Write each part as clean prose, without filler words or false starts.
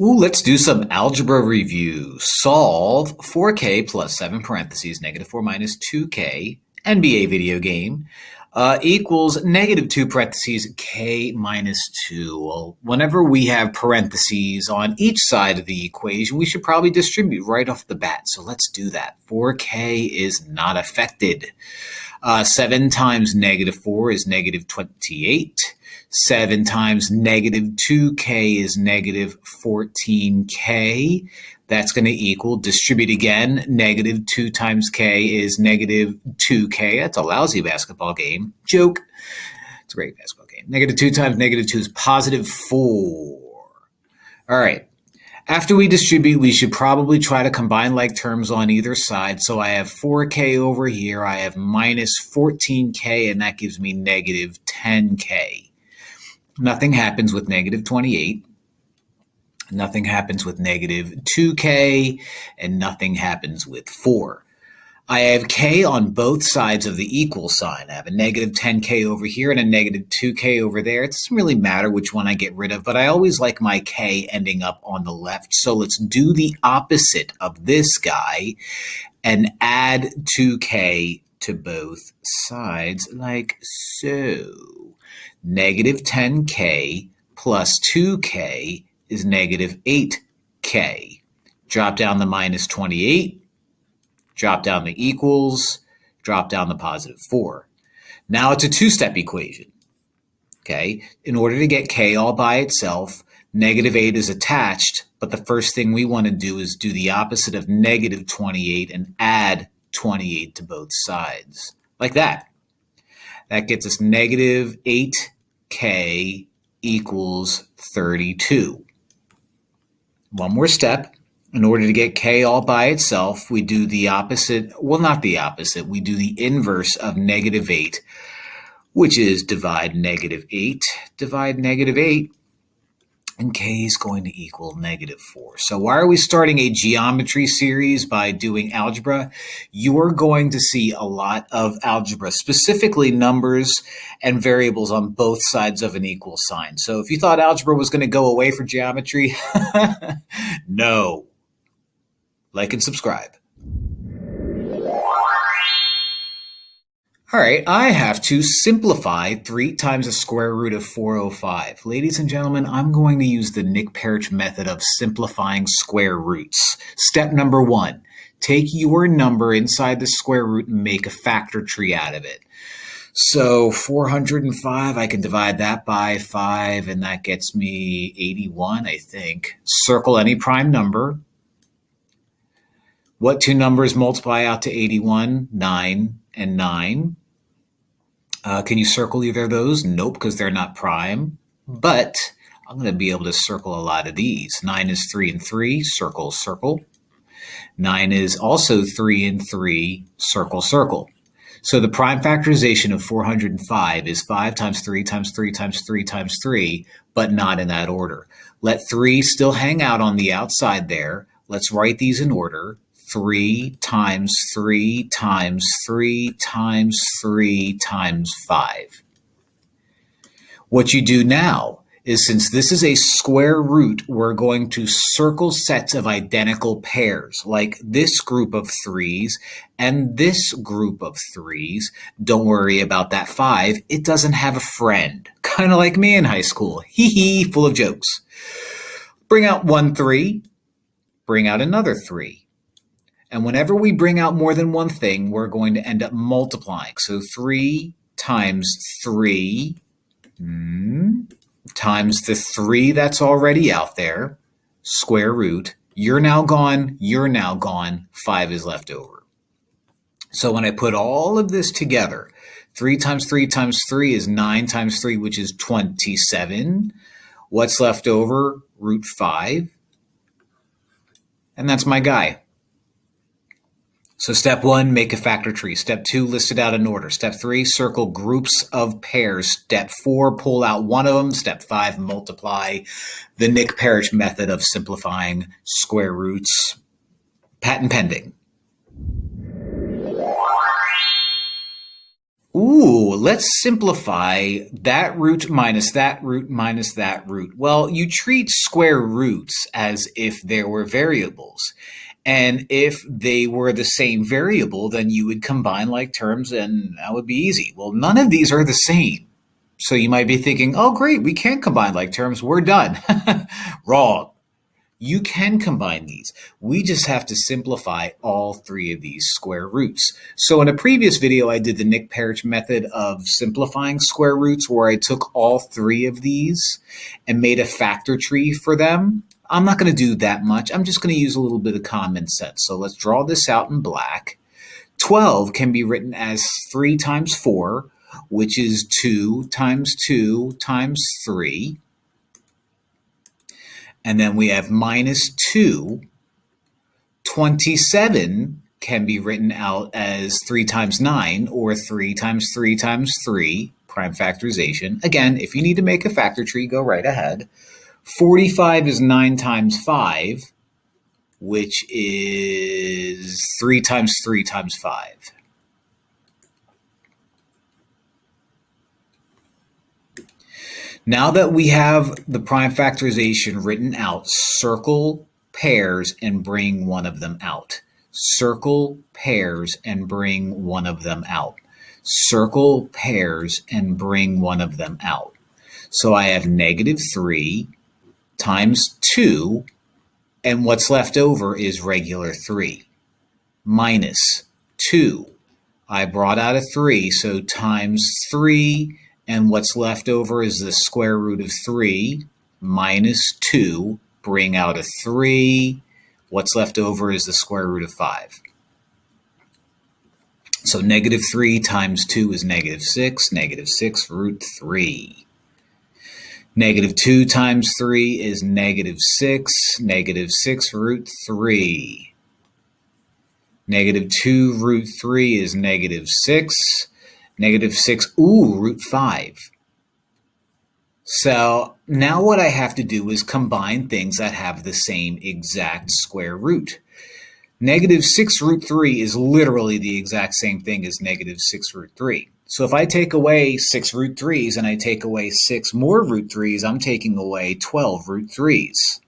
Ooh, let's do some algebra review. Solve 4k plus 7 parentheses negative 4 minus 2k NBA video game equals negative 2 parentheses k minus 2. Well, whenever we have parentheses on each side of the equation, we should probably distribute right off the bat. So let's do that. 4k is not affected. 7 times negative 4 is negative 28. 7 times negative 2k is negative 14k. That's going to equal, distribute again, negative 2 times k is negative 2k. That's a lousy basketball game. Joke. It's a great basketball game. Negative 2 times negative 2 is positive 4. All right. After we distribute, we should probably try to combine like terms on either side. So I have 4k over here. I have minus 14k, and that gives me negative 10k. Nothing happens with negative 28. Nothing happens with negative 2k, and nothing happens with 4. I have k on both sides of the equal sign. I have a negative 10k over here and a negative 2k over there. It doesn't really matter which one I get rid of, but I always like my k ending up on the left. So let's do the opposite of this guy and add 2k to both sides like so. Negative 10k plus 2k is negative 8k. Drop down the minus 28. Drop down the equals, drop down the positive 4. Now it's a two-step equation. Okay, in order to get k all by itself, negative 8 is attached, but the first thing we want to do is do the opposite of negative 28 and add 28 to both sides, like that. That gets us negative 8k equals 32. One more step. In order to get k all by itself, we do the opposite, well, not the opposite, we do the inverse of negative 8, which is divide negative 8, and k is going to equal negative 4. So why are we starting a geometry series by doing algebra? You are going to see a lot of algebra, specifically numbers and variables on both sides of an equal sign. So if you thought algebra was going to go away for geometry, no. Like and subscribe. All right, I have to simplify 3 times the square root of 405. Ladies and gentlemen, I'm going to use the Nick Parrish method of simplifying square roots. Step number 1, take your number inside the square root and make a factor tree out of it. So 405, I can divide that by 5, and that gets me 81, I think. Circle any prime number. What two numbers multiply out to 81? 9 and 9. Can you circle either of those? Nope, because they're not prime. But I'm going to be able to circle a lot of these. 9 is 3 and 3, circle, circle. 9 is also 3 and 3, circle, circle. So the prime factorization of 405 is 5 times 3 times 3 times 3 times 3, but not in that order. Let 3 still hang out on the outside there. Let's write these in order. 3 times 3 times 3 times 3 times 5. What you do now is, since this is a square root, we're going to circle sets of identical pairs, like this group of 3s and this group of 3s. Don't worry about that 5. It doesn't have a friend. Kind of like me in high school. Hee hee, full of jokes. Bring out one 3. Bring out another 3. And whenever we bring out more than one thing, we're going to end up multiplying. So 3 times 3 times the 3 that's already out there, square root. You're now gone, 5 is left over. So when I put all of this together, 3 times 3 times 3 is 9 times 3, which is 27. What's left over? Root 5. And that's my guy. So step 1, make a factor tree. Step 2, list it out in order. Step 3, circle groups of pairs. Step 4, pull out one of them. Step 5, multiply. The Nick Parrish method of simplifying square roots. Patent pending. Ooh, let's simplify that root minus that root minus that root. Well, you treat square roots as if there were variables. And if they were the same variable, then you would combine like terms and that would be easy. Well, none of these are the same. So you might be thinking, oh, great, we can't combine like terms. We're done. Wrong. You can combine these. We just have to simplify all three of these square roots. So in a previous video, I did the Nick Parrish method of simplifying square roots where I took all three of these and made a factor tree for them. I'm not going to do that much. I'm just going to use a little bit of common sense. So let's draw this out in black. 12 can be written as 3 times 4, which is 2 times 2 times 3. And then we have minus 2. 27 can be written out as 3 times 9 or 3 times 3 times 3, prime factorization. Again, if you need to make a factor tree, go right ahead. 45 is 9 times 5, which is 3 times 3 times 5. Now that we have the prime factorization written out, circle pairs and bring one of them out. Circle pairs and bring one of them out. Circle pairs and bring one of them out. So I have negative 3 times 2, and what's left over is regular 3, minus 2. I brought out a 3, so times 3, and what's left over is the square root of 3, minus 2, bring out a 3. What's left over is the square root of 5. So negative 3 times 2 is negative 6, negative 6 root 3. Negative 2 times 3 is negative 6, negative 6 root 3. Negative 2 root 3 is negative 6. Negative 6, root 5. So now what I have to do is combine things that have the same exact square root. Negative 6 root 3 is literally the exact same thing as negative 6 root 3. So if I take away 6 root 3's and I take away 6 more root 3's, I'm taking away 12 root 3's.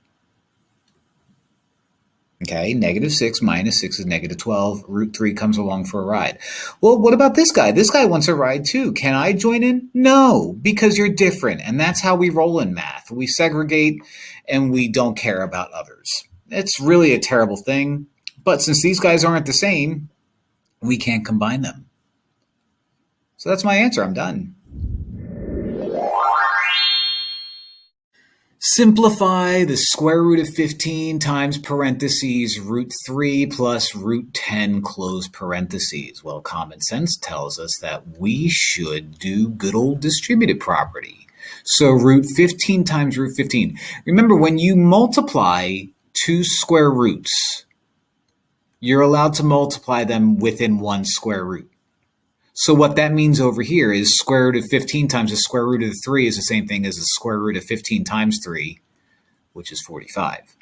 Okay, negative 6 minus 6 is negative 12. Root 3 comes along for a ride. Well, what about this guy? This guy wants a ride too. Can I join in? No, because you're different. And that's how we roll in math. We segregate and we don't care about others. It's really a terrible thing. But since these guys aren't the same, we can't combine them. So that's my answer. I'm done. Simplify the square root of 15 times parentheses root 3 plus root 10 close parentheses. Well, common sense tells us that we should do good old distributive property. So root 15 times root 15. Remember, when you multiply two square roots, you're allowed to multiply them within one square root. So what that means over here is square root of 15 times the square root of 3 is the same thing as the square root of 15 times 3, which is 45.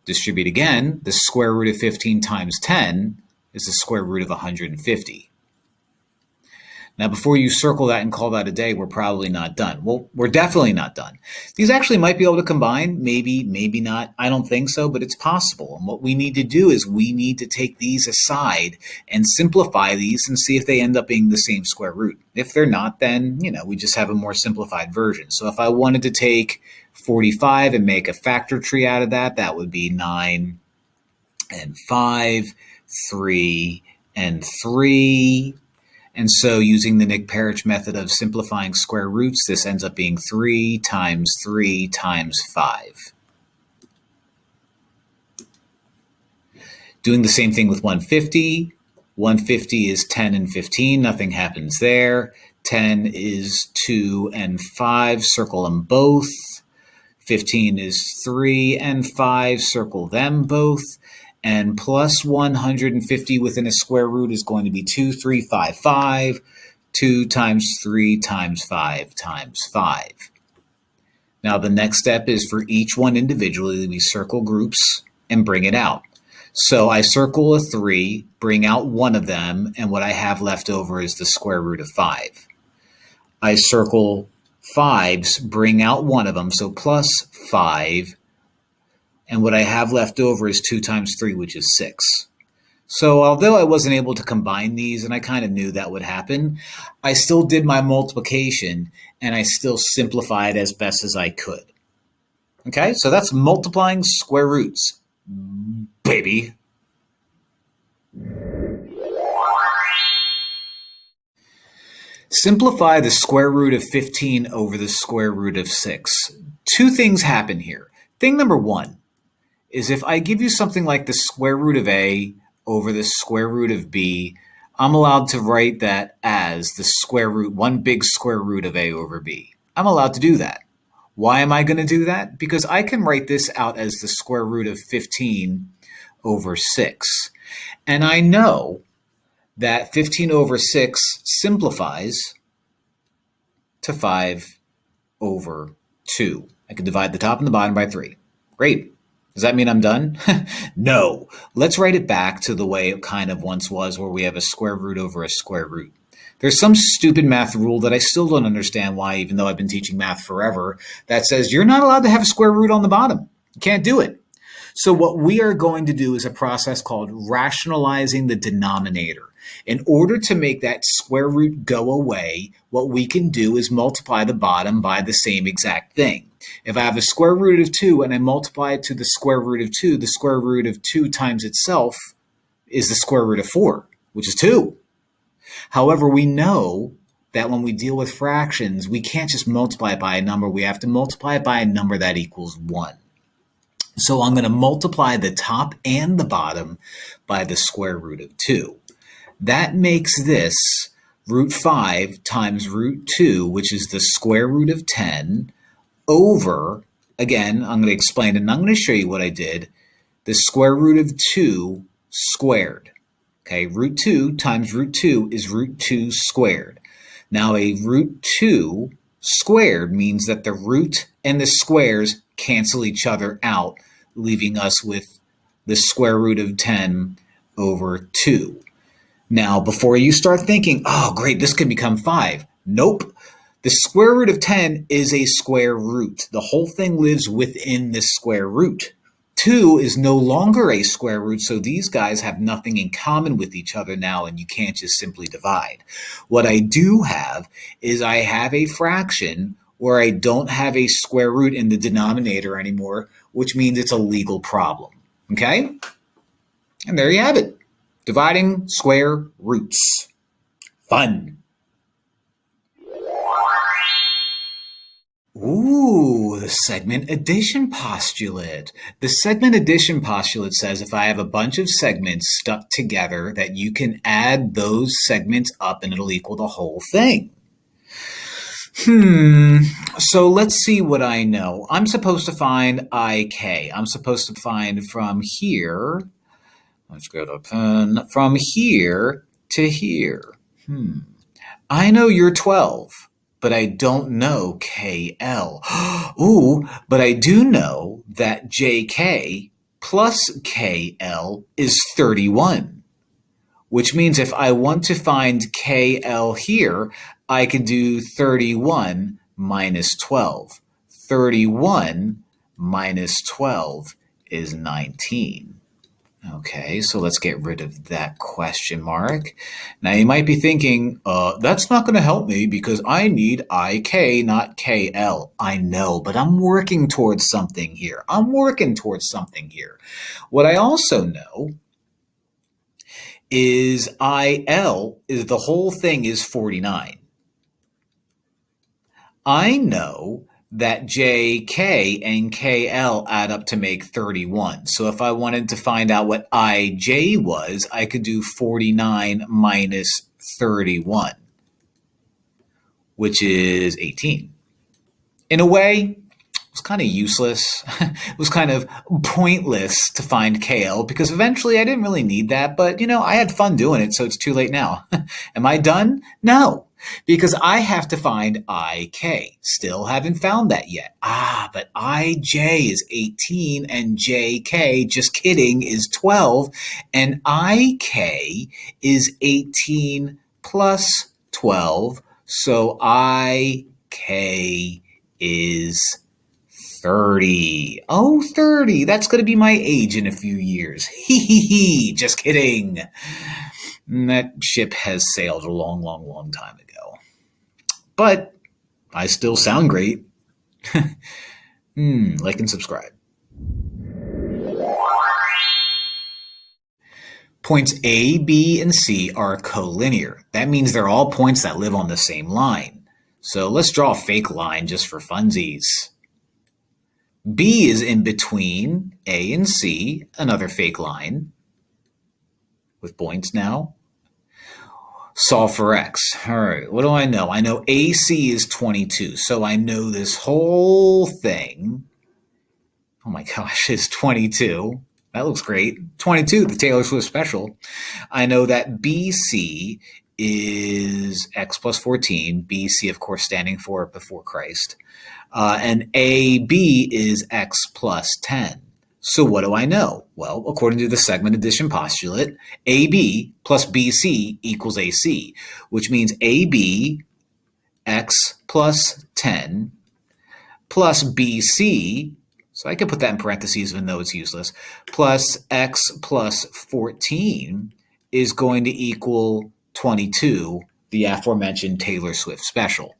Distribute again, the square root of 15 times 10 is the square root of 150. Now, before you circle that and call that a day, we're probably not done. Well, we're definitely not done. These actually might be able to combine, maybe, maybe not. I don't think so, but it's possible. And what we need to do is we need to take these aside and simplify these and see if they end up being the same square root. If they're not, then, we just have a more simplified version. So if I wanted to take 45 and make a factor tree out of that, that would be 9 and 5, 3 and 3. And so using the Nick Parrish method of simplifying square roots, this ends up being 3 times 3 times 5. Doing the same thing with 150. 150 is 10 and 15. Nothing happens there. 10 is 2 and 5. Circle them both. 15 is 3 and 5. Circle them both. And plus 150 within a square root is going to be 2355. 2 times 3 times 5 times 5. Now the next step is for each one individually, we circle groups and bring it out. So I circle a 3, bring out one of them, and what I have left over is the square root of 5. I circle 5s, bring out one of them, so plus 5, and what I have left over is 2 times 3, which is 6. So although I wasn't able to combine these, and I kind of knew that would happen, I still did my multiplication, and I still simplified as best as I could. Okay, so that's multiplying square roots, baby. Simplify the square root of 15 over the square root of 6. Two things happen here. Thing number one is if I give you something like the square root of A over the square root of B, I'm allowed to write that as the square root, one big square root of A over B. I'm allowed to do that. Why am I going to do that? Because I can write this out as the square root of 15 over 6. And I know that 15 over 6 simplifies to 5 over 2. I can divide the top and the bottom by 3. Great. Does that mean I'm done? No. Let's write it back to the way it kind of once was, where we have a square root over a square root. There's some stupid math rule that I still don't understand why, even though I've been teaching math forever, that says you're not allowed to have a square root on the bottom. You can't do it. So what we are going to do is a process called rationalizing the denominator. In order to make that square root go away, what we can do is multiply the bottom by the same exact thing. If I have a square root of 2 and I multiply it to the square root of 2, the square root of 2 times itself is the square root of 4, which is 2. However, we know that when we deal with fractions, we can't just multiply it by a number. We have to multiply it by a number that equals 1. So I'm going to multiply the top and the bottom by the square root of 2. That makes this root 5 times root 2, which is the square root of 10, over, again, I'm going to explain it, and I'm going to show you what I did, the square root of 2 squared. Okay, root 2 times root 2 is root 2 squared. Now a root 2 squared means that the root and the squares cancel each other out, leaving us with the square root of 10 over 2. Now, before you start thinking, oh, great, this can become 5. Nope. The square root of 10 is a square root. The whole thing lives within this square root. 2 is no longer a square root, so these guys have nothing in common with each other now, and you can't just simply divide. What I do have is I have a fraction where I don't have a square root in the denominator anymore, which means it's a legal problem. Okay? And there you have it. Dividing square roots. Fun. Ooh, the segment addition postulate. The segment addition postulate says if I have a bunch of segments stuck together that you can add those segments up and it'll equal the whole thing. So let's see what I know. I'm supposed to find IK. I'm supposed to find from here, let's go to a pen, from here to here. I know you're 12. But I don't know KL. Ooh, but I do know that JK plus KL is 31, which means if I want to find KL here, I could do 31 minus 12. 31 minus 12 is 19. Okay, so let's get rid of that question mark. Now you might be thinking, that's not going to help me because I need IK, not KL. I know, but I'm working towards something here. What I also know is IL is the whole thing is 49. I know that JK and KL add up to make 31. So if I wanted to find out what IJ was, I could do 49 minus 31, which is 18. In a way, it was kind of useless. It was kind of pointless to find KL because eventually I didn't really need that, but I had fun doing it, so it's too late now. Am I done? No. because I have to find ik. Still haven't found that yet. But ij is 18 and jk, just kidding, is 12. And ik is 18 plus 12. So ik is 30. Oh, 30. That's going to be my age in a few years. Hee. Just kidding. That ship has sailed a long, long, long time ago. But I still sound great. Like and subscribe. Points A, B, and C are collinear. That means they're all points that live on the same line. So let's draw a fake line just for funsies. B is in between A and C, another fake line with points now. Solve for x. All right, what do I know? I know AC is 22, so I know this whole thing, oh my gosh, is 22. That looks great. 22, the Taylor Swift special. I know that BC is x plus 14, BC, of course, standing for before Christ. And AB is x plus 10. So what do I know? Well, according to the segment addition postulate, AB plus BC equals AC, which means AB x plus 10 plus BC, so I can put that in parentheses even though it's useless, plus x plus 14 is going to equal 22, the aforementioned Taylor Swift special.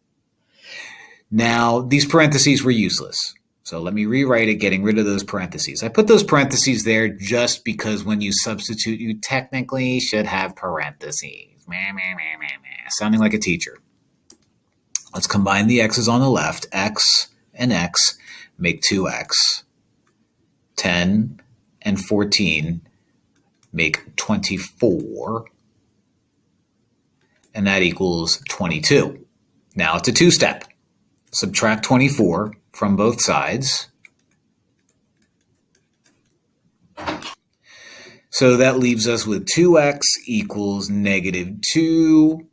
Now, these parentheses were useless. So let me rewrite it, getting rid of those parentheses. I put those parentheses there just because when you substitute, you technically should have parentheses. Sounding like a teacher. Let's combine the x's on the left. X and x make 2x. 10 and 14 make 24. And that equals 22. Now it's a two-step. Subtract 24 from both sides. So that leaves us with 2x equals negative 2.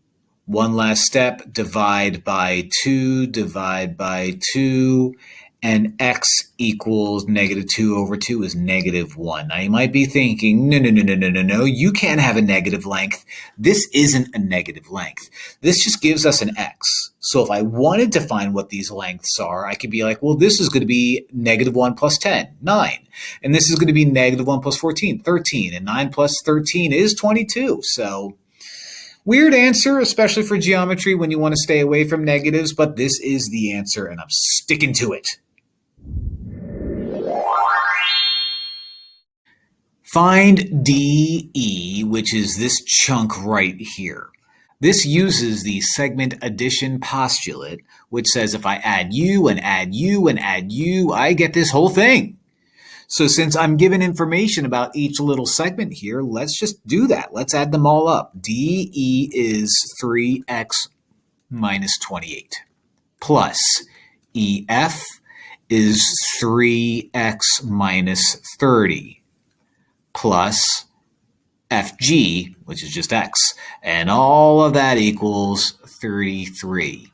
One last step, divide by 2, and x equals negative 2 over 2 is negative 1. Now you might be thinking, no, you can't have a negative length. This isn't a negative length. This just gives us an x. So if I wanted to find what these lengths are, I could be like, well, this is going to be negative 1 plus 10, 9. And this is going to be negative 1 plus 14, 13. And 9 plus 13 is 22. So weird answer, especially for geometry when you want to stay away from negatives, but this is the answer and I'm sticking to it. Find DE, which is this chunk right here. This uses the segment addition postulate, which says if I add u and add u and add u, I get this whole thing. So since I'm given information about each little segment here, let's just do that. Let's add them all up. DE is 3x minus 28 plus EF is 3x minus 30 plus FG, which is just x, and all of that equals 33.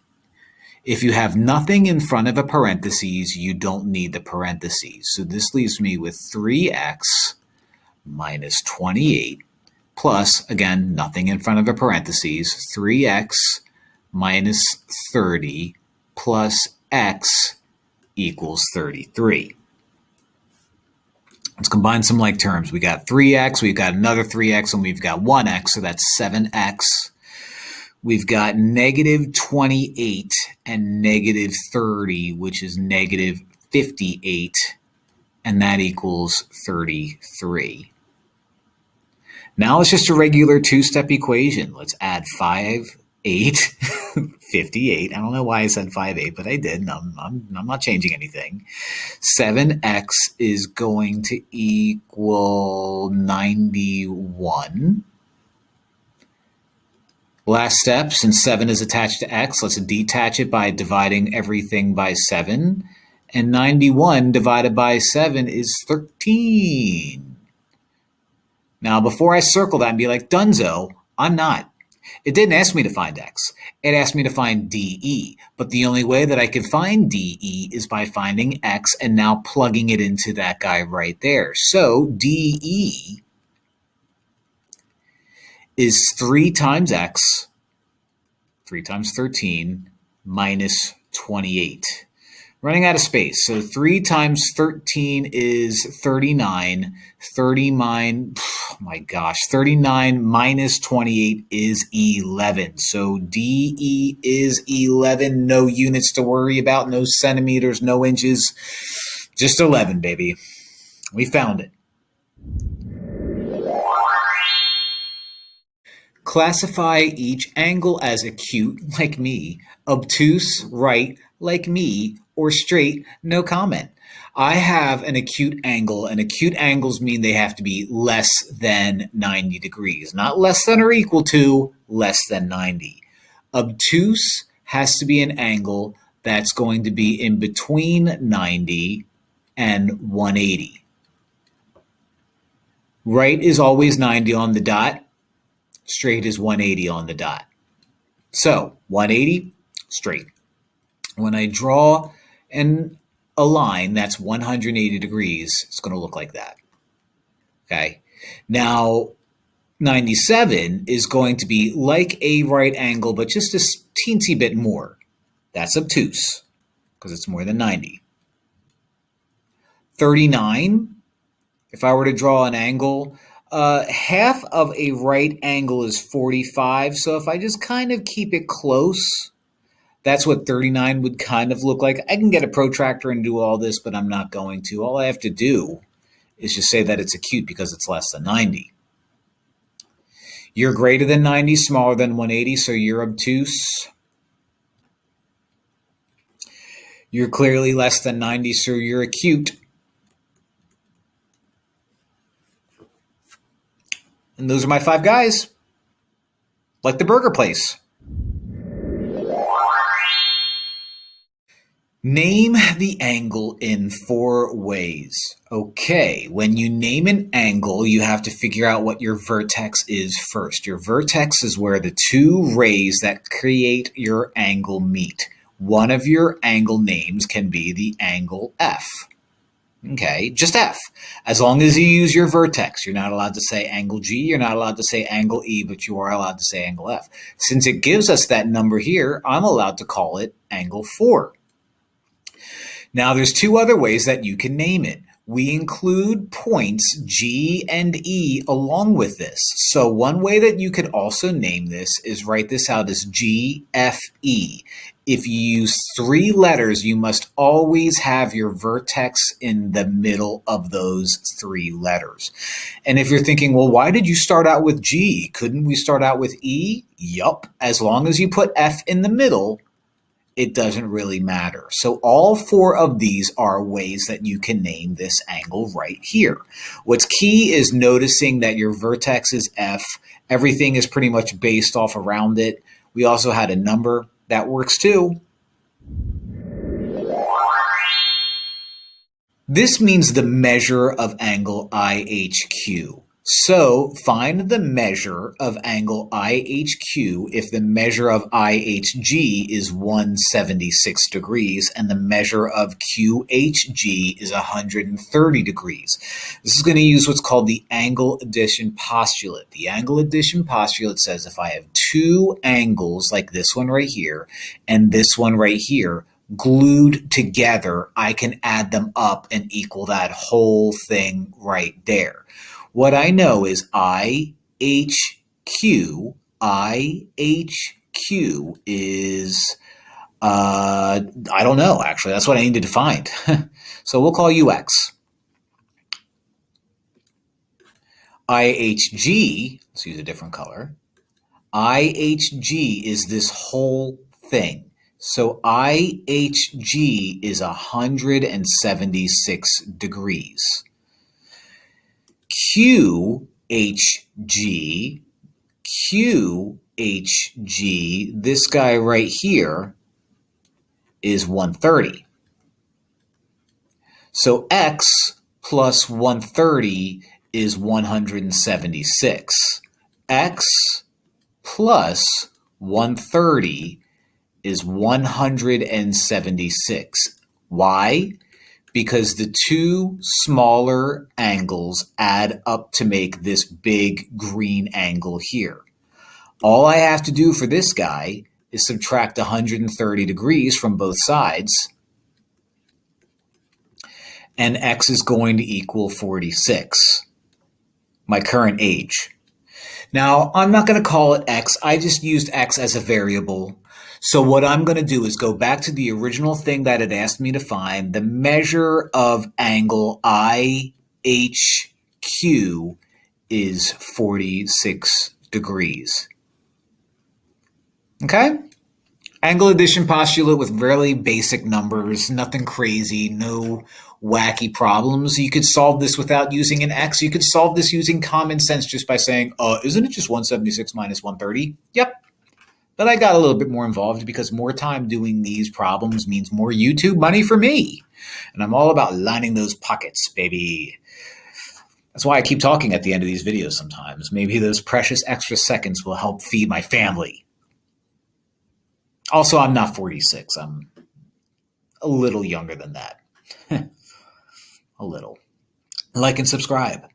If you have nothing in front of a parentheses, you don't need the parentheses. So this leaves me with 3x minus 28 plus, again, nothing in front of a parentheses, 3x minus 30 plus x equals 33. Let's combine some like terms. We got 3x, we've got another 3x, and we've got 1x, so that's 7x. We've got negative 28 and negative 30, which is negative 58, and that equals 33. Now it's just a regular two-step equation. Let's add 5, 8, 58. I don't know why I said 5, 8, but I did. I'm not changing anything. 7x is going to equal 91. Last step, since 7 is attached to x, let's detach it by dividing everything by 7. And 91 divided by 7 is 13. Now, before I circle that and be like, Dunzo, I'm not. It didn't ask me to find x. It asked me to find DE. But the only way that I could find DE is by finding x and now plugging it into that guy right there. So DE is 3 times x, 3 times 13, minus 28. Running out of space. So 3 times 13 is 39. 39, oh my gosh, 39 minus 28 is 11. So DE is 11. No units to worry about, no centimeters, no inches. Just 11, baby. We found it. Classify each angle as acute, like me, obtuse, right, like me, or straight, no comment. I have an acute angle, and acute angles mean they have to be less than 90 degrees. Not less than or equal to, less than 90. Obtuse has to be an angle that's going to be in between 90 and 180. Right is always 90 on the dot. Straight is 180 on the dot. So 180, straight. When I draw a line that's 180 degrees, it's going to look like that. Okay. Now, 97 is going to be like a right angle, but just a teensy bit more. That's obtuse because it's more than 90. 39, if I were to draw an angle, half of a right angle is 45. So if I just kind of keep it close, that's what 39 would kind of look like. I can get a protractor and do all this, but I'm not going to. All I have to do is just say that it's acute because it's less than 90. You're greater than 90, smaller than 180, so you're obtuse. You're clearly less than 90, so you're acute. And those are my 5 guys. Like the burger place. Name the angle in 4 ways. Okay, when you name an angle, you have to figure out what your vertex is first. Your vertex is where the 2 rays that create your angle meet. One of your angle names can be the angle F. Okay, just F. As long as you use your vertex, you're not allowed to say angle G, you're not allowed to say angle E, but you are allowed to say angle F. Since it gives us that number here, I'm allowed to call it angle 4. Now, there's 2 other ways that you can name it. We include points G and E along with this. So one way that you could also name this is write this out as GFE. If you use 3 letters, you must always have your vertex in the middle of those 3 letters. And if you're thinking, well, why did you start out with G? Couldn't we start out with E? Yup. As long as you put F in the middle, it doesn't really matter. So all 4 of these are ways that you can name this angle right here. What's key is noticing that your vertex is F. Everything is pretty much based off around it. We also had a number. That works too. This means the measure of angle IHQ. So find the measure of angle IHQ if the measure of IHG is 176 degrees and the measure of QHG is 130 degrees. This is going to use what's called the angle addition postulate. The angle addition postulate says if I have 2 angles like this one right here and this one right here, glued together, I can add them up and equal that whole thing right there. What I know is IHQ is, I don't know, actually. That's what I needed to find. So we'll call you X. IHG, let's use a different color. IHG is this whole thing. So IHG is 176 degrees. QHG, this guy right here, is 130. So X plus 130 is 176. X plus 130 is 176. Why? Because the two smaller angles add up to make this big green angle here. All I have to do for this guy is subtract 130 degrees from both sides, and x is going to equal 46, my current age. Now, I'm not going to call it x. I just used x as a variable. So what I'm going to do is go back to the original thing that it asked me to find. The measure of angle IHQ is 46 degrees. Okay? Angle addition postulate with really basic numbers, nothing crazy, no wacky problems. You could solve this without using an x. You could solve this using common sense just by saying, isn't it just 176 minus 130? Yep. But I got a little bit more involved because more time doing these problems means more YouTube money for me. And I'm all about lining those pockets, baby. That's why I keep talking at the end of these videos sometimes. Maybe those precious extra seconds will help feed my family. Also, I'm not 46. I'm a little younger than that. A little. Like and subscribe.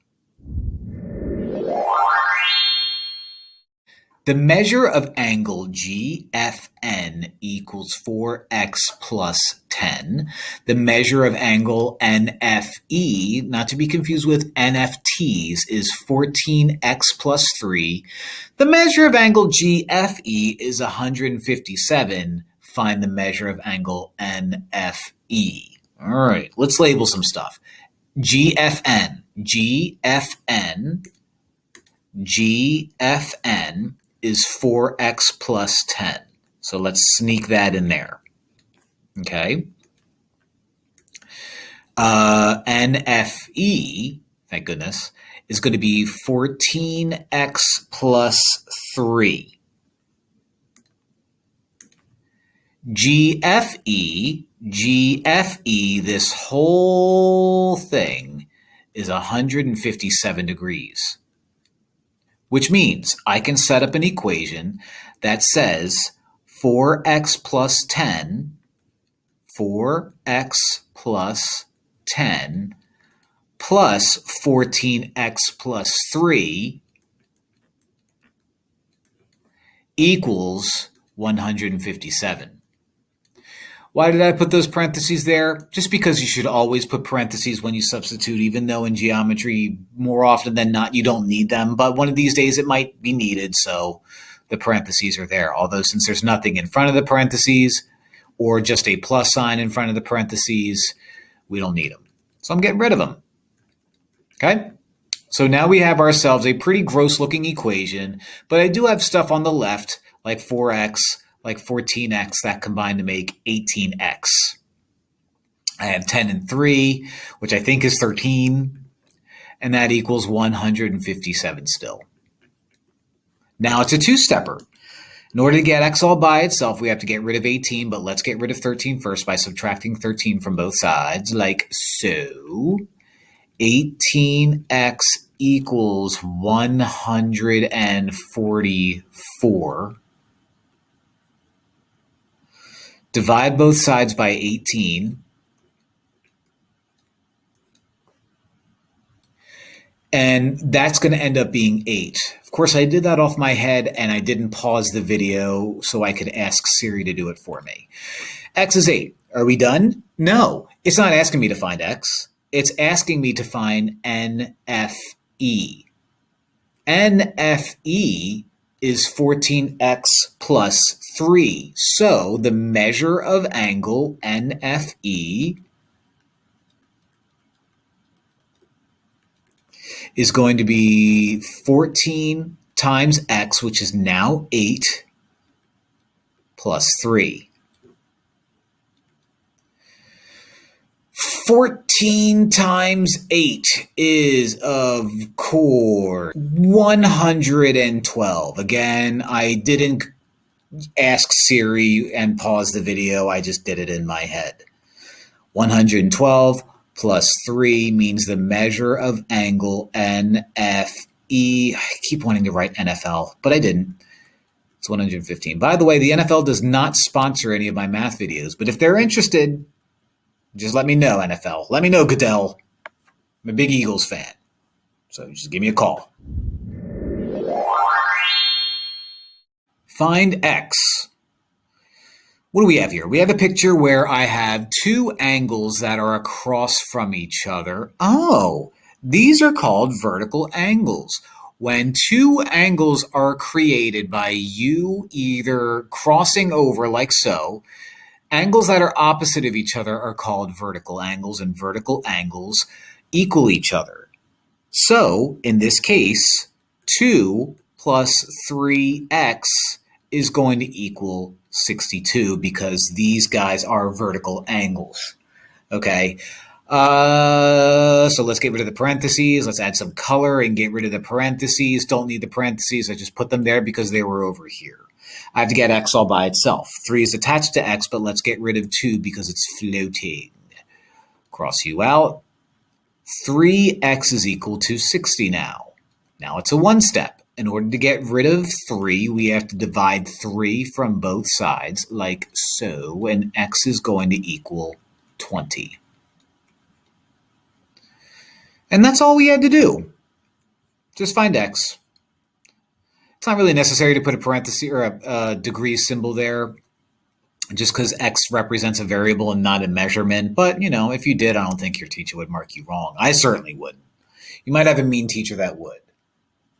The measure of angle GFN equals 4x plus 10. The measure of angle NFE, not to be confused with NFTs, is 14x plus 3. The measure of angle GFE is 157. Find the measure of angle NFE. All right, let's label some stuff. GFN is 4x plus 10. So let's sneak that in there. Okay. NFE, thank goodness, is going to be 14x plus 3. GFE, this whole thing is 157 degrees. Which means I can set up an equation that says 4x plus 10 plus 14x plus 3 equals 157. Why did I put those parentheses there? Just because you should always put parentheses when you substitute, even though in geometry, more often than not, you don't need them. But one of these days it might be needed, so the parentheses are there. Although since there's nothing in front of the parentheses or just a plus sign in front of the parentheses, we don't need them. So I'm getting rid of them. Okay? So now we have ourselves a pretty gross-looking equation, but I do have stuff on the left, like 4x, like 14x, that combine to make 18x. I have 10 and 3, which I think is 13, and that equals 157 still. Now it's a two-stepper. In order to get x all by itself, we have to get rid of 18, but let's get rid of 13 first by subtracting 13 from both sides, like so. 18x equals 144. Divide both sides by 18. And that's going to end up being 8. Of course, I did that off my head, and I didn't pause the video so I could ask Siri to do it for me. X is 8. Are we done? No. It's not asking me to find x. It's asking me to find NFE. NFE is 14x plus 3. So the measure of angle NFE is going to be 14 times x, which is now 8, plus 3. 14 times 8 is, of course, 112. Again, I didn't ask Siri and pause the video. I just did it in my head. 112 plus 3 means the measure of angle NFE. I keep wanting to write NFL, but I didn't. It's 115. By the way, the NFL does not sponsor any of my math videos, but if they're interested, just let me know, NFL. Let me know, Goodell. I'm a big Eagles fan. So just give me a call. Find X. What do we have here? We have a picture where I have two angles that are across from each other. Oh, these are called vertical angles. When two angles are created by you either crossing over like so, angles that are opposite of each other are called vertical angles, and vertical angles equal each other. So, in this case, 2 plus 3x is going to equal 62 because these guys are vertical angles. Okay. So let's get rid of the parentheses. Let's add some color and get rid of the parentheses. Don't need the parentheses. I just put them there because they were over here. I have to get x all by itself. 3 is attached to x, but let's get rid of 2 because it's floating. Cross you out. 3x is equal to 60 now. Now it's a one step. In order to get rid of 3, we have to divide 3 from both sides, like so, and x is going to equal 20. And that's all we had to do. Just find x. It's not really necessary to put a parenthesis or a degree symbol there, just because x represents a variable and not a measurement. But, if you did, I don't think your teacher would mark you wrong. I certainly wouldn't. You might have a mean teacher that would.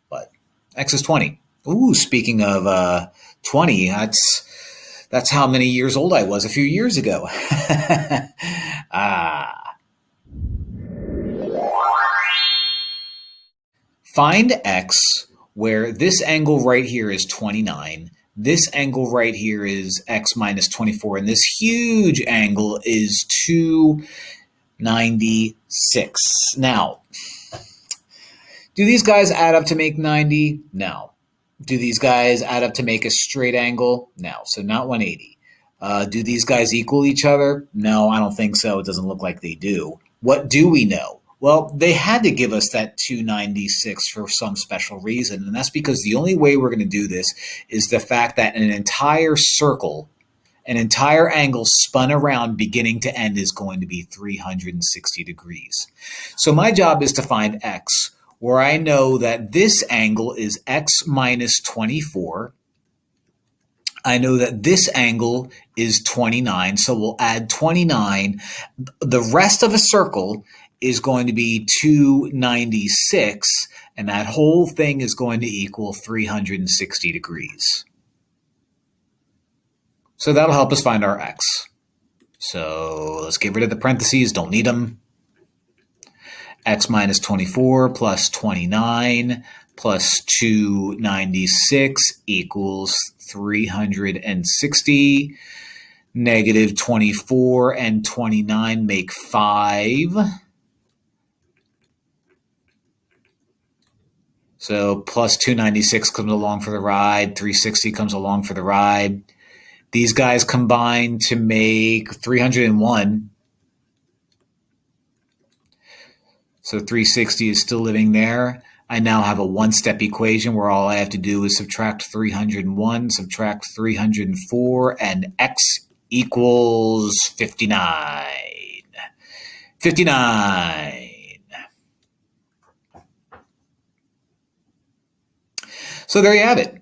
But x is 20. Ooh, speaking of 20, that's how many years old I was a few years ago. Find x where this angle right here is 29. This angle right here is x minus 24. And this huge angle is 296. Now, do these guys add up to make 90? No. Do these guys add up to make a straight angle? No. So not 180. Do these guys equal each other? No, I don't think so. It doesn't look like they do. What do we know? Well, they had to give us that 296 for some special reason, and that's because the only way we're going to do this is the fact that an entire circle, an entire angle spun around beginning to end is going to be 360 degrees. So my job is to find x, where I know that this angle is x minus 24. I know that this angle is 29, so we'll add 29. The rest of a circle is going to be 296, and that whole thing is going to equal 360 degrees. So that'll help us find our x. So let's get rid of the parentheses, don't need them. X minus 24 plus 29 plus 296 equals 360. Negative 24 and 29 make 5. So plus 296 comes along for the ride. 360 comes along for the ride. These guys combine to make 301. So 360 is still living there. I now have a one-step equation where all I have to do is subtract 301, subtract 304, and x equals 59. 59. So there you have it.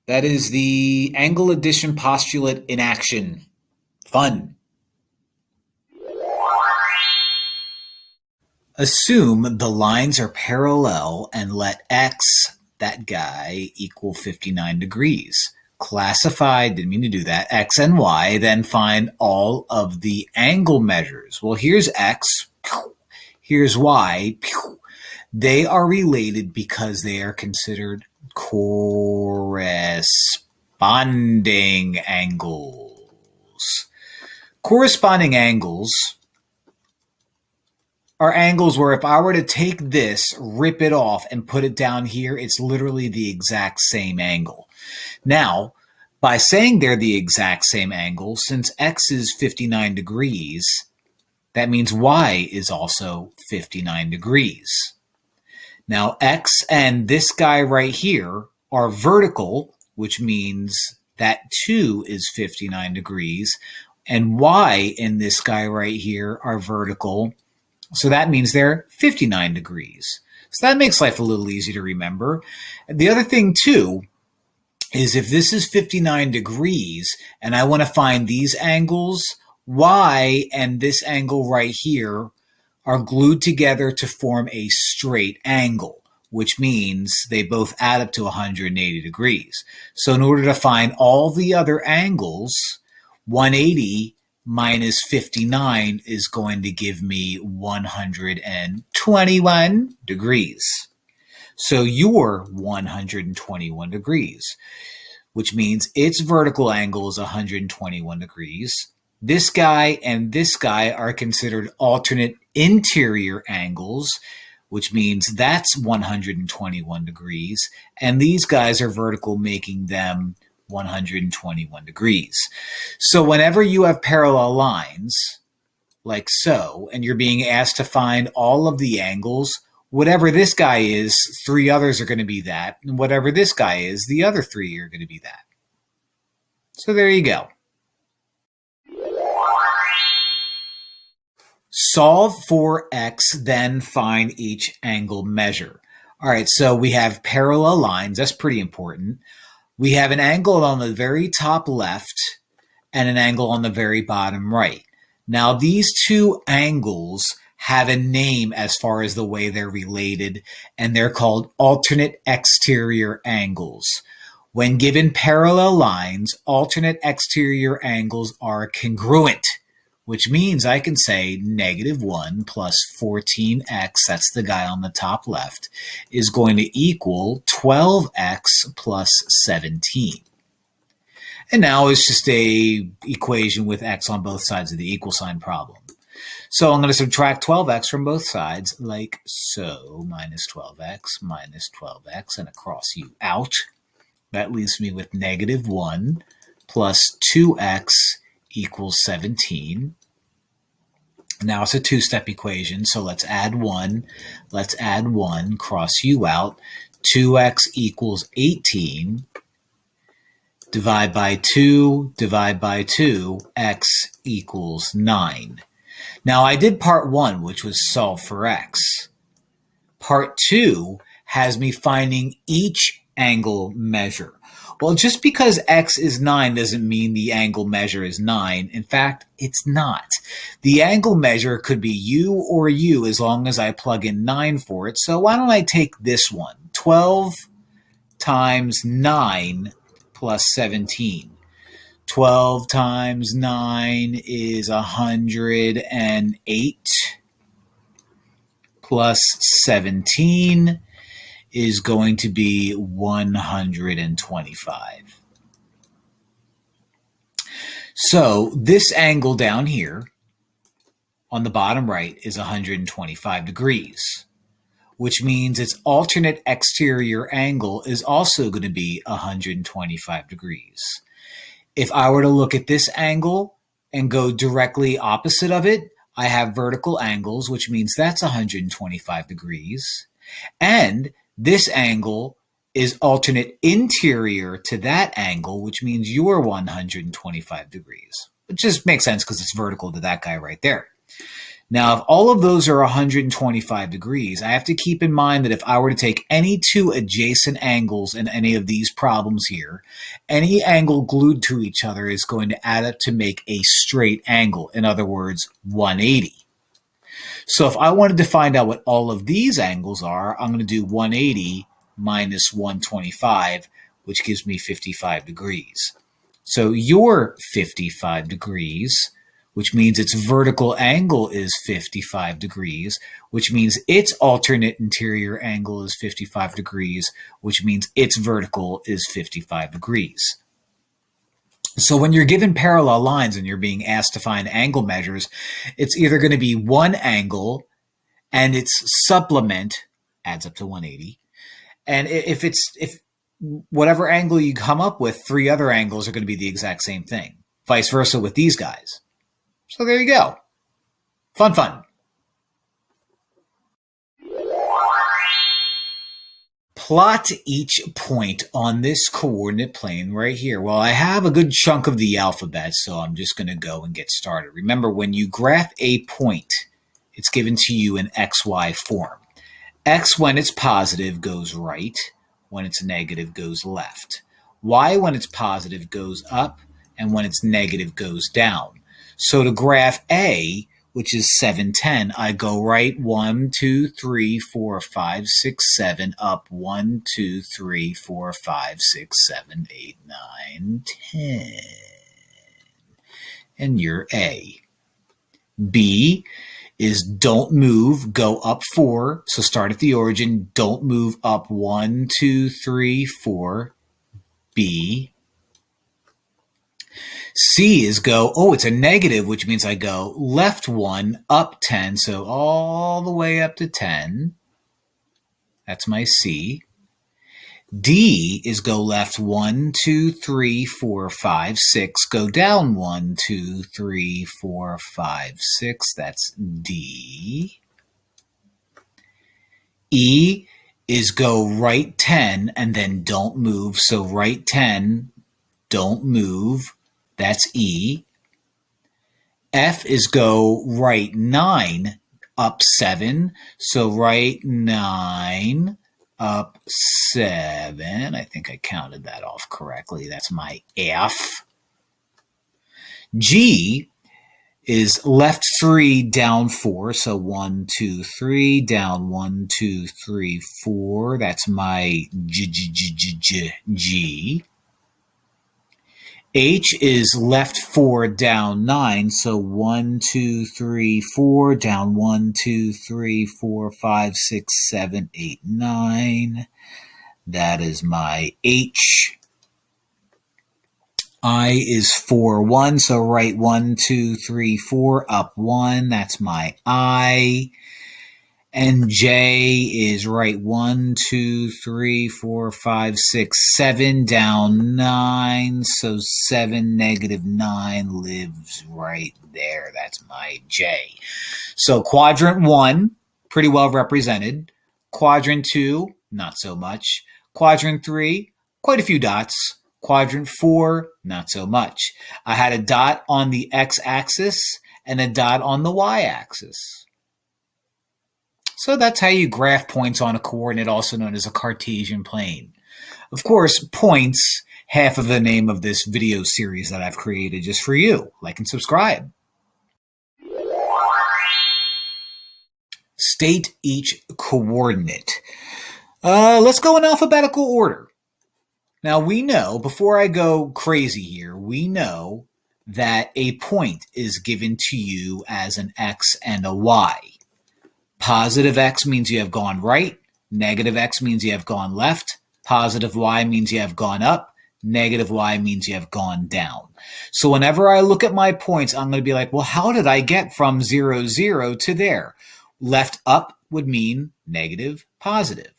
That is the angle addition postulate in action. Fun. Assume the lines are parallel and let x, that guy, equal 59 degrees. Classify, didn't mean to do that, x and y, then find all of the angle measures. Well, here's x, here's y. They are related because they are considered corresponding angles. Corresponding angles are angles where if I were to take this, rip it off, and put it down here, it's literally the exact same angle. Now, by saying they're the exact same angle, since x is 59 degrees, that means y is also 59 degrees. Now, x and this guy right here are vertical, which means that 2 is 59 degrees, and y in this guy right here are vertical, so that means they're 59 degrees. So that makes life a little easy to remember. The other thing too is if this is 59 degrees and I want to find these angles, y and this angle right here are glued together to form a straight angle, which means they both add up to 180 degrees. So in order to find all the other angles, 180 minus 59 is going to give me 121 degrees. So you're 121 degrees, which means its vertical angle is 121 degrees. This guy and this guy are considered alternate interior angles, which means that's 121 degrees. And these guys are vertical, making them 121 degrees. So whenever you have parallel lines, like so, and you're being asked to find all of the angles, whatever this guy is, 3 others are going to be that, and whatever this guy is, the other 3 are going to be that. So there you go. Solve for x, then find each angle measure. All right, so we have parallel lines. That's pretty important. We have an angle on the very top left and an angle on the very bottom right. Now, these two angles have a name as far as the way they're related, and they're called alternate exterior angles. When given parallel lines, alternate exterior angles are congruent, which means I can say -1 plus 14x, that's the guy on the top left, is going to equal 12x plus 17. And now it's just a equation with x on both sides of the equal sign problem. So I'm going to subtract 12x from both sides, like so, minus 12x, and across you out. That leaves me with -1 plus 2x equals 17. Now it's a two-step equation, so let's add 1. Let's add 1, cross u out. 2x equals 18. Divide by 2, x equals 9. Now I did part 1, which was solve for x. Part 2 has me finding each angle measure. Well, just because x is 9 doesn't mean the angle measure is 9. In fact, it's not. The angle measure could be u or u as long as I plug in 9 for it. So why don't I take this one? 12 times 9 plus 17. 12 times 9 is 108 plus 17 is going to be 125. So this angle down here on the bottom right is 125 degrees, which means its alternate exterior angle is also going to be 125 degrees. If I were to look at this angle and go directly opposite of it, I have vertical angles, which means that's 125 degrees. And this angle is alternate interior to that angle, which means you're 125 degrees. It just makes sense because it's vertical to that guy right there. Now, if all of those are 125 degrees, I have to keep in mind that if I were to take any two adjacent angles in any of these problems here, any angle glued to each other is going to add up to make a straight angle. In other words, 180. So if I wanted to find out what all of these angles are, I'm going to do 180 minus 125, which gives me 55 degrees. So your 55 degrees, which means its vertical angle is 55 degrees, which means its alternate interior angle is 55 degrees, which means its vertical is 55 degrees. So when you're given parallel lines and you're being asked to find angle measures, it's either going to be one angle and its supplement adds up to 180. And if whatever angle you come up with, 3 other angles are going to be the exact same thing. Vice versa with these guys. So there you go. Fun. Plot each point on this coordinate plane right here. Well, I have a good chunk of the alphabet, so I'm just going to go and get started. Remember, when you graph a point, it's given to you in XY form. X, when it's positive, goes right. When it's negative, goes left. Y, when it's positive, goes up. And when it's negative, goes down. So to graph A, which is 7, 10, I go right 1, 2, 3, 4, 5, 6, 7, up 1, 2, 3, 4, 5, 6, 7, 8, 9, 10. And you're A. B is don't move, go up 4. So start at the origin, don't move up 1, 2, 3, 4. B. C is go, it's a negative, which means I go left 1, up 10, so all the way up to 10. That's my C. D is go left 1, 2, 3, 4, 5, 6, go down 1, 2, 3, 4, 5, 6. That's D. E is go right 10 and then don't move, so right 10, don't move. That's E. F is go right 9, up 7. So right 9, up 7. I think I counted that off correctly. That's my F. G is left 3, down 4. So 1, 2, 3, down 1, 2, 3, 4. That's my G. H is left 4, down 9, so 1, 2, 3, 4, down 1, 2, 3, 4, 5, 6, 7, 8, 9. That is my H. I is 4, 1, so right 1, 2, 3, 4, up 1. That's my I. And J is right 1, 2, 3, 4, 5, 6, 7, down 9. So 7, negative 9 lives right there. That's my J. So quadrant 1, pretty well represented. Quadrant 2, not so much. Quadrant 3, quite a few dots. Quadrant 4, not so much. I had a dot on the x-axis and a dot on the y-axis. So that's how you graph points on a coordinate, also known as a Cartesian plane. Of course, points, half of the name of this video series that I've created just for you. Like and subscribe. State each coordinate. Let's go in alphabetical order. Now we know, before I go crazy here, we know that a point is given to you as an x and a y. Positive x means you have gone right. Negative x means you have gone left. Positive y means you have gone up. Negative y means you have gone down. So whenever I look at my points, I'm going to be like, well, how did I get from 0, 0 to there? Left up would mean negative, positive.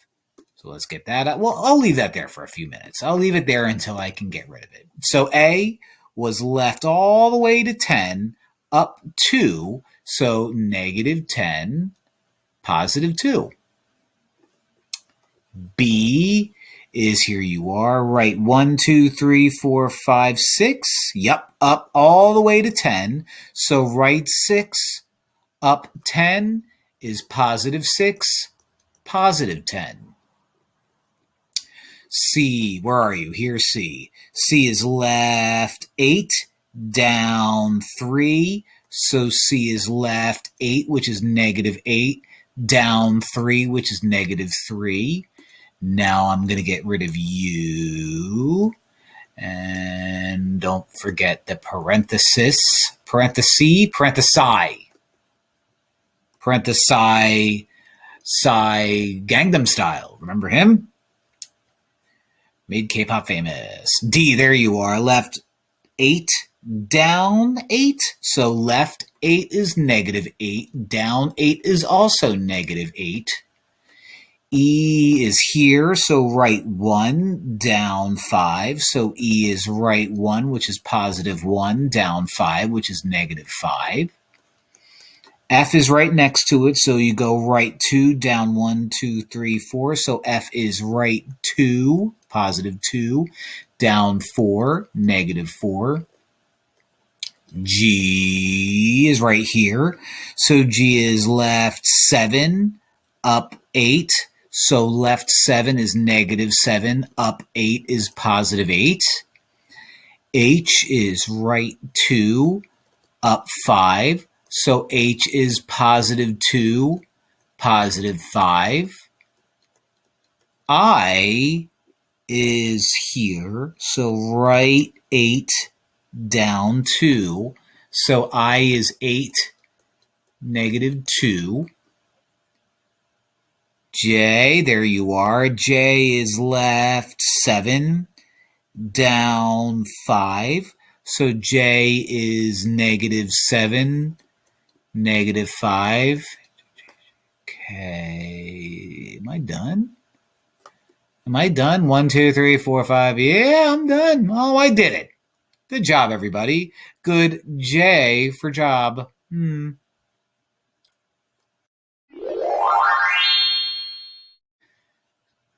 So let's get that out. Well, I'll leave that there for a few minutes. I'll leave it there until I can get rid of it. So A was left all the way to 10, up 2, so negative 10, positive 2. B is, here you are, right 1, 2, 3, 4, 5, 6. Yep, up all the way to 10. So right 6, up 10 is positive 6, positive 10. C, where are you? Here's C. C is left 8, down 3. So C is left 8, which is negative 8. Down 3, which is negative 3. Now I'm going to get rid of you. And don't forget the parenthesis. Parenthesis. Gangnam Style. Remember him? Made K-pop famous. D, there you are. Left 8, down 8. So left 8 is negative 8. Down 8 is also negative 8. E is here, so right 1, down 5. So E is right 1, which is positive 1, down 5, which is negative 5. F is right next to it, so you go right 2, down 1, 2, 3, 4. So F is right 2, positive 2, down 4, negative 4. G is right here. So G is left 7, up 8. So left 7 is negative 7, up 8 is positive 8. H is right 2, up 5. So H is positive 2, positive 5. I is here. So right 8, down 2. So I is 8, negative 2. J, there you are. J is left 7, down 5. So J is negative 7, negative 5. Okay, am I done? Am I done? 1, 2, 3, 4, 5. Yeah, I'm done. Oh, I did it. Good job, everybody. Good J for job.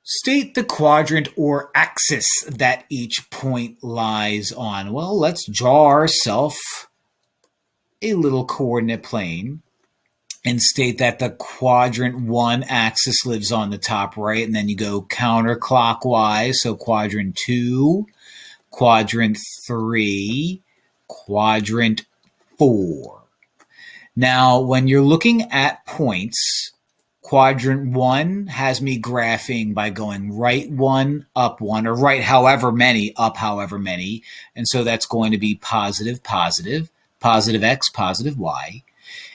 State the quadrant or axis that each point lies on. Well, let's draw ourselves a little coordinate plane and state that the quadrant 1 axis lives on the top right, and then you go counterclockwise. So quadrant 2, quadrant 3, quadrant 4. Now, when you're looking at points, quadrant 1 has me graphing by going right 1, up 1, or right however many, up however many. And so that's going to be positive, positive, positive x, positive y.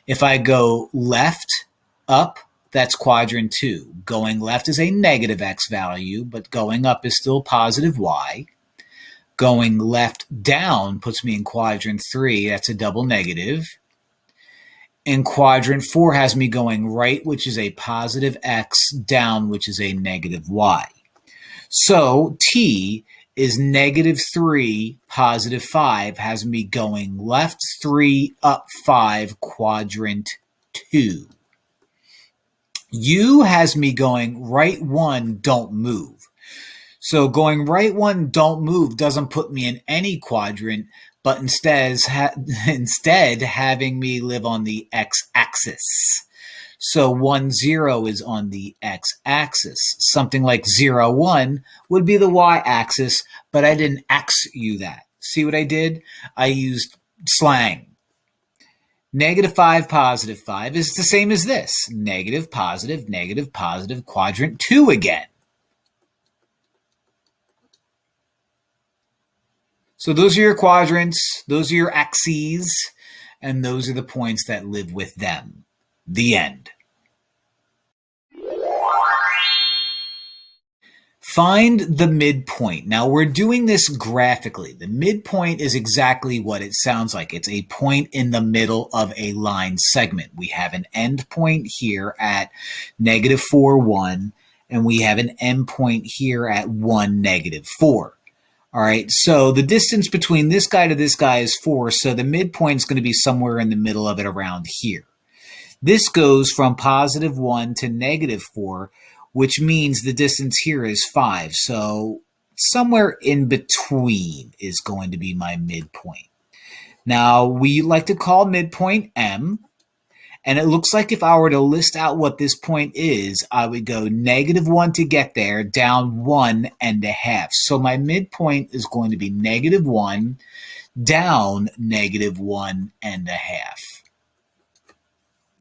If I go left, up, that's quadrant 2. Going left is a negative x value, but going up is still positive y. Going left down puts me in quadrant 3. That's a double negative. And quadrant 4 has me going right, which is a positive x, down, which is a negative y. So T is negative 3, positive 5, has me going left 3, up 5, quadrant 2. U has me going right 1, don't move. So going right 1, don't move doesn't put me in any quadrant, but instead having me live on the x-axis. So 1, 0 is on the x-axis. Something like 0, 1 would be the y-axis, but I didn't x-u that. See what I did? I used slang. Negative 5, positive 5 is the same as this. Negative, positive, quadrant 2 again. So those are your quadrants, those are your axes, and those are the points that live with them. The end. Find the midpoint. Now we're doing this graphically. The midpoint is exactly what it sounds like. It's a point in the middle of a line segment. We have an end point here at negative 4, 1, and we have an end point here at 1, negative 4. All right, so the distance between this guy to this guy is 4, so the midpoint is going to be somewhere in the middle of it around here. This goes from positive 1 to negative 4, which means the distance here is 5. So somewhere in between is going to be my midpoint. Now, we like to call midpoint M. And it looks like if I were to list out what this point is, I would go negative 1 to get there, down 1.5. So my midpoint is going to be negative 1, down negative 1.5.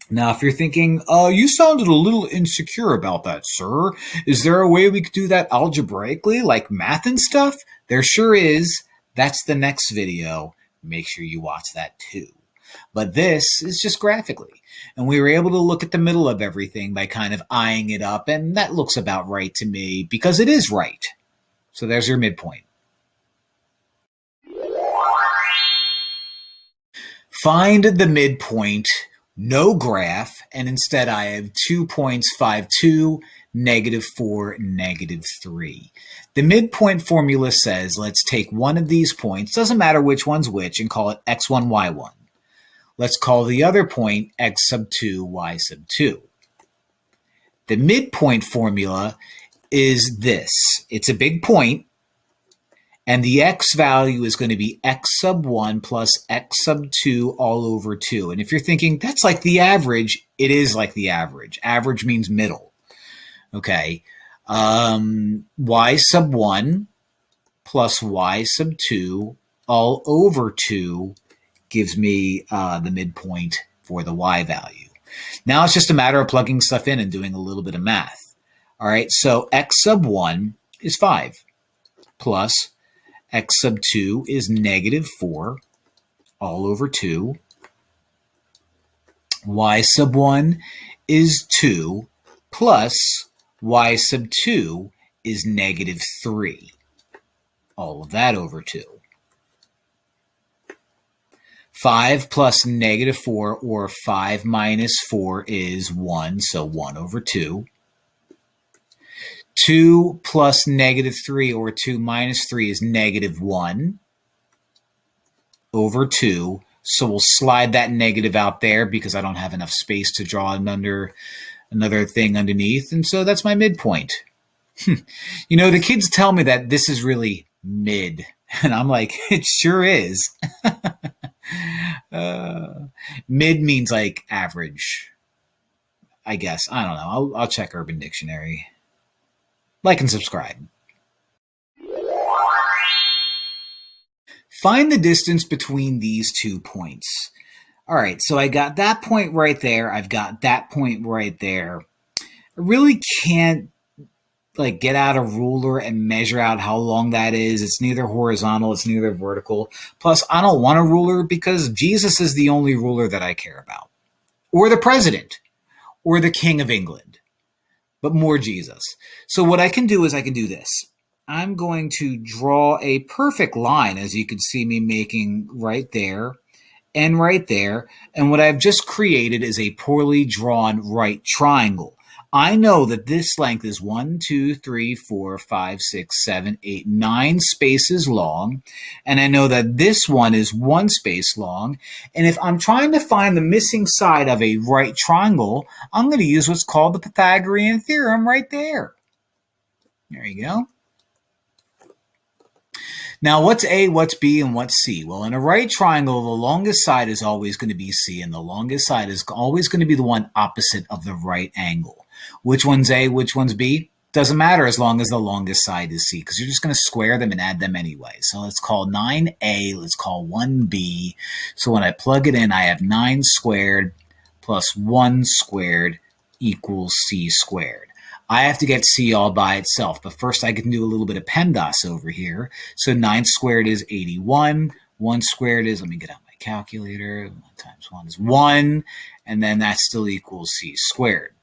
Now, if you're thinking, you sounded a little insecure about that, sir. Is there a way we could do that algebraically, like math and stuff? There sure is. That's the next video. Make sure you watch that too. But this is just graphically. And we were able to look at the middle of everything by kind of eyeing it up, and that looks about right to me because it is right. So there's your midpoint. Find the midpoint, no graph, and instead I have 2 points, 5, 2, negative 4, negative 3. The midpoint formula says let's take one of these points, doesn't matter which one's which, and call it x1, y1. Let's call the other point x sub 2, y sub 2. The midpoint formula is this. It's a big point, and the x value is going to be x sub 1 plus x sub 2 all over 2. And if you're thinking, that's like the average, it is like the average. Average means middle. Okay. Y sub 1 plus y sub 2 all over 2 gives me the midpoint for the y value. Now it's just a matter of plugging stuff in and doing a little bit of math. All right, so x sub 1 is 5 plus x sub 2 is negative 4 all over 2. Y sub 1 is 2 plus y sub 2 is negative 3. All of that over 2. 5 plus negative 4, or 5 minus 4, is 1, so 1 over 2. 2 plus negative 3, or 2 minus 3, is negative 1 over 2. So we'll slide that negative out there because I don't have enough space to draw another thing underneath. And so that's my midpoint. You know, the kids tell me that this is really mid. And I'm like, it sure is. Mid means like average, I guess. I don't know. I'll check Urban Dictionary. Like and subscribe. Find the distance between these 2 points. All right, so I got that point right there. I've got that point right there. I really can't get out a ruler and measure out how long that is. It's neither horizontal, it's neither vertical. Plus, I don't want a ruler because Jesus is the only ruler that I care about. Or the president. Or the King of England. But more Jesus. So what I can do is I can do this. I'm going to draw a perfect line, as you can see me making right there and right there. And what I've just created is a poorly drawn right triangle. I know that this length is 1, 2, 3, 4, 5, 6, 7, 8, 9 spaces long. And I know that this one is 1 space long. And if I'm trying to find the missing side of a right triangle, I'm going to use what's called the Pythagorean theorem right there. There you go. Now, what's A, what's B, and what's C? Well, in a right triangle, the longest side is always going to be C, and the longest side is always going to be the one opposite of the right angle. Which one's A, which one's B? Doesn't matter as long as the longest side is C, because you're just going to square them and add them anyway. So let's call 9A, let's call 1B. So when I plug it in, I have 9 squared plus 1 squared equals C squared. I have to get C all by itself, but first I can do a little bit of PEMDAS over here. So 9 squared is 81. 1 squared is, let me get out my calculator. 1 times 1 is 1. And then that still equals C squared.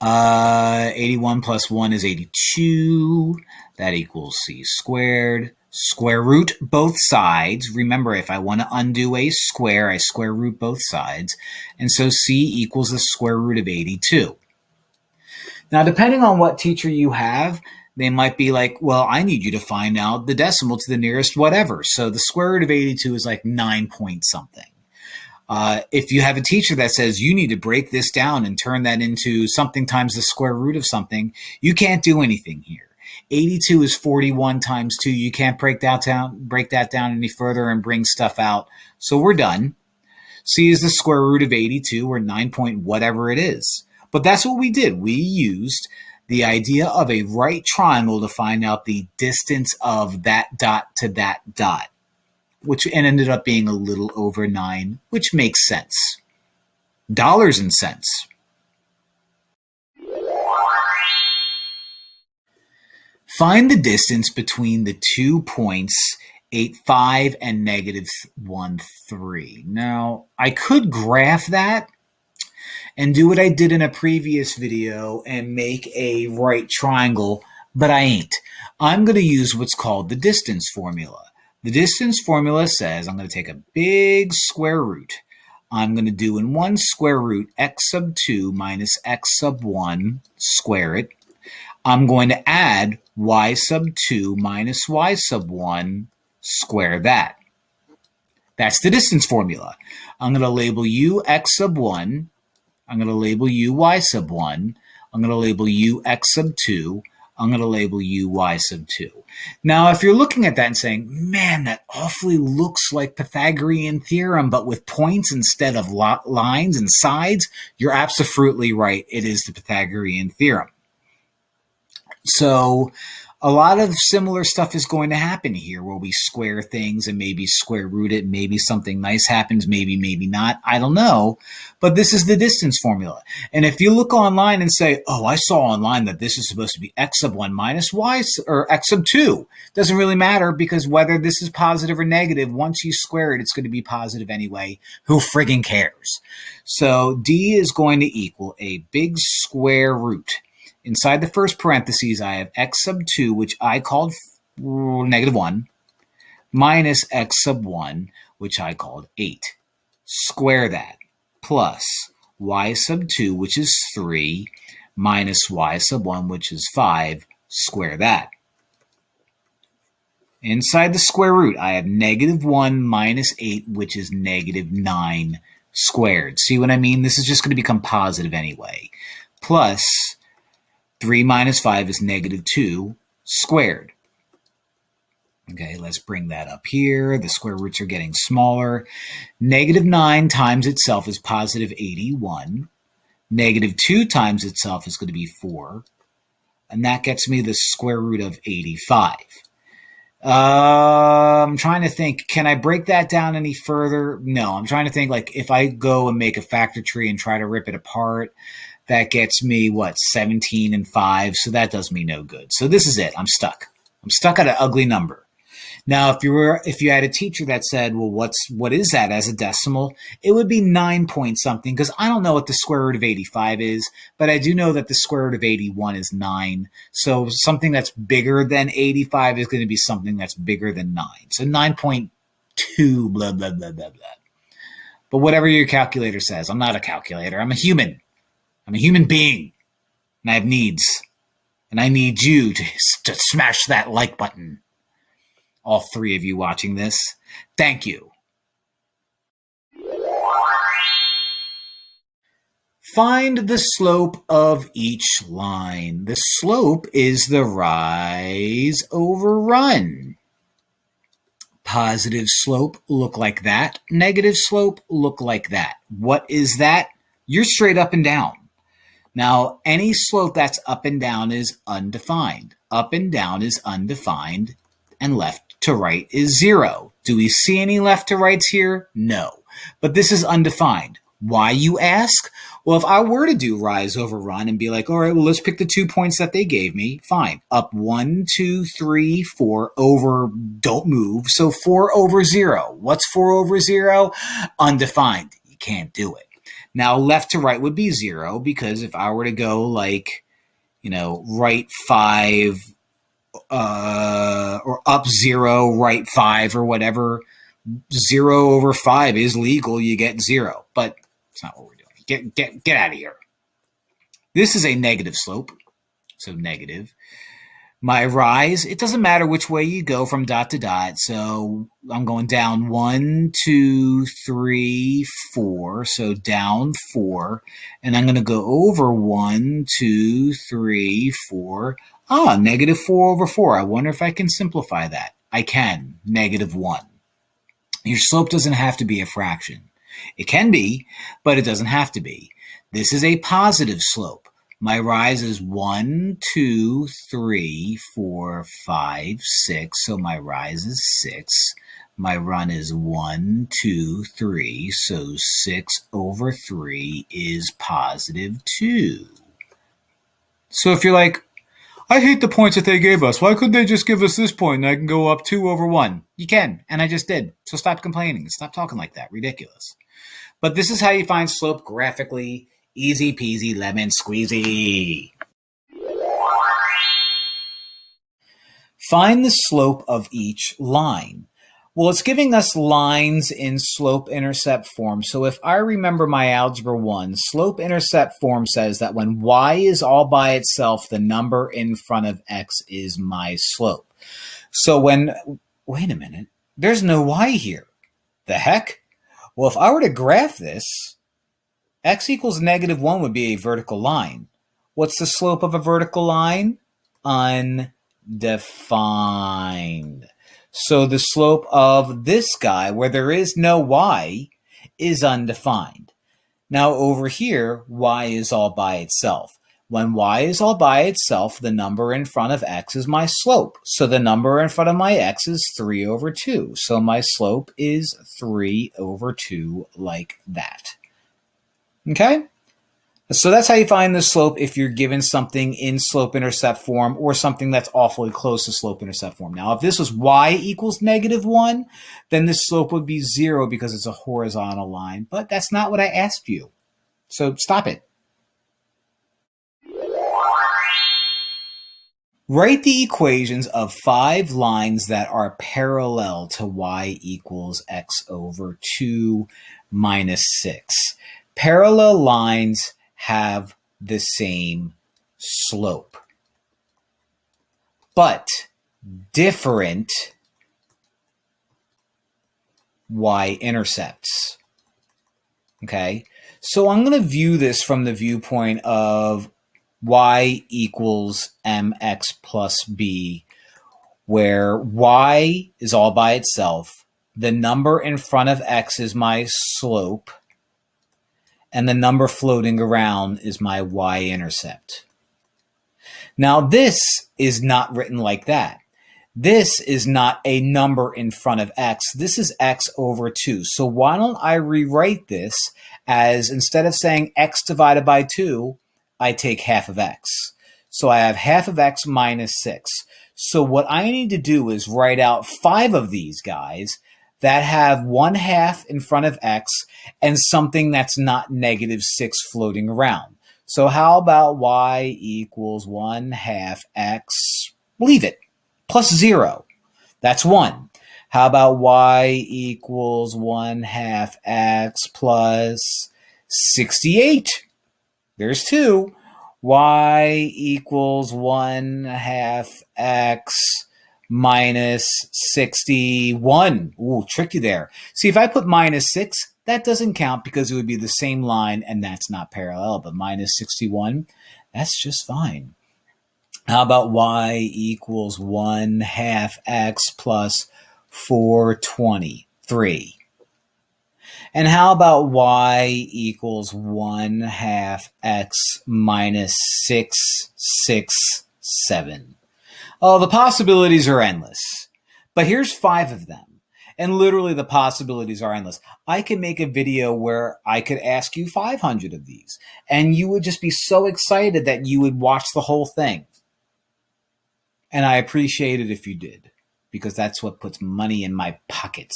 81 plus 1 is 82. That equals C squared. Square root both sides. Remember, if I want to undo a square, I square root both sides. And so C equals the square root of 82. Now, depending on what teacher you have, they might be like, well, I need you to find out the decimal to the nearest whatever. So the square root of 82 is like 9 point something. If you have a teacher that says you need to break this down and turn that into something times the square root of something, you can't do anything here. 82 is 41 times 2. You can't break that down any further and bring stuff out. So we're done. C is the square root of 82, or 9 point whatever it is. But that's what we did. We used the idea of a right triangle to find out the distance of that dot to that dot, which ended up being a little over 9, which makes sense. Dollars and cents. Find the distance between the 2 points 8, 5 and negative 1, 3. Now, I could graph that and do what I did in a previous video and make a right triangle, but I ain't. I'm going to use what's called the distance formula. The distance formula says I'm going to take a big square root. I'm going to do in one square root x sub 2 minus x sub 1, square it. I'm going to add y sub 2 minus y sub 1, square that. That's the distance formula. I'm going to label u x sub 1. I'm going to label u y sub 1. I'm going to label u x sub 2. I'm going to label u y sub 2. Now, if you're looking at that and saying, man, that awfully looks like Pythagorean theorem, but with points instead of lines and sides, you're absolutely right. It is the Pythagorean theorem. So a lot of similar stuff is going to happen here where we square things and maybe square root it. Maybe something nice happens, maybe not. I don't know. But this is the distance formula. And if you look online and say, oh, I saw online that this is supposed to be x sub 1 minus y or x sub 2. Doesn't really matter because whether this is positive or negative, once you square it, it's going to be positive anyway. Who friggin' cares? So D is going to equal a big square root. Inside the first parentheses, I have x sub 2, which I called negative 1, minus x sub 1, which I called 8. Square that, plus y sub 2, which is 3, minus y sub 1, which is 5. Square that. Inside the square root, I have negative 1 minus 8, which is negative 9 squared. See what I mean? This is just going to become positive anyway. Plus 3 minus 5 is negative 2 squared. Okay, let's bring that up here. The square roots are getting smaller. Negative 9 times itself is positive 81. Negative 2 times itself is going to be 4. And that gets me the square root of 85. I'm trying to think, can I break that down any further? No, I'm trying to think like if I go and make a factor tree and try to rip it apart, that gets me, 17 and 5, so that does me no good. So this is it. I'm stuck. I'm stuck at an ugly number. Now, if you had a teacher that said, well, what is that as a decimal? It would be 9 point something, because I don't know what the square root of 85 is, but I do know that the square root of 81 is 9. So something that's bigger than 85 is going to be something that's bigger than 9. So 9.2, blah, blah, blah, blah, blah. But whatever your calculator says, I'm not a calculator. I'm a human. I'm a human being, and I have needs, and I need you to smash that like button. All 3 of you watching this, thank you. Find the slope of each line. The slope is the rise over run. Positive slope look like that. Negative slope look like that. What is that? You're straight up and down. Now, any slope that's up and down is undefined. Up and down is undefined, and left to right is 0. Do we see any left to rights here? No. But this is undefined. Why, you ask? Well, if I were to do rise over run and be like, all right, well, let's pick the 2 points that they gave me. Fine. Up 1, 2, 3, 4 over, don't move. So 4 over 0. What's 4 over 0? Undefined. You can't do it. Now, left to right would be 0, because if I were to go like, right 5 or up 0, right 5 or whatever, 0 over 5 is legal. You get 0, but it's not what we're doing. Get out of here. This is a negative slope, so negative. My rise, it doesn't matter which way you go from dot to dot. So I'm going down 1, 2, 3, 4. So down 4. And I'm going to go over 1, 2, 3, 4. Negative 4 over 4. I wonder if I can simplify that. I can. Negative 1. Your slope doesn't have to be a fraction. It can be, but it doesn't have to be. This is a positive slope. My rise is 1, 2, 3, 4, 5, 6. So my rise is 6. My run is 1, 2, 3. So 6 over 3 is positive 2. So if you're like, I hate the points that they gave us. Why couldn't they just give us this point and I can go up 2 over 1? You can, and I just did. So stop complaining. Stop talking like that. Ridiculous. But this is how you find slope graphically. Easy peasy lemon squeezy. Find the slope of each line. Well, it's giving us lines in slope-intercept form. So if I remember my Algebra 1, slope-intercept form says that when y is all by itself, the number in front of x is my slope. So wait a minute, there's no y here. The heck? Well, if I were to graph this, x equals -1 would be a vertical line. What's the slope of a vertical line? Undefined. So the slope of this guy, where there is no y, is undefined. Now over here, y is all by itself. When y is all by itself, the number in front of x is my slope. So the number in front of my x is 3 over 2. So my slope is 3 over 2 like that. Okay? So that's how you find the slope if you're given something in slope-intercept form or something that's awfully close to slope-intercept form. Now, if this was y equals -1, then the slope would be 0 because it's a horizontal line. But that's not what I asked you. So stop it. Write the equations of 5 lines that are parallel to y equals x over 2 minus 6. Parallel lines have the same slope, but different y-intercepts. Okay, so I'm going to view this from the viewpoint of y equals mx plus b, where y is all by itself. The number in front of x is my slope, and the number floating around is my y-intercept. Now, this is not written like that. This is not a number in front of x. This is x over 2. So why don't I rewrite this as, instead of saying x divided by 2, I take half of x. So I have half of x minus 6. So what I need to do is write out 5 of these guys that have 1/2 in front of x and something that's not -6 floating around. So how about y equals 1/2 x, leave it, plus 0. That's 1. How about y equals 1/2 x plus 68? There's 2. Y equals 1/2 x minus 61. Ooh, tricky there. See, if I put minus 6, that doesn't count because it would be the same line and that's not parallel. But minus 61, that's just fine. How about y equals 1/2 x plus 423? And how about y equals 1/2 x minus 667? Oh, the possibilities are endless. But here's 5 of them. And literally the possibilities are endless. I could make a video where I could ask you 500 of these. And you would just be so excited that you would watch the whole thing. And I appreciate it if you did. Because that's what puts money in my pockets,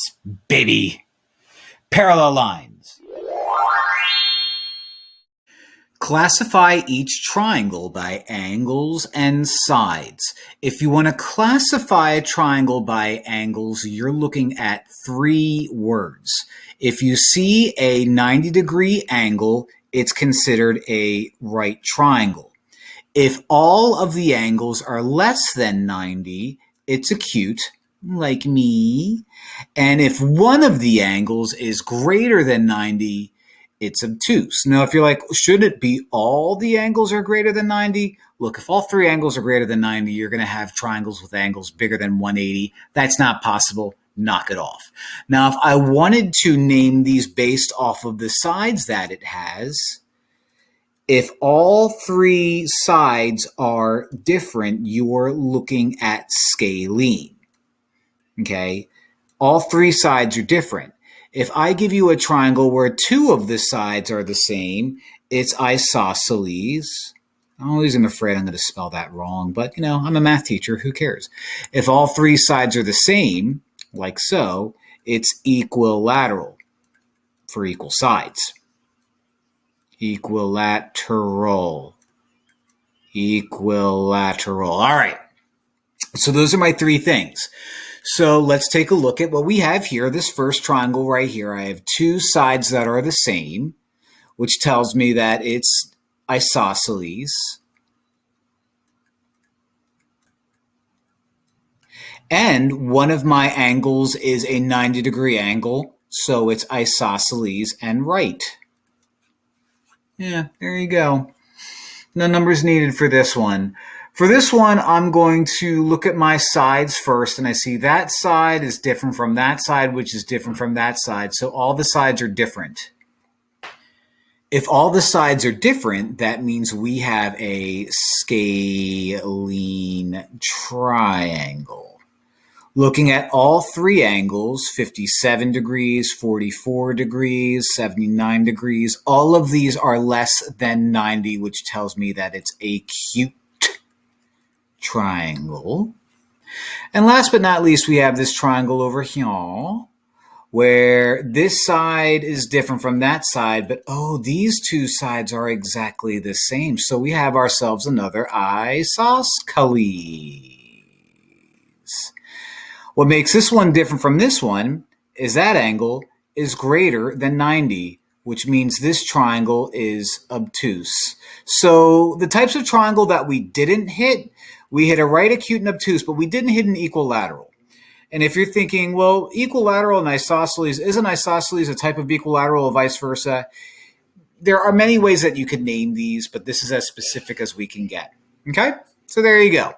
baby. Parallel lines. Classify each triangle by angles and sides. If you want to classify a triangle by angles, you're looking at 3 words. If you see a 90-degree angle, it's considered a right triangle. If all of the angles are less than 90, it's acute, like me. And if one of the angles is greater than 90, it's obtuse. Now, if you're like, should it be all the angles are greater than 90? Look, if all 3 angles are greater than 90, you're going to have triangles with angles bigger than 180. That's not possible. Knock it off. Now, if I wanted to name these based off of the sides that it has, if all 3 sides are different, you're looking at scalene. Okay? All 3 sides are different. If I give you a triangle where 2 of the sides are the same, it's isosceles. I always am afraid I'm going to spell that wrong, but I'm a math teacher. Who cares? If all 3 sides are the same, like so, it's equilateral for equal sides. Equilateral. Equilateral. All right. So those are my 3 things. So let's take a look at what we have here. This first triangle right here, I have 2 sides that are the same, which tells me that it's isosceles. And one of my angles is a 90-degree angle, So it's isosceles and right. Yeah, there you go. No numbers needed for this one. For this one, I'm going to look at my sides first, and I see that side is different from that side, which is different from that side. So all the sides are different. If all the sides are different, that means we have a scalene triangle. Looking at all three angles, 57 degrees, 44 degrees, 79 degrees, all of these are less than 90, which tells me that it's a acute triangle. And last but not least, we have this triangle over here, where this side is different from that side, but oh, these two sides are exactly the same. So we have ourselves another isosceles. What makes this one different from this one is that angle is greater than 90, which means this triangle is obtuse. So the types of triangle that we didn't hit, we hit a right, acute, and obtuse, but we didn't hit an equilateral. And if you're thinking, well, equilateral and isosceles, isn't isosceles a type of equilateral or vice versa? There are many ways that you could name these, but this is as specific as we can get. Okay? So there you go.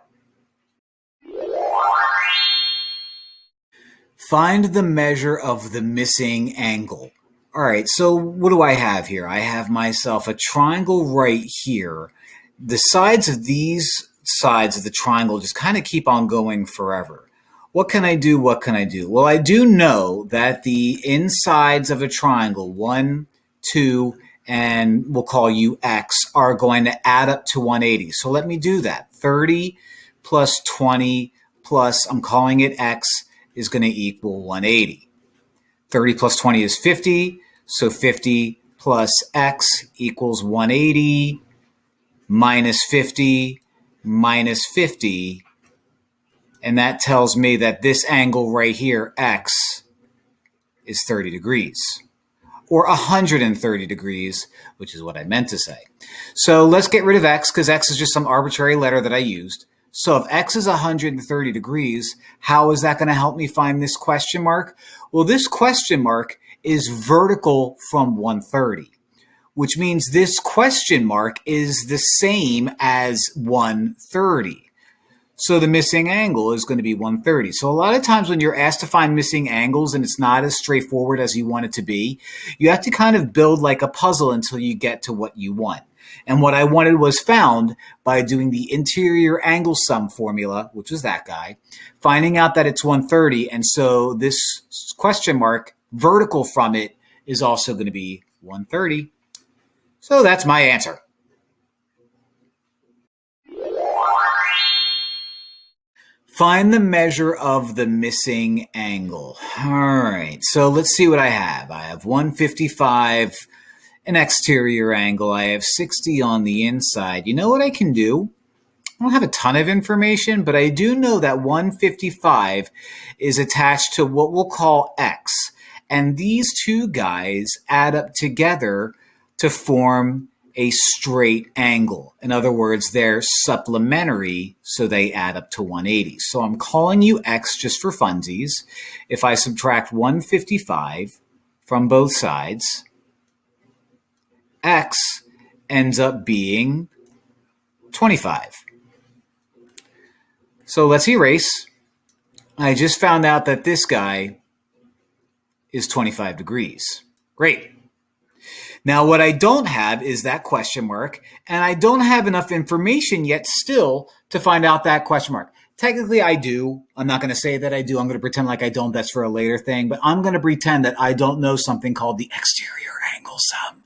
Find the measure of the missing angle. All right, so what do I have here? I have myself a triangle right here. The sides of these sides of the triangle just kind of keep on going forever. What can I do? What can I do? Well, I do know that the insides of a triangle, 1, 2, and we'll call you x, are going to add up to 180. So let me do that. 30 plus 20 plus, I'm calling it x, is going to equal 180. 30 plus 20 is 50, so 50 plus x equals 180 minus 50 minus 50, and that tells me that this angle right here, x, is 30 degrees, or 130 degrees, which is what I meant to say. So let's get rid of x, because x is just some arbitrary letter that I used. So if x is 130 degrees, how is that going to help me find this question mark? Well, this question mark is vertical from 130, which means this question mark is the same as 130. So the missing angle is going to be 130. So a lot of times when you're asked to find missing angles and it's not as straightforward as you want it to be, you have to kind of build like a puzzle until you get to what you want. And what I wanted was found by doing the interior angle sum formula, which was that guy, finding out that it's 130. And so this question mark, vertical from it, is also going to be 130. So that's my answer. Find the measure of the missing angle. All right, so let's see what I have. I have 155, an exterior angle. I have 60 on the inside. You know what I can do? I don't have a ton of information, but I do know that 155 is attached to what we'll call x. And these two guys add up together to form a straight angle. In other words, they're supplementary, so they add up to 180. So I'm calling you x just for funsies. If I subtract 155 from both sides, x ends up being 25. So let's erase. I just found out that this guy is 25 degrees. Great. Now, what I don't have is that question mark, and I don't have enough information yet still to find out that question mark. Technically, I do. I'm not going to say that I do. I'm going to pretend like I don't. That's for a later thing. But I'm going to pretend that I don't know something called the exterior angle sum.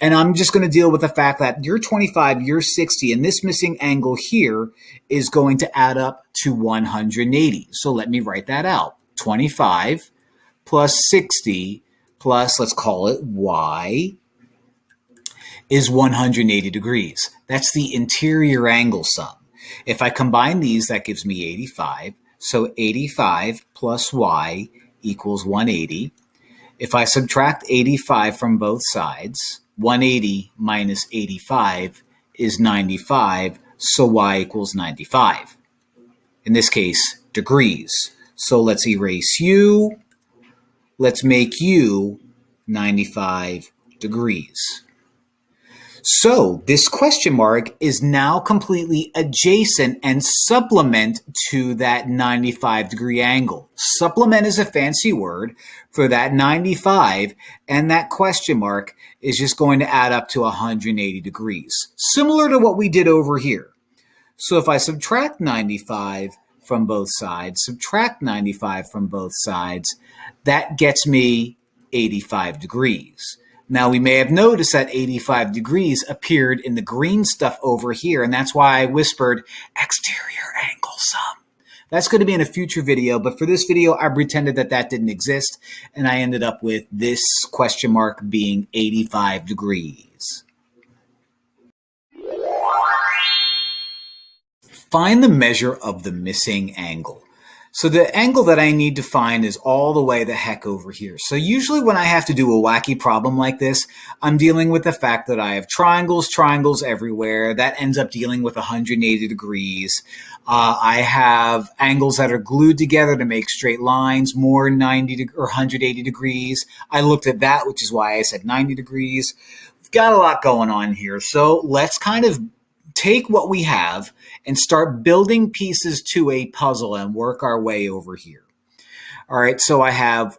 And I'm just going to deal with the fact that you're 25, you're 60, and this missing angle here is going to add up to 180. So let me write that out. 25 plus 60 plus, let's call it y, is 180 degrees. That's the interior angle sum. If I combine these, that gives me 85. So 85 plus y equals 180. If I subtract 85 from both sides, 180 minus 85 is 95, so y equals 95. In this case, degrees. So let's erase u. let's make you 95 degrees. So this question mark is now completely adjacent and supplement to that 95-degree angle. Supplement is a fancy word for that 95, and that question mark is just going to add up to 180 degrees, similar to what we did over here. So if I subtract 95 from both sides, subtract 95 from both sides, that gets me 85 degrees. Now, we may have noticed that 85 degrees appeared in the green stuff over here, and that's why I whispered exterior angle sum. That's going to be in a future video, but for this video, I pretended that that didn't exist, and I ended up with this question mark being 85 degrees. Find the measure of the missing angle. So the angle that I need to find is all the way the heck over here. So usually when I have to do a wacky problem like this, I'm dealing with the fact that I have triangles everywhere. That ends up dealing with 180 degrees. I have angles that are glued together to make straight lines, more 90 or 180 degrees. I looked at that, which is why I said 90 degrees. We've got a lot going on here. So let's kind of take what we have and start building pieces to a puzzle and work our way over here. All right, so I have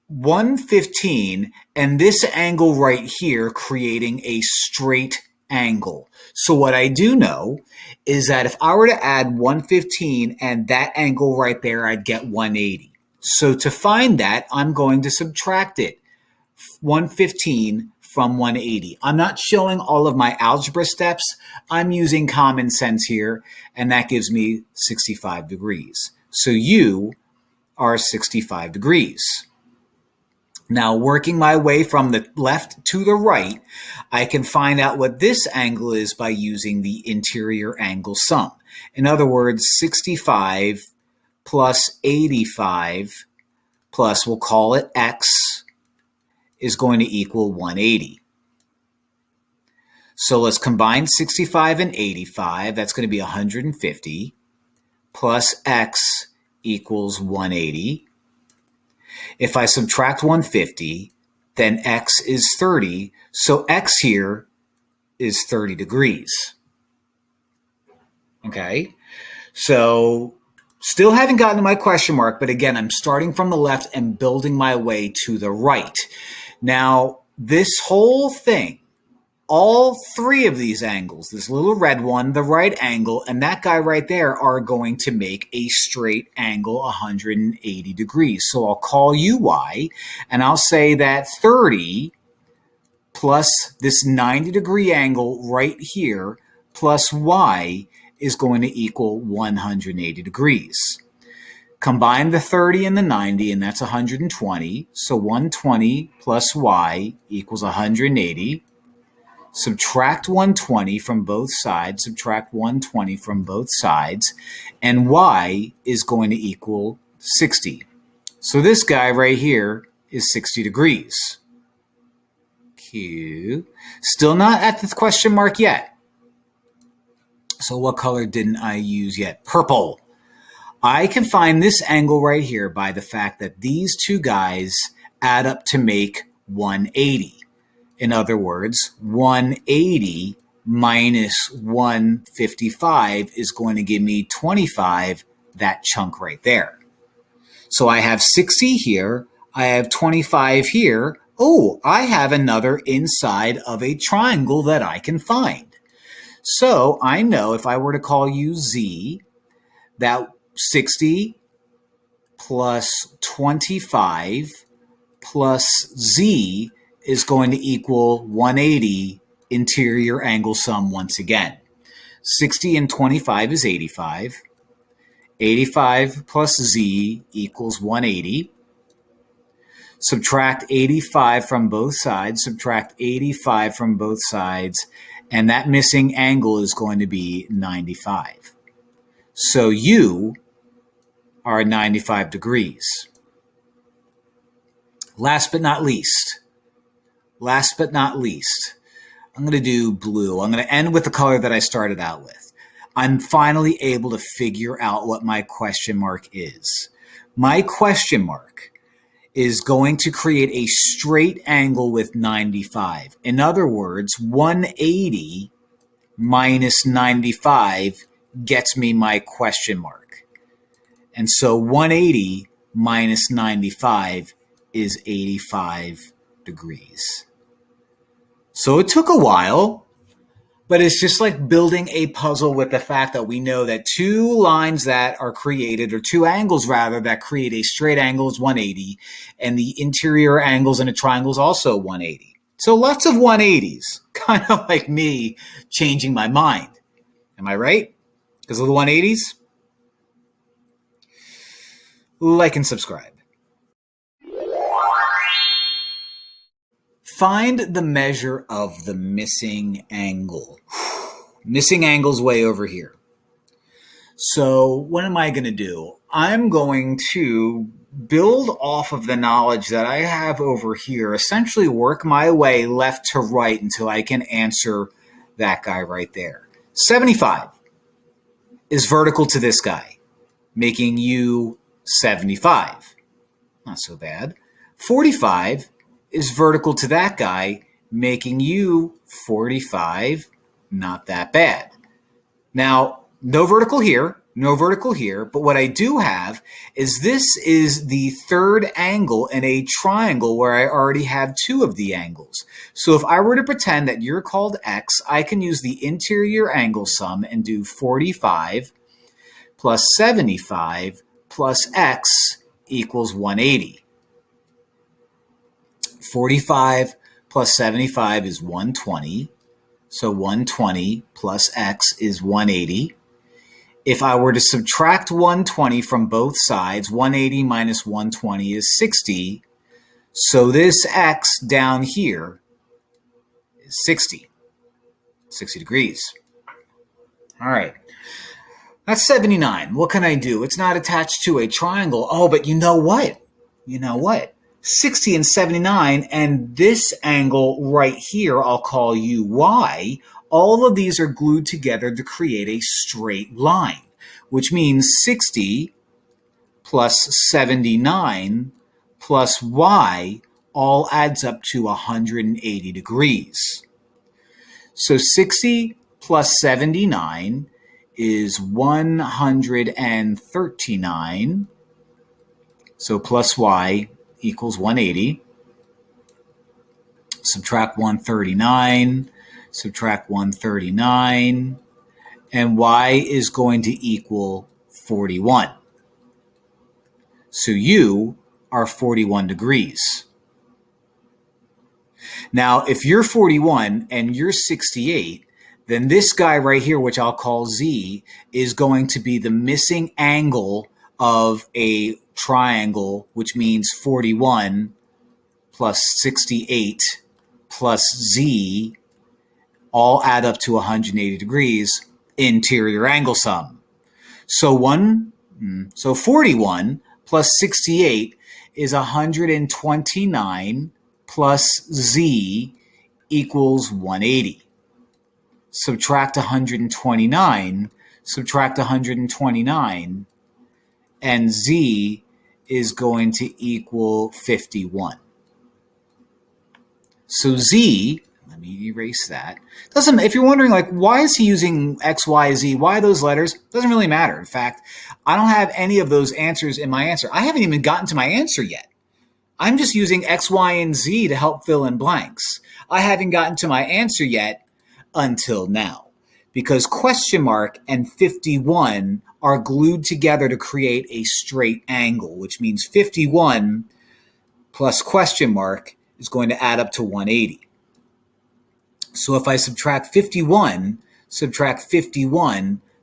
115 and this angle right here creating a straight angle. So what I do know is that if I were to add 115 and that angle right there, I'd get 180. So to find that, I'm going to subtract it, 115 from 180. I'm not showing all of my algebra steps. I'm using common sense here, and that gives me 65 degrees. So you are 65 degrees. Now, working my way from the left to the right, I can find out what this angle is by using the interior angle sum. In other words, 65 plus 85 plus, we'll call it x, is going to equal 180. So let's combine 65 and 85. That's going to be 150 plus x equals 180. If I subtract 150, then x is 30. So x here is 30 degrees. Okay, so still haven't gotten to my question mark, but again, I'm starting from the left and building my way to the right. Now, this whole thing, all three of these angles, this little red one, the right angle, and that guy right there are going to make a straight angle 180 degrees. So I'll call you y, and I'll say that 30 plus this 90-degree angle right here plus y is going to equal 180 degrees. Combine the 30 and the 90, and that's 120. So 120 plus y equals 180. Subtract 120 from both sides, subtract 120 from both sides, and y is going to equal 60. So this guy right here is 60 degrees. Q. Still not at the question mark yet. So what color didn't I use yet? Purple. I can find this angle right here by the fact that these two guys add up to make 180. In other words, 180 minus 155 is going to give me 25, that chunk right there. So I have 60 here, I have 25 here. Oh, I have another inside of a triangle that I can find. So I know if I were to call you Z, that 60 plus 25 plus Z is going to equal 180 interior angle sum once again. 60 and 25 is 85. 85 plus Z equals 180. Subtract 85 from both sides, subtract 85 from both sides, and that missing angle is going to be 95. So you are 95 degrees. Last but not least, I'm going to do blue. I'm going to end with the color that I started out with. I'm finally able to figure out what my question mark is. My question mark is going to create a straight angle with 95. In other words, 180 minus 95 gets me my question mark. And so 180 minus 95 is 85 degrees. So it took a while, but it's just like building a puzzle with the fact that we know that two lines that are created, or two angles rather, that create a straight angle is 180, and the interior angles in a triangle is also 180. So lots of 180s, kind of like me changing my mind. Am I right? Because of the 180s? Like and subscribe. Find the measure of the missing angle. Missing angle's way over here. So what am I going to do? I'm going to build off of the knowledge that I have over here, essentially work my way left to right until I can answer that guy right there. 75 is vertical to this guy, making you 75. Not so bad. 45 is vertical to that guy, making you 45. Not that bad. Now, no vertical here, but what I do have is this is the third angle in a triangle where I already have two of the angles. So if I were to pretend that you're called X, I can use the interior angle sum and do 45 plus 75 plus X equals 180. 45 plus 75 is 120. So 120 plus X is 180. If I were to subtract 120 from both sides, 180 minus 120 is 60. So this X down here is 60. 60 degrees. All right. That's 79. What can I do? It's not attached to a triangle. Oh, but you know what? 60 and 79, and this angle right here, I'll call you Y. All of these are glued together to create a straight line, which means 60 plus 79 plus Y all adds up to 180 degrees. So 60 plus 79 is 139. So plus Y equals 180. Subtract 139, subtract 139, and Y is going to equal 41. So you are 41 degrees. Now, if you're 41 and you're 68, then this guy right here, which I'll call Z, is going to be the missing angle of a triangle, which means 41 plus 68 plus Z all add up to 180 degrees, interior angle sum. So 41 plus 68 is 129 plus Z equals 180. Subtract 129, subtract 129, and Z is going to equal 51. So Z, let me erase that. If you're wondering, like, why is he using X, Y, Z? Why those letters? Doesn't really matter. In fact, I don't have any of those answers in my answer. I haven't even gotten to my answer yet. I'm just using X, Y, and Z to help fill in blanks. I haven't gotten to my answer yet until now, because question mark and 51 are glued together to create a straight angle, which means 51 plus question mark is going to add up to 180. So if I subtract 51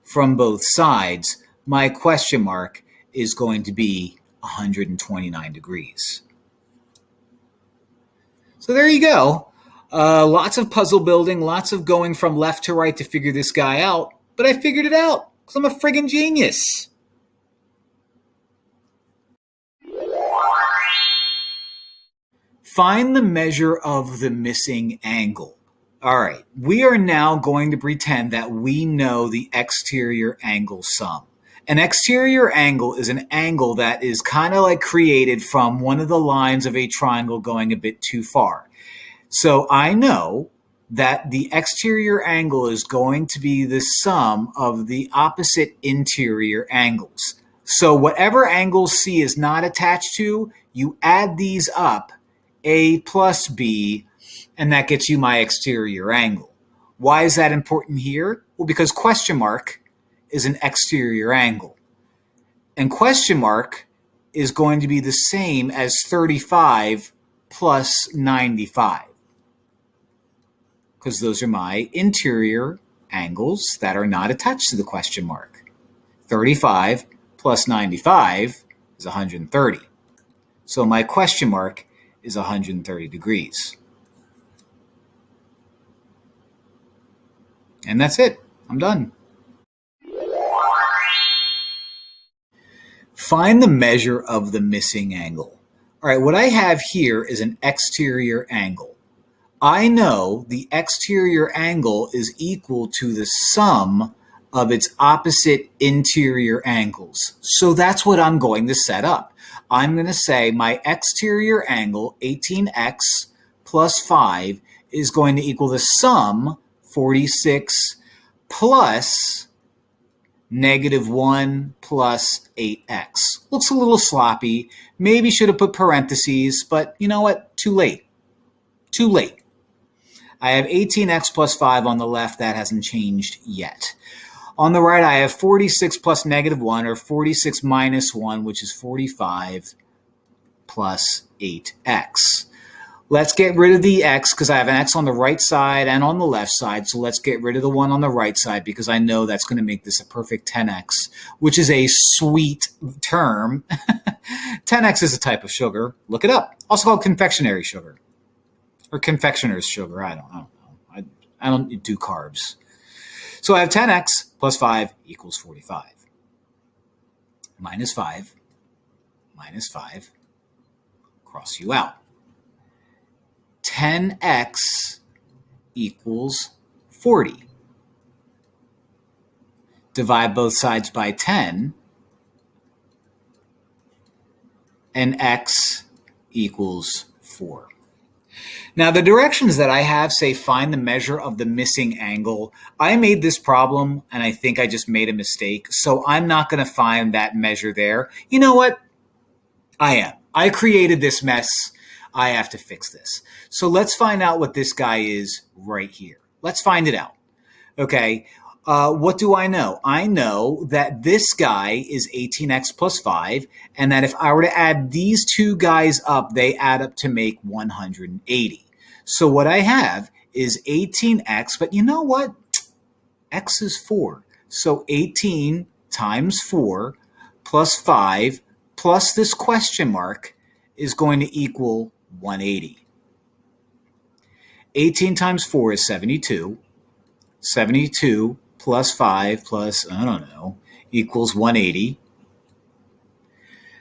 from both sides, my question mark is going to be 129 degrees. So there you go. Lots of puzzle building, lots of going from left to right to figure this guy out, but I figured it out because I'm a friggin' genius. Find the measure of the missing angle. All right, we are now going to pretend that we know the exterior angle sum. An exterior angle is an angle that is kind of like created from one of the lines of a triangle going a bit too far. So I know that the exterior angle is going to be the sum of the opposite interior angles. So whatever angle C is not attached to, you add these up, A plus B, and that gets you my exterior angle. Why is that important here? Well, because question mark is an exterior angle. And question mark is going to be the same as 35 plus 95. Because those are my interior angles that are not attached to the question mark. 35 plus 95 is 130. So my question mark is 130 degrees. And that's it. I'm done. Find the measure of the missing angle. All right, what I have here is an exterior angle. I know the exterior angle is equal to the sum of its opposite interior angles. So that's what I'm going to set up. I'm going to say my exterior angle, 18x plus 5, is going to equal the sum, 46, plus -1 plus 8x. Looks a little sloppy. Maybe should have put parentheses, but you know what? Too late. Too late. I have 18x plus 5 on the left. That hasn't changed yet. On the right, I have 46 plus -1, or 46 minus 1, which is 45 plus 8x. Let's get rid of the x because I have an x on the right side and on the left side. So let's get rid of the one on the right side because I know that's going to make this a perfect 10x, which is a sweet term. 10x is a type of sugar. Look it up. Also called confectionery sugar. Or confectioner's sugar. I don't know. I don't do carbs. So I have 10x plus 5 equals 45. Minus 5. Cross you out. 10x equals 40. Divide both sides by 10. And x equals 4. Now, the directions that I have say find the measure of the missing angle. I made this problem, and I think I just made a mistake, so I'm not going to find that measure there. You know what? I am. I created this mess. I have to fix this. So let's find out what this guy is right here. Let's find it out. Okay. What do I know? I know that this guy is 18x plus 5, and that if I were to add these two guys up, they add up to make 180. So what I have is 18x, but you know what? X is 4. So 18 times 4 plus 5 plus this question mark is going to equal 180. 18 times 4 is 72. 72 plus 5 plus, I don't know, equals 180.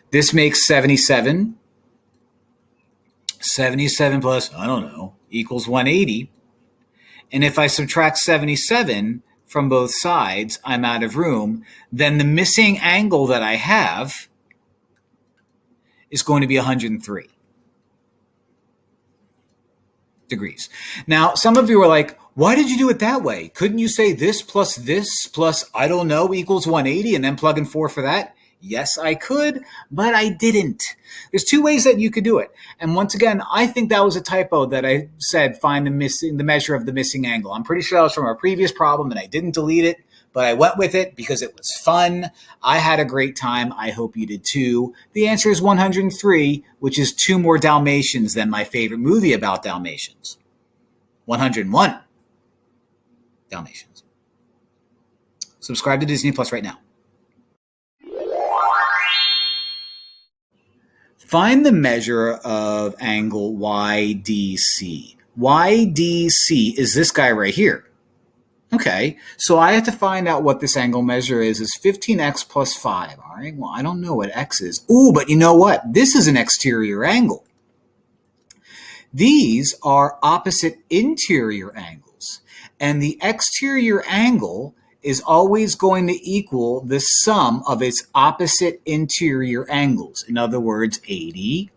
This makes 77. 77 plus, I don't know, equals 180. And if I subtract 77 from both sides, I'm out of room. Then the missing angle that I have is going to be 103 degrees. Now, some of you are like, why did you do it that way? Couldn't you say this plus, I don't know, equals 180 and then plug in 4 for that? Yes, I could, but I didn't. There's two ways that you could do it. And once again, I think that was a typo that I said find the measure of the missing angle. I'm pretty sure that was from a previous problem and I didn't delete it, but I went with it because it was fun. I had a great time. I hope you did too. The answer is 103, which is 2 more Dalmatians than my favorite movie about Dalmatians. 101 Dalmatians. Subscribe to Disney Plus right now. Find the measure of angle YDC. YDC is this guy right here. Okay, so I have to find out what this angle measure is 15x plus 5. All right, well, I don't know what x is. Ooh, but you know what? This is an exterior angle. These are opposite interior angles. And the exterior angle is always going to equal the sum of its opposite interior angles. In other words, 80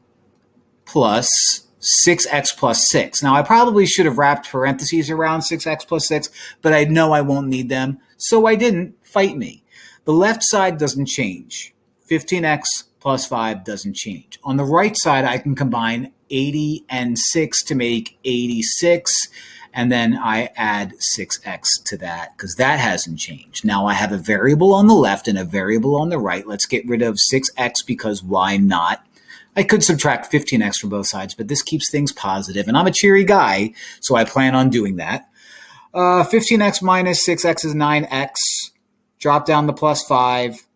plus 6x plus 6. Now, I probably should have wrapped parentheses around 6x plus 6, but I know I won't need them, so I didn't. Fight me. The left side doesn't change. 15x plus 5 doesn't change. On the right side, I can combine 80 and 6 to make 86, and then I add 6x to that because that hasn't changed. Now I have a variable on the left and a variable on the right. Let's get rid of 6x because why not? I could subtract 15x from both sides, but this keeps things positive, and I'm a cheery guy, so I plan on doing that. 15x minus 6x is 9x. Drop down the plus 5.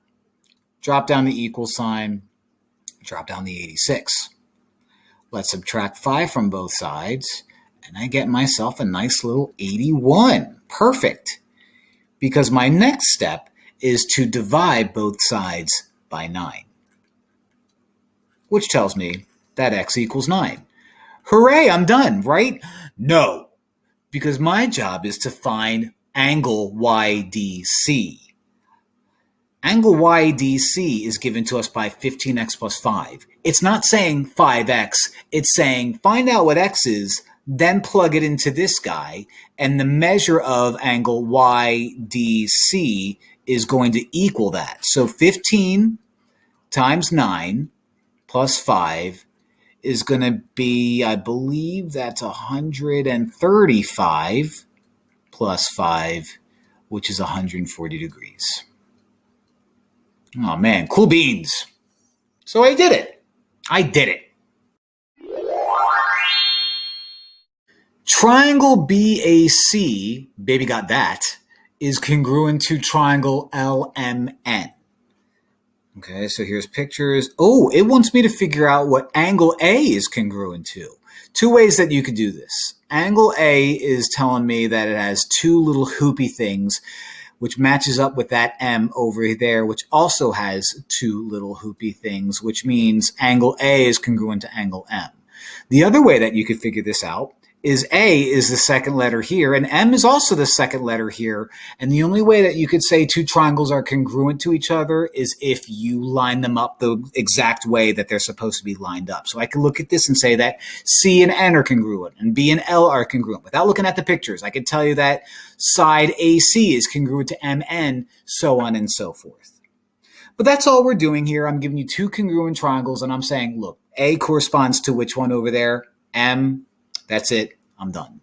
Drop down the equal sign. Drop down the 86. Let's subtract 5 from both sides, and I get myself a nice little 81. Perfect. Because my next step is to divide both sides by 9. Which tells me that x equals 9. Hooray, I'm done, right? No, because my job is to find angle YDC. Angle YDC is given to us by 15x plus 5. It's not saying 5x. It's saying find out what x is, then plug it into this guy, and the measure of angle YDC is going to equal that. So 15 times 9 plus 5 is going to be, I believe that's 135 plus 5, which is 140 degrees. Oh man, cool beans. So I did it. Triangle BAC, baby got that, is congruent to triangle LMN. Okay, so here's pictures. Oh, it wants me to figure out what angle A is congruent to. Two ways that you could do this. Angle A is telling me that it has two little hoopy things, which matches up with that M over there, which also has two little hoopy things, which means angle A is congruent to angle M. The other way that you could figure this out is A is the second letter here, and M is also the second letter here. And the only way that you could say two triangles are congruent to each other is if you line them up the exact way that they're supposed to be lined up. So I can look at this and say that C and N are congruent, and B and L are congruent. Without looking at the pictures, I could tell you that side AC is congruent to MN, so on and so forth. But that's all we're doing here. I'm giving you two congruent triangles, and I'm saying, look, A corresponds to which one over there? M. That's it. I'm done.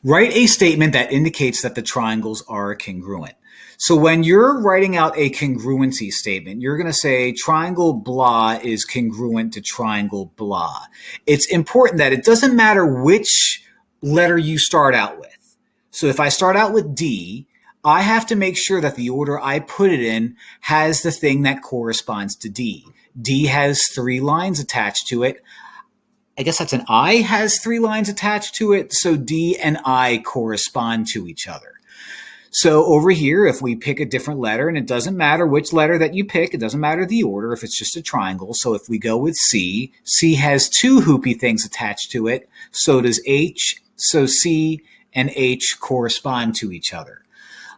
Write a statement that indicates that the triangles are congruent. So when you're writing out a congruency statement, you're going to say triangle blah is congruent to triangle blah. It's important that it doesn't matter which letter you start out with. So if I start out with D, I have to make sure that the order I put it in has the thing that corresponds to D. D has 3 lines attached to it. I guess that's an I has 3 lines attached to it, so D and I correspond to each other. So over here, if we pick a different letter, and it doesn't matter which letter that you pick, it doesn't matter the order if it's just a triangle. So if we go with C, C has 2 hoopy things attached to it, so does H, so C and H correspond to each other.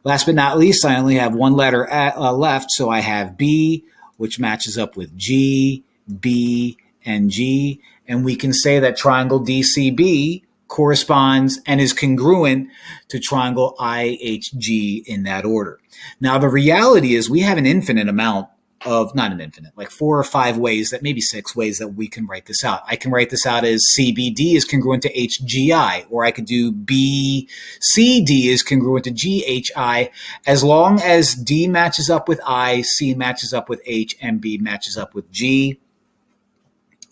Last but not least, I only have one letter left, so I have B, which matches up with G, B, and G. And we can say that triangle DCB corresponds and is congruent to triangle IHG in that order. Now, the reality is we have an infinite amount of, not an infinite, like 4 or 5 ways, that maybe 6 ways that we can write this out. I can write this out as CBD is congruent to HGI, or I could do BCD is congruent to GHI, as long as D matches up with I, C matches up with H, and B matches up with G.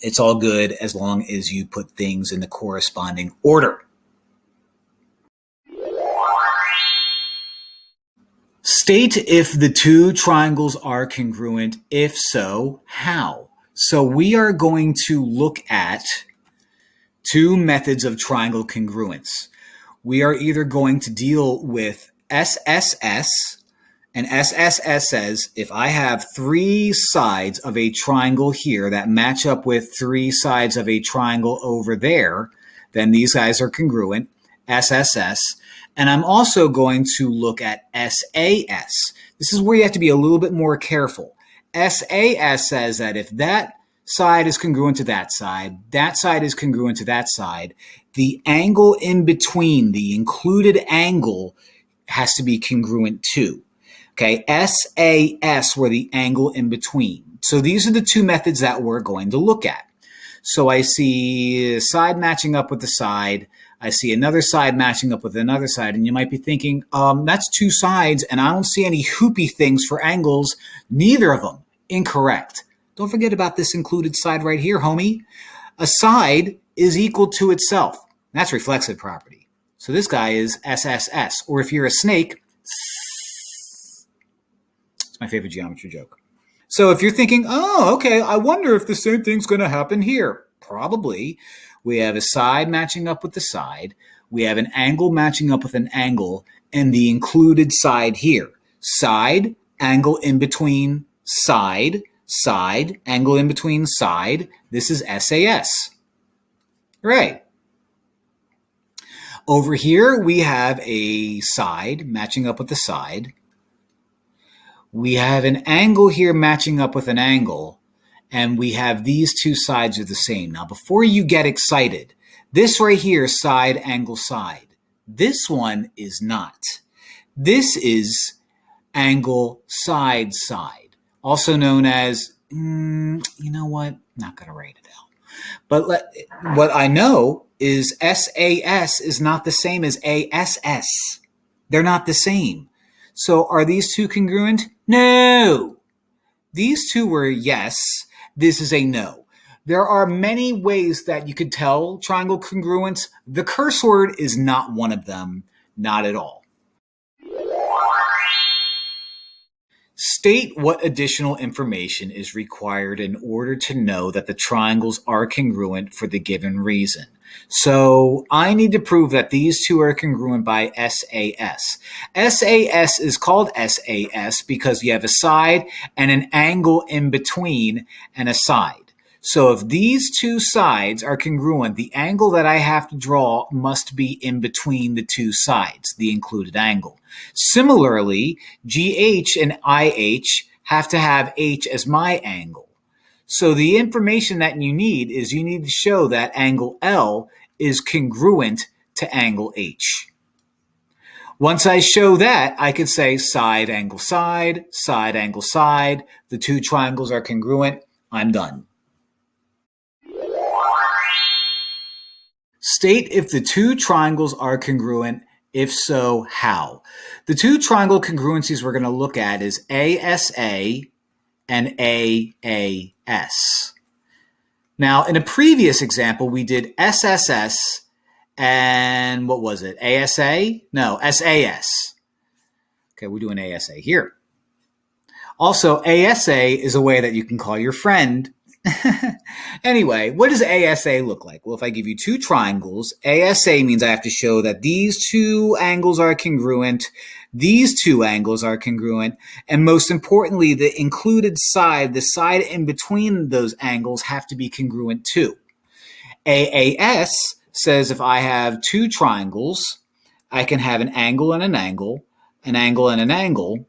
It's all good as long as you put things in the corresponding order. State if the two triangles are congruent. If so, how? So we are going to look at 2 methods of triangle congruence. We are either going to deal with SSS, and SSS says if I have 3 sides of a triangle here that match up with 3 sides of a triangle over there, then these guys are congruent. SSS, and I'm also going to look at SAS. This is where you have to be a little bit more careful. SAS says that if that side is congruent to that side is congruent to that side, the angle in between, the included angle, has to be congruent too. Okay, SAS were the angle in between. So these are the two methods that we're going to look at. So I see a side matching up with the side. I see another side matching up with another side. And you might be thinking, that's two sides, and I don't see any hoopy things for angles. Neither of them. Incorrect. Don't forget about this included side right here, homie. A side is equal to itself. That's reflexive property. So this guy is SSS. Or if you're a snake, it's my favorite geometry joke. So if you're thinking, oh, okay, I wonder if the same thing's going to happen here. Probably. We have a side matching up with the side. We have an angle matching up with an angle, and the included side here. Side, angle in between side, side, angle in between side. This is SAS. Right. Over here, we have a side matching up with the side. We have an angle here matching up with an angle, and we have these two sides are the same. Now, before you get excited, this right here, side, angle, side. This one is not. This is angle, side, side. Also known as, you know what? Not going to write it out. But what I know is SAS is not the same as ASS. They're not the same. So are these two congruent? No. These two were yes. This is a no. There are many ways that you could tell triangle congruence. The curse word is not one of them. Not at all. State what additional information is required in order to know that the triangles are congruent for the given reason. So I need to prove that these two are congruent by SAS. SAS is called SAS because you have a side and an angle in between and a side. So if these two sides are congruent, the angle that I have to draw must be in between the two sides, the included angle. Similarly, GH and IH have to have H as my angle. So the information that you need is you need to show that angle L is congruent to angle H. Once I show that, I can say side, angle, side, side, angle, side. The two triangles are congruent. I'm done. State if the two triangles are congruent. If so, how? The two triangle congruencies we're going to look at is ASA and AAS. Now, in a previous example, we did SSS and what was it? ASA? No, SAS. Okay, we're doing ASA here. Also, ASA is a way that you can call your friend. Anyway, what does ASA look like? Well, if I give you two triangles, ASA means I have to show that these two angles are congruent, these two angles are congruent, and most importantly, the included side, the side in between those angles, have to be congruent too. AAS says if I have two triangles, I can have an angle and an angle, an angle and an angle,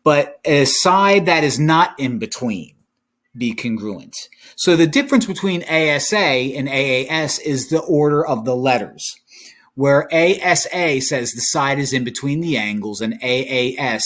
but a side that is not in between be congruent. So the difference between ASA and AAS is the order of the letters, where ASA says the side is in between the angles and AAS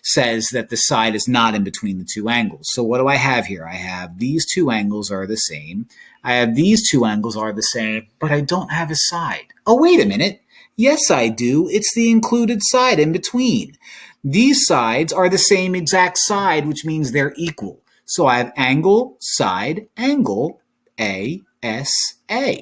says that the side is not in between the two angles. So what do I have here? I have these two angles are the same. I have these two angles are the same, but I don't have a side. Oh, wait a minute. Yes, I do. It's the included side in between. These sides are the same exact side, which means they're equal. So I have angle, side, angle, ASA.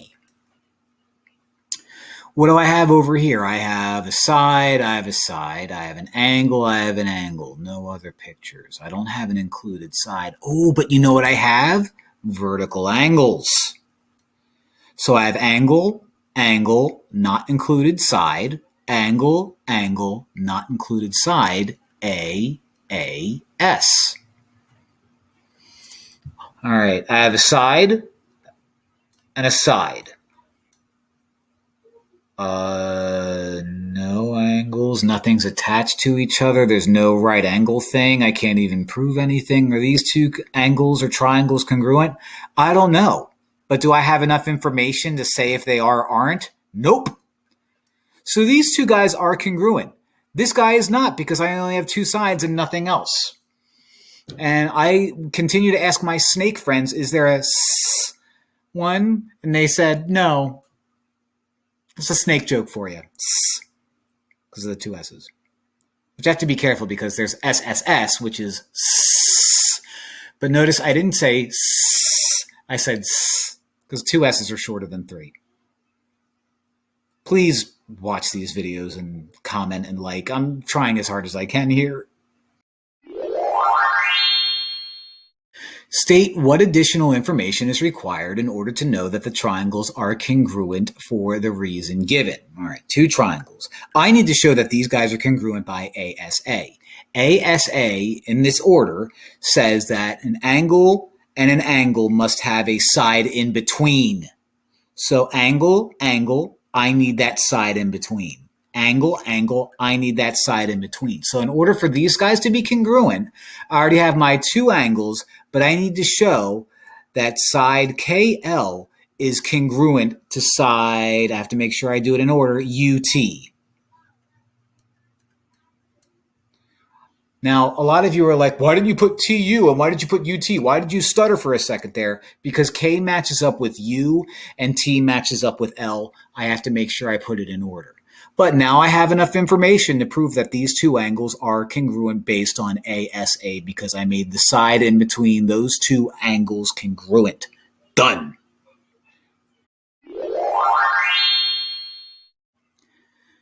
What do I have over here? I have a side, I have a side, I have an angle, I have an angle. No other pictures. I don't have an included side. Oh, but you know what I have? Vertical angles. So I have angle, angle, not included side, angle, angle, not included side, AAS. All right, I have a side and a side. No angles. Nothing's attached to each other. There's no right angle thing. I can't even prove anything. Are these two angles or triangles congruent? I don't know. But do I have enough information to say if they are or aren't? Nope. So these two guys are congruent. This guy is not because I only have two sides and nothing else. And I continue to ask my snake friends, is there a one? And they said, no. It's a snake joke for you. Because of the two S's. Which I have to be careful because there's SSS, which is S. But notice I didn't say S. I said S. Because two S's are shorter than three. Please watch these videos and comment and like. I'm trying as hard as I can here. State what additional information is required in order to know that the triangles are congruent for the reason given. All right, two triangles. I need to show that these guys are congruent by ASA. ASA, in this order, says that an angle and an angle must have a side in between. So angle, angle, I need that side in between. Angle, angle, I need that side in between. So in order for these guys to be congruent, I already have my two angles, but I need to show that side KL is congruent to side, I have to make sure I do it in order, UT. Now, a lot of you are like, why did you put TU and why did you put UT? Why did you stutter for a second there? Because K matches up with U and T matches up with L. I have to make sure I put it in order. But now I have enough information to prove that these two angles are congruent based on ASA because I made the side in between those two angles congruent. Done.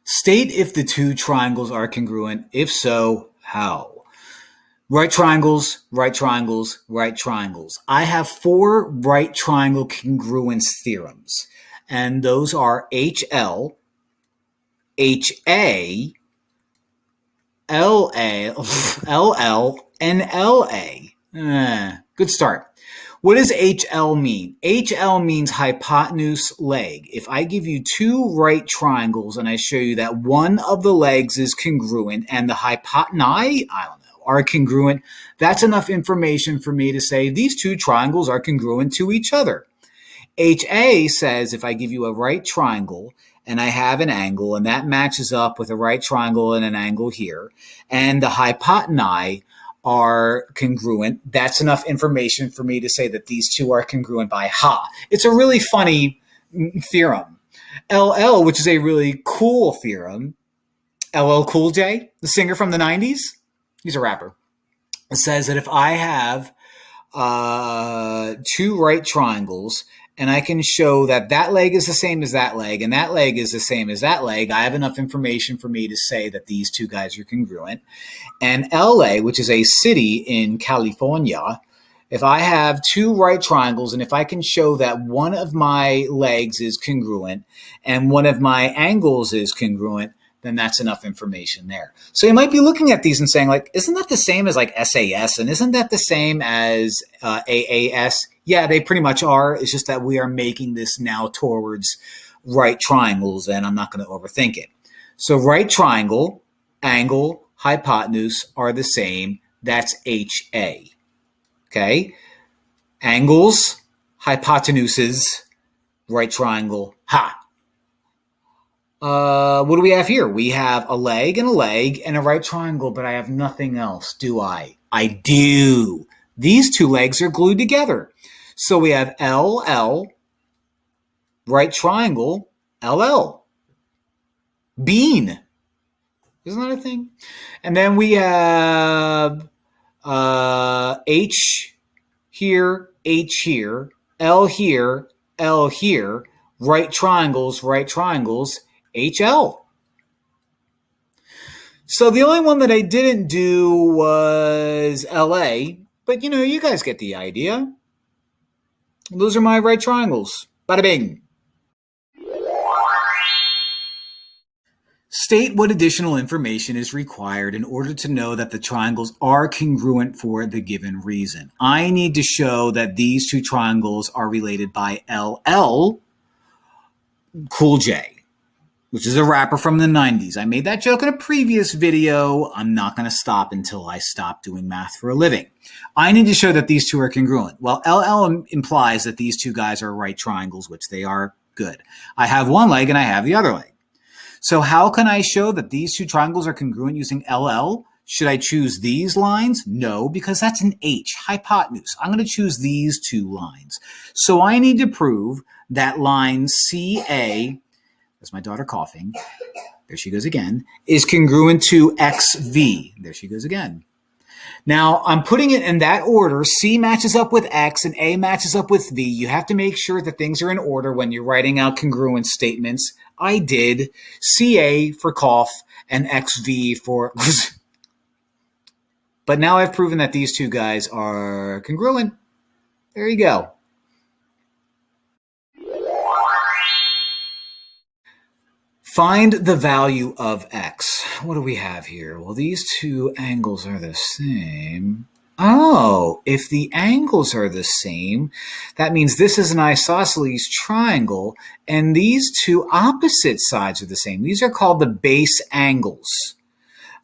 State if the two triangles are congruent. If so, how? Right triangles, right triangles, right triangles. I have four right triangle congruence theorems, and those are HL, HA, LA, LL, and LA. Good start. What does HL mean? HL means hypotenuse leg. If I give you two right triangles and I show you that one of the legs is congruent and the hypotenusae, I don't know, are congruent, that's enough information for me to say these two triangles are congruent to each other. HA says if I give you a right triangle and I have an angle and that matches up with a right triangle and an angle here, and the hypotenusae are congruent, that's enough information for me to say that these two are congruent by ha. It's a really funny theorem. LL, which is a really cool theorem, LL Cool J, the singer from the 90s, he's a rapper, it says that if I have two right triangles and I can show that that leg is the same as that leg and that leg is the same as that leg, I have enough information for me to say that these two guys are congruent. And LA, which is a city in California, if I have two right triangles and if I can show that one of my legs is congruent and one of my angles is congruent, then that's enough information there. So you might be looking at these and saying, like, isn't that the same as like SAS? And isn't that the same as AAS? Yeah, they pretty much are. It's just that we are making this now towards right triangles, and I'm not going to overthink it. So right triangle, angle, hypotenuse are the same. That's HA. Okay? Angles, hypotenuses, right triangle, ha. What do we have here? We have a leg and a right triangle, but I have nothing else, do I? I do. These two legs are glued together. So we have LL, right triangle, LL. Bean. Isn't that a thing? And then we have H here, L here, L here, right triangles, HL. So the only one that I didn't do was LA, but you guys get the idea. Those are my right triangles. Bada bing. State what additional information is required in order to know that the triangles are congruent for the given reason. I need to show that these two triangles are related by LL, Cool J. which is a rapper from the 90s. I made that joke in a previous video. I'm not going to stop until I stop doing math for a living. I need to show that these two are congruent. Well, LL implies that these two guys are right triangles, which they are. Good. I have one leg and I have the other leg. So how can I show that these two triangles are congruent using LL? Should I choose these lines? No, because that's an H, hypotenuse. I'm going to choose these two lines. So I need to prove that line CA, that's my daughter coughing, there she goes again, is congruent to XV. There she goes again. Now, I'm putting it in that order. C matches up with X and A matches up with V. You have to make sure that things are in order when you're writing out congruent statements. I did. CA for cough and XV for... But now I've proven that these two guys are congruent. There you go. Find the value of x. What do we have here? Well, these two angles are the same. Oh, if the angles are the same, that means this is an isosceles triangle, and these two opposite sides are the same. These are called the base angles.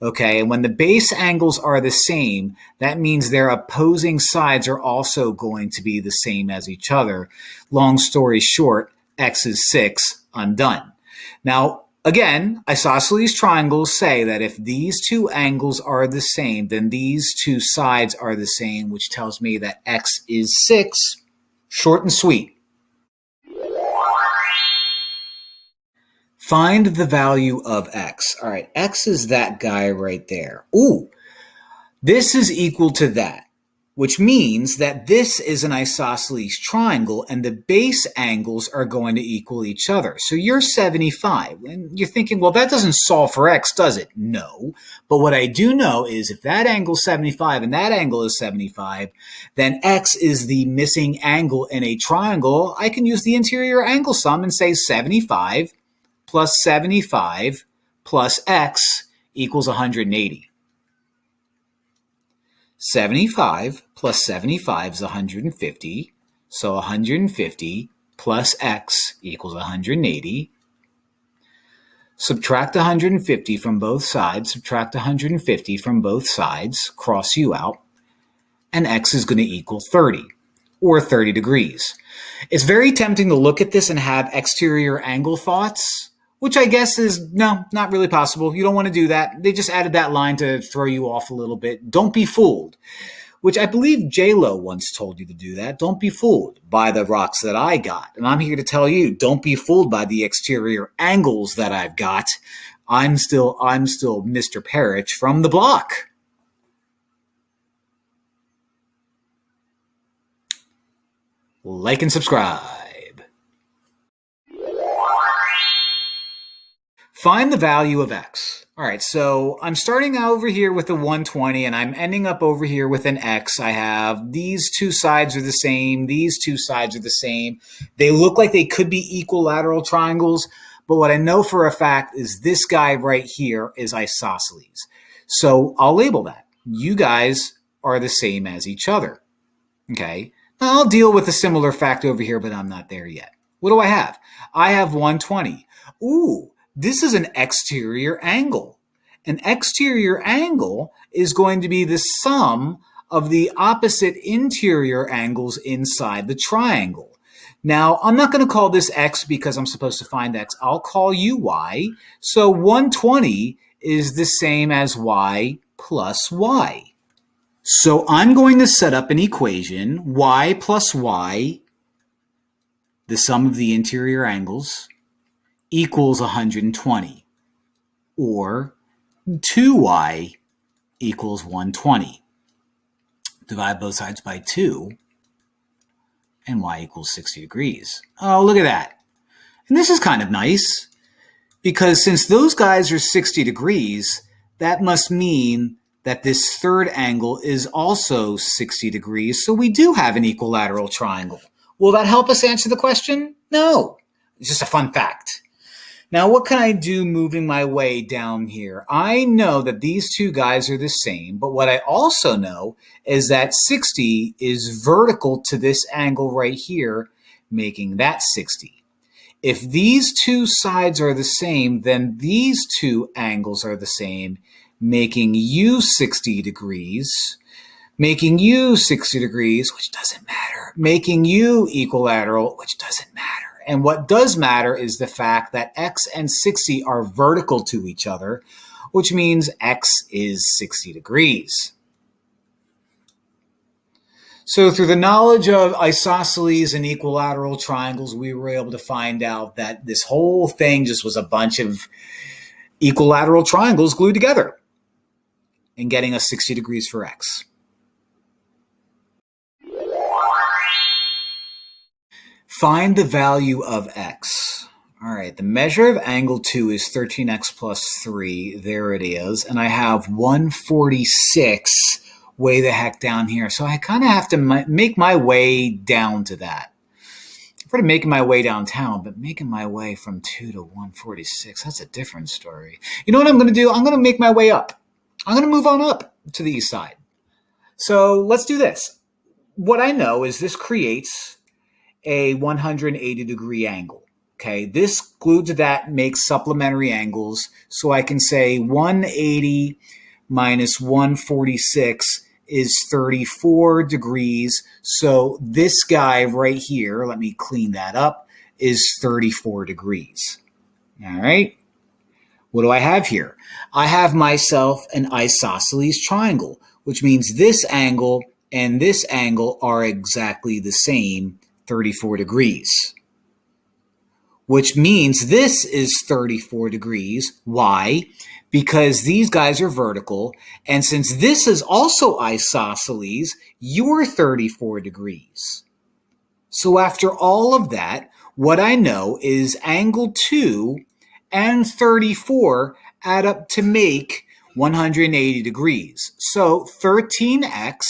Okay, and when the base angles are the same, that means their opposing sides are also going to be the same as each other. Long story short, x is 6, I'm done. Now, again, isosceles triangles say that if these two angles are the same, then these two sides are the same, which tells me that x is 6. Short and sweet. Find the value of x. All right, x is that guy right there. Ooh, this is equal to that, which means that this is an isosceles triangle and the base angles are going to equal each other. So you're 75. And you're thinking, well, that doesn't solve for x, does it? No. But what I do know is if that angle is 75 and that angle is 75, then x is the missing angle in a triangle. I can use the interior angle sum and say 75 plus 75 plus x equals 180. 75 plus 75 is 150, so 150 plus x equals 180. Subtract 150 from both sides, subtract 150 from both sides, cross you out, and x is going to equal 30, or 30 degrees. It's very tempting to look at this and have exterior angle thoughts, which I guess is, no, not really possible. You don't want to do that. They just added that line to throw you off a little bit. Don't be fooled, which I believe J-Lo once told you to do that. Don't be fooled by the rocks that I got. And I'm here to tell you, don't be fooled by the exterior angles that I've got. I'm still Mr. Parrish from the block. Like and subscribe. Find the value of x. All right, so I'm starting out over here with a 120 and I'm ending up over here with an x. I have these two sides are the same. These two sides are the same. They look like they could be equilateral triangles, but what I know for a fact is this guy right here is isosceles. So I'll label that. You guys are the same as each other. Okay, now I'll deal with a similar fact over here, but I'm not there yet. What do I have? I have 120. Ooh. This is an exterior angle. An exterior angle is going to be the sum of the opposite interior angles inside the triangle. Now, I'm not going to call this x because I'm supposed to find x. I'll call you y. So 120 is the same as y plus y. So I'm going to set up an equation, y plus y, the sum of the interior angles, equals 120, or 2y equals 120. Divide both sides by 2, and y equals 60 degrees. Oh, look at that. And this is kind of nice, because since those guys are 60 degrees, that must mean that this third angle is also 60 degrees, so we do have an equilateral triangle. Will that help us answer the question? No. It's just a fun fact. Now, what can I do moving my way down here? I know that these two guys are the same, but what I also know is that 60 is vertical to this angle right here, making that 60. If these two sides are the same, then these two angles are the same, making you 60 degrees, making you 60 degrees, which doesn't matter, making you equilateral, which doesn't matter. And what does matter is the fact that x and 60 are vertical to each other, which means x is 60 degrees. So through the knowledge of isosceles and equilateral triangles, we were able to find out that this whole thing just was a bunch of equilateral triangles glued together and getting us 60 degrees for x. Find the value of x. All right, the measure of angle 2 is 13x plus 3. There it is. And I have 146 way the heck down here. So I kind of have to make my way down to that. I'm sort of making my way downtown, but making my way from 2 to 146, that's a different story. You know what I'm going to do? I'm going to make my way up. I'm going to move on up to the east side. So let's do this. What I know is this creates a 180 degree angle. Okay, this glued to that makes supplementary angles. So I can say 180 minus 146 is 34 degrees. So this guy right here, let me clean that up, is 34 degrees. All right. What do I have here? I have myself an isosceles triangle, which means this angle and this angle are exactly the same, 34 degrees. Which means this is 34 degrees. Why? Because these guys are vertical, and since this is also isosceles, you're 34 degrees. So after all of that, what I know is angle 2 and 34 add up to make 180 degrees. So 13x,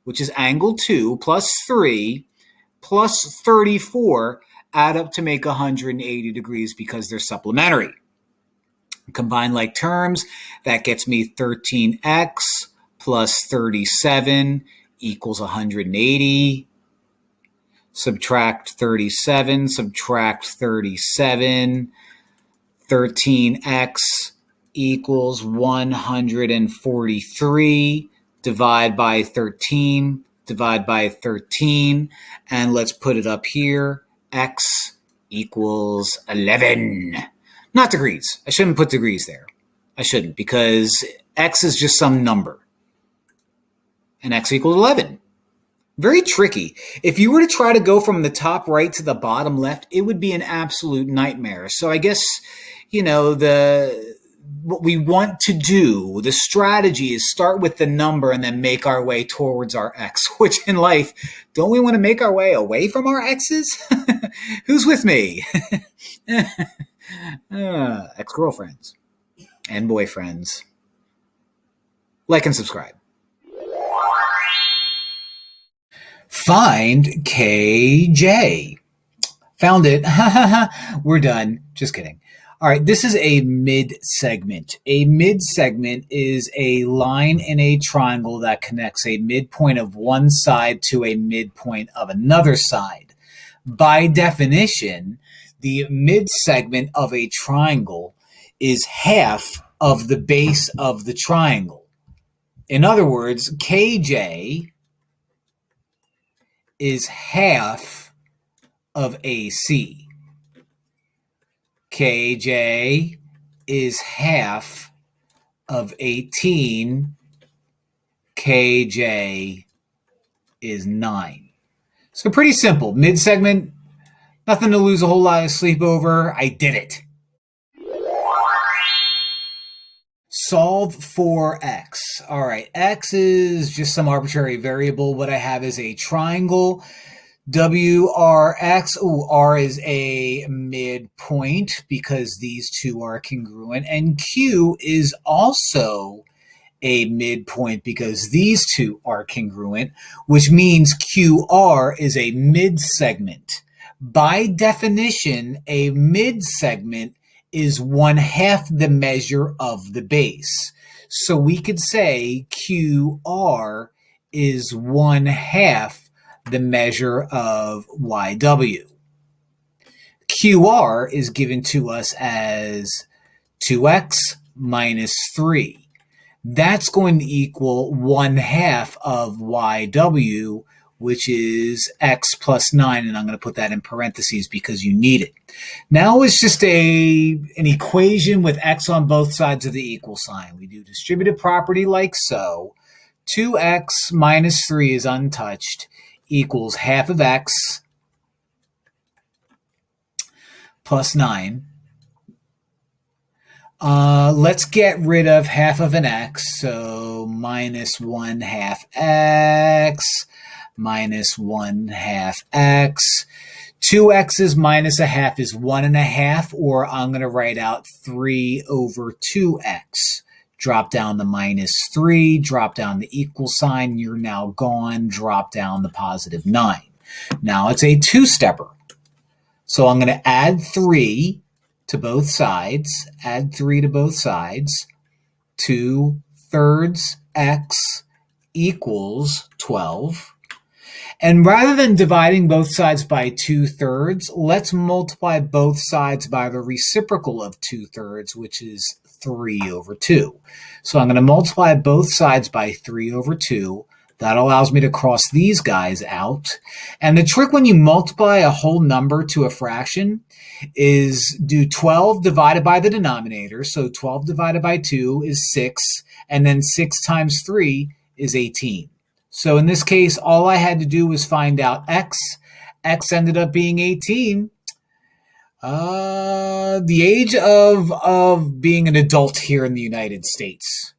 which is angle 2, plus 3, plus 34 add up to make 180 degrees because they're supplementary. Combine like terms, that gets me 13x plus 37 equals 180. Subtract 37, subtract 37. 13x equals 143. Divide by 13, divide by 13, and let's put it up here. X equals 11. Not degrees. I shouldn't put degrees there. I shouldn't, because x is just some number. And x equals 11. Very tricky. If you were to try to go from the top right to the bottom left, it would be an absolute nightmare. So I guess, what we want to do, the strategy is start with the number and then make our way towards our x, which in life, don't we want to make our way away from our x's? Who's with me? Ex-girlfriends and boyfriends. Like and subscribe. Find KJ. Found it. We're done. Just kidding. All right, this is a mid-segment. A mid-segment is a line in a triangle that connects a midpoint of one side to a midpoint of another side. By definition, the mid-segment of a triangle is half of the base of the triangle. In other words, KJ is half of AC. KJ is half of 18. KJ is 9. So pretty simple. Mid-segment, nothing to lose a whole lot of sleep over. I did it. Solve for x. All right, x is just some arbitrary variable. What I have is a triangle. WRX, R is a midpoint because these two are congruent, and Q is also a midpoint because these two are congruent, which means QR is a mid-segment. By definition, a mid-segment is 1/2 the measure of the base. So we could say QR is 1/2 the measure of YW. QR is given to us as 2x minus 3. That's going to equal 1/2 of YW, which is x plus 9, and I'm going to put that in parentheses because you need it. Now it's just an equation with x on both sides of the equal sign. We do distributive property like so. 2x minus 3 is untouched, equals 1/2 of x plus 9. Let's get rid of 1/2 of an x, so minus 1/2 x minus 1/2 x. 2x's minus 1/2 is 1/2, or I'm going to write out 3 over 2x. Drop down the minus 3, drop down the equal sign, you're now gone, drop down the positive 9. Now it's a two-stepper. So I'm going to add 3 to both sides, add 3 to both sides. 2/3 x equals 12. And rather than dividing both sides by 2/3, let's multiply both sides by the reciprocal of 2/3, which is 3 over 2. So I'm going to multiply both sides by 3 over 2. That allows me to cross these guys out. And the trick when you multiply a whole number to a fraction is do 12 divided by the denominator. So 12 divided by 2 is 6, and then 6 times 3 is 18. So in this case, all I had to do was find out x. X ended up being 18. The age of being an adult here in the United States.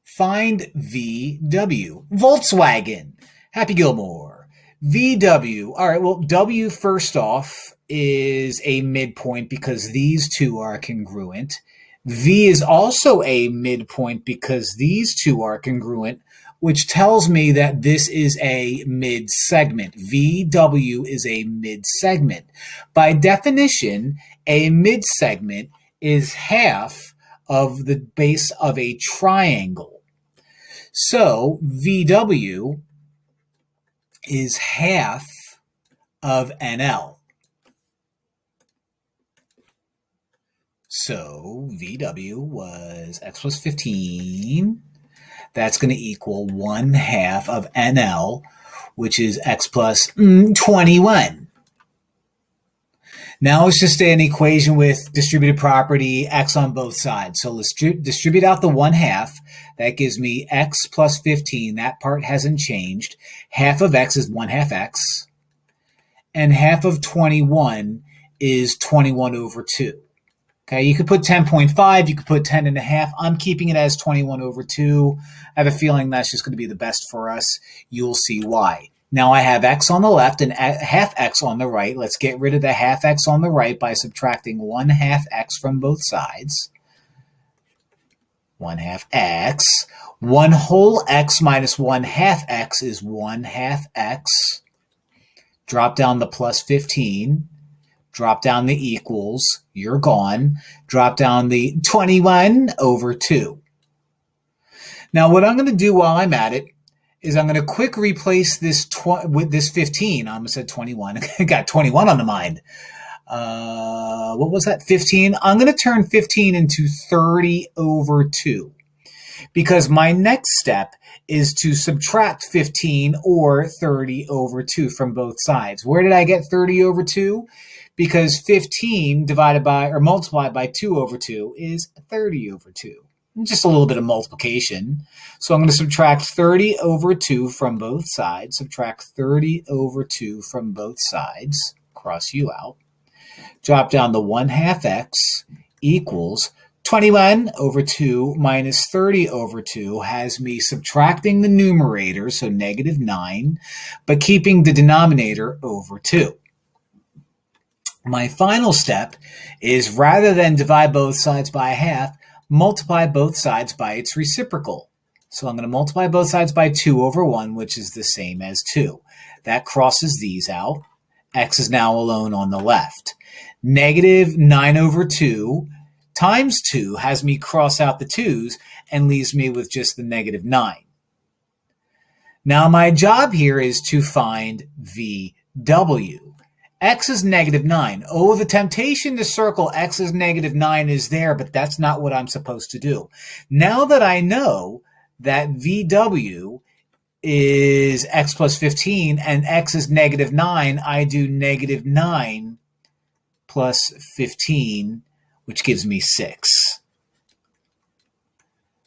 Find VW. Volkswagen. Happy Gilmore. VW. All right, well, W first off is a midpoint because these two are congruent. V is also a midpoint because these two are congruent, which tells me that this is a mid-segment. VW is a mid-segment. By definition, a mid-segment is half of the base of a triangle. So VW is half of NL. So VW was x plus 15. That's going to equal 1/2 of NL, which is x plus 21. Now it's just an equation with distributive property, x on both sides. So let's distribute out the 1/2. That gives me x plus 15. That part hasn't changed. Half of x is 1/2 x. And half of 21 is 21 over 2. Okay, you could put 10.5, you could put 10.5. I'm keeping it as 21 over 2. I have a feeling that's just going to be the best for us. You'll see why. Now I have x on the left and half x on the right. Let's get rid of the half x on the right by subtracting 1/2 x from both sides. 1/2 x. 1 whole x minus 1/2 x is 1/2 x. Drop down the plus 15. Drop down the equals. You're gone. Drop down the 21 over 2. Now what I'm going to do while I'm at it is I'm going to quick replace this with this 15. I almost said 21. I got 21 on the mind. What was that? 15. I'm going to turn 15 into 30 over 2. Because my next step is to subtract 15 or 30 over 2 from both sides. Where did I get 30 over 2? Because 15 divided by or multiplied by 2 over 2 is 30 over 2. Just a little bit of multiplication. So I'm going to subtract 30 over 2 from both sides. Subtract 30 over 2 from both sides. Cross you out. Drop down the 1/2 x equals 21 over 2 minus 30 over 2 has me subtracting the numerator, so negative 9, but keeping the denominator over 2. My final step is rather than divide both sides by 1/2, multiply both sides by its reciprocal. So I'm going to multiply both sides by 2 over 1, which is the same as 2. That crosses these out. X is now alone on the left. Negative 9 over 2 times 2 has me cross out the 2's and leaves me with just the negative 9. Now my job here is to find VW. X is -9. Oh, the temptation to circle X is -9 is there, but that's not what I'm supposed to do. Now that I know that VW is X plus 15 and X is -9, I do -9 plus 15, which gives me 6.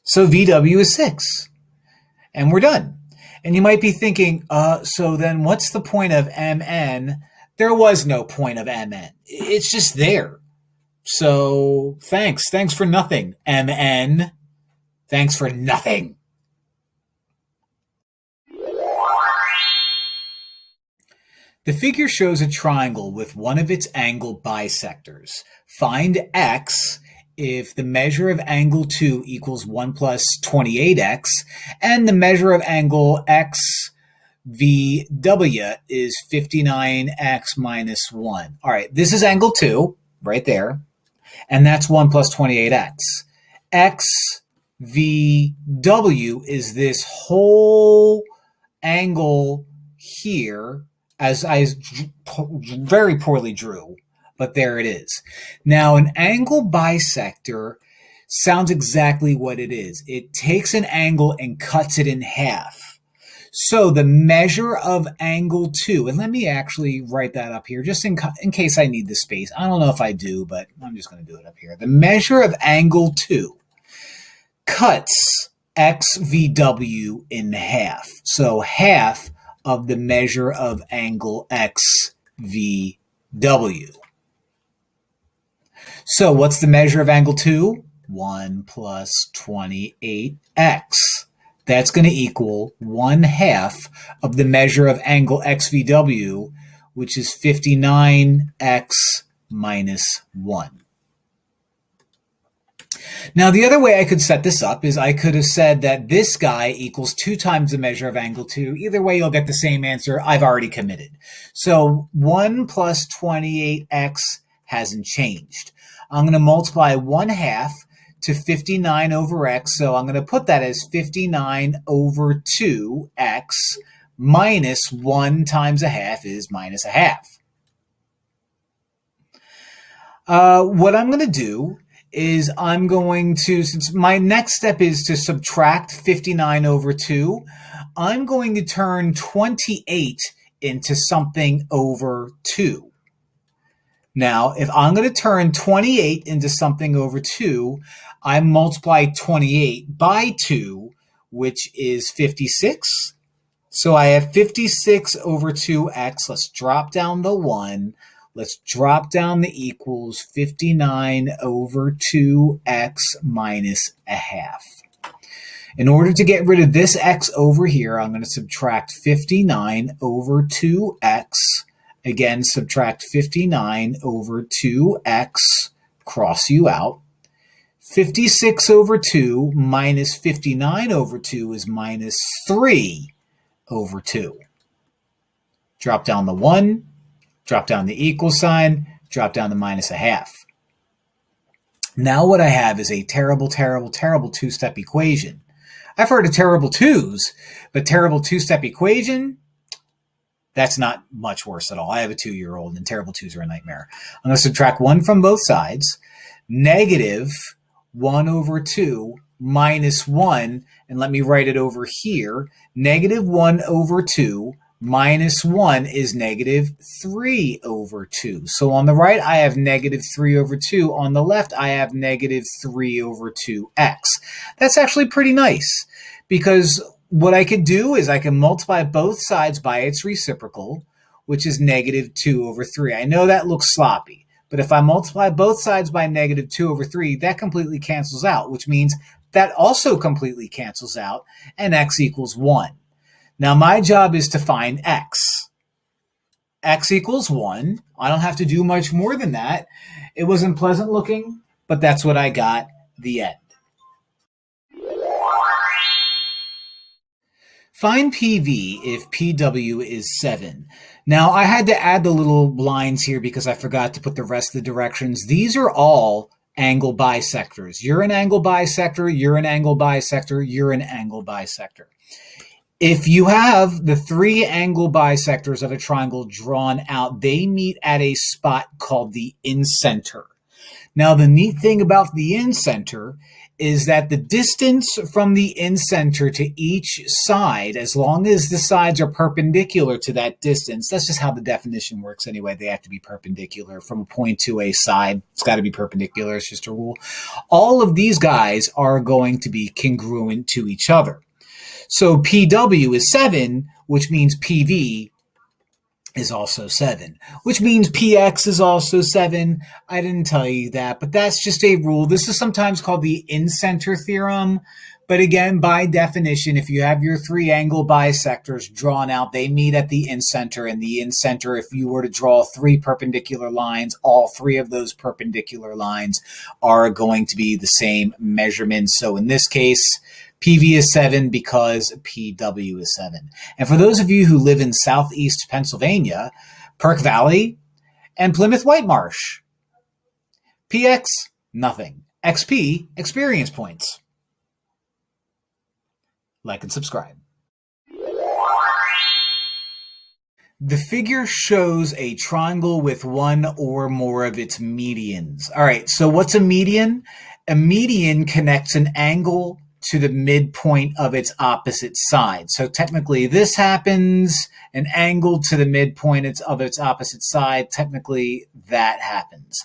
So VW is 6. And we're done. And you might be thinking, so then what's the point of MN? There was no point of MN. It's just there. So thanks. Thanks for nothing, MN. Thanks for nothing. The figure shows a triangle with one of its angle bisectors. Find X if the measure of angle 2 equals 1 plus 28x, and the measure of angle x VW is 59x minus 1. All right, this is angle 2 right there, and that's 1 plus 28x. X VW is this whole angle here, as I very poorly drew, but there it is. Now, an angle bisector sounds exactly what it is. It takes an angle and cuts it in half. So the measure of angle 2, and let me actually write that up here just in case I need the space. I don't know if I do, but I'm just going to do it up here. The measure of angle 2 cuts XVW in half. So half of the measure of angle XVW. So what's the measure of angle 2? 1 plus 28x. That's going to equal 1/2 of the measure of angle XVW, which is 59x minus 1. Now, the other way I could set this up is I could have said that this guy equals 2 times the measure of angle 2. Either way, you'll get the same answer. I've already committed. So 1 plus 28x hasn't changed. I'm going to multiply 1/2 to 59 over x, so I'm going to put that as 59 over 2x minus 1 times 1/2 is minus 1/2. What I'm going to do is I'm going to, since my next step is to subtract 59 over 2, I'm going to turn 28 into something over 2. Now, if I'm going to turn 28 into something over 2, I multiply 28 by 2, which is 56. So I have 56 over 2x. Let's drop down the 1. Let's drop down the equals 59 over 2x minus 1/2. In order to get rid of this x over here, I'm going to subtract 59 over 2x. Again, subtract 59 over 2x, cross you out. 56 over 2 minus 59 over 2 is minus 3 over 2. Drop down the 1, drop down the equal sign, drop down the minus 1/2. Now what I have is a terrible, terrible, terrible two-step equation. I've heard of terrible twos, but terrible two-step equation, that's not much worse at all. I have a 2-year-old, and terrible twos are a nightmare. I'm going to subtract 1 from both sides. Negative 1 over 2 minus 1, and let me write it over here. Negative 1 over 2 minus 1 is negative 3 over 2. So on the right, I have negative 3 over 2. On the left, I have negative 3 over 2x. That's actually pretty nice, because what I could do is I can multiply both sides by its reciprocal, which is negative 2 over 3. I know that looks sloppy, but if I multiply both sides by negative 2 over 3, that completely cancels out, which means that also completely cancels out, and x equals 1. Now my job is to find x. X equals 1. I don't have to do much more than that. It wasn't pleasant looking, but that's what I got. The end. Find PV if PW is 7. Now, I had to add the little lines here because I forgot to put the rest of the directions. These are all angle bisectors. You're an angle bisector, you're an angle bisector, you're an angle bisector. If you have the three angle bisectors of a triangle drawn out, they meet at a spot called the incenter. Now, the neat thing about the incenter is that the distance from the incenter to each side, as long as the sides are perpendicular to that distance, that's just how the definition works anyway. They have to be perpendicular from a point to a side. It's got to be perpendicular. It's just a rule. All of these guys are going to be congruent to each other. So PW is 7, which means PV is also 7, which means PX is also 7. I didn't tell you that, but that's just a rule. This is sometimes called the incenter theorem. But again, by definition, if you have your three angle bisectors drawn out, they meet at the incenter. And the incenter, if you were to draw three perpendicular lines, all three of those perpendicular lines are going to be the same measurement. So in this case, PV is 7 because PW is 7. And for those of you who live in southeast Pennsylvania, Perk Valley and Plymouth Whitemarsh, PX, nothing. XP, experience points. Like and subscribe. The figure shows a triangle with one or more of its medians. All right, so what's a median? A median connects an angle to the midpoint of its opposite side. So technically this happens, an angle to the midpoint of its opposite side, technically that happens.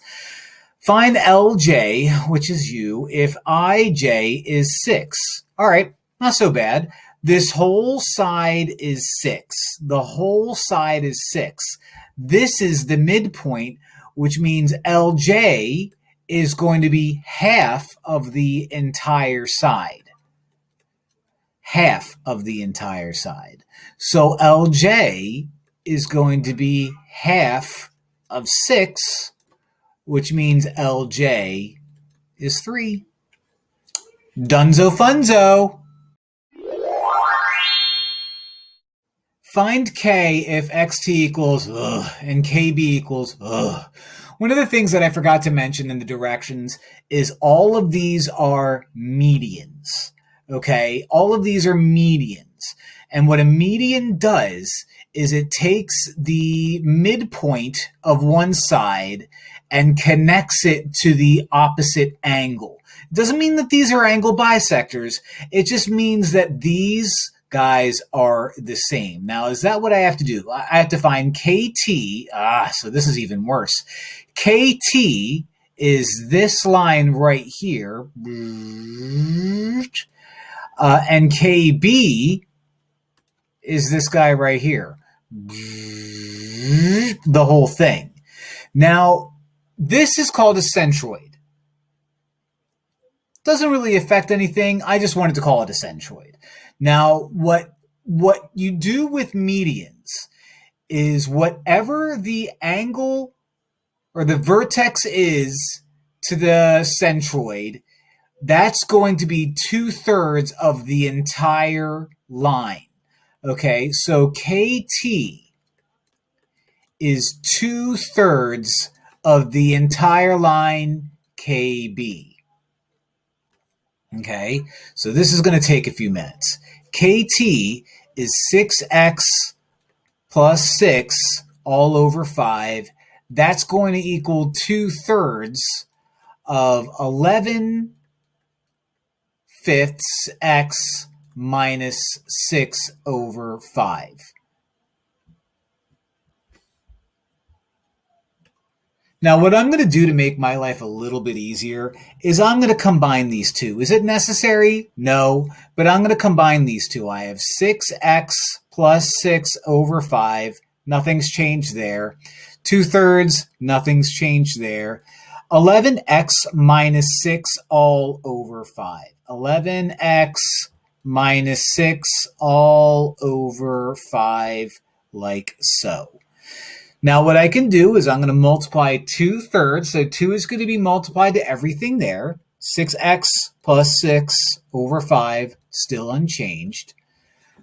Find LJ, which is you, if IJ is 6. All right, not so bad. This whole side is 6. The whole side is 6. This is the midpoint, which means LJ is going to be half of the entire side. Half of the entire side. So LJ is going to be half of 6, which means LJ is 3. Dunzo funzo. Find K if xt equals and KB equals One of the things that I forgot to mention in the directions is all of these are medians. Okay, all of these are medians. And what a median does is it takes the midpoint of one side and connects it to the opposite angle. It doesn't mean that these are angle bisectors. It just means that these guys are the same. Now, is that what I have to do? I have to find KT. So this is even worse. KT is this line right here. And KB is this guy right here. The whole thing. Now, this is called a centroid. Doesn't really affect anything. I just wanted to call it a centroid. Now, what you do with medians is whatever the angle or the vertex is to the centroid, that's going to be 2/3 of the entire line. Okay, so KT is 2/3 of the entire line KB. Okay, so this is going to take a few minutes. KT is 6x plus 6 all over 5. That's going to equal 2/3 of 11 fifths x minus 6 over 5. Now, what I'm going to do to make my life a little bit easier is I'm going to combine these two. Is it necessary? No, but I'm going to combine these two. I have 6x plus 6 over 5. Nothing's changed there. 2/3, nothing's changed there. 11x minus 6 all over 5. 11x minus 6 all over 5, like so. Now what I can do is I'm going to multiply 2/3. So 2 is going to be multiplied to everything there. 6x plus 6 over 5, still unchanged.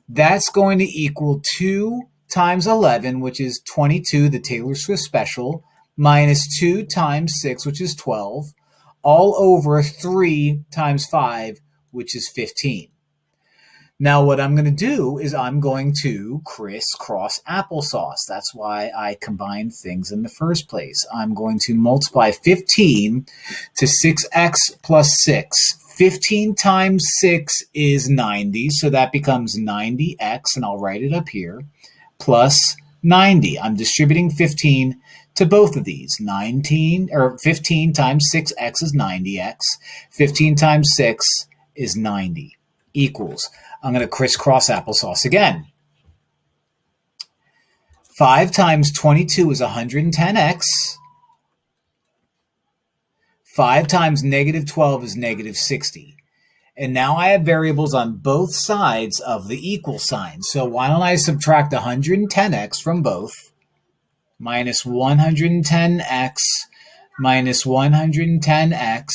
That's going to equal 2 times 11, which is 22, the Taylor Swift special, minus 2 times 6, which is 12, all over 3 times 5, which is 15. Now what I'm going to do is I'm going to crisscross applesauce. That's why I combined things in the first place. I'm going to multiply 15 to 6x plus 6. 15 times 6 is 90, so that becomes 90x, and I'll write it up here, plus 90. I'm distributing 15 to both of these. 15 times 6x is 90x. 15 times 6 is 90 equals. I'm going to crisscross applesauce again. 5 times 22 is 110x. 5 times negative 12 is negative 60. And now I have variables on both sides of the equal sign. So why don't I subtract 110x from both? Minus 110x minus 110x.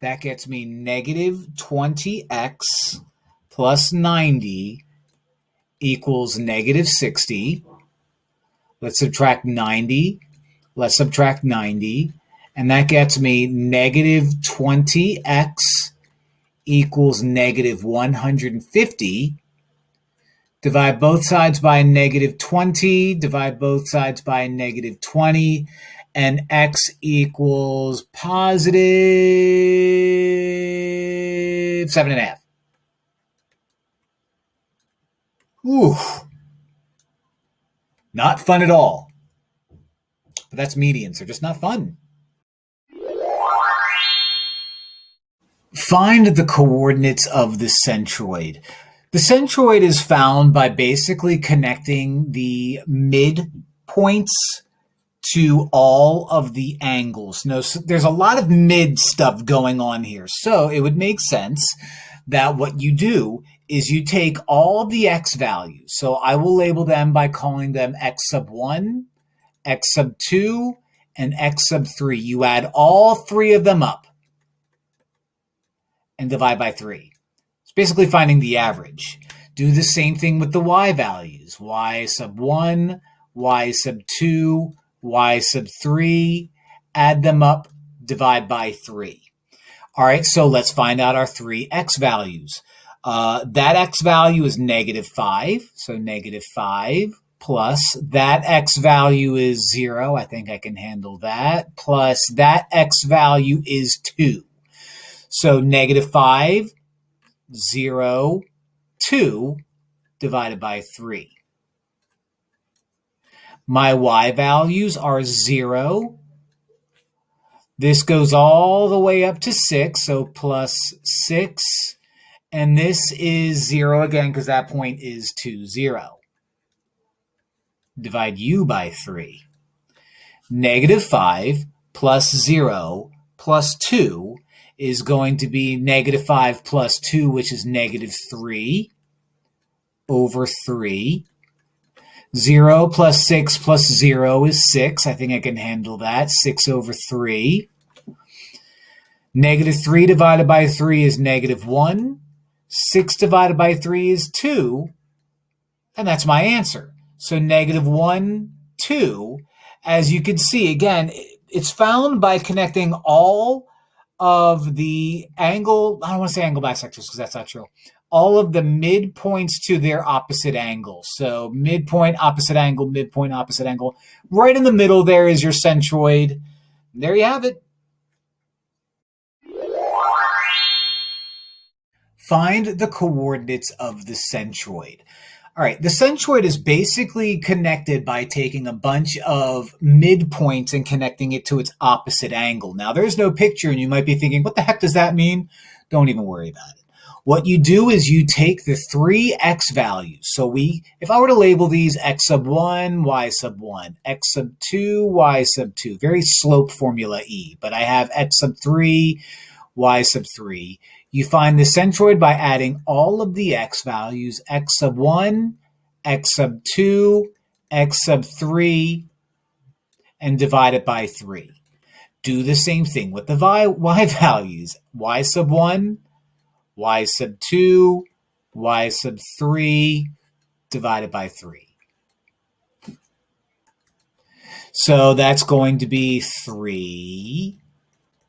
That gets me negative 20x plus 90 equals negative 60. Let's subtract 90. Let's subtract 90. And that gets me negative 20x equals negative 150. Divide both sides by negative 20. Divide both sides by negative 20. And x equals positive 7.5. Ooh. Not fun at all. But that's medians. They're just not fun. Find the coordinates of the centroid. The centroid is found by basically connecting the midpoints to all of the angles. No, so there's a lot of mid stuff going on here. So it would make sense that what you do is you take all the x values. So I will label them by calling them x sub 1, x sub 2, and x sub 3. You add all three of them up and divide by 3. It's basically finding the average. Do the same thing with the y values. Y sub 1, y sub 2, y sub 3. Add them up, divide by 3. All right, so let's find out our three x values. That x value is negative 5, so negative 5 plus that x value is 0. I think I can handle that. Plus that x value is 2. So negative 5, 0, 2 divided by 3. My y values are 0. This goes all the way up to 6, so plus 6. And this is 0 again because that point is 2, 0. Divide u by 3. Negative 5 plus 0 plus 2 is going to be negative 5 plus 2, which is negative 3 over 3. 0 plus 6 plus 0 is 6. I think I can handle that. 6 over 3. Negative 3 divided by 3 is negative 1. 6 divided by 3 is 2. And that's my answer. So negative 1, 2. As you can see, again, it's found by connecting all of the angle, I don't want to say angle bisectors because that's not true, all of the midpoints to their opposite angle. So midpoint, opposite angle, midpoint, opposite angle. Right in the middle there is your centroid. There you have it. Find the coordinates of the centroid. All right, the centroid is basically connected by taking a bunch of midpoints and connecting it to its opposite angle. Now, there's no picture, and you might be thinking, what the heck does that mean? Don't even worry about it. What you do is you take the three x values. So if I were to label these x sub 1, y sub 1, x sub 2, y sub 2, very slope formula E, but I have x sub 3, y sub 3. You find the centroid by adding all of the x values, x sub 1, x sub 2, x sub 3, and divide it by 3. Do the same thing with the y values, y sub 1, y sub 2, y sub 3, divided by 3. So that's going to be 3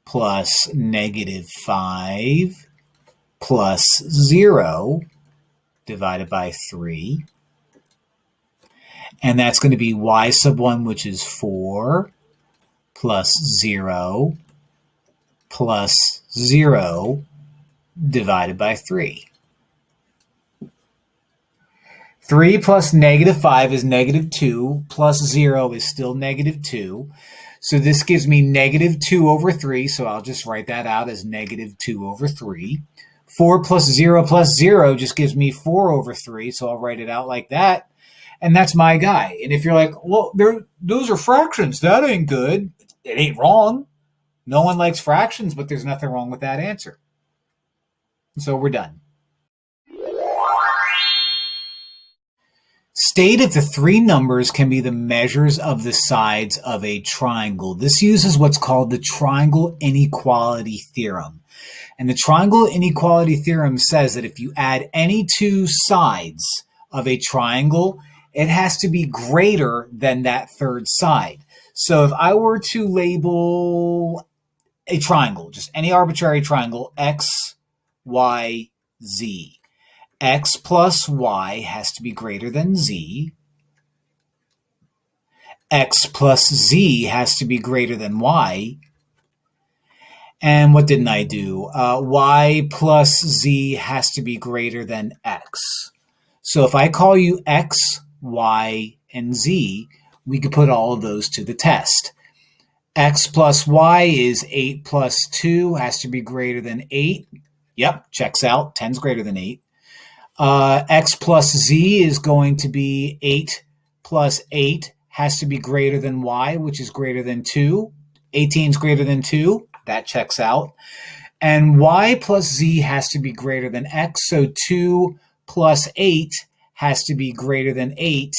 plus negative 5 plus 0 divided by 3. And that's going to be y sub 1, which is 4, plus 0, plus 0 divided by 3. 3 plus negative 5 is negative 2, plus 0 is still negative 2. So this gives me negative 2 over 3, so I'll just write that out as negative 2 over 3. 4 plus 0 just gives me 4 over 3, so I'll write it out like that. And that's my guy. And if you're like, well, those are fractions, that ain't good. It ain't wrong. No one likes fractions, but there's nothing wrong with that answer. So we're done. State if the three numbers can be the measures of the sides of a triangle. This uses what's called the triangle inequality theorem. And the triangle inequality theorem says that if you add any two sides of a triangle, it has to be greater than that third side. So if I were to label a triangle, just any arbitrary triangle, x, y, z, x plus y has to be greater than z. X plus z has to be greater than y. And what didn't I do? Y plus z has to be greater than x. So if I call you x, y, and z, we could put all of those to the test. X plus y is 8 plus 2 has to be greater than 8. Yep, checks out. 10 is greater than 8. X plus z is going to be 8 plus 8 has to be greater than y, which is greater than 2. 18 is greater than 2. That checks out. And y plus z has to be greater than x, so 2 plus 8 has to be greater than 8.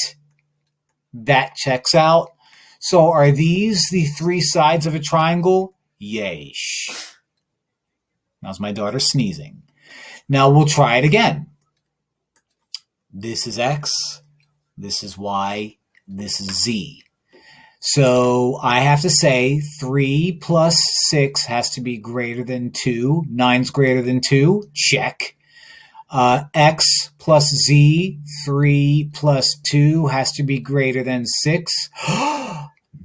That checks out. So are these the three sides of a triangle? Yeesh. That's my daughter sneezing. Now we'll try it again. This is x, this is y, this is z. So I have to say 3 plus 6 has to be greater than 2. 9's greater than 2. Check. X plus z, 3 plus 2 has to be greater than 6.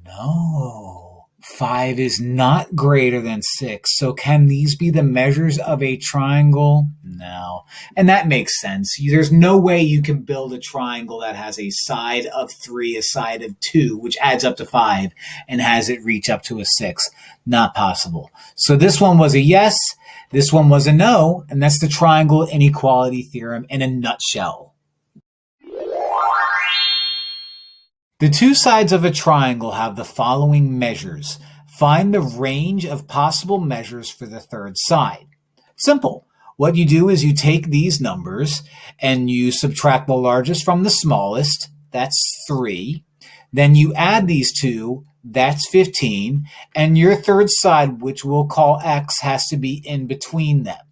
No. 5 is not greater than 6. So can these be the measures of a triangle? No. And that makes sense. There's no way you can build a triangle that has a side of 3, a side of 2, which adds up to 5, and has it reach up to a 6. Not possible. So this one was a yes, this one was a no, and that's the triangle inequality theorem in a nutshell. The two sides of a triangle have the following measures. Find the range of possible measures for the third side. Simple. What you do is you take these numbers and you subtract the largest from the smallest. That's 3. Then you add these two. That's 15. And your third side, which we'll call x, has to be in between them.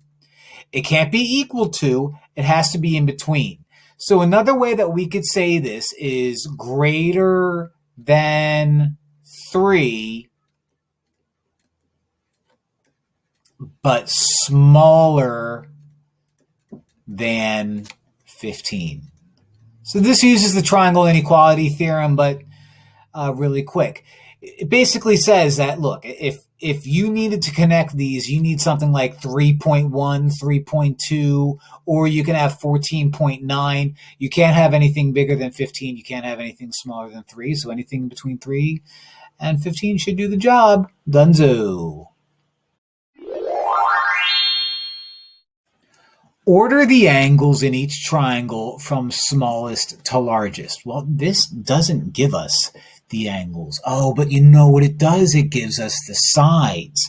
It can't be equal to. It has to be in between. So another way that we could say this is greater than 3, but smaller than 15. So this uses the triangle inequality theorem, but really quick. It basically says that, look, if you needed to connect these, you need something like 3.1, 3.2, or you can have 14.9. You can't have anything bigger than 15. You can't have anything smaller than 3. So anything between 3 and 15 should do the job. Dunzo. Order the angles in each triangle from smallest to largest. Well, this doesn't give us the angles. Oh, but you know what it does? It gives us the sides.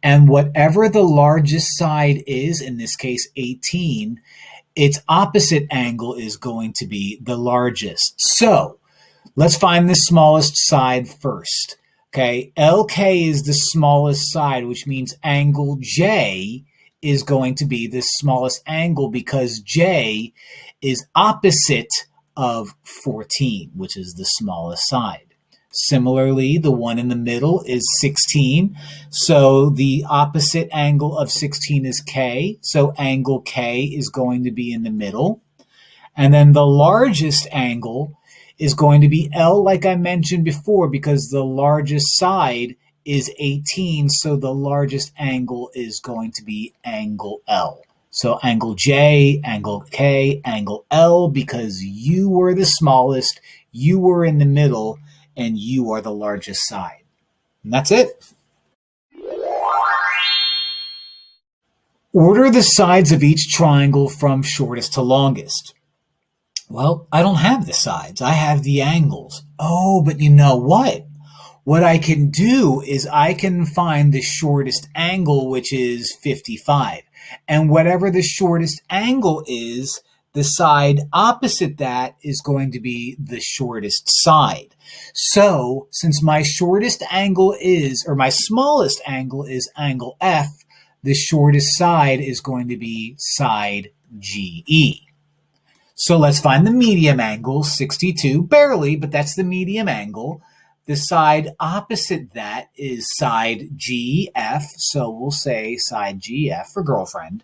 And whatever the largest side is, in this case 18, its opposite angle is going to be the largest. So let's find the smallest side first. Okay, LK is the smallest side, which means angle J is going to be the smallest angle because J is opposite of 14, which is the smallest side. Similarly, the one in the middle is 16. So the opposite angle of 16 is K. So angle K is going to be in the middle. And then the largest angle is going to be L, like I mentioned before, because the largest side is 18. So the largest angle is going to be angle L. So angle J, angle K, angle L, because you were the smallest, you were in the middle, and you are the largest side. And that's it. Order the sides of each triangle from shortest to longest. Well, I don't have the sides. I have the angles. Oh, but you know what? What I can do is I can find the shortest angle, which is 55. And whatever the shortest angle is, the side opposite that is going to be the shortest side. So, since my shortest angle is, or my smallest angle is angle F, the shortest side is going to be side GE. So let's find the medium angle, 62, barely, but that's the medium angle. The side opposite that is side GF, so we'll say side GF for girlfriend.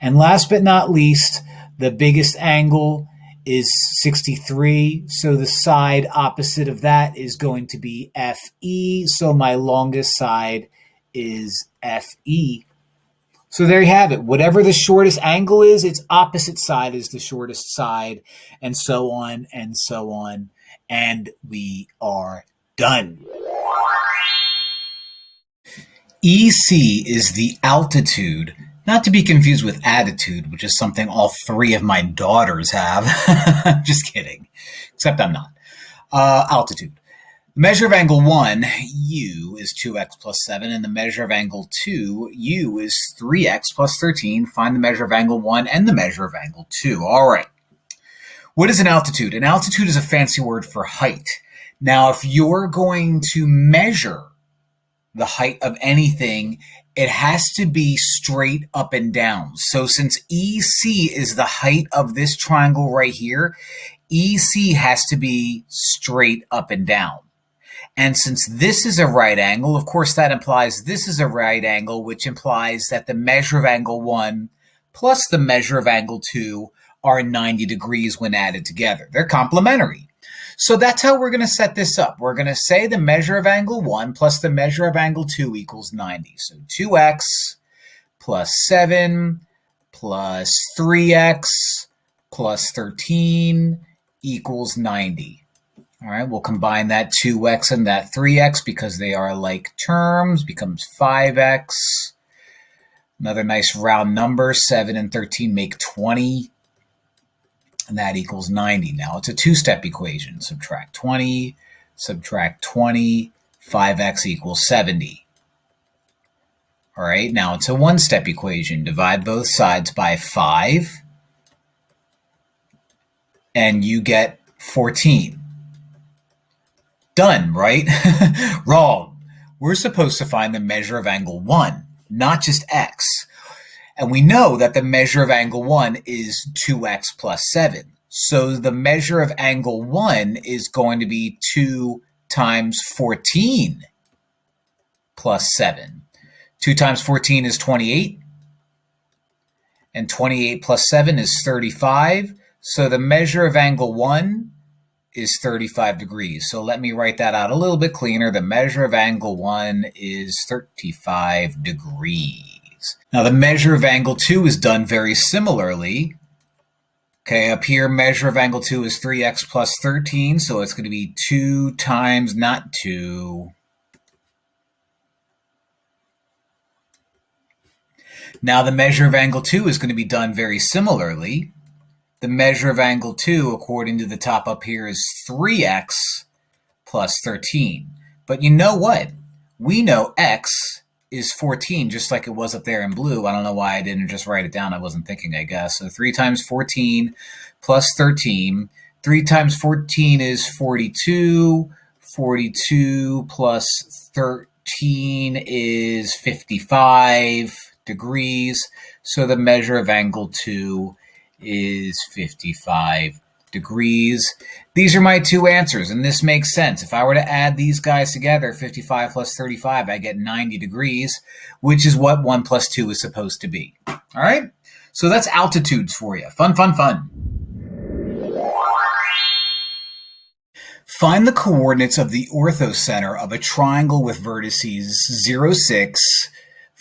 And last but not least, the biggest angle is 63, so the side opposite of that is going to be FE, so my longest side is FE. So there you have it. Whatever the shortest angle is, its opposite side is the shortest side, and so on and so on. And we are done. EC is the altitude, not to be confused with attitude, which is something all three of my daughters have. Just kidding, except I'm not. Altitude. The measure of angle 1, u, is 2x plus 7, and the measure of angle 2, u, is 3x plus 13. Find the measure of angle 1 and the measure of angle 2. All right. What is an altitude? An altitude is a fancy word for height. Now, if you're going to measure the height of anything, it has to be straight up and down. So since EC is the height of this triangle right here, EC has to be straight up and down. And since this is a right angle, of course, that implies this is a right angle, which implies that the measure of angle 1 plus the measure of angle 2 are 90 degrees when added together. They're complementary. So that's how we're going to set this up. We're going to say the measure of angle 1 plus the measure of angle 2 equals 90. So 2x plus 7 plus 3x plus 13 equals 90. All right, we'll combine that 2x and that 3x because they are like terms, becomes 5x. Another nice round number, 7 and 13 make 20, and that equals 90. Now it's a two-step equation. Subtract 20, 5x equals 70. All right, now it's a one-step equation. Divide both sides by 5, and you get 14. Done, right? Wrong. We're supposed to find the measure of angle 1, not just x. And we know that the measure of angle 1 is 2x plus 7. So the measure of angle 1 is going to be 2 times 14 plus 7. 2 times 14 is 28. And 28 plus 7 is 35. So the measure of angle 1 is 35 degrees. So let me write that out a little bit cleaner. The measure of angle 1 is 35 degrees. Now the measure of angle 2 is done very similarly. Okay, up here, measure of angle 2 is 3x plus 13, so it's going to be 2 times, not 2. Now the measure of angle 2 is going to be done very similarly. The measure of angle 2, according to the top up here, is 3x plus 13. But you know what? We know x is 14, just like it was up there in blue. I don't know why I didn't just write it down. I wasn't thinking, I guess. So 3 times 14 plus 13. 3 times 14 is 42. 42 plus 13 is 55 degrees. So the measure of angle 2 is 55 degrees. These are my two answers, and this makes sense. If I were to add these guys together, 55 plus 35, I get 90 degrees, which is what 1 plus 2 is supposed to be. All right? So that's altitudes for you. Fun, fun, fun. Find the coordinates of the orthocenter of a triangle with vertices 0, 6,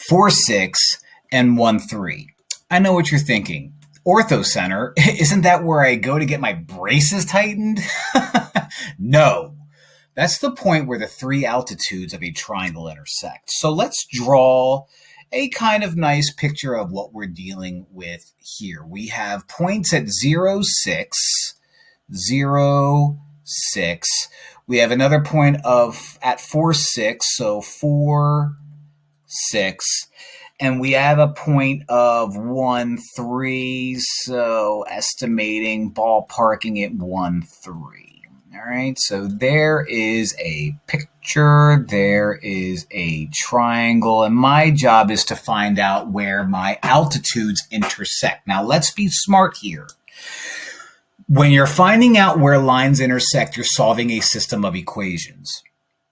4, 6, and 1, 3. I know what you're thinking. Orthocenter, isn't that where I go to get my braces tightened? No, that's the point where the three altitudes of a triangle intersect. So let's draw a kind of nice picture of what we're dealing with here. We have points at 0, 6, 0, 6. We have another point at 4, 6, so 4, 6. And we have a point of 1, 3, so estimating, ballparking it 1, 3. All right, so there is a picture, there is a triangle, and my job is to find out where my altitudes intersect. Now, let's be smart here. When you're finding out where lines intersect, you're solving a system of equations,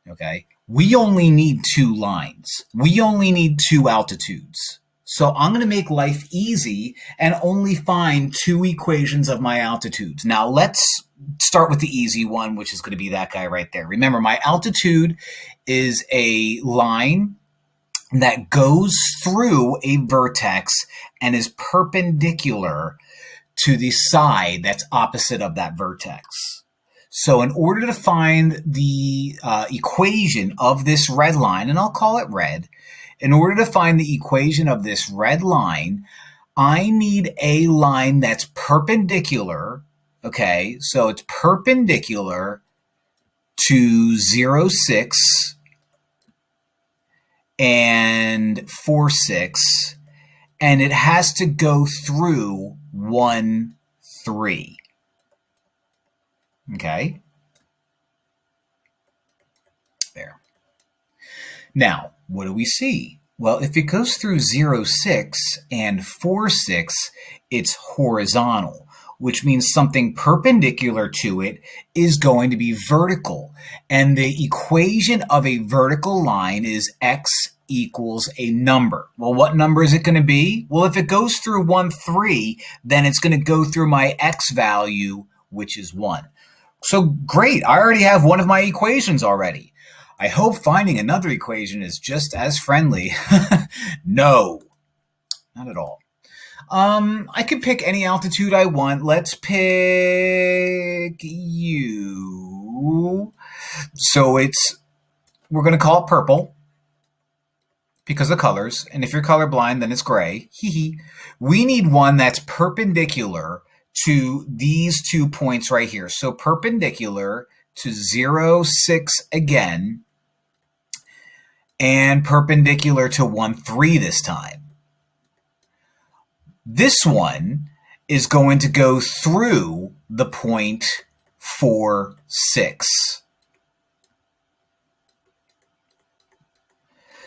okay? We only need two lines. We only need two altitudes. So I'm going to make life easy and only find two equations of my altitudes. Now let's start with the easy one, which is going to be that guy right there. Remember, my altitude is a line that goes through a vertex and is perpendicular to the side that's opposite of that vertex. So in order to find the equation of this red line, and I'll call it red, in order to find the equation of this red line, I need a line that's perpendicular, okay? So it's perpendicular to 0, 6 and 4, 6, and it has to go through 1, 3. Okay. There. Now, what do we see? Well, if it goes through 0, 6 and 4, 6, it's horizontal, which means something perpendicular to it is going to be vertical. And the equation of a vertical line is x equals a number. Well, what number is it going to be? Well, if it goes through 1, 3, then it's going to go through my x value, which is 1. So great, I already have one of my equations already. I hope finding another equation is just as friendly. No, not at all. I can pick any altitude I want. Let's pick U. So we're going to call it purple because of colors. And if you're colorblind, then it's gray. We need one that's perpendicular to these 2 points right here. So perpendicular to 0, 6 again, and perpendicular to 1, 3 this time. This one is going to go through the point 4, 6.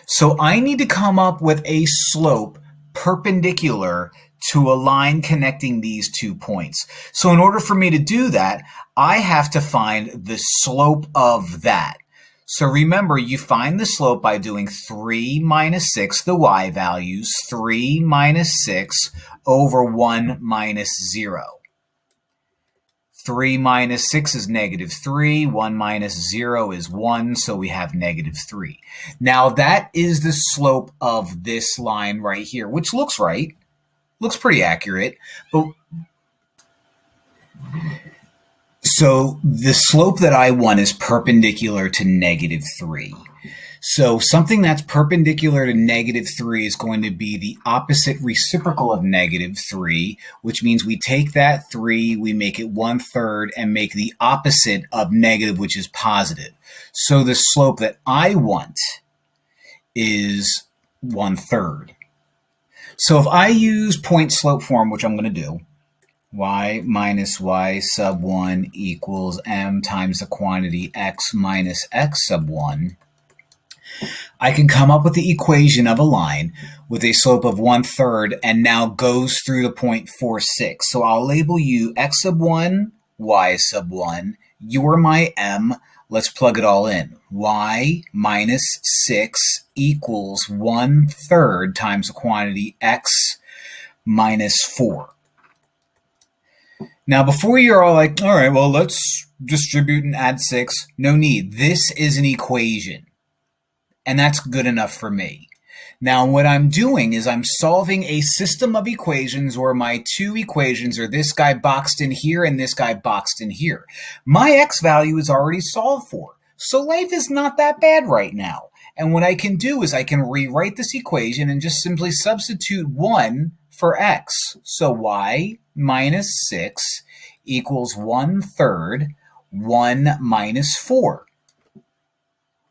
So I need to come up with a slope perpendicular to a line connecting these 2 points. So in order for me to do that, I have to find the slope of that. So remember, you find the slope by doing 3 minus 6, the y values, 3 minus 6 over 1 minus 0. 3 minus 6 is negative 3. 1 minus 0 is 1, so we have negative 3. Now that is the slope of this line right here, which looks right. Looks pretty accurate. But so the slope that I want is perpendicular to negative 3. So something that's perpendicular to negative 3 is going to be the opposite reciprocal of negative 3, which means we take that 3, we make it 1/3, and make the opposite of negative, which is positive. So the slope that I want is 1/3. So if I use point slope form, which I'm going to do, y minus y sub 1 equals m times the quantity x minus x sub 1, I can come up with the equation of a line with a slope of 1/3 and now goes through the point 4, 6. So I'll label you x sub 1 y sub 1. You're my m. Let's plug it all in. Y minus 6 equals 1/3 times the quantity x minus 4. Now, before you're all like, all right, well, let's distribute and add 6. No need. This is an equation, and that's good enough for me. Now, what I'm doing is I'm solving a system of equations where my two equations are this guy boxed in here and this guy boxed in here. My x value is already solved for, so life is not that bad right now. And what I can do is I can rewrite this equation and just simply substitute 1 for x. So y minus 6 equals 1/3 1 minus 4.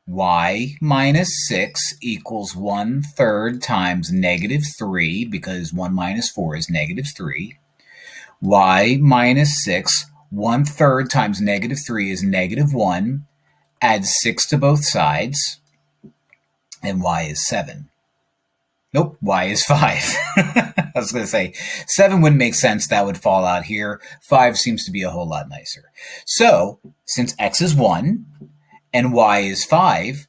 Y minus 6 equals 1/3 times -3, because 1 minus 4 is -3. Y minus 6, 1/3 times -3 is -1. Add 6 to both sides, and y is 7. Nope, y is 5. I was going to say 7 wouldn't make sense. That would fall out here. 5 seems to be a whole lot nicer. So, since x is 1 and y is 5,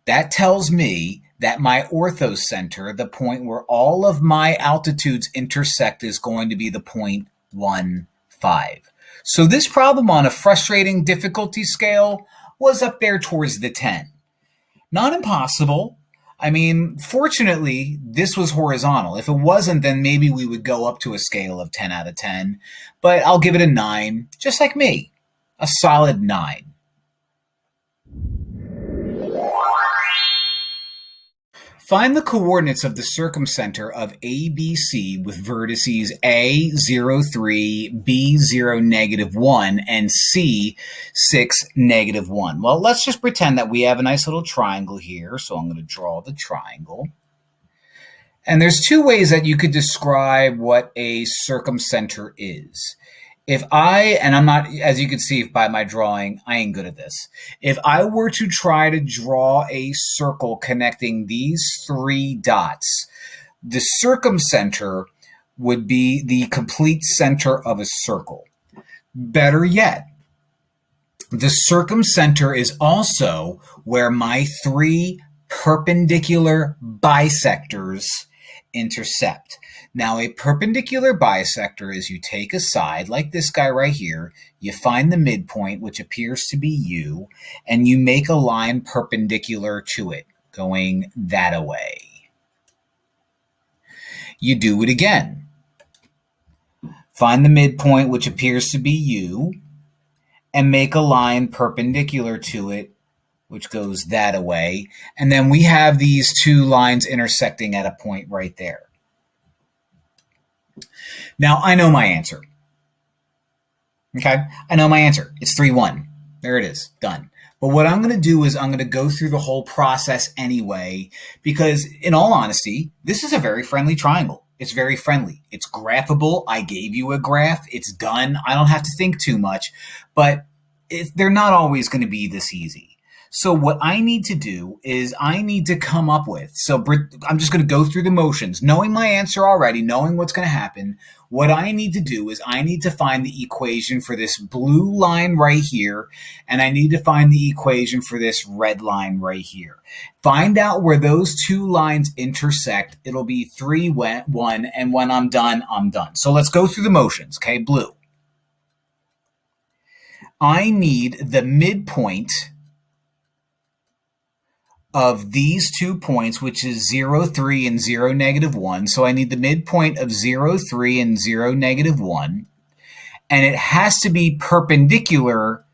that tells me that my orthocenter, the point where all of my altitudes intersect, is going to be the point 1, 5. So this problem on a frustrating difficulty scale was up there towards the 10. Not impossible. I mean, fortunately, this was horizontal. If it wasn't, then maybe we would go up to a scale of 10 out of 10. But I'll give it a 9, just like me. A solid 9. Find the coordinates of the circumcenter of ABC with vertices A, 0, 3, B, 0, -1, and C, 6, -1. Well, let's just pretend that we have a nice little triangle here. So I'm going to draw the triangle. And there's two ways that you could describe what a circumcenter is. And I'm not, as you can see by my drawing, I ain't good at this. If I were to try to draw a circle connecting these 3 dots, the circumcenter would be the complete center of a circle. Better yet, the circumcenter is also where my 3 perpendicular bisectors intercept. Now, a perpendicular bisector is you take a side, like this guy right here, you find the midpoint, which appears to be U, and you make a line perpendicular to it, going that way. You do it again. Find the midpoint, which appears to be U, and make a line perpendicular to it, which goes that way. And then we have these 2 lines intersecting at a point right there. Now, I know my answer. Okay? I know my answer. It's 3, 1. There it is. Done. But what I'm going to do is I'm going to go through the whole process anyway, because in all honesty, this is a very friendly triangle. It's very friendly. It's graphable. I gave you a graph. It's done. I don't have to think too much, but they're not always going to be this easy. So what I need to do is I need to come up with, so I'm just going to go through the motions, knowing my answer already, knowing what's going to happen. What I need to do is I need to find the equation for this blue line right here, and I need to find the equation for this red line right here. Find out where those 2 lines intersect. It'll be 3, 1, and when I'm done, I'm done. So let's go through the motions, okay? Blue. I need the midpoint of these 2 points, which is 0, 3 and 0, -1. So I need the midpoint of 0, 3 and 0, -1. And it has to be perpendicular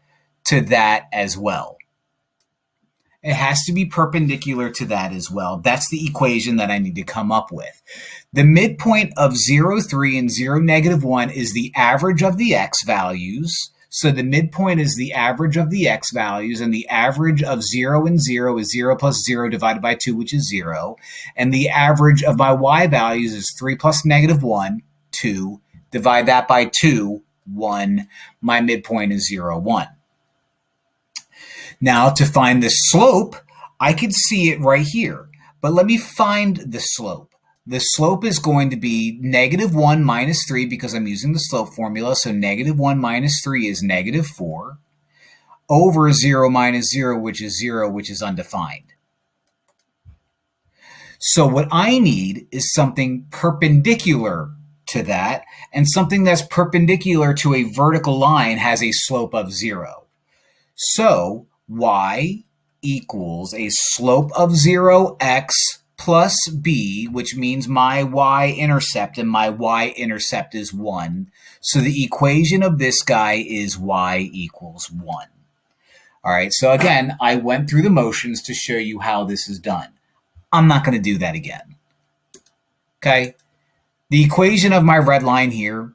to that as well. It has to be perpendicular to that as well. That's the equation that I need to come up with. The midpoint of 0, 3 and 0, -1 is the average of the x values. So the midpoint is the average of the x values, and the average of 0 and 0 is 0 plus 0 divided by 2, which is 0. And the average of my y values is 3 plus -1, 2. Divide that by 2, 1. My midpoint is 0, 1. Now, to find the slope, I could see it right here. But let me find the slope. the slope is going to be -1 minus 3 because I'm using the slope formula. So -1 minus 3 is -4 over 0 minus 0, which is 0, which is undefined. So what I need is something perpendicular to that, and something that's perpendicular to a vertical line has a slope of 0. So y equals a slope of 0, x plus b, which means my y-intercept, and my y-intercept is 1. So the equation of this guy is y equals 1. All right, so again, I went through the motions to show you how this is done. I'm not going to do that again. Okay, the equation of my red line here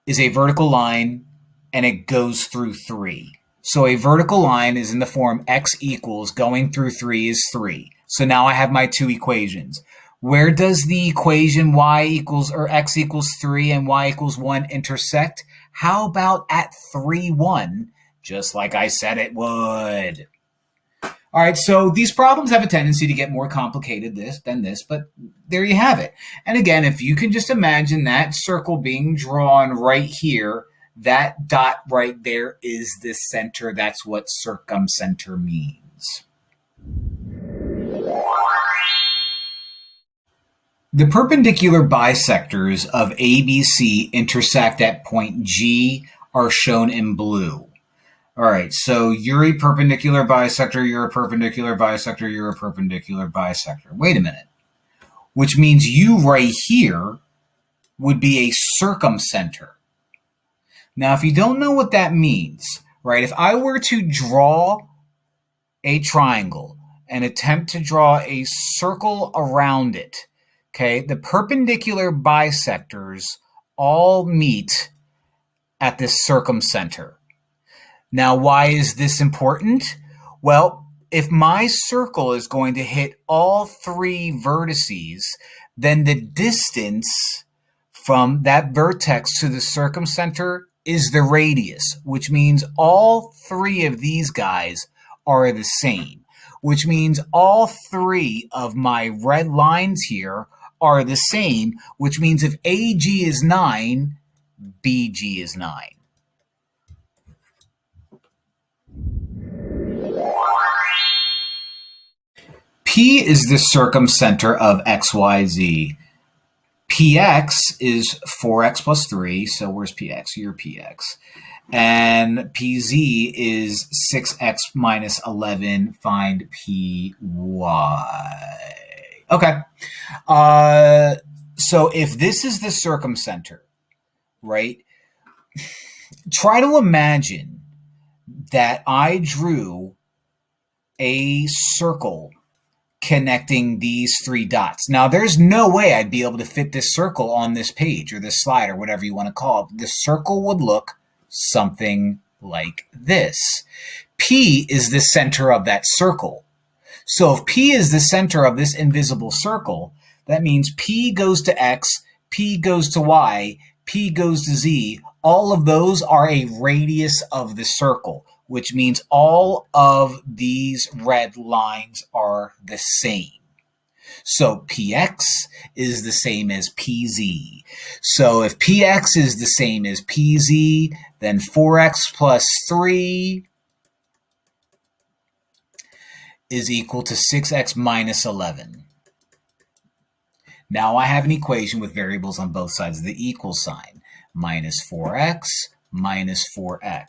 is a vertical line, and it goes through 3. So a vertical line is in the form x equals going through 3 is 3. So now I have my two equations. Where does the equation y equals or x equals 3 and y equals 1 intersect? How about at 3, 1? Just like I said it would. All right, so these problems have a tendency to get more complicated than this, but there you have it. And again, if you can just imagine that circle being drawn right here, that dot right there is the center. That's what circumcenter means. The perpendicular bisectors of ABC intersect at point G are shown in blue. All right, so you're a perpendicular bisector, you're a perpendicular bisector, you're a perpendicular bisector. Wait a minute. Which means you right here would be a circumcenter. Now, if you don't know what that means, right, if I were to draw a triangle and attempt to draw a circle around it, okay, the perpendicular bisectors all meet at this circumcenter. Now, why is this important? Well, if my circle is going to hit all 3 vertices, then the distance from that vertex to the circumcenter is the radius, which means all 3 of these guys are the same, which means all 3 of my red lines here are the same, which means if AG is 9, BG is 9. P is the circumcenter of XYZ. PX is 4x plus 3, so where's PX? Your PX. And PZ is 6x minus 11, find PY. Okay. So if this is the circumcenter, right, try to imagine that I drew a circle connecting these 3 dots. Now, there's no way I'd be able to fit this circle on this page or this slide or whatever you want to call it. The circle would look something like this. P is the center of that circle. So if P is the center of this invisible circle, that means P goes to X, P goes to Y, P goes to Z. All of those are a radius of the circle, which means all of these red lines are the same. So PX is the same as PZ. So if PX is the same as PZ, then 4x plus 3 is equal to 6x minus 11. Now I have an equation with variables on both sides of the equal sign. Minus 4x minus 4x.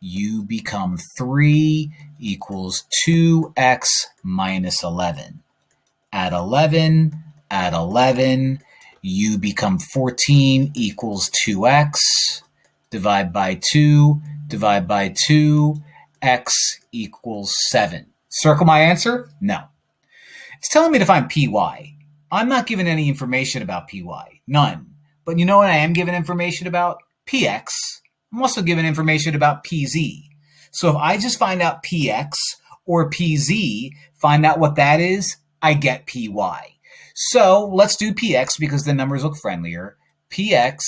You become 3 equals 2x minus 11. Add 11, you become 14 equals 2x. Divide by 2, x equals 7. Circle my answer? No. It's telling me to find PY. I'm not given any information about PY. None. But you know what I am given information about? PX. I'm also given information about PZ. So if I just find out PX or PZ, find out what that is, I get PY. So let's do PX because the numbers look friendlier. PX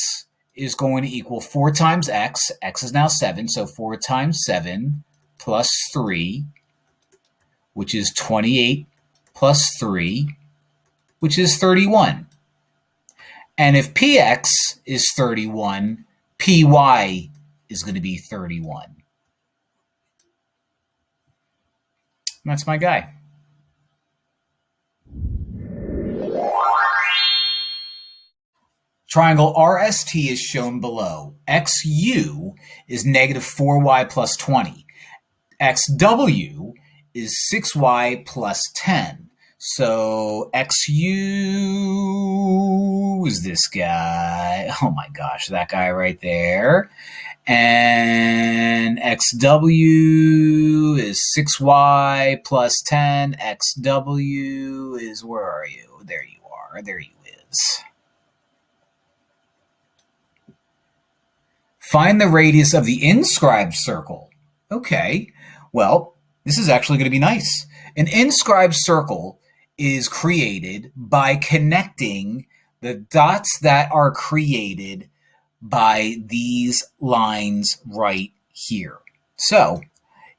is going to equal 4 times x. X is now 7, so 4 times 7 plus 3, which is 28 plus 3, which is 31. And if px is 31, py is going to be 31. And that's my guy. Triangle RST is shown below. XU is negative 4y plus 20. XW is 6y plus 10. So XU is this guy. Oh my gosh, that guy right there. And XW is 6y plus 10. XW is, where are you? There you are. There you is. Find the radius of the inscribed circle. Okay, well, this is actually going to be nice. An inscribed circle is created by connecting the dots that are created by these lines right here. So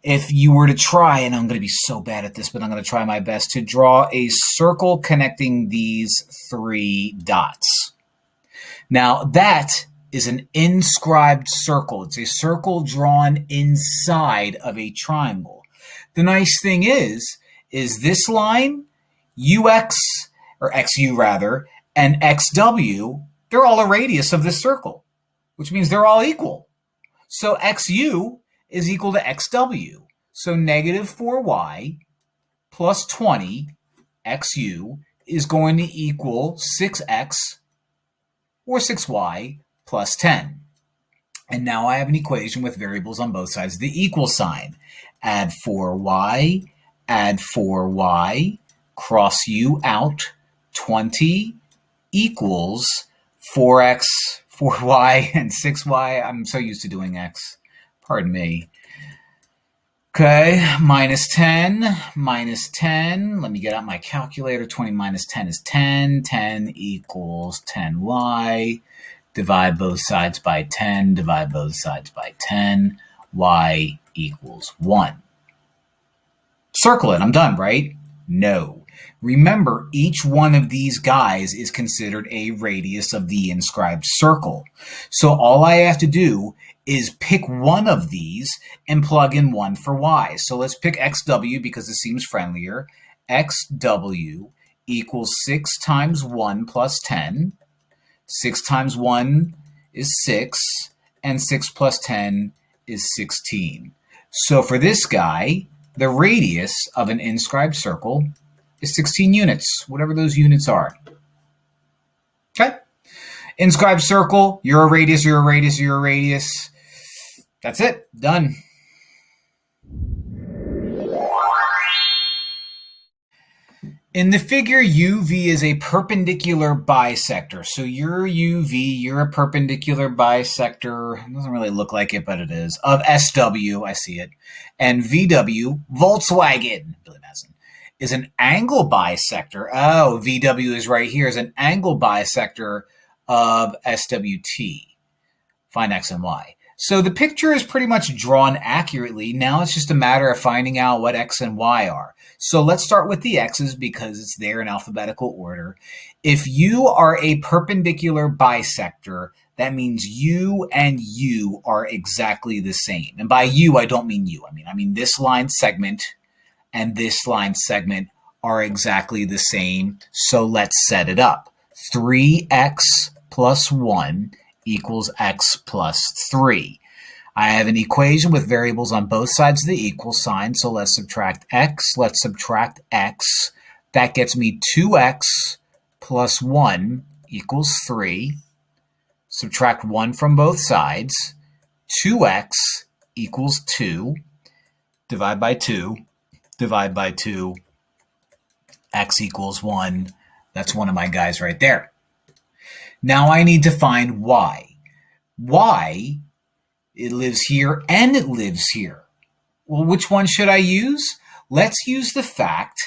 if you were to try, and I'm going to be so bad at this, but I'm going to try my best to draw a circle connecting these three dots. Now that is an inscribed circle. It's a circle drawn inside of a triangle. The nice thing is this line, UX, or XU rather, and XW, they're all a radius of this circle, which means they're all equal. So XU is equal to XW. So negative 4y plus 20 XU is going to equal 6x or 6y plus 10. And now I have an equation with variables on both sides of the equal sign. Add 4y, cross u out, 20 equals 4x, 4y, and 6y. I'm so used to doing x. Pardon me. Okay, minus 10. Let me get out my calculator. 20 minus 10 is 10. 10 equals 10y. Divide both sides by 10. Divide both sides by 10. Y equals 1. Circle it. I'm done, right? No. Remember, each one of these guys is considered a radius of the inscribed circle. So all I have to do is pick one of these and plug in 1 for y. So let's pick XW because it seems friendlier. XW equals 6 times 1 plus 10. 6 times 1 is 6, and 6 plus 10 is 16. So for this guy, the radius of an inscribed circle is 16 units, whatever those units are. Okay? Inscribed circle, you're a radius, you're a radius, you're a radius. That's it. Done. In the figure, UV is a perpendicular bisector. So you're UV, you're a perpendicular bisector. It doesn't really look like it, but it is. Of SW, I see it. And VW, Volkswagen, Billy Madison, is an angle bisector. Oh, VW is right here, is an angle bisector of SWT. Find X and Y. So the picture is pretty much drawn accurately. Now it's just a matter of finding out what X and Y are. So let's start with the X's because it's there in alphabetical order. If you are a perpendicular bisector, that means you and you are exactly the same. And by you, I don't mean you. I mean this line segment and this line segment are exactly the same. So let's set it up. 3x plus 1 equals x plus 3. I have an equation with variables on both sides of the equal sign, so let's subtract x, let's subtract x. That gets me 2x plus 1 equals 3. Subtract 1 from both sides. 2x equals 2. Divide by 2. Divide by 2. X equals 1. That's one of my guys right there. Now I need to find y. Y, it lives here and it lives here. Well, which one should I use? Let's use the fact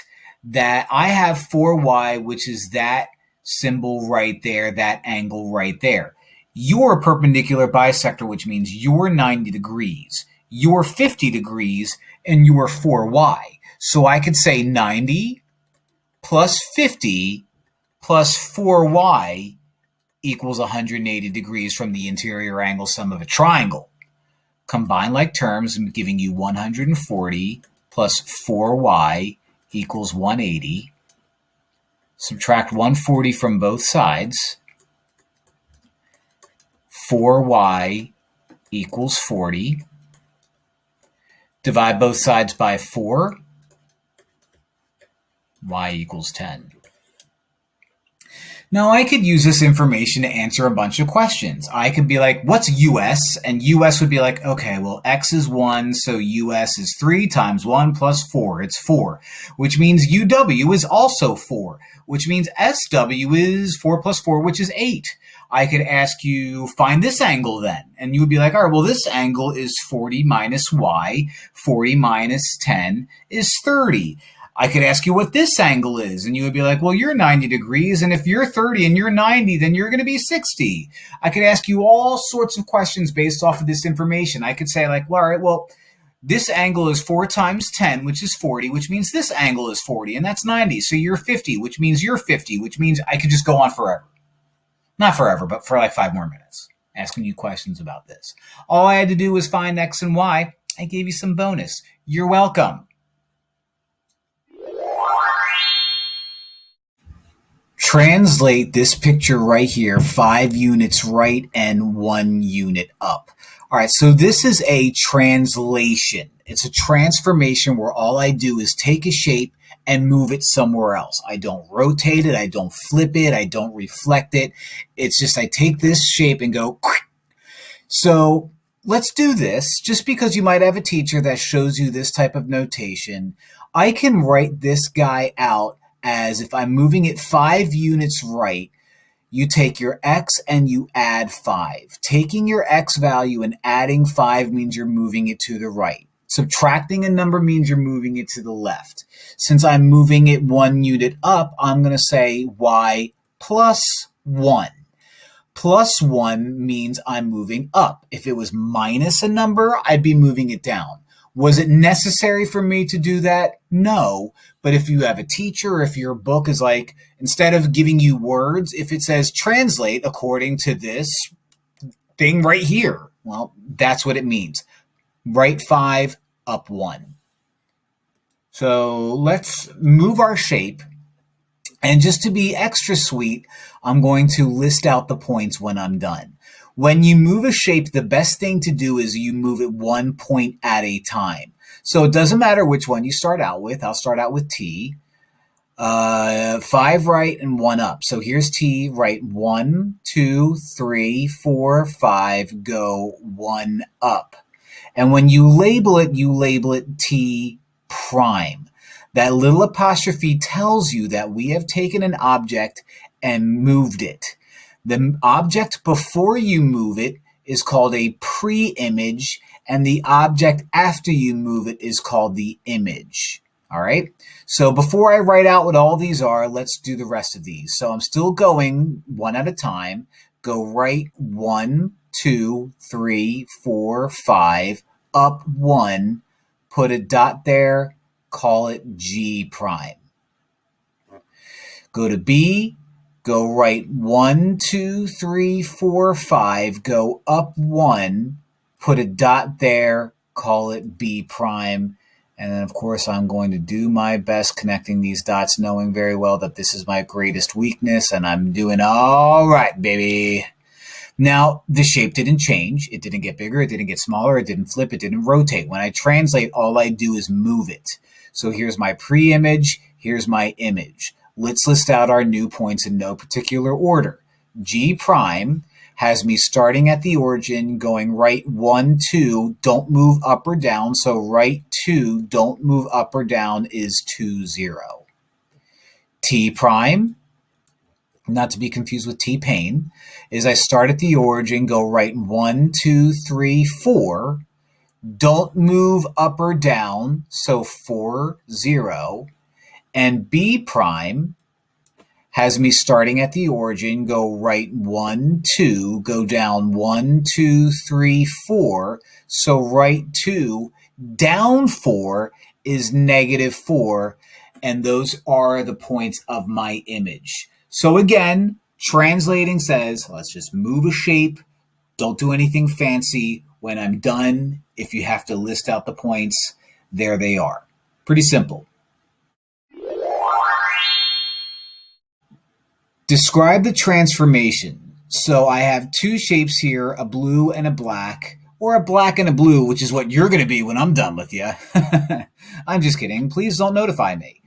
that I have 4y, which is that symbol right there, that angle right there. You're a perpendicular bisector, which means you're 90 degrees, you're 50 degrees, and you're 4y. So I could say 90 plus 50 plus 4y equals 180 degrees from the interior angle sum of a triangle. Combine like terms, giving you 140 plus 4y equals 180. Subtract 140 from both sides. 4y equals 40. Divide both sides by 4. Y equals 10. Now, I could use this information to answer a bunch of questions. I could be like, what's US? And US would be like, okay, well, X is 1, so US is 3 times 1 plus 4. It's 4, which means UW is also 4, which means SW is 4 plus 4, which is 8. I could ask you, find this angle then. And you would be like, all right, well, this angle is 40 minus Y. 40 minus 10 is 30. I could ask you what this angle is, and you would be like, well, you're 90 degrees, and if you're 30 and you're 90, then you're going to be 60. I could ask you all sorts of questions based off of this information. I could say, like, well, all right, well, this angle is 4 times 10, which is 40, which means this angle is 40, and that's 90. So you're 50, which means you're 50, which means I could just go on forever. Not forever, but for like 5 more minutes, asking you questions about this. All I had to do was find X and Y. I gave you some bonus. You're welcome. Translate this picture right here, 5 units right and 1 unit up. All right, so this is a translation. It's a transformation where all I do is take a shape and move it somewhere else. I don't rotate it, I don't flip it, I don't reflect it. It's just I take this shape and go. So let's do this. Just because you might have a teacher that shows you this type of notation, I can write this guy out as if I'm moving it 5 units right, you take your x and you add 5. Taking your x value and adding 5 means you're moving it to the right. Subtracting a number means you're moving it to the left. Since I'm moving it 1 unit up, I'm going to say y plus 1. Plus 1 means I'm moving up. If it was minus a number, I'd be moving it down. Was it necessary for me to do that? No. But if you have a teacher, or if your book is like, instead of giving you words, if it says translate according to this thing right here, well, that's what it means. Right 5, up 1. So let's move our shape. And just to be extra sweet, I'm going to list out the points when I'm done. When you move a shape, the best thing to do is you move it 1 point at a time. So it doesn't matter which one you start out with. I'll start out with T. 5 right and 1 up. So here's T, right 1, 2, 3, 4, 5, go 1 up. And when you label it T prime. That little apostrophe tells you that we have taken an object and moved it. The object before you move it is called a pre-image, and the object after you move it is called the image. All right? So before I write out what all these are, let's do the rest of these. So I'm still going one at a time. Go right 1, 2, 3, 4, 5, up 1, put a dot there, call it G prime. Go to B, go right 1, 2, 3, 4, 5, go up 1, put a dot there, call it B prime. And then, of course, I'm going to do my best connecting these dots, knowing very well that this is my greatest weakness, and I'm doing all right, baby. Now, the shape didn't change. It didn't get bigger. It didn't get smaller. It didn't flip. It didn't rotate. When I translate, all I do is move it. So here's my pre-image. Here's my image. Let's list out our new points in no particular order. G prime has me starting at the origin, going right 1, 2, don't move up or down. So right 2, don't move up or down is 2, 0. T prime, not to be confused with T-pain, is I start at the origin, go right 1, 2, 3, 4. Don't move up or down, so 4, 0. And B prime has me starting at the origin, go right 1, 2, go down 1, 2, 3, 4. So right 2, down 4 is negative 4, and those are the points of my image. So again, translating says, let's just move a shape. Don't do anything fancy. When I'm done, if you have to list out the points, there they are. Pretty simple. Describe the transformation. So I have two shapes here, a blue and a black, or a black and a blue, which is what you're going to be when I'm done with you. I'm just kidding. Please don't notify me.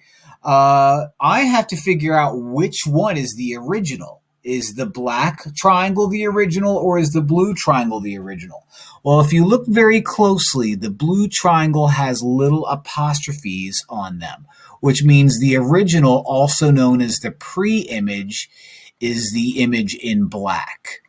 I have to figure out which one is the original. Is the black triangle the original, or is the blue triangle the original? Well, if you look very closely, the blue triangle has little apostrophes on them, which means the original, also known as the pre-image, is the image in black.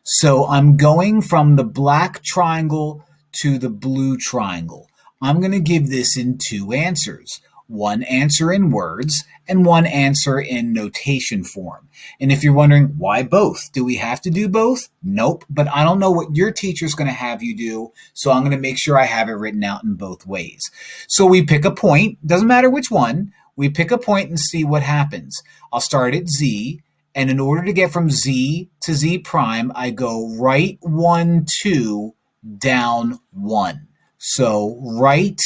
So I'm going from the black triangle to the blue triangle. I'm going to give this in two answers. One answer in words and one answer in notation form. And if you're wondering, why both? Do we have to do both? Nope, but I don't know what your teacher's going to have you do, so I'm going to make sure I have it written out in both ways. So we pick a point, doesn't matter which one, we pick a point and see what happens. I'll start at Z, and in order to get from Z to Z prime, I go right 1, 2, down 1. So right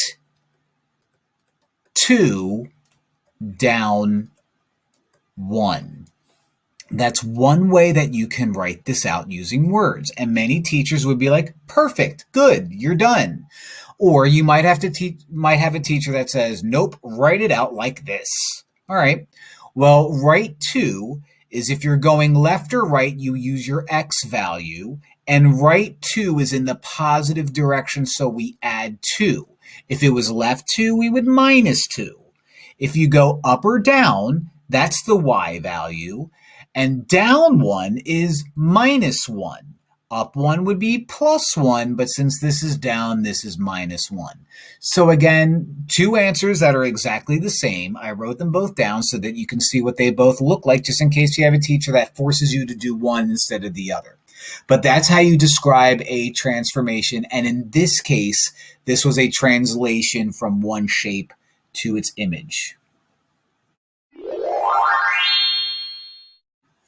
2, down 1. That's one way that you can write this out using words. And many teachers would be like, perfect, good, you're done. Or you might have a teacher that says, nope, write it out like this. All right. Well, right 2 is if you're going left or right, you use your X value. And right 2 is in the positive direction, so we add 2. If it was left 2, we would minus 2. If you go up or down, that's the Y value. And down 1 is minus 1. Up 1 would be plus 1, but since this is down, this is minus 1. So again, two answers that are exactly the same. I wrote them both down so that you can see what they both look like, just in case you have a teacher that forces you to do one instead of the other. But that's how you describe a transformation. And in this case, this was a translation from one shape to its image.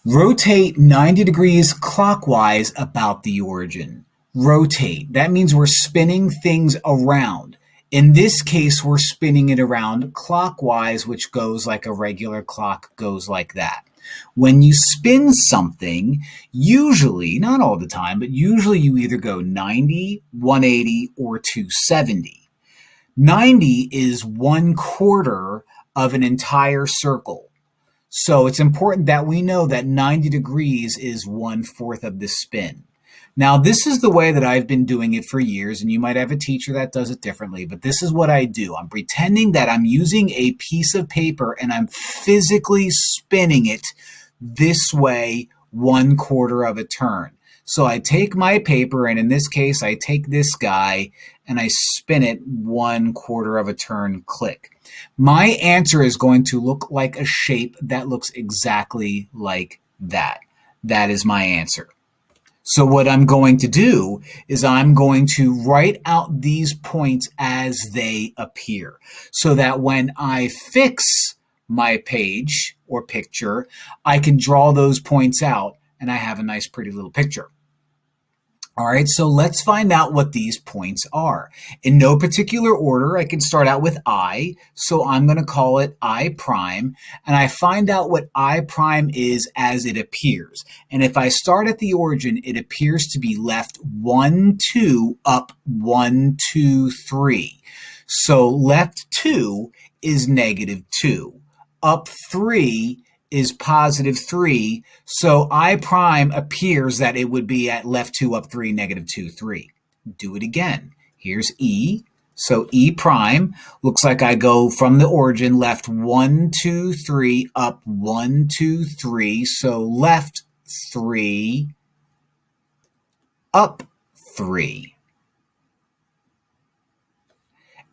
Rotate 90 degrees clockwise about the origin. Rotate. That means we're spinning things around. In this case, we're spinning it around clockwise, which goes like a regular clock goes like that. When you spin something, usually, not all the time, but usually you either go 90, 180, or 270. 90 is 1/4 of an entire circle. So it's important that we know that 90 degrees is 1/4 of the spin. Now, this is the way that I've been doing it for years, and you might have a teacher that does it differently, but this is what I do. I'm pretending that I'm using a piece of paper and I'm physically spinning it this way 1/4 of a turn. So I take my paper, and in this case, I take this guy and I spin it 1/4 of a turn, click. My answer is going to look like a shape that looks exactly like that. That is my answer. So what I'm going to do is I'm going to write out these points as they appear so that when I fix my page or picture, I can draw those points out and I have a nice pretty little picture. All right, so let's find out what these points are. In no particular order, I can start out with I, so I'm going to call it I prime, and I find out what I prime is as it appears. And if I start at the origin, it appears to be left 1, 2, up 1, 2, 3. So left 2 is -2. Up 3 is +3, so I prime appears that it would be at left 2, up 3, -2, 3. Do it again. Here's E. So E prime looks like I go from the origin left 1, 2, 3, up 1, 2, 3. So left 3, up 3.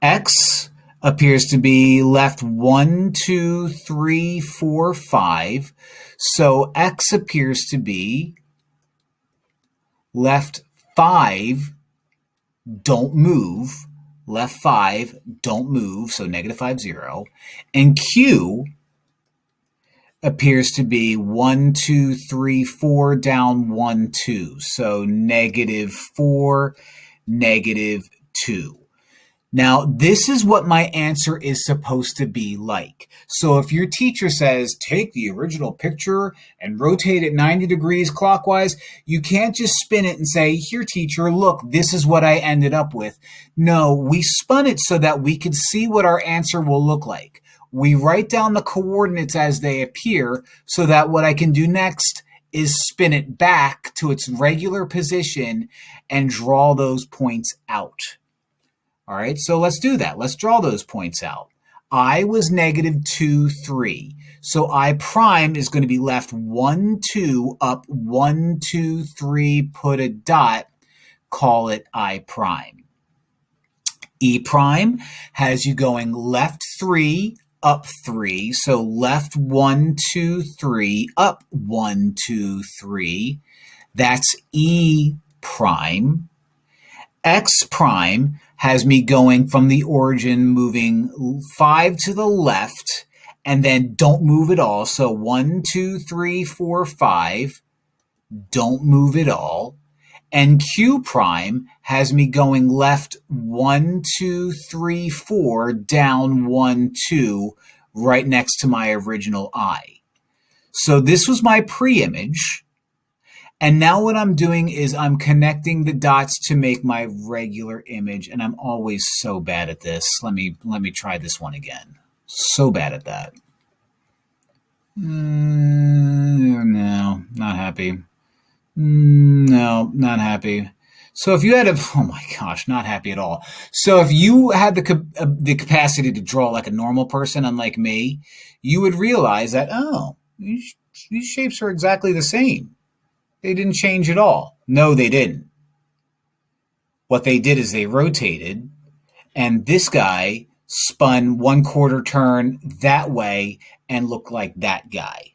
X appears to be left 1, 2, 3, 4, 5. So X appears to be left 5, don't move. Left 5, don't move, so -5, 0. And Q appears to be 1, 2, 3, 4 down 1, 2. So -4, -2. Now, this is what my answer is supposed to be like. So if your teacher says, take the original picture and rotate it 90 degrees clockwise, you can't just spin it and say, here, teacher, look, this is what I ended up with. No, we spun it so that we could see what our answer will look like. We write down the coordinates as they appear so that what I can do next is spin it back to its regular position and draw those points out. All right, so let's do that. Let's draw those points out. I was -2, 3. So I prime is going to be left 1, 2, up 1, 2, 3, put a dot, call it I prime. E prime has you going left 3, up 3. So left 1, 2, 3, up 1, 2, 3. That's E prime. X prime has me going from the origin, moving 5 to the left, and then don't move at all. So 1, 2, 3, 4, 5, don't move at all. And Q prime has me going left 1, 2, 3, 4, down 1, 2, right next to my original I. So this was my pre-image. And now what I'm doing is I'm connecting the dots to make my regular image, and I'm always so bad at this. Let me try this one again. So bad at that. No, not happy. No, not happy. So if you had oh my gosh, not happy at all. So if you had the capacity to draw like a normal person, unlike me, you would realize that, oh, these shapes are exactly the same. They didn't change at all. No, they didn't. What they did is they rotated, and this guy spun 1/4 turn that way and looked like that guy.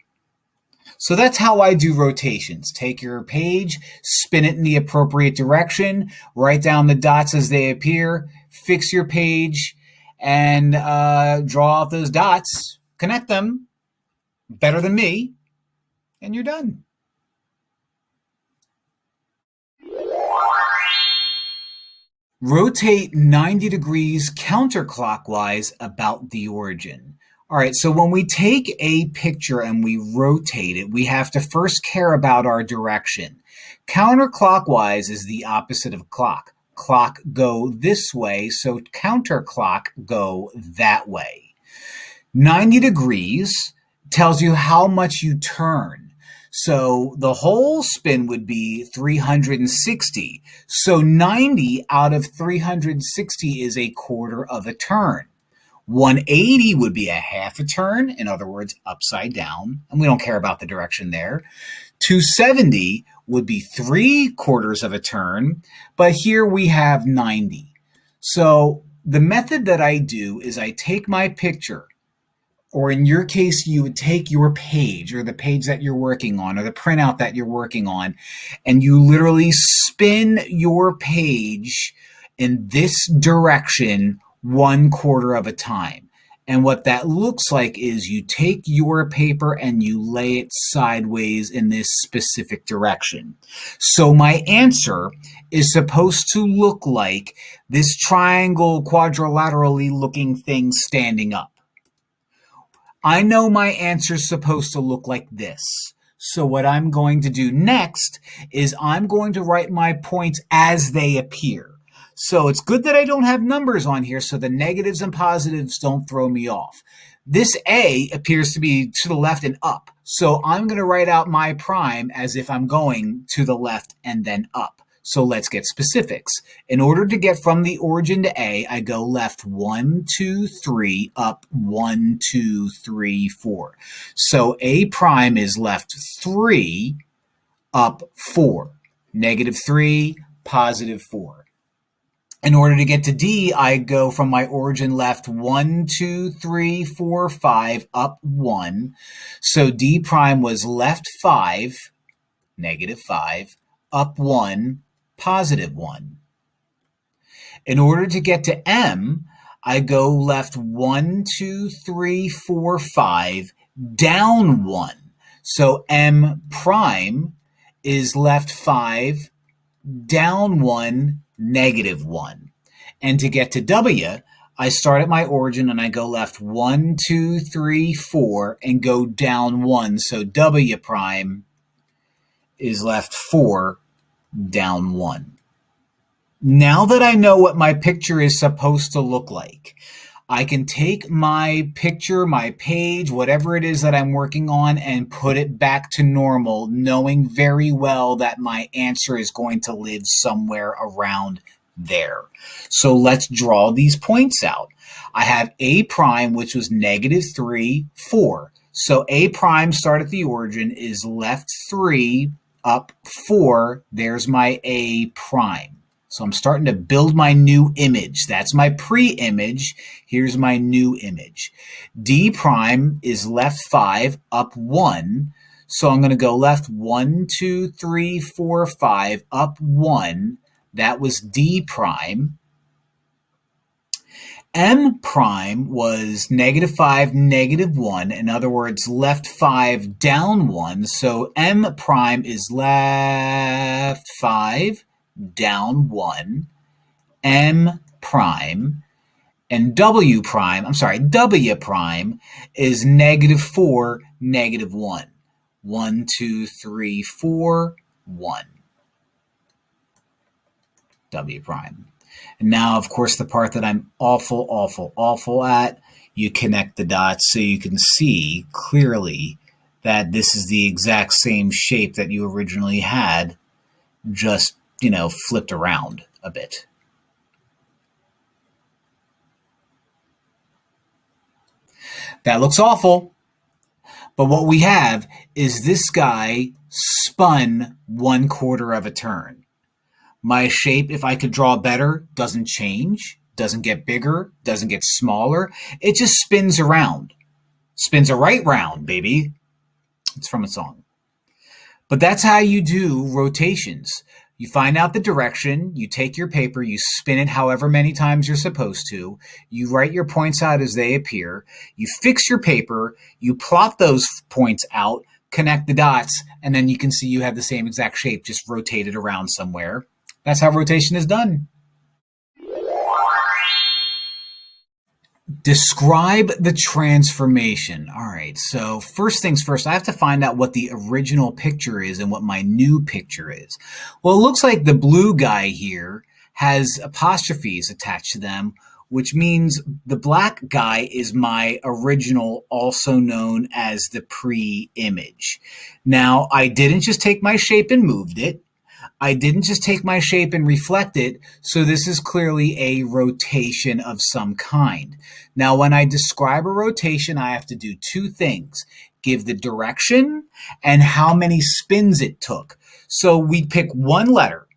So that's how I do rotations. Take your page, spin it in the appropriate direction, write down the dots as they appear, fix your page, and draw out those dots, connect them better than me, and you're done. Rotate 90 degrees counterclockwise about the origin. All right, so when we take a picture and we rotate it, we have to first care about our direction. Counterclockwise is the opposite of clock. Clock go this way, so counterclock go that way. 90 degrees tells you how much you turn. So the whole spin would be 360. So 90 out of 360 is a quarter of a turn. 180 would be a half a turn, in other words, upside down, and we don't care about the direction there. 270 would be 3/4 of a turn, but here we have 90. So the method that I do is I take my picture, or in your case, you would take your page or the page that you're working on or the printout that you're working on, and you literally spin your page in this direction 1/4 of a time. And what that looks like is you take your paper and you lay it sideways in this specific direction. So my answer is supposed to look like this triangle, quadrilaterally looking thing standing up. I know my answer is supposed to look like this. So what I'm going to do next is I'm going to write my points as they appear. So it's good that I don't have numbers on here so the negatives and positives don't throw me off. This A appears to be to the left and up. So I'm going to write out my prime as if I'm going to the left and then up. So let's get specifics. In order to get from the origin to A, I go left 1, 2, 3, up 1, 2, 3, 4. So A prime is left 3, up 4. -3, +4. In order to get to D, I go from my origin left 1, 2, 3, 4, 5, up 1. So D prime was left 5, -5, up 1, +1. In order to get to M, I go left 1, 2, 3, 4, 5, down 1. So M prime is left 5, down 1, negative 1. And to get to W, I start at my origin and I go left 1, 2, 3, 4, and go down 1. So W prime is left 4, down 1. Now that I know what my picture is supposed to look like, I can take my picture, my page, whatever it is that I'm working on, and put it back to normal, knowing very well that my answer is going to live somewhere around there. So let's draw these points out. I have A prime, which was negative 3, 4. So A prime, start at the origin, is left 3, up 4. There's my A prime. So I'm starting to build my new image. That's my pre-image. Here's my new image. D prime is left 5, up 1. So I'm going to go left 1, 2, 3, 4, 5, up 1. That was D prime. M prime was negative 5, negative 1. In other words, left 5, down 1. So M prime is left 5, down 1, M prime, and W prime is negative 4, negative 1. 1, 2, 3, 4, 1. W prime. And now, of course, the part that I'm awful at, you connect the dots so you can see clearly that this is the exact same shape that you originally had, just flipped around a bit. That looks awful. But what we have is this guy spun 1/4 of a turn. My shape, if I could draw better, doesn't change, doesn't get bigger, doesn't get smaller. It just spins around. Spins a right round, baby. It's from a song. But that's how you do rotations. You find out the direction, you take your paper, you spin it however many times you're supposed to, you write your points out as they appear, you fix your paper, you plot those points out, connect the dots, and then you can see you have the same exact shape, just rotated around somewhere. That's how rotation is done. Describe the transformation. All right, so first things first, I have to find out what the original picture is and what my new picture is. Well, it looks like the blue guy here has apostrophes attached to them, which means the black guy is my original, also known as the pre-image. Now, I didn't just take my shape and moved it. I didn't just take my shape and reflect it, so this is clearly a rotation of some kind. Now, when I describe a rotation, I have to do two things. Give the direction and how many spins it took. So we pick one letter,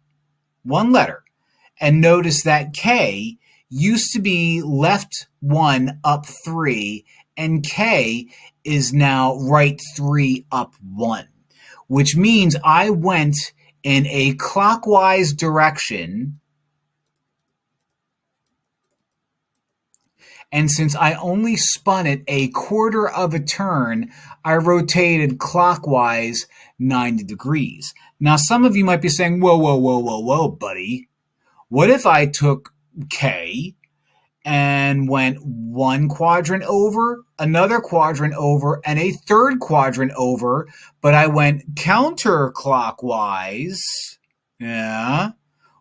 and notice that K used to be left 1, up 3, and K is now right 3, up 1, which means I went in a clockwise direction, and since I only spun it 1/4 of a turn, I rotated clockwise 90 degrees. Now, some of you might be saying, whoa, buddy. What if I took K and went one quadrant over, another quadrant over, and a third quadrant over, but I went counterclockwise? Yeah.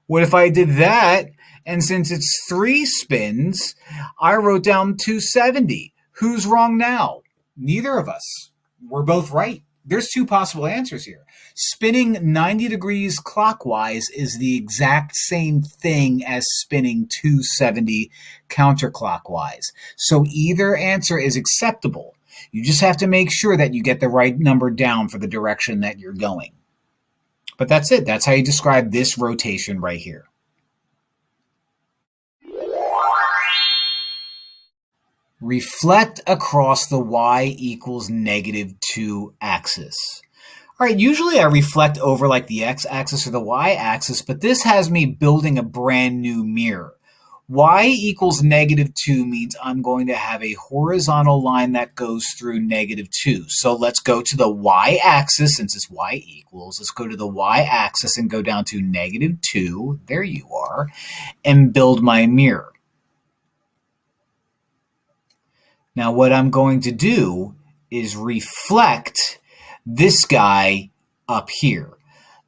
What if I did that, and since it's 3 spins, I wrote down 270? Who's wrong now? Neither of us. We're both right. There's 2 possible answers here. Spinning 90 degrees clockwise is the exact same thing as spinning 270 counterclockwise. So either answer is acceptable. You just have to make sure that you get the right number down for the direction that you're going. But that's it. That's how you describe this rotation right here. Reflect across the y equals -2 axis. All right, usually I reflect over like the x-axis or the y-axis, but this has me building a brand new mirror. y equals -2 means I'm going to have a horizontal line that goes through -2. So let's go to the y-axis, since it's y equals. Let's go to the y-axis and go down to -2. There you are. And build my mirror. Now what I'm going to do is reflect this guy up here.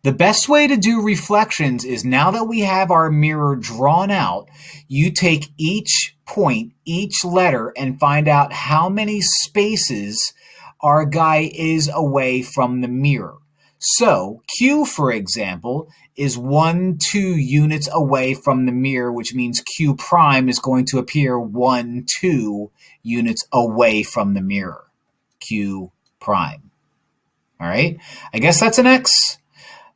The best way to do reflections is, now that we have our mirror drawn out, you take each point, each letter, and find out how many spaces our guy is away from the mirror. So Q, for example, is 1, 2 units away from the mirror, which means Q prime is going to appear 1, 2 units away from the mirror. Q prime. All right, I guess that's an X.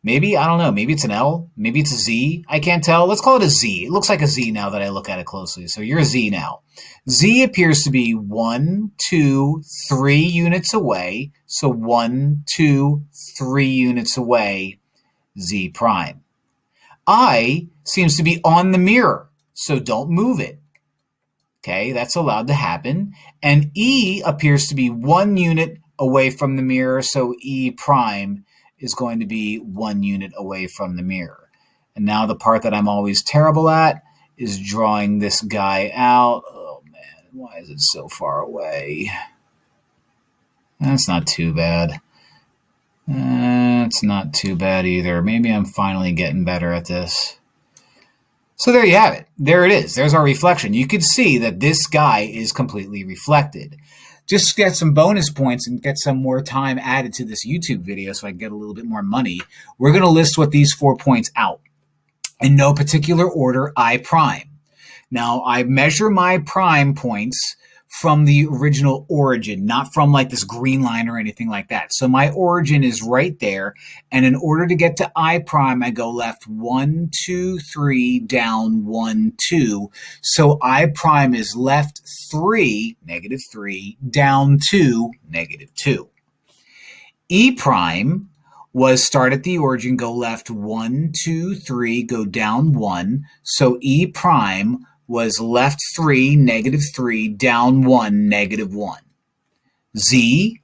Maybe, I don't know, maybe it's an L, maybe it's a Z, I can't tell. Let's call it a Z. It looks like a Z now that I look at it closely. So you're a Z now. Z appears to be 1, 2, 3 units away. So 1, 2, 3 units away, Z prime. I seems to be on the mirror, so don't move it. Okay, that's allowed to happen. And E appears to be 1 unit away from the mirror, so E prime is going to be 1 unit away from the mirror. And now the part that I'm always terrible at is drawing this guy out. Oh man, why is it so far away? That's not too bad. It's not too bad either. Maybe I'm finally getting better at this. So there you have it. There it is. There's our reflection. You can see that this guy is completely reflected. Just to get some bonus points and get some more time added to this YouTube video so I can get a little bit more money, we're going to list what these 4 points out. In no particular order, I prime. Now, I measure my prime points from the original origin, not from like this green line or anything like that. So my origin is right there. And in order to get to I prime, I go left 1, 2, 3, down 1, 2. So I prime is left 3, -3, down 2, -2. E prime was start at the origin, go left 1, 2, 3, go down 1. So E prime was left 3, -3, down 1, -1. Z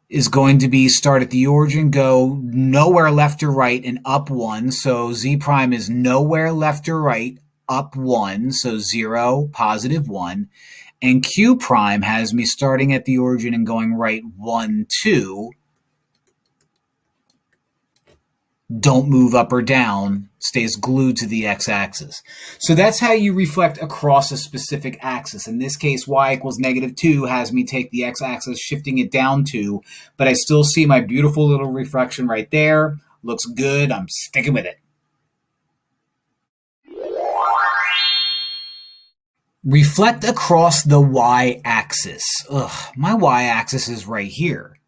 is going to be start at the origin, go nowhere left or right, and up 1. So Z prime is nowhere left or right, up 1. So 0, +1. And Q prime has me starting at the origin and going right 1, 2. Don't move up or down, stays glued to the x-axis. So that's how you reflect across a specific axis. In this case, y equals -2 has me take the x-axis, shifting it down 2, but I still see my beautiful little reflection right there. Looks good. I'm sticking with it. Reflect across the y-axis. My y-axis is right here.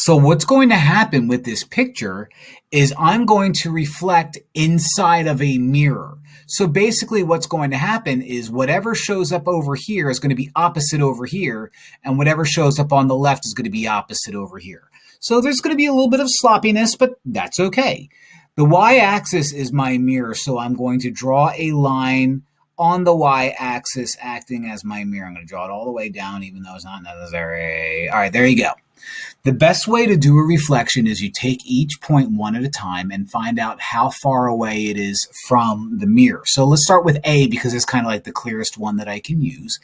So what's going to happen with this picture is I'm going to reflect inside of a mirror. So basically what's going to happen is whatever shows up over here is going to be opposite over here, and whatever shows up on the left is going to be opposite over here. So there's going to be a little bit of sloppiness, but that's okay. The y-axis is my mirror, so I'm going to draw a line on the y-axis acting as my mirror. I'm going to draw it all the way down, even though it's not necessary. All right, there you go. The best way to do a reflection is you take each point one at a time and find out how far away it is from the mirror. So let's start with A because it's kind of like the clearest one that I can use.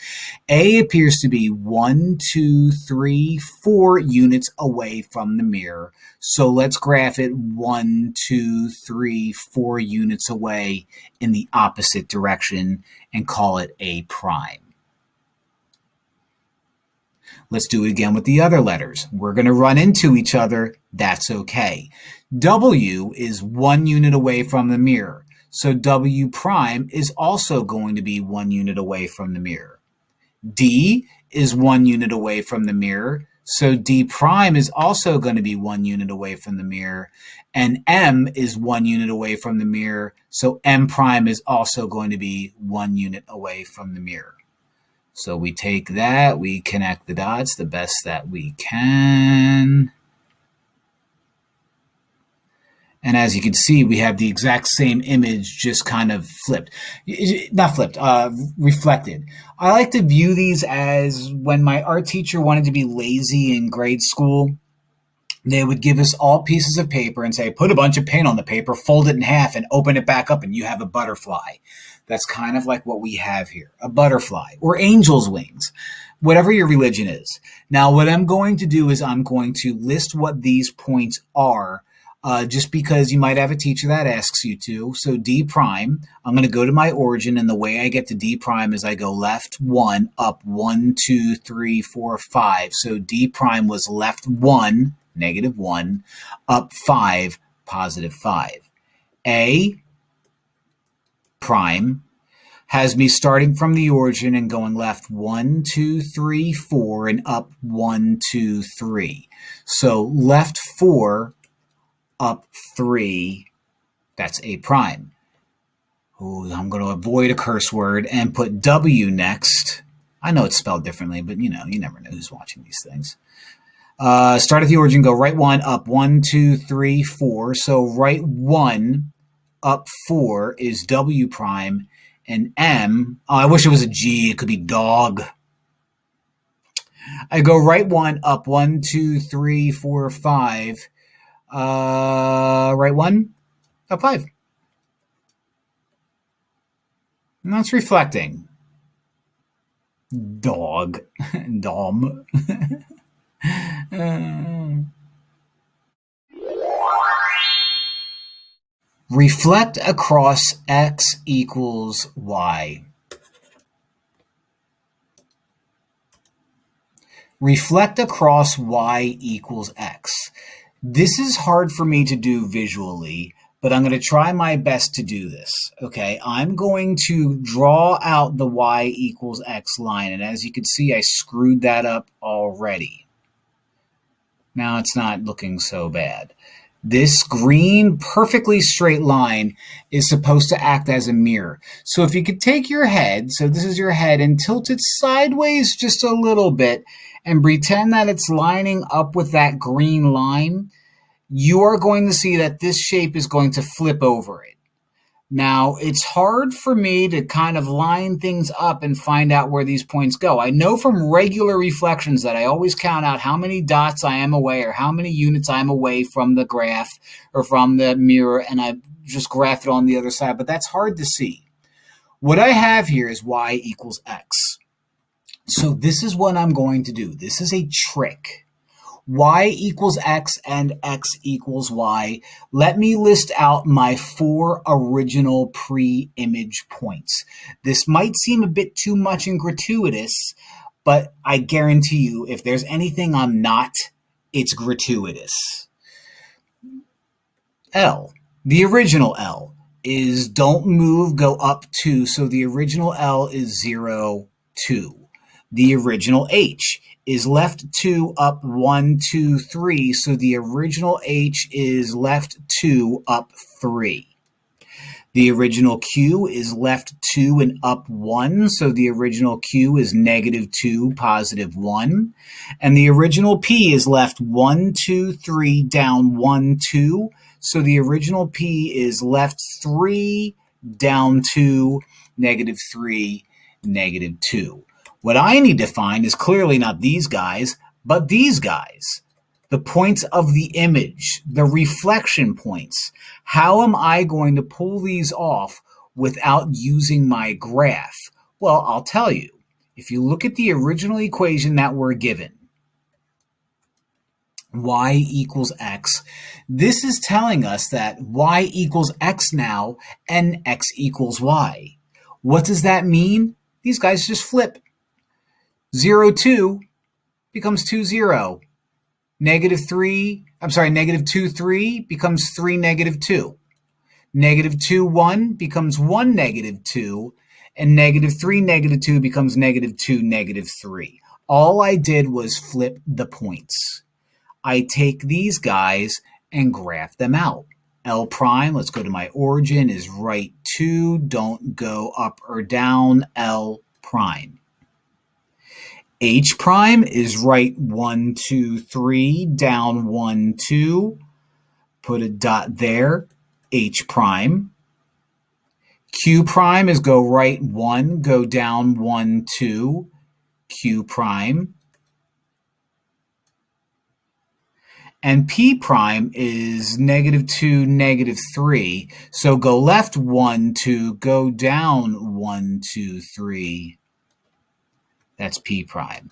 A appears to be 1, 2, 3, 4 units away from the mirror. So let's graph it 1, 2, 3, 4 units away in the opposite direction and call it A prime. Let's do it again with the other letters. We're going to run into each other. That's okay. W is 1 unit away from the mirror. So W prime is also going to be 1 unit away from the mirror. D is 1 unit away from the mirror. So D prime is also going to be 1 unit away from the mirror. And M is 1 unit away from the mirror. So M prime is also going to be 1 unit away from the mirror. So we take that, we connect the dots the best that we can. And as you can see, we have the exact same image, just kind of flipped. Not flipped, reflected. I like to view these as when my art teacher wanted to be lazy in grade school, they would give us all pieces of paper and say, put a bunch of paint on the paper, fold it in half, and open it back up, and you have a butterfly. That's kind of like what we have here, a butterfly or angel's wings, whatever your religion is. Now, what I'm going to do is I'm going to list what these points are, just because you might have a teacher that asks you to. So D prime, I'm going to go to my origin, and the way I get to D prime is I go left 1, up 1, 2, 3, 4, 5. So D prime was left 1, negative 1, up 5, positive 5. A prime has me starting from the origin and going left 1, 2, 3, 4, and up 1, 2, 3. So left 4, up 3, that's A prime. Ooh, I'm going to avoid a curse word and put W next. I know it's spelled differently, but you never know who's watching these things. Start at the origin, go right 1, up 1, 2, 3, 4. So right 1, up 4 is W prime, and M, I wish it was a G, it could be dog. I go right 1, up 1, 2, 3, 4, 5. Right 1, up 5. And that's reflecting. Dog. Dom. Reflect across x equals y. Reflect across y equals x. This is hard for me to do visually, but I'm going to try my best to do this. Okay, I'm going to draw out the y equals x line, and as you can see, I screwed that up already. Now it's not looking so bad. This green, perfectly straight line is supposed to act as a mirror. So if you could take your head, so this is your head, and tilt it sideways just a little bit and pretend that it's lining up with that green line, you are going to see that this shape is going to flip over it. Now, it's hard for me to kind of line things up and find out where these points go. I know from regular reflections that I always count out how many dots I am away or how many units I'm away from the graph or from the mirror, and I just graph it on the other side, but that's hard to see. What I have here is y equals x. So this is what I'm going to do. This is a trick. Y equals x and x equals y. Let me list out my 4 original pre-image points. This might seem a bit too much and gratuitous, but I guarantee you, if there's anything I'm not, it's gratuitous. L, the original L, is don't move, go up 2, so the original L is 0, 2. The original H is left 2, up 1, 2, 3, so the original H is left 2, up 3. The original Q is left 2 and up 1, so the original Q is negative 2, positive 1. And the original P is left 1, 2, 3, down 1, 2, so the original P is left 3, down 2, negative 3, negative 2. What I need to find is clearly not these guys, but these guys. The points of the image, the reflection points. How am I going to pull these off without using my graph? Well, I'll tell you. If you look at the original equation that we're given, y equals x, this is telling us that y equals x now and x equals y. What does that mean? These guys just flip. 0, 2 becomes 2, 0. Negative 2, 3 becomes 3, negative 2. Negative 2, 1 becomes 1, negative 2. And negative 3, negative 2 becomes negative 2, negative 3. All I did was flip the points. I take these guys and graph them out. L prime, let's go to my origin, is right 2. Don't go up or down, L prime. H prime is right 1, 2, 3, down 1, 2. put a dot there, H prime. Q prime is go right 1, go down 1, 2, Q prime. And P prime is -2, -3. So go left 1, 2, go down 1, 2, 3. That's P prime.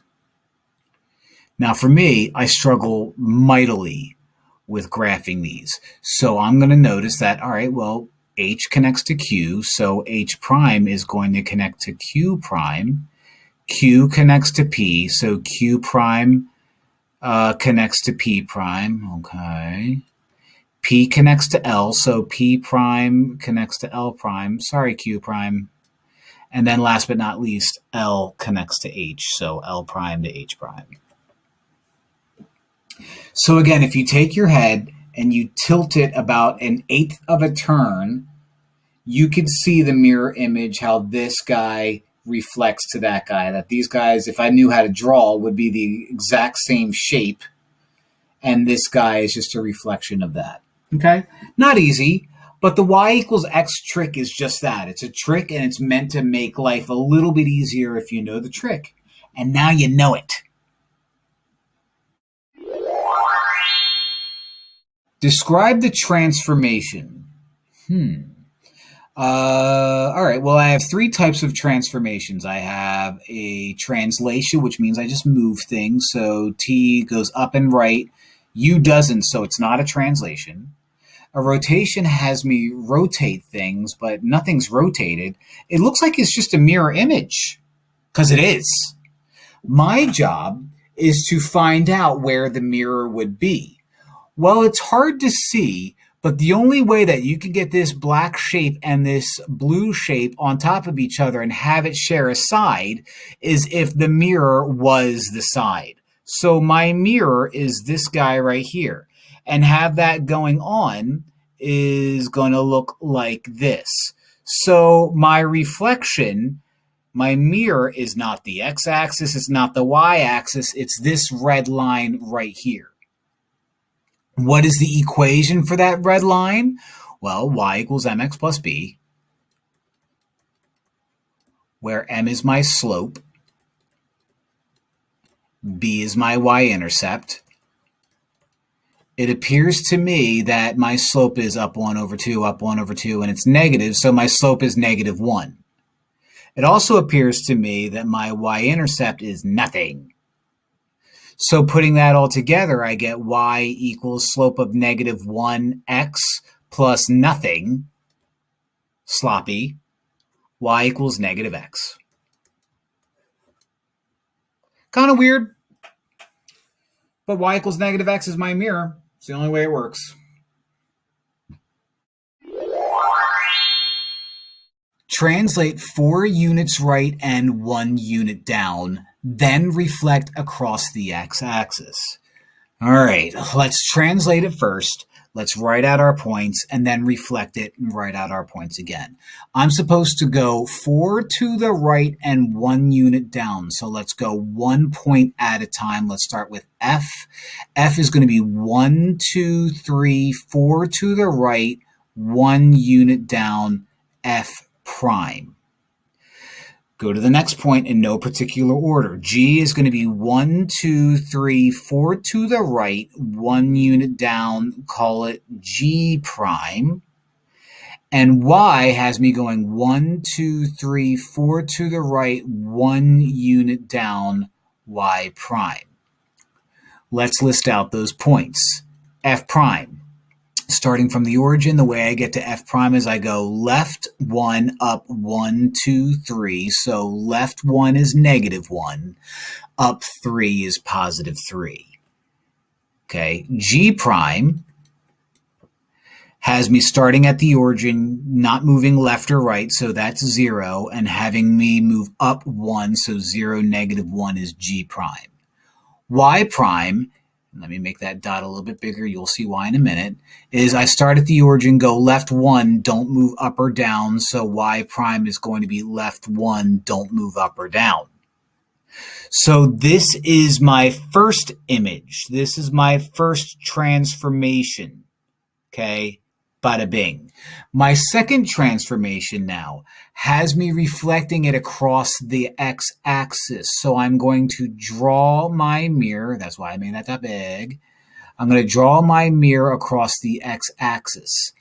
Now for me, I struggle mightily with graphing these. So I'm going to notice that, all right, well, H connects to Q, so H prime is going to connect to Q prime. Q connects to P, so Q prime connects to P prime, okay. P connects to L, so P prime connects to L prime. Sorry, Q prime. And then last but not least, L connects to H, so L prime to H prime. So again, if you take your head and you tilt it about 1/8 of a turn, you could see the mirror image, how this guy reflects to that guy, that these guys, if I knew how to draw, would be the exact same shape, and this guy is just a reflection of that. Okay? Not easy, but the y equals x trick is just that. It's a trick, and it's meant to make life a little bit easier if you know the trick. And now you know it. Describe the transformation. All right, well, I have 3 types of transformations. I have a translation, which means I just move things. So T goes up and right, U doesn't, so it's not a translation. A rotation has me rotate things, but nothing's rotated. It looks like it's just a mirror image, because it is. My job is to find out where the mirror would be. Well, it's hard to see, but the only way that you can get this black shape and this blue shape on top of each other and have it share a side is if the mirror was the side. So my mirror is this guy right here. And have that going on is going to look like this. So my reflection, my mirror is not the x-axis, it's not the y-axis, it's this red line right here. What is the equation for that red line? Well, y equals mx plus b, where m is my slope, b is my y-intercept. It appears to me that my slope is up 1 over 2, up 1 over 2, and it's negative, so my slope is -1. It also appears to me that my y-intercept is nothing. So putting that all together, I get y equals slope of -1x plus nothing, sloppy, y equals -x. Kind of weird, but y equals -x is my mirror. It's the only way it works. Translate 4 units right and 1 unit down, then reflect across the x-axis. All right, let's translate it first. Let's write out our points and then reflect it and write out our points again. I'm supposed to go 4 to the right and 1 unit down. So let's go 1 point at a time. Let's start with F. F is going to be 1, 2, 3, 4 to the right, 1 unit down, F prime. Go to the next point in no particular order. G is going to be 1, 2, 3, 4 to the right, 1 unit down, call it G prime. And Y has me going 1, 2, 3, 4 to the right, 1 unit down, Y prime. Let's list out those points. F prime. Starting from the origin, the way I get to F prime is I go left 1, up 1, 2, 3. So left 1 is -1, up 3 is +3. Okay, G prime has me starting at the origin, not moving left or right, so that's 0, and having me move up 1, so 0, -1 is G prime. Y prime, let me make that dot a little bit bigger, you'll see why in a minute, is I start at the origin, go left 1, don't move up or down, so Y prime is going to be left 1, don't move up or down. So this is my first image. This is my first transformation. Okay, bada bing. My second transformation now has me reflecting it across the x-axis. So I'm going to draw my mirror. That's why I made that big. I'm going to draw my mirror across the x-axis.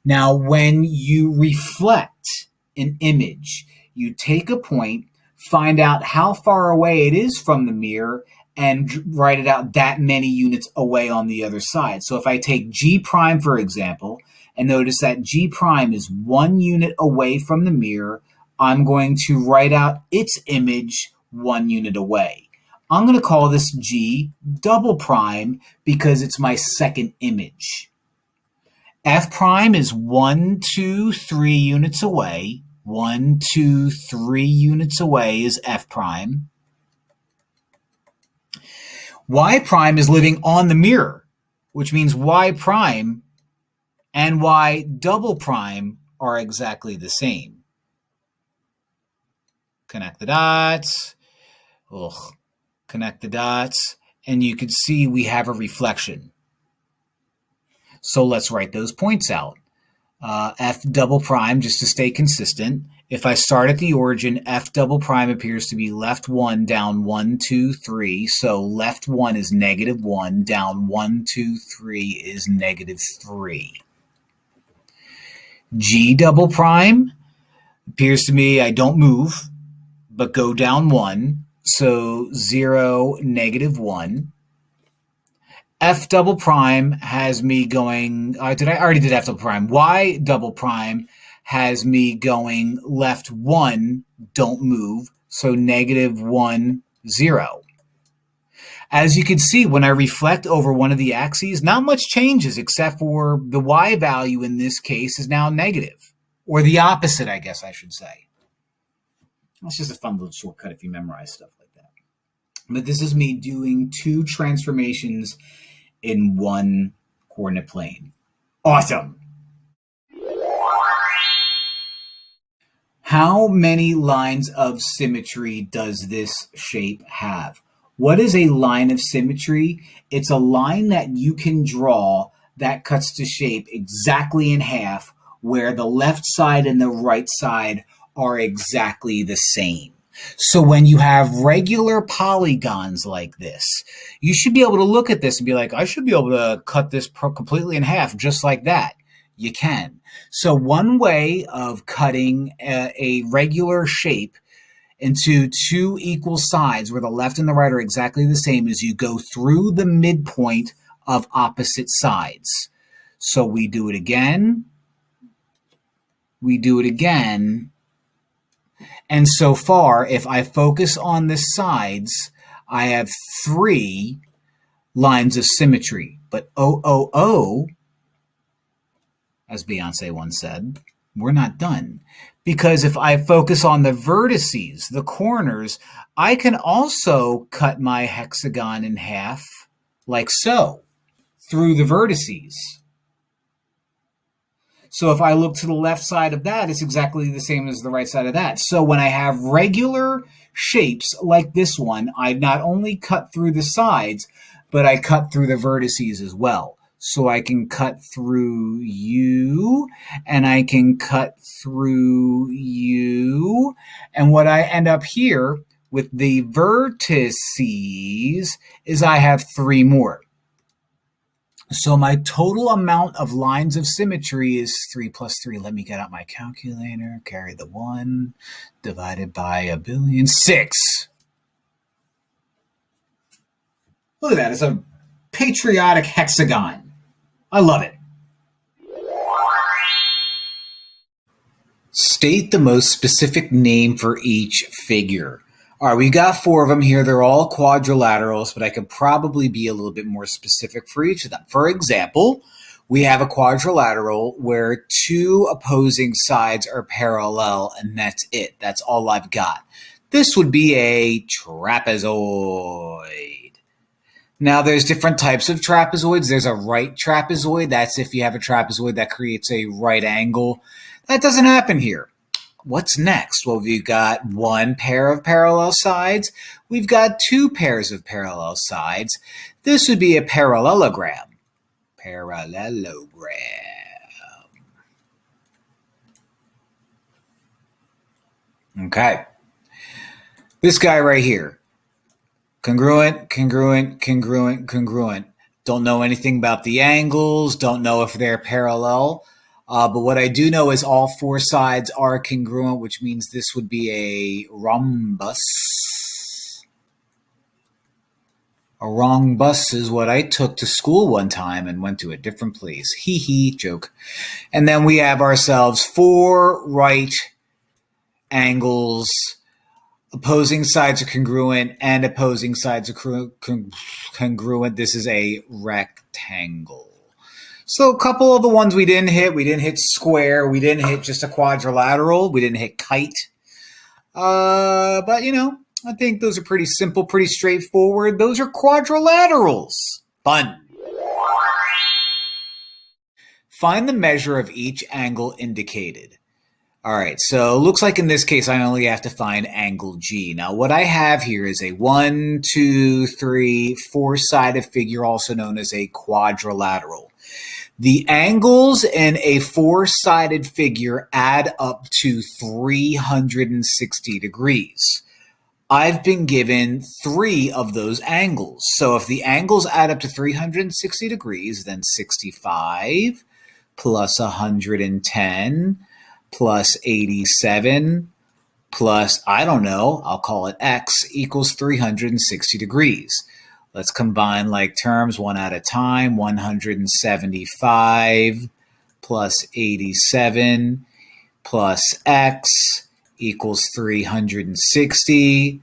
Now, when you reflect an image, you take a point, find out how far away it is from the mirror, and write it out that many units away on the other side. So if I take G prime, for example, and notice that G prime is 1 unit away from the mirror, I'm going to write out its image 1 unit away. I'm going to call this G double prime because it's my second image. F prime is 1, 2, 3 units away. 1, 2, 3 units away is F prime. Y prime is living on the mirror, which means Y prime and Y double prime are exactly the same. Connect the dots. Connect the dots. And you can see we have a reflection. So let's write those points out. F double prime, just to stay consistent. If I start at the origin, F double prime appears to be left 1, down 1, 2, 3. So left 1 is -1, down 1, 2, 3 is -3. G double prime appears to me I don't move, but go down 1. So 0, -1. F double prime has me going, I already did F double prime. Y double prime has me going left 1, don't move, so -1, 0. As you can see, when I reflect over one of the axes, not much changes except for the Y value in this case is now negative, or the opposite, I guess I should say. That's just a fun little shortcut if you memorize stuff like that. But this is me doing 2 transformations in 1 coordinate plane. Awesome. How many lines of symmetry does this shape have? What is a line of symmetry? It's a line that you can draw that cuts the shape exactly in half, where the left side and the right side are exactly the same. So when you have regular polygons like this, you should be able to look at this and be like, I should be able to cut this completely in half just like that. You can. So one way of cutting a regular shape into 2 equal sides where the left and the right are exactly the same is you go through the midpoint of opposite sides. So we do it again. We do it again. And so far, if I focus on the sides, I have 3 lines of symmetry. But as Beyonce once said, we're not done. Because if I focus on the vertices, the corners, I can also cut my hexagon in half like so through the vertices. So if I look to the left side of that, it's exactly the same as the right side of that. So when I have regular shapes like this one, I not only cut through the sides, but I cut through the vertices as well. So I can cut through you, and I can cut through you. And what I end up here with the vertices is I have 3 more. So my total amount of lines of symmetry is 3 plus 3. Let me get out my calculator. Carry the 1. Divided by 1,000,000,000. 6. Look at that. It's a patriotic hexagon. I love it. State the most specific name for each figure. All right, we got 4 of them here. They're all quadrilaterals, but I could probably be a little bit more specific for each of them. For example, we have a quadrilateral where 2 opposing sides are parallel, and that's it. That's all I've got. This would be a trapezoid. Now, there's different types of trapezoids. There's a right trapezoid. That's if you have a trapezoid that creates a right angle. That doesn't happen here. What's next? Well, we've got 1 pair of parallel sides. We've got 2 pairs of parallel sides. This would be a parallelogram. Parallelogram. Okay. This guy right here. Congruent, congruent, congruent, congruent. Don't know anything about the angles. Don't know if they're parallel. But what I do know is all four sides are congruent, which means this would be a rhombus. A rhombus is what I took to school one time and went to a different place. Hee hee, joke. And then we have ourselves four right angles. Opposing sides are congruent and opposing sides are congruent. This is a rectangle. So a couple of the ones we didn't hit square. We didn't hit just a quadrilateral. We didn't hit kite. But, you know, I think those are pretty simple, pretty straightforward. Those are quadrilaterals. Fun. Find the measure of each angle indicated. All right, so it looks like in this case I only have to find angle G. Now what I have here is a 1, 2, 3, 4-sided figure, also known as a quadrilateral. The angles in a 4-sided figure add up to 360 degrees. I've been given 3 of those angles. So if the angles add up to 360 degrees, then 65 plus 110 plus 87 plus, I don't know, I'll call it x, equals 360 degrees. Let's combine like terms one at a time. 175 plus 87 plus x equals 360.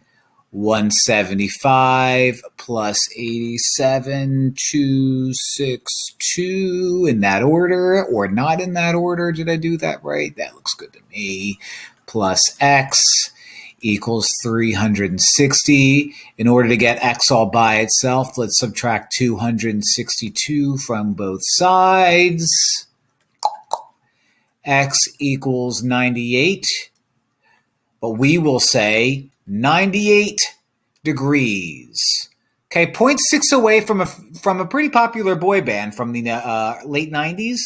175 plus 87, 262, in that order, or not in that order. Did I do that right? That looks good to me. Plus x equals 360. In order to get x all by itself, let's subtract 262 from both sides. X equals 98. But we will say 98 degrees. Okay, 0.6 away from a pretty popular boy band from the late 90s.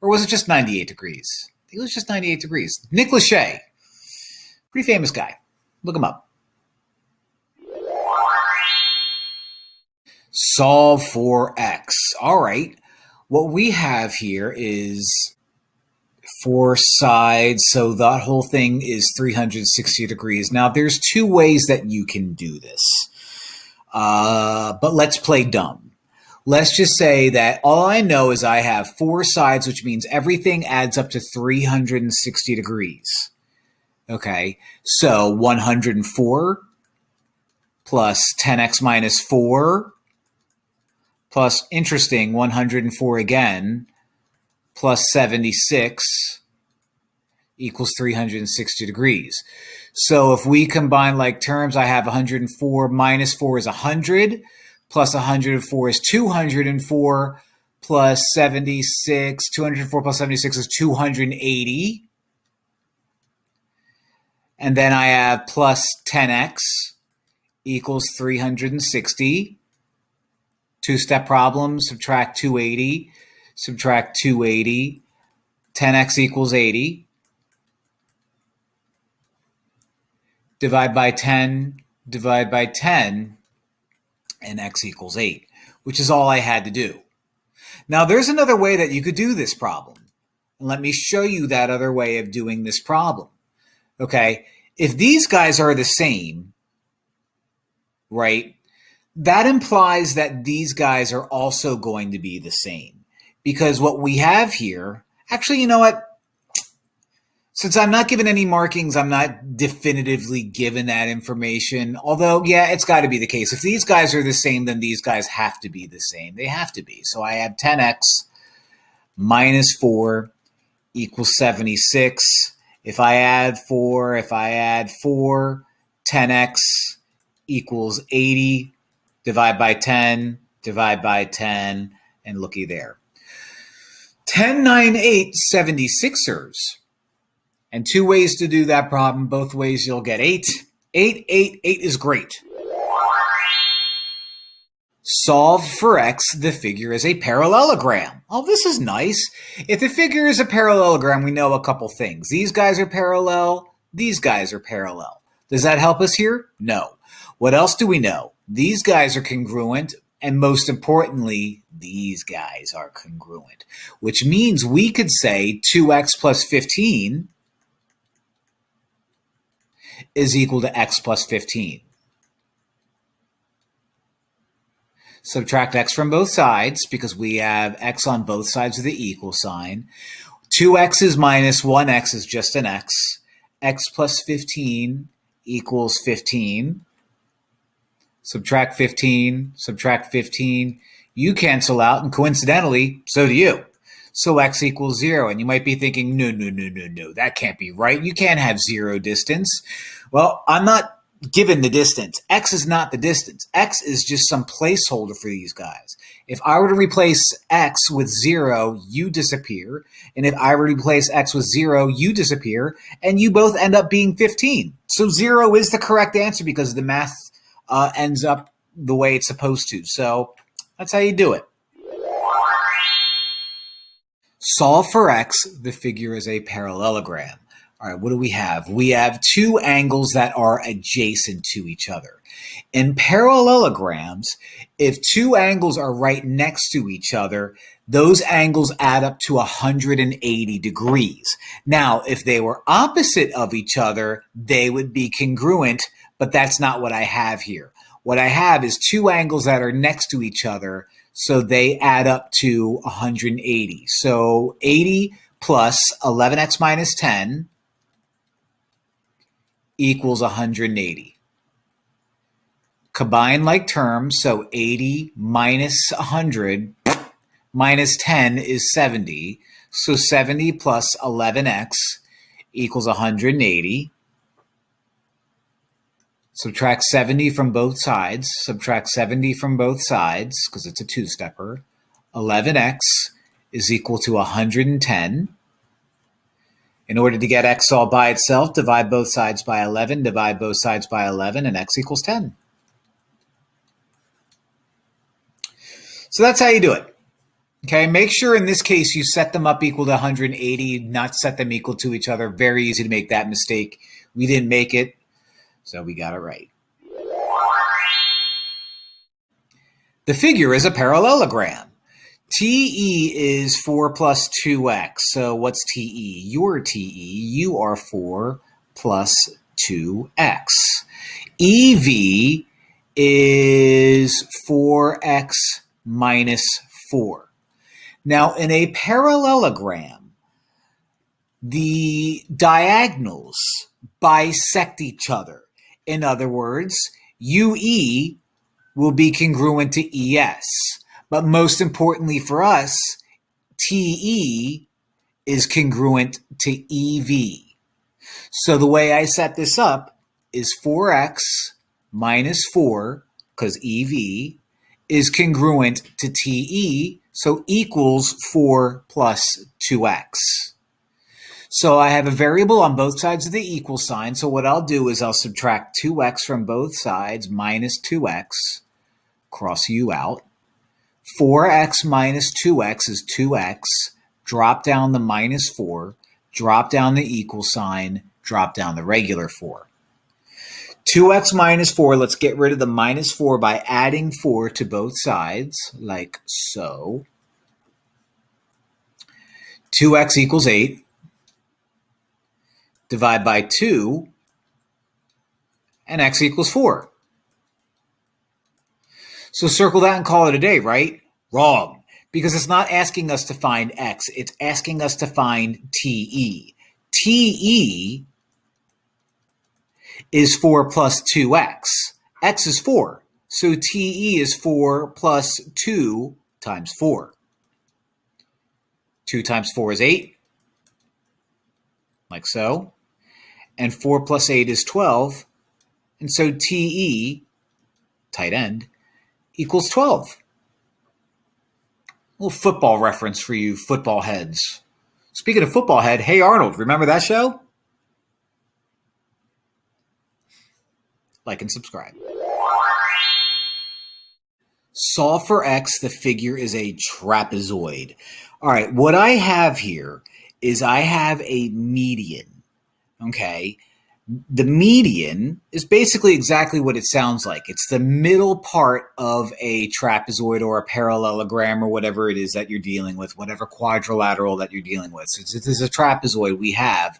Or was it just 98 degrees? I think it was just 98 degrees. Nick Lachey. Pretty famous guy. Look him up. Solve for x. All right. What we have here is 4 sides, so that whole thing is 360 degrees. Now, there's 2 ways that you can do this, but let's play dumb. Let's just say that all I know is I have 4 sides, which means everything adds up to 360 degrees. Okay, so 104 plus 10x minus 4 plus, interesting, 104 again, plus 76 equals 360 degrees. So if we combine like terms, I have 104 minus 4 is 100, plus 104 is 204, plus 76, 204 plus 76 is 280. And then I have plus 10x equals 360. 2-step problem, subtract 280. Subtract 280, 10x equals 80. Divide by 10, divide by 10, and x equals 8, which is all I had to do. Now, there's another way that you could do this problem. And let me show you that other way of doing this problem. Okay, if these guys are the same, right, that implies that these guys are also going to be the same. Because what we have here, actually, you know what? Since I'm not given any markings, I'm not definitively given that information. Although, yeah, it's got to be the case. If these guys are the same, then these guys have to be the same. They have to be. So I have 10x minus 4 equals 76. If I add 4, 10x equals 80. Divide by 10, and looky there. 10, 9, 8, 76ers. And 2 ways to do that problem. Both ways you'll get 8. 8 is great. Solve for x, the figure is a parallelogram. Oh, this is nice. If the figure is a parallelogram, we know a couple things. These guys are parallel. These guys are parallel. Does that help us here? No. What else do we know? These guys are congruent, and most importantly, these guys are congruent, which means we could say 2x plus 15 is equal to x plus 15. Subtract x from both sides because we have x on both sides of the equal sign. 2x is minus 1x is just an x. X plus 15 equals 15. Subtract 15, subtract 15. You cancel out, and coincidentally, so do you. So x equals 0. And you might be thinking, no, that can't be right. You can't have 0 distance. Well, I'm not given the distance. X is not the distance. X is just some placeholder for these guys. If I were to replace x with 0, you disappear. And if I were to replace x with 0, you disappear. And you both end up being 15. So 0 is the correct answer because the math ends up the way it's supposed to. So that's how you do it. Solve for x, the figure is a parallelogram. All right, what do we have? We have two angles that are adjacent to each other. In parallelograms, if two angles are right next to each other, those angles add up to 180 degrees. Now, if they were opposite of each other, they would be congruent, but that's not what I have here. What I have is two angles that are next to each other, so they add up to 180. So 80 plus 11x minus 10 equals 180. Combine like terms, so 80 minus 100 minus 10 is 70. So 70 plus 11x equals 180. Subtract 70 from both sides. Subtract 70 from both sides because it's a two-stepper. 11x is equal to 110. In order to get x all by itself, divide both sides by 11, divide both sides by 11, and x equals 10. So that's how you do it. Okay, make sure in this case you set them up equal to 180, not set them equal to each other. Very easy to make that mistake. We didn't make it, so we got it right. The figure is a parallelogram. TE is 4 plus 2x. So what's TE? Your TE, you are 4 plus 2x. EV is 4x minus 4. Now, in a parallelogram, the diagonals bisect each other. In other words, UE will be congruent to ES. But most importantly for us, TE is congruent to EV. So the way I set this up is 4x minus 4, because EV, is congruent to TE, so equals 4 plus 2x. So I have a variable on both sides of the equal sign, so what I'll do is I'll subtract 2x from both sides, minus 2x, cross U out. 4x minus 2x is 2x, drop down the minus 4, drop down the equal sign, drop down the regular 4. 2x minus 4, let's get rid of the minus 4 by adding 4 to both sides, like so. 2x equals 8. Divide by 2, and x equals 4. So circle that and call it a day, right? Wrong, because it's not asking us to find x. It's asking us to find TE. TE is 4 plus 2x. X is 4. So TE is 4 plus 2 times 4. 2 times 4 is 8, like so. And 4 plus 8 is 12. And so TE, tight end, equals 12. A little football reference for you football heads. Speaking of football head, Hey Arnold, remember that show? Like and subscribe. Solve for x, the figure is a trapezoid. All right, what I have here is I have a median, okay? The median is basically exactly what it sounds like. It's the middle part of a trapezoid or a parallelogram or whatever it is that you're dealing with, whatever quadrilateral that you're dealing with. So if this is a trapezoid, we have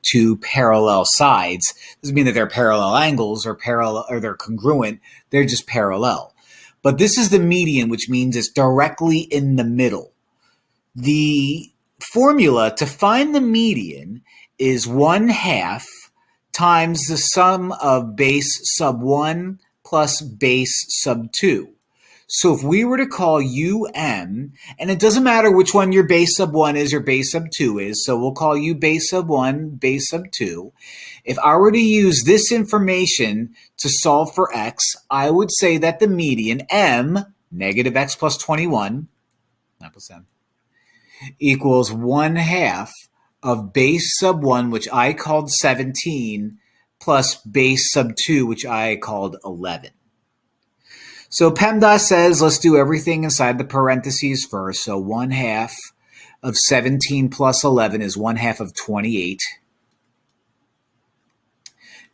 two parallel sides. Doesn't mean that they're parallel angles or parallel or they're congruent. They're just parallel. But this is the median, which means it's directly in the middle. The formula to find the median is 1/2 times the sum of base sub 1 plus base sub 2. So if we were to call UM, and it doesn't matter which one your base sub 1 is or base sub 2 is, so we'll call you base sub 1, base sub 2. If I were to use this information to solve for x, I would say that the median, m, negative x plus 21, 9 plus m, equals 1/2 of base sub 1, which I called 17, plus base sub 2, which I called 11. So PEMDAS says let's do everything inside the parentheses first. So 1/2 of 17 plus 11 is 1/2 of 28.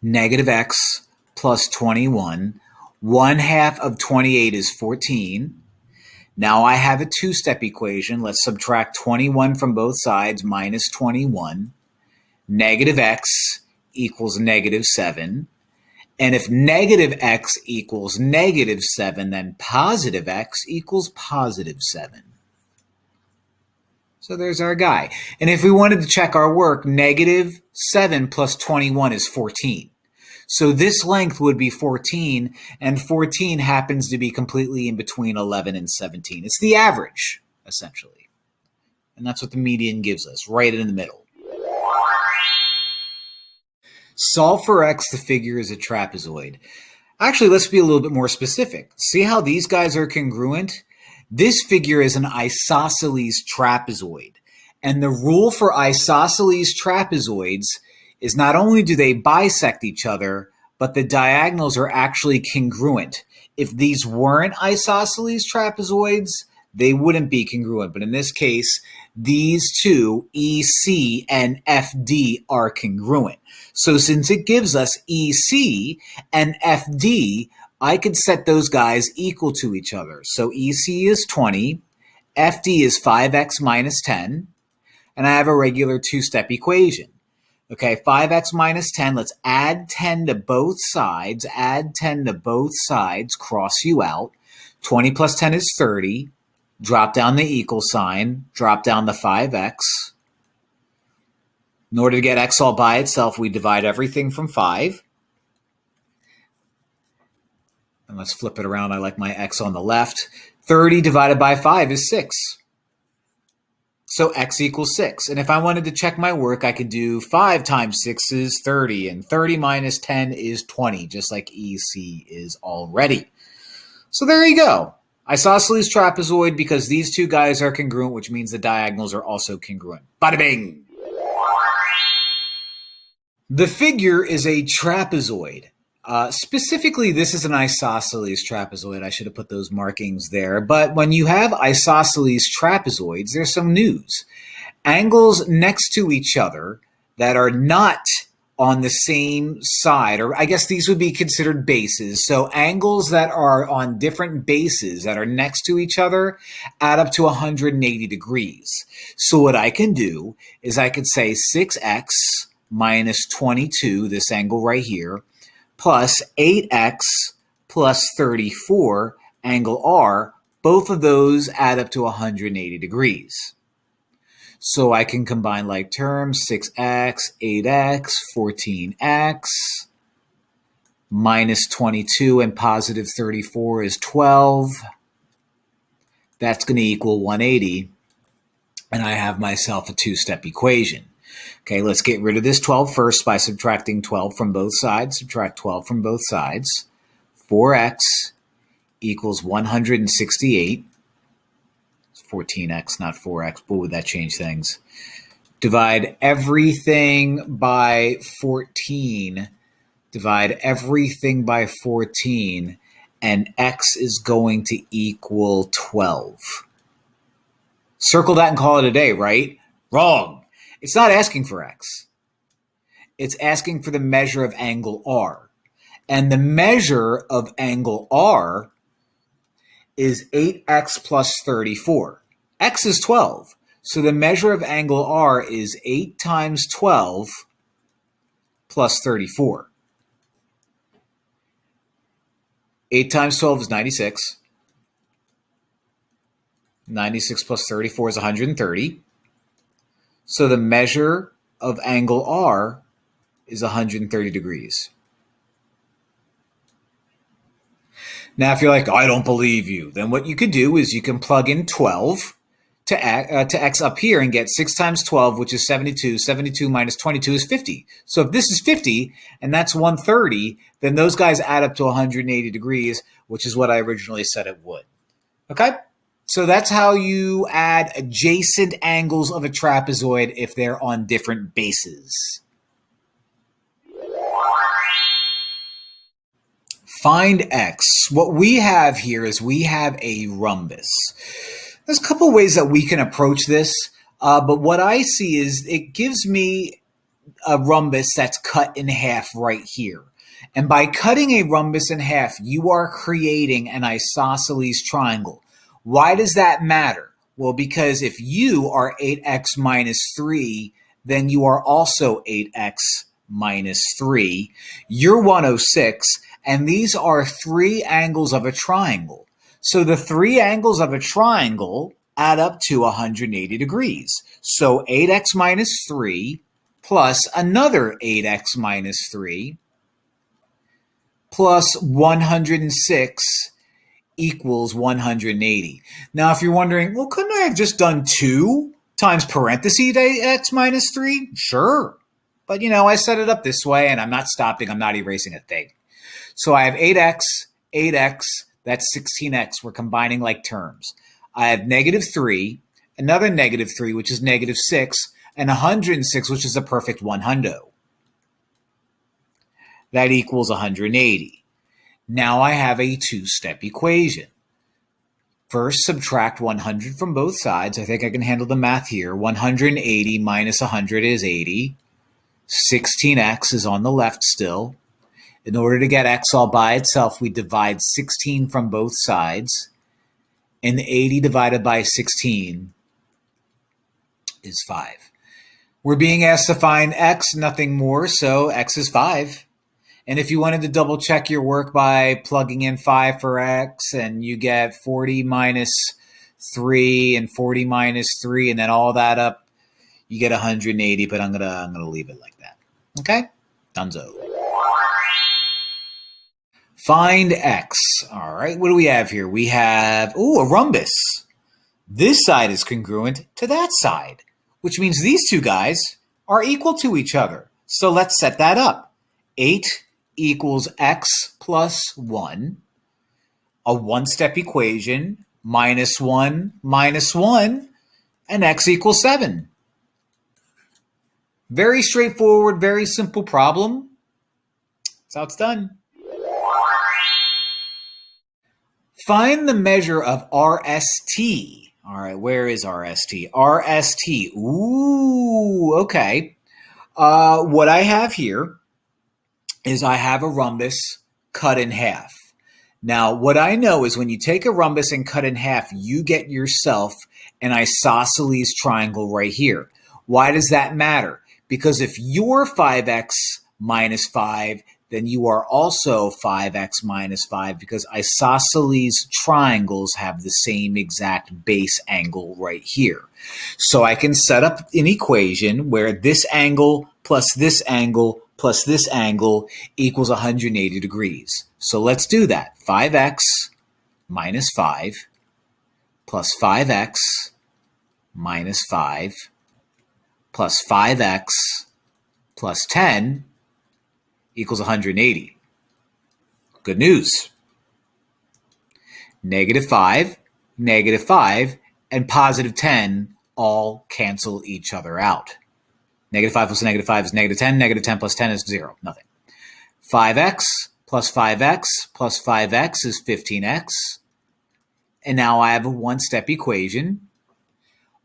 Negative x plus 21. 1/2 of 28 is 14. Now I have a two-step equation. Let's subtract 21 from both sides, minus 21. Negative x equals negative 7. And if negative x equals negative 7, then positive x equals positive 7. So there's our guy. And if we wanted to check our work, negative 7 plus 21 is 14. So this length would be 14, and 14 happens to be completely in between 11 and 17. It's the average, essentially. And that's what the median gives us, right in the middle. Solve for x, the figure is a trapezoid. Actually, let's be a little bit more specific. See how these guys are congruent? This figure is an isosceles trapezoid. And the rule for isosceles trapezoids is not only do they bisect each other, but the diagonals are actually congruent. If these weren't isosceles trapezoids, they wouldn't be congruent. But in this case, these two, EC and FD, are congruent. So since it gives us EC and FD, I could set those guys equal to each other. So EC is 20, FD is 5x minus 10, and I have a regular two-step equation. Okay, 5x minus 10, let's add 10 to both sides, cross you out. 20 plus 10 is 30. Drop down the equal sign, drop down the 5x. In order to get x all by itself, we divide everything from 5. And let's flip it around. I like my x on the left. 30 divided by 5 is 6. So x equals 6. And if I wanted to check my work, I could do 5 times 6 is 30. And 30 minus 10 is 20, just like EC is already. So there you go. Isosceles trapezoid because these two guys are congruent, which means the diagonals are also congruent. Bada bing! The figure is a trapezoid. Specifically, this is an isosceles trapezoid. I should have put those markings there. But when you have isosceles trapezoids, there's some news. Angles next to each other that are not on the same side, or I guess these would be considered bases. So angles that are on different bases that are next to each other add up to 180 degrees. So what I can do is I could say 6x minus 22, this angle right here, plus 8x plus 34, angle R, both of those add up to 180 degrees. So I can combine like terms, 6x, 8x, 14x, minus 22 and positive 34 is 12. That's going to equal 180. And I have myself a two-step equation. Okay, let's get rid of this 12 first by subtracting 12 from both sides. Subtract 12 from both sides. 4x equals 168. It's 14x, not 4x. But would that change things? Divide everything by 14. Divide everything by 14. and x is going to equal 12. Circle that and call it a day, right? Wrong. It's not asking for x. It's asking for the measure of angle r. And the measure of angle r is 8x plus 34. X is 12. So the measure of angle r is 8 times 12 plus 34. 8 times 12 is 96. 96 plus 34 is 130. So the measure of angle r is 130 degrees. Now, if you're like, oh, I don't believe you, then what you could do is you can plug in 12 to x up here and get 6 times 12, which is 72. 72 minus 22 is 50. So if this is 50 and that's 130, then those guys add up to 180 degrees, which is what I originally said it would. Okay? So that's how you add adjacent angles of a trapezoid if they're on different bases. Find x. What we have here is we have a rhombus. There's a couple ways that we can approach this, but what I see is it gives me a rhombus that's cut in half right here. And by cutting a rhombus in half, you are creating an isosceles triangle. Why does that matter? Well, because if you are 8x minus 3, then you are also 8x minus 3. You're 106, and these are 3 angles of a triangle. So the 3 angles of a triangle add up to 180 degrees. So 8x minus 3 plus another 8x minus 3 plus 106 equals 180. Now, if you're wondering, well, couldn't I have just done 2 times parentheses 8x minus 3? Sure. But, I set it up this way, and I'm not stopping. I'm not erasing a thing. So I have 8x, 8x, that's 16x. We're combining like terms. I have negative 3, another negative 3, which is negative 6, and 106, which is a perfect 100. That equals 180. Now I have a 2-step equation. First, subtract 100 from both sides. I think I can handle the math here. 180 minus 100 is 80. 16x is on the left still. In order to get x all by itself, we divide 16 from both sides. And 80 divided by 16 is 5. We're being asked to find x, nothing more, so x is 5. And if you wanted to double check your work by plugging in 5 for x, and you get 40 minus 3 and 40 minus 3, and then all that up, you get 180, but I'm gonna leave it like that. Okay? Dunzo. Find x. All right, what do we have here? We have, a rhombus. This side is congruent to that side, which means these two guys are equal to each other. So let's set that up. 8 equals x plus 1, a 1-step equation, minus 1, and x equals 7. Very straightforward, very simple problem. That's how it's done. Find the measure of RST. All right, where is RST? RST. Ooh, okay. What I have here is I have a rhombus cut in half. Now, what I know is when you take a rhombus and cut in half, you get yourself an isosceles triangle right here. Why does that matter? Because if you're 5x minus 5, then you are also 5x minus 5, because isosceles triangles have the same exact base angle right here. So I can set up an equation where this angle plus this angle plus this angle equals 180 degrees. So let's do that. 5x minus 5 plus 5x minus 5 plus 5x plus 10 equals 180. Good news. Negative 5, and positive 10 all cancel each other out. Negative 5 plus negative 5 is negative 10. Negative 10 plus 10 is 0. Nothing. 5x plus 5x is 15x. And now I have a one-step equation.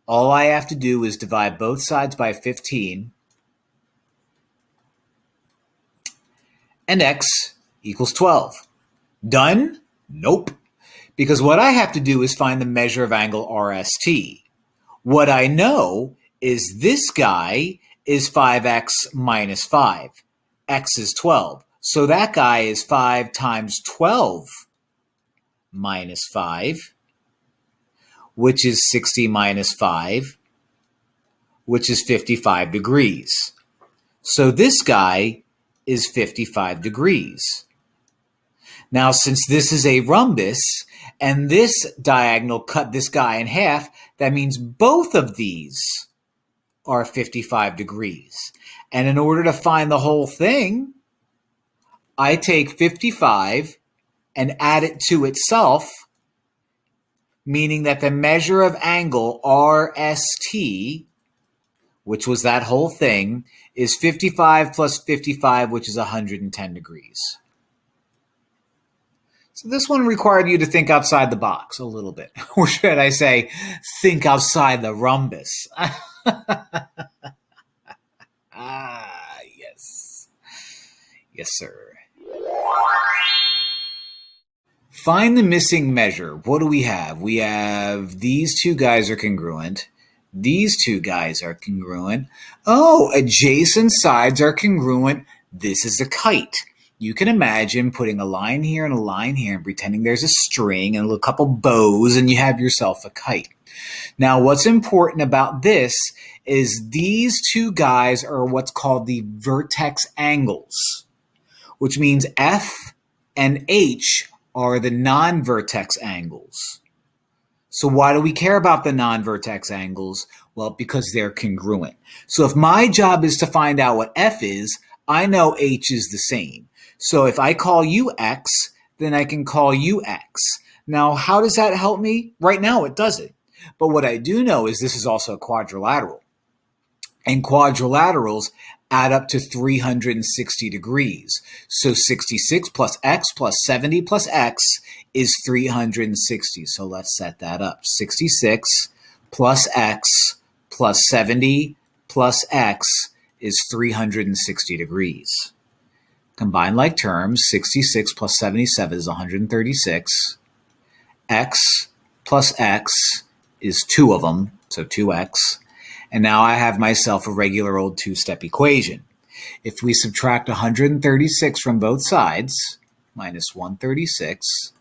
All I have to do is divide both sides by 15, and x equals 12. Done? Nope. Because what I have to do is find the measure of angle RST. What I know is this guy is 5x minus 5. X is 12. So that guy is 5 times 12 minus 5, which is 60 minus 5, which is 55 degrees. So this guy is 55 degrees. Now, since this is a rhombus and this diagonal cut this guy in half, that means both of these are 55 degrees. And in order to find the whole thing, I take 55 and add it to itself, meaning that the measure of angle RST, which was that whole thing, is 55 plus 55, which is 110 degrees. So this one required you to think outside the box a little bit. Or should I say, think outside the rhombus. Yes. Yes, sir. Find the missing measure. What do we have? We have these two guys are congruent. These two guys are congruent. Oh, adjacent sides are congruent. This is a kite. You can imagine putting a line here and a line here and pretending there's a string and a couple bows and you have yourself a kite. Now, what's important about this is these two guys are what's called the vertex angles, which means F and H are the non-vertex angles. So why do we care about the non-vertex angles? Well, because they're congruent. So if my job is to find out what F is, I know H is the same. So if I call you X, then I can call you X. Now, how does that help me? Right now, it doesn't. But what I do know is this is also a quadrilateral. And quadrilaterals add up to 360 degrees. So 66 plus X plus 70 plus X is 360. So let's set that up. 66 plus X plus 70 plus X is 360 degrees. Combined like terms, 66 plus 77 is 136. X plus X is two of them, so 2X. And now I have myself a regular old two-step equation. If we subtract 136 from both sides, minus 136,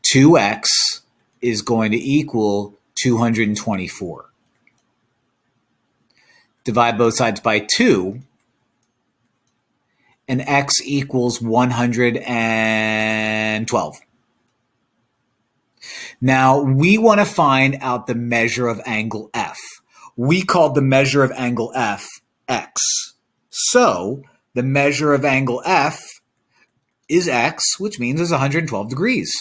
2x is going to equal 224. Divide both sides by 2, and x equals 112. Now, we want to find out the measure of angle F. We called the measure of angle F x. So, the measure of angle F is x, which means it's 112 degrees.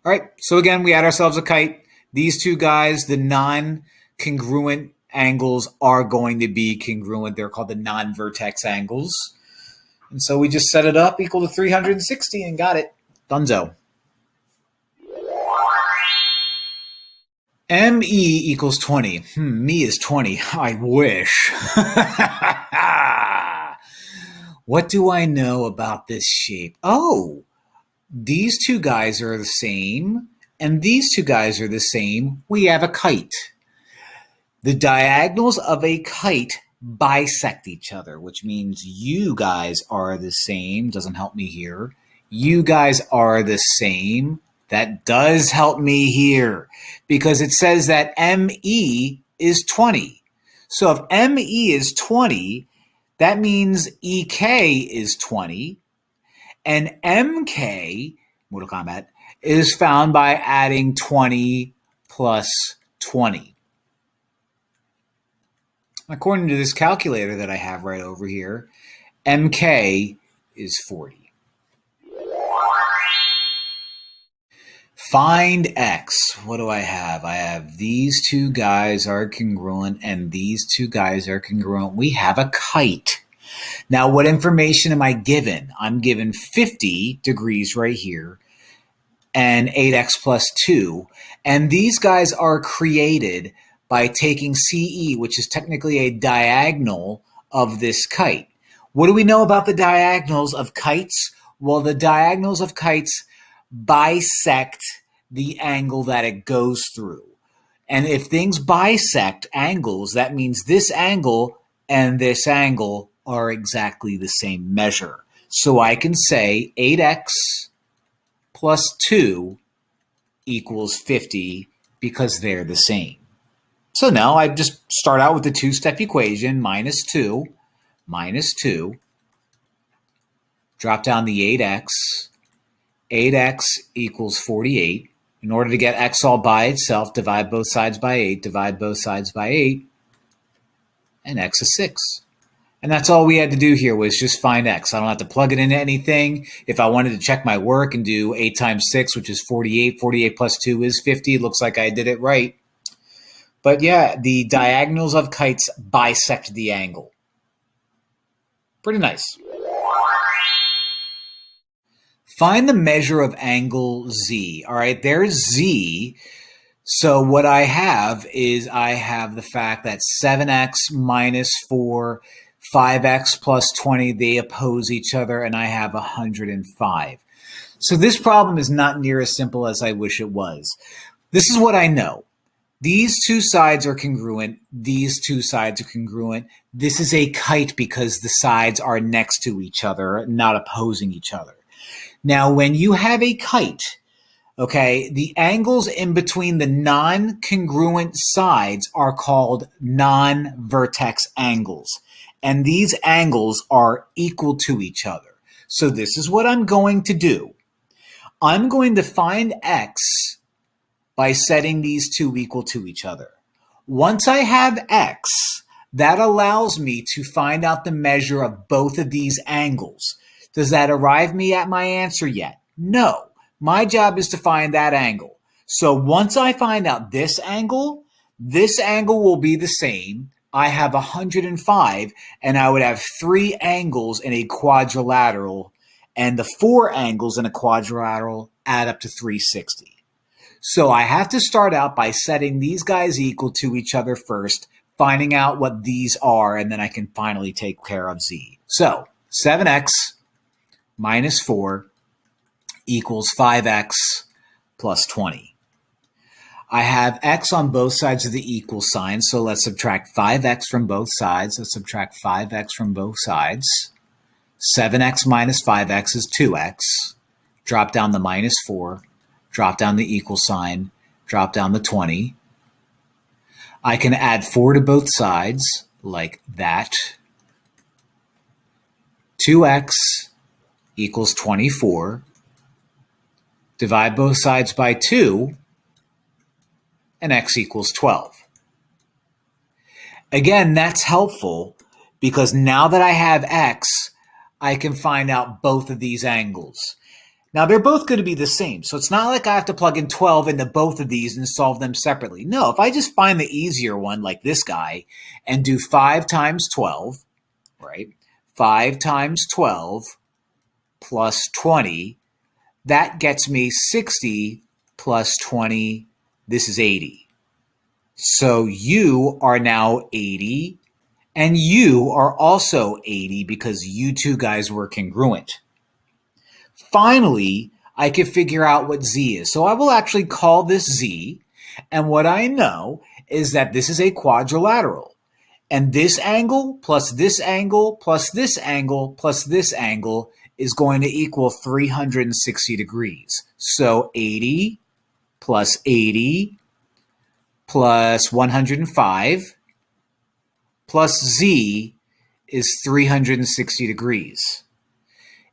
All right, so again, we add ourselves a kite. These two guys, the non-congruent angles are going to be congruent. They're called the non-vertex angles. And so we just set it up equal to 360 and got it. Dunzo. ME equals 20. Me is 20. I wish. What do I know about this shape? Oh, these two guys are the same, and these two guys are the same. We have a kite. The diagonals of a kite bisect each other, which means you guys are the same. Doesn't help me here. You guys are the same. That does help me here because it says that ME is 20. So if ME is 20, that means EK is 20. And MK, Mortal Kombat, is found by adding 20 plus 20. According to this calculator that I have right over here, MK is 40. Find x. What do I have? I have these two guys are congruent and these two guys are congruent. We have a kite. Now, what information am I given? I'm given 50 degrees right here and 8x plus 2. And these guys are created by taking CE, which is technically a diagonal of this kite. What do we know about the diagonals of kites? Well, the diagonals of kites bisect the angle that it goes through. And if things bisect angles, that means this angle and this angle are exactly the same measure. So I can say 8x plus 2 equals 50 because they're the same. So now I just start out with the two-step equation, minus 2, drop down the 8x. 8x equals 48. In order to get x all by itself, divide both sides by 8, divide both sides by 8, and x is 6. And that's all we had to do here was just find x. I don't have to plug it into anything. If I wanted to check my work and do 8 times 6, which is 48, 48 plus 2 is 50, it looks like I did it right. But yeah, the diagonals of kites bisect the angle. Pretty nice. Find the measure of angle Z. All right, there's Z. So what I have is I have the fact that 7x minus 4, 5x plus 20, they oppose each other, and I have 105. So this problem is not near as simple as I wish it was. This is what I know. These two sides are congruent. These two sides are congruent. This is a kite because the sides are next to each other, not opposing each other. Now, when you have a kite, okay, the angles in between the non-congruent sides are called non-vertex angles. And these angles are equal to each other. So this is what I'm going to do. I'm going to find x by setting these two equal to each other. Once I have x, that allows me to find out the measure of both of these angles. Does that arrive me at my answer yet? No. My job is to find that angle. So once I find out this angle will be the same. I have 105, and I would have 3 angles in a quadrilateral, and the 4 angles in a quadrilateral add up to 360. So I have to start out by setting these guys equal to each other first, finding out what these are, and then I can finally take care of Z. So 7x minus 4 equals 5x plus 20. I have x on both sides of the equal sign, so let's subtract 5x from both sides. Let's subtract 5x from both sides. 7x minus 5x is 2x. Drop down the minus 4. Drop down the equal sign. Drop down the 20. I can add 4 to both sides, like that. 2x equals 24. Divide both sides by 2, and x equals 12. Again, that's helpful because now that I have x, I can find out both of these angles. Now, they're both going to be the same, so it's not like I have to plug in 12 into both of these and solve them separately. No, if I just find the easier one, like this guy, and do 5 times 12, right? 5 times 12 plus 20, that gets me 60 plus 20. This is 80. So you are now 80, and you are also 80 because you two guys were congruent. Finally, I can figure out what Z is. So I will actually call this Z, and what I know is that this is a quadrilateral. And this angle plus this angle plus this angle plus this angle is going to equal 360 degrees. So 80 plus 80 plus 105 plus Z is 360 degrees.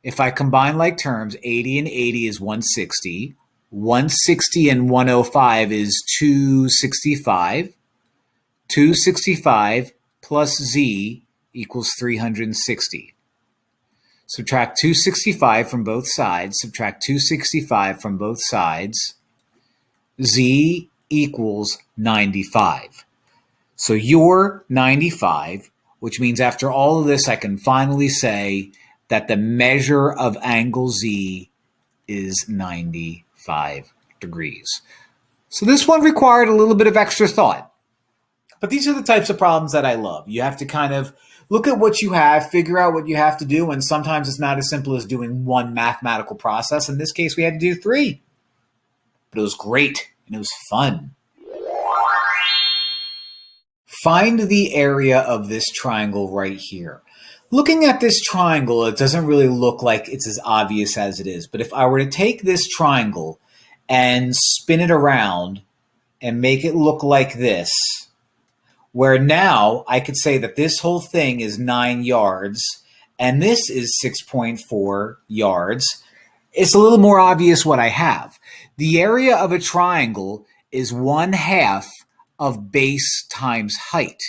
If I combine like terms, 80 and 80 is 160. 160 and 105 is 265. 265 plus Z equals 360. Subtract 265 from both sides. Subtract 265 from both sides. Z equals 95. So you're 95, which means after all of this, I can finally say that the measure of angle Z is 95 degrees. So this one required a little bit of extra thought. But these are the types of problems that I love. You have to kind of look at what you have, figure out what you have to do, and sometimes it's not as simple as doing one mathematical process. In this case, we had to do 3. But it was great, and it was fun. Find the area of this triangle right here. Looking at this triangle, it doesn't really look like it's as obvious as it is. But if I were to take this triangle and spin it around and make it look like this, where now I could say that this whole thing is 9 yards and this is 6.4 yards, it's a little more obvious what I have. The area of a triangle is 1/2 of base times height.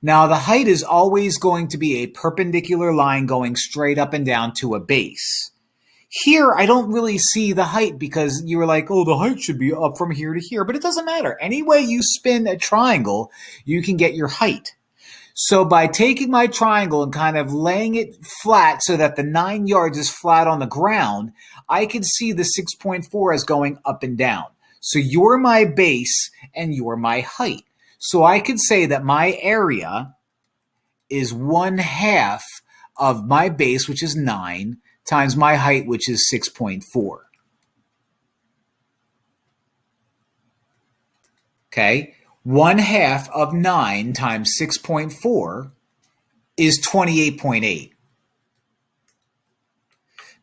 Now, the height is always going to be a perpendicular line going straight up and down to a base. Here, I don't really see the height because you were like, oh, the height should be up from here to here, but it doesn't matter. Any way you spin a triangle, you can get your height. So by taking my triangle and kind of laying it flat so that the 9 yards is flat on the ground, I can see the 6.4 as going up and down. So you're my base and you're my height. So I could say that my area is 1/2 of my base, which is 9, times my height, which is 6.4. Okay, 1/2 of 9 times 6.4 is 28.8.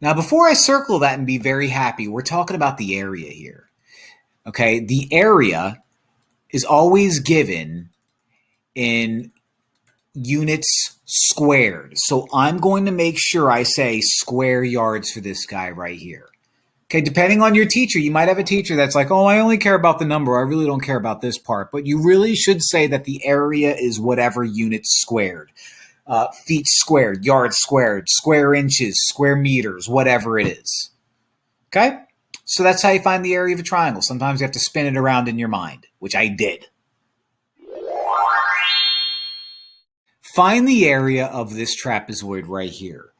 Now, before I circle that and be very happy, we're talking about the area here. Okay, the area is always given in units squared. So I'm going to make sure I say square yards for this guy right here. Okay, depending on your teacher, you might have a teacher that's like, oh, I only care about the number. I really don't care about this part. But you really should say that the area is whatever units squared. Feet squared, yards squared, square inches, square meters, whatever it is. Okay? So that's how you find the area of a triangle. Sometimes you have to spin it around in your mind, which I did. Find the area of this trapezoid right here.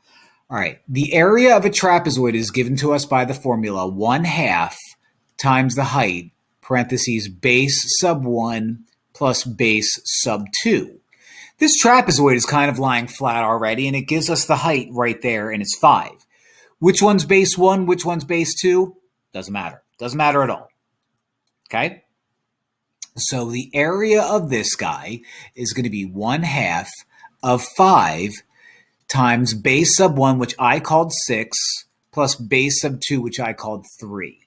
All right, the area of a trapezoid is given to us by the formula 1/2 times the height, parentheses, base sub 1 plus base sub 2. This trapezoid is kind of lying flat already, and it gives us the height right there, and it's 5. Which one's base 1, which one's base 2? Doesn't matter. Doesn't matter at all. Okay? So the area of this guy is going to be 1/2 of 5 times base sub 1, which I called 6, plus base sub 2, which I called 3.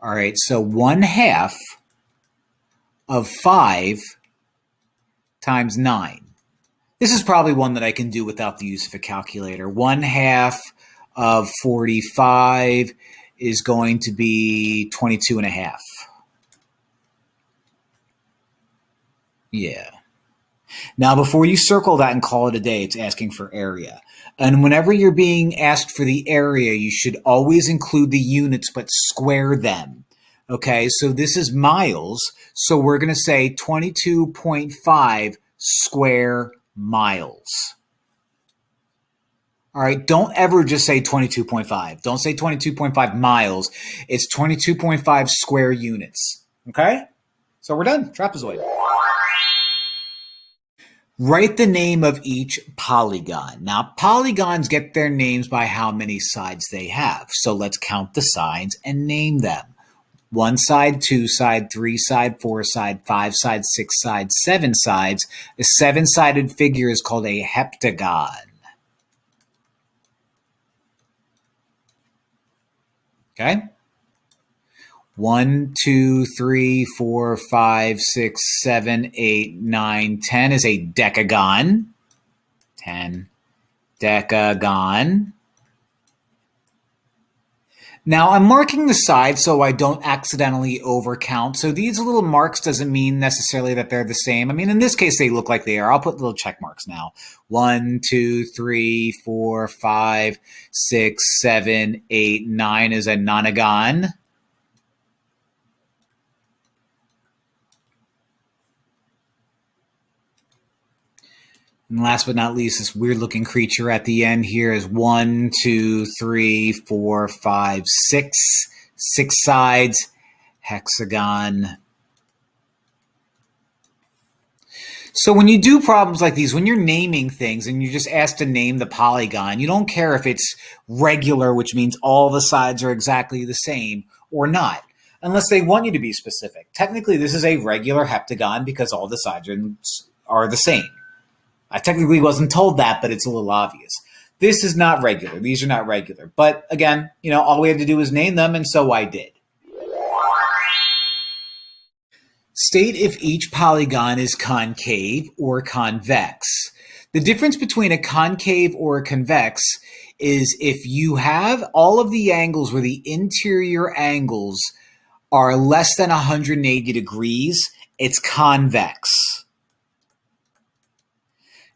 All right, so 1/2 of 5 times 9. This is probably one that I can do without the use of a calculator. 1/2 of 45 is going to be 22.5. Yeah. Now, before you circle that and call it a day, it's asking for area. And whenever you're being asked for the area, you should always include the units, but square them. Okay, so this is miles. So we're going to say 22.5 square miles. All right, don't ever just say 22.5. Don't say 22.5 miles. It's 22.5 square units. Okay? So we're done. Trapezoid. Write the name of each polygon. Now, polygons get their names by how many sides they have. So let's count the sides and name them. 1 side, 2 side, 3 side, 4 side, 5 side, 6 sides, 7 sides. A 7-sided figure is called a heptagon. Okay? 1, 2, 3, 4, 5, 6, 7, 8, 9, 10 is a decagon. 10. Decagon. Now, I'm marking the sides so I don't accidentally overcount. So these little marks doesn't mean necessarily that they're the same. I mean, in this case, they look like they are. I'll put little check marks now. 1, 2, 3, 4, 5, 6, 7, 8, 9 is a nonagon. And last but not least, this weird looking creature at the end here is 1, 2, 3, 4, 5, 6. 6 sides, hexagon. So when you do problems like these, when you're naming things and you're just asked to name the polygon, you don't care if it's regular, which means all the sides are exactly the same, or not, unless they want you to be specific. Technically, this is a regular heptagon because all the sides are the same. I technically wasn't told that, but it's a little obvious. This is not regular. These are not regular. But again, all we had to do was name them, and so I did. State if each polygon is concave or convex. The difference between a concave or a convex is if you have all of the angles where the interior angles are less than 180 degrees, it's convex.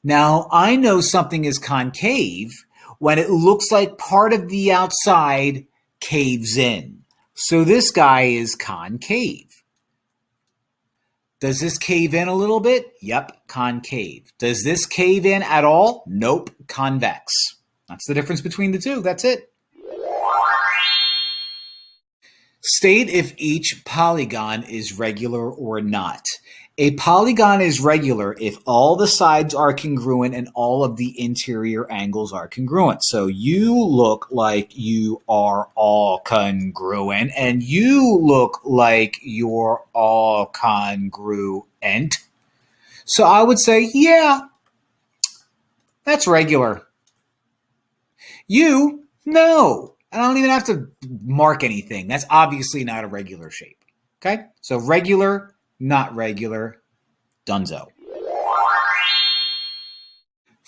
Now, I know something is concave when it looks like part of the outside caves in. So this guy is concave. Does this cave in a little bit? Yep, concave. Does this cave in at all? Nope, convex. That's the difference between the two. That's it. State if each polygon is regular or not. A polygon is regular if all the sides are congruent and all of the interior angles are congruent. So you look like you are all congruent, and you look like you're all congruent. So I would say, yeah, that's regular. You, no. And I don't even have to mark anything. That's obviously not a regular shape. Okay? So regular, not regular, dunzo.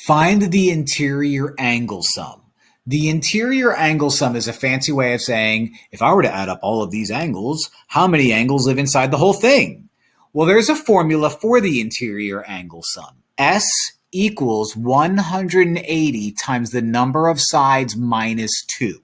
Find the interior angle sum. The interior angle sum is a fancy way of saying, if I were to add up all of these angles, how many angles live inside the whole thing? Well, there's a formula for the interior angle sum. S equals 180 times the number of sides minus 2.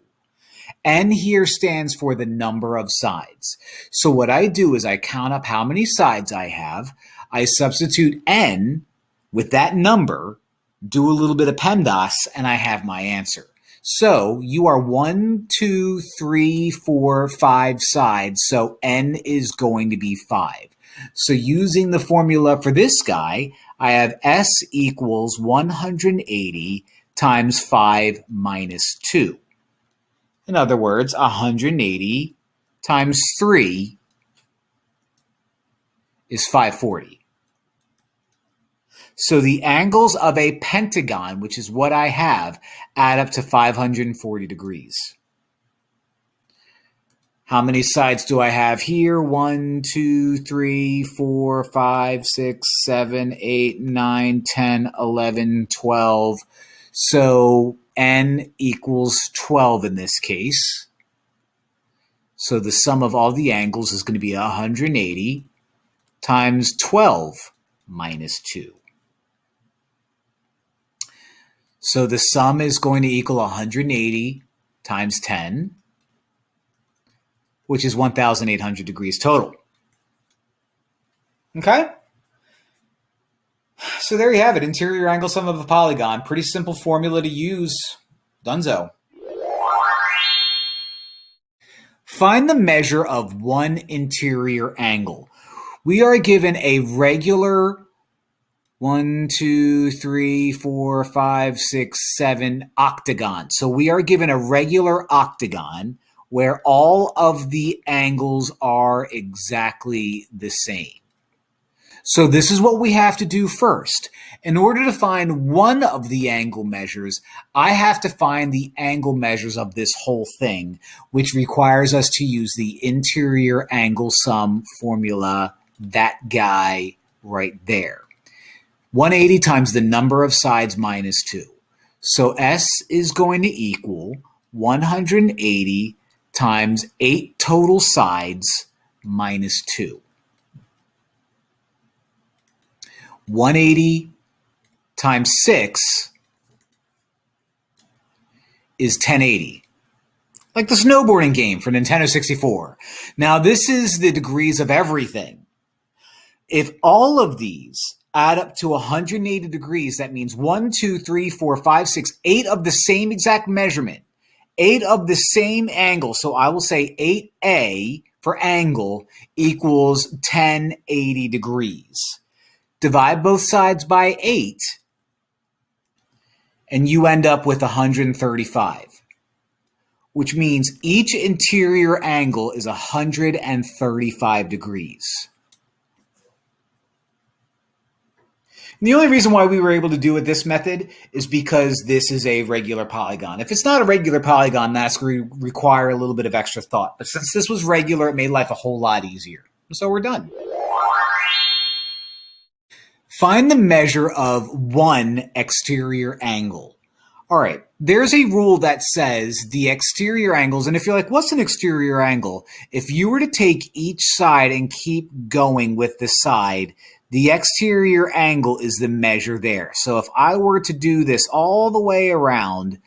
N here stands for the number of sides. So what I do is I count up how many sides I have. I substitute N with that number, do a little bit of PEMDAS, and I have my answer. So you are 1, 2, 3, 4, 5 sides, so N is going to be 5. So using the formula for this guy, I have S equals 180 times 5 minus 2. In other words, 180 times 3 is 540. So the angles of a pentagon, which is what I have, add up to 540 degrees. How many sides do I have here? 1, 2, 3, 4, 5, 6, 7, 8, 9, 10, 11, 12. So N equals 12 in this case. So the sum of all the angles is going to be 180 times 12 minus 2. So the sum is going to equal 180 times 10, which is 1,800 degrees total. Okay? So there you have it, interior angle sum of a polygon. Pretty simple formula to use. Dunzo. Find the measure of one interior angle. We are given a regular 1, 2, 3, 4, 5, 6, 7 octagon. So we are given a regular octagon where all of the angles are exactly the same. So this is what we have to do first. In order to find one of the angle measures, I have to find the angle measures of this whole thing, which requires us to use the interior angle sum formula, that guy right there. 180 times the number of sides minus 2. So S is going to equal 180 times 8 total sides minus 2. 180 times 6 is 1080. Like the snowboarding game for Nintendo 64. Now this is the degrees of everything. If all of these add up to 180 degrees. That means 1, 2, 3, 4, 5, 6, 8 of the same exact measurement, 8 of the same angle. So I will say 8A for angle equals 1080 degrees. Divide both sides by 8, and you end up with 135, which means each interior angle is 135 degrees. And the only reason why we were able to do it this method is because this is a regular polygon. If it's not a regular polygon, that's going to require a little bit of extra thought. But since this was regular, it made life a whole lot easier. So we're done. Find the measure of one exterior angle. All right, there's a rule that says the exterior angles, and if you're like, what's an exterior angle? If you were to take each side and keep going with the side, the exterior angle is the measure there. So if I were to do this all the way around,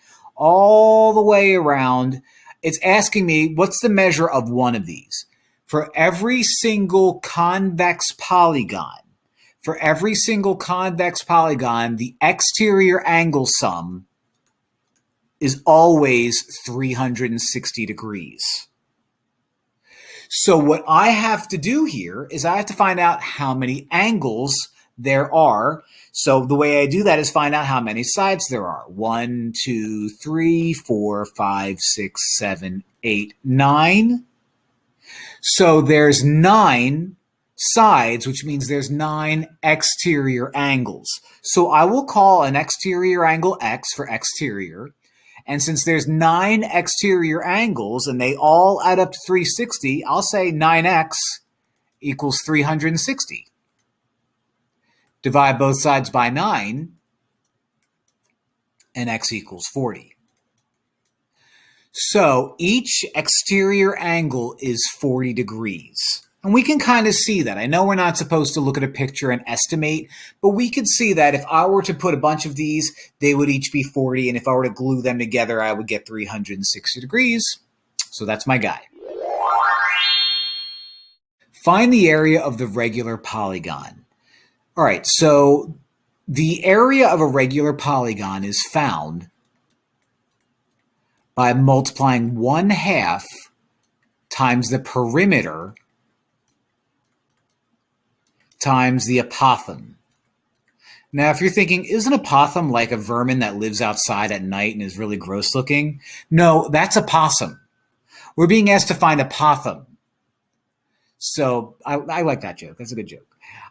it's asking me, what's the measure of one of these? For every single convex polygon, the exterior angle sum is always 360 degrees. So what I have to do here is I have to find out how many angles there are. So the way I do that is find out how many sides there are. 1, 2, 3, 4, 5, 6, 7, 8, 9. So there's 9 sides, which means there's 9 exterior angles. So I will call an exterior angle X for exterior. And since there's 9 exterior angles and they all add up to 360, I'll say 9x equals 360. Divide both sides by 9, and x equals 40. So each exterior angle is 40 degrees. And we can kind of see that. I know we're not supposed to look at a picture and estimate, but we could see that if I were to put a bunch of these, they would each be 40. And if I were to glue them together, I would get 360 degrees. So that's my guy. Find the area of the regular polygon. All right, so the area of a regular polygon is found by multiplying 1/2 times the perimeter times the apothem. Now, if you're thinking, isn't apothem like a vermin that lives outside at night and is really gross looking? No, that's a possum. We're being asked to find apothem. So I like that joke. That's a good joke.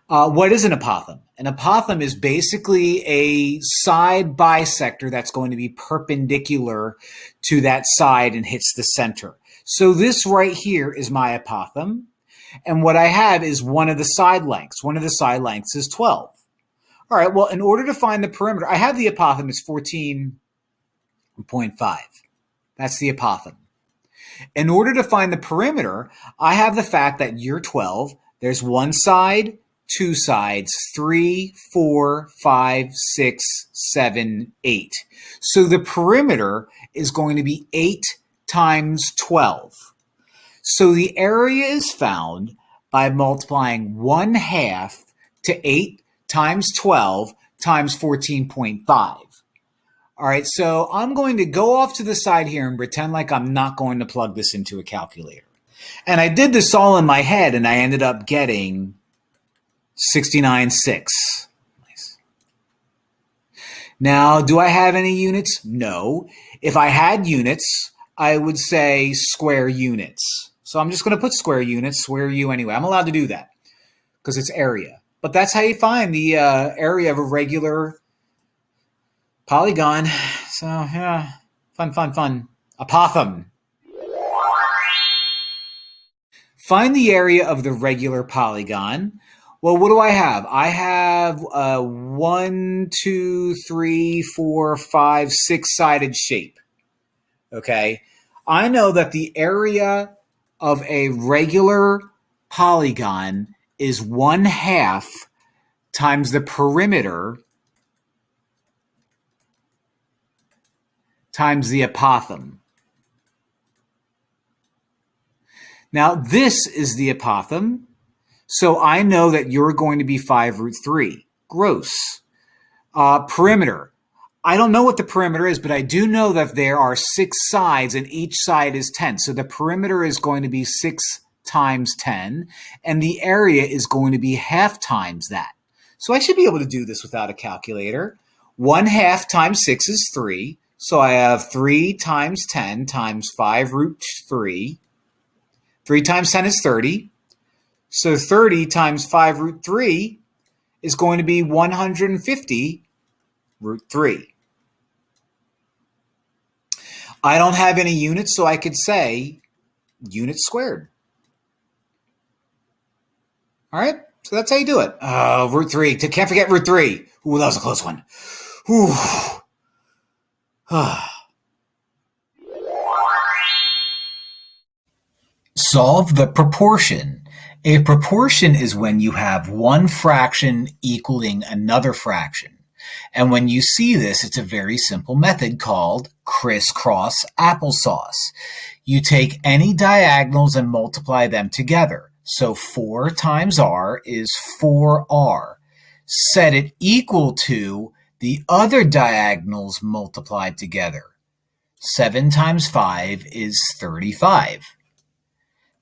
What is an apothem? An apothem is basically a side bisector that's going to be perpendicular to that side and hits the center. So this right here is my apothem. And what I have is one of the side lengths. One of the side lengths is 12. All right, well, in order to find the perimeter, I have the apothem is 14.5. That's the apothem. In order to find the perimeter, I have the fact that you're 12. There's one side, 2 sides, 3, 4, 5, 6, 7, 8. So the perimeter is going to be 8 times 12. So the area is found by multiplying 1/2 to 8 times 12 times 14.5. All right, so I'm going to go off to the side here and pretend like I'm not going to plug this into a calculator. And I did this all in my head, and I ended up getting 69.6. Nice. Now, do I have any units? No. If I had units, I would say square units. So I'm just going to put square units, square U anyway. I'm allowed to do that because it's area. But that's how you find the area of a regular polygon. So, yeah, fun. Apothem. Find the area of the regular polygon. Well, what do I have? I have a 1, 2, 3, 4, 5, 6-sided shape. Okay. I know that the area of a regular polygon is 1/2 times the perimeter times the apothem. Now, this is the apothem, so I know that you're going to be 5√3. gross. Perimeter. I don't know what the perimeter is, but I do know that there are 6 sides and each side is 10. So the perimeter is going to be 6 times 10, and the area is going to be half times that. So I should be able to do this without a calculator. 1/2 times 6 is 3. So I have 3 times 10 times 5 root 3. 3 times 10 is 30. So 30 times 5 root 3 is going to be 150 root 3. I don't have any units, so I could say units squared. All right, so that's how you do it. Root 3. Can't forget root 3. Ooh, that was a close one. Ooh. Solve the proportion. A proportion is when you have one fraction equaling another fraction. And when you see this, it's a very simple method called crisscross applesauce. You take any diagonals and multiply them together. So 4 times r is 4r. Set it equal to the other diagonals multiplied together. 7 times 5 is 35.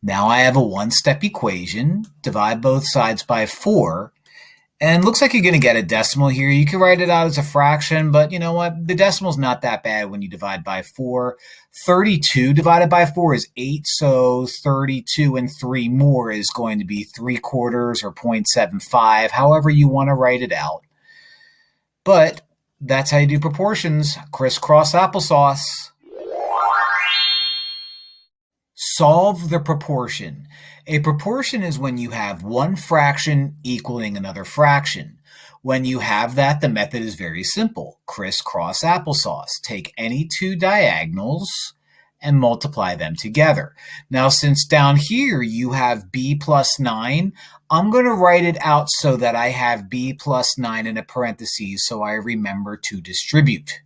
Now I have a one-step equation. Divide both sides by 4. And it looks like you're going to get a decimal here. You can write it out as a fraction, but you know what? The decimal's not that bad when you divide by 4. 32 divided by 4 is 8, so 32 and 3 more is going to be 3/4 or 0.75, however you want to write it out. But that's how you do proportions. Crisscross applesauce. Solve the proportion. A proportion is when you have one fraction equaling another fraction. When you have that, the method is very simple. Crisscross applesauce. Take any 2 diagonals and multiply them together. Now, since down here you have b plus 9, I'm going to write it out so that I have b plus 9 in a parentheses so I remember to distribute.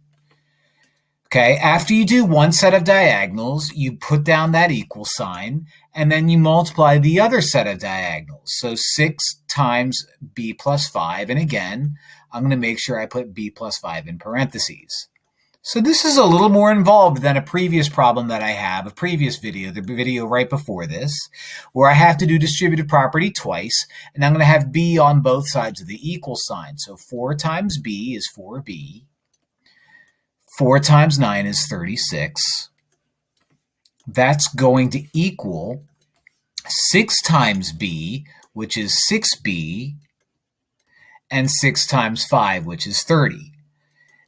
Okay, after you do one set of diagonals, you put down that equal sign, and then you multiply the other set of diagonals. So 6 times b plus 5, and again, I'm going to make sure I put b plus 5 in parentheses. So this is a little more involved than a previous problem that I have, a previous video, the video right before this, where I have to do distributive property twice, and I'm going to have b on both sides of the equal sign. So 4 times b is 4b. 4 times 9 is 36. That's going to equal 6 times b, which is 6b, and 6 times 5, which is 30.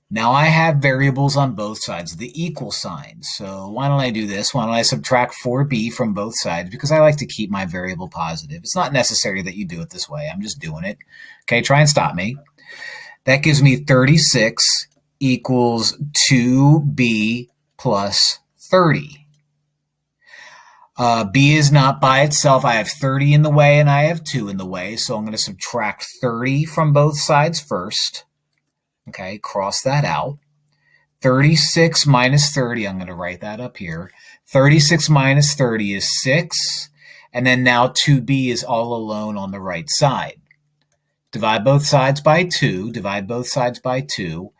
Now I have variables on both sides of the equal sign. So why don't I do this? Why don't I subtract 4b from both sides? Because I like to keep my variable positive. It's not necessary that you do it this way. I'm just doing it. Okay, try and stop me. That gives me 36 equals 2b plus 30. B is not by itself. I have 30 in the way and I have 2 in the way. So I'm going to subtract 30 from both sides first. Okay, cross that out. 36 minus 30, I'm going to write that up here. 36 minus 30 is 6. And then now 2b is all alone on the right side. Divide both sides by 2. Divide both sides by 2.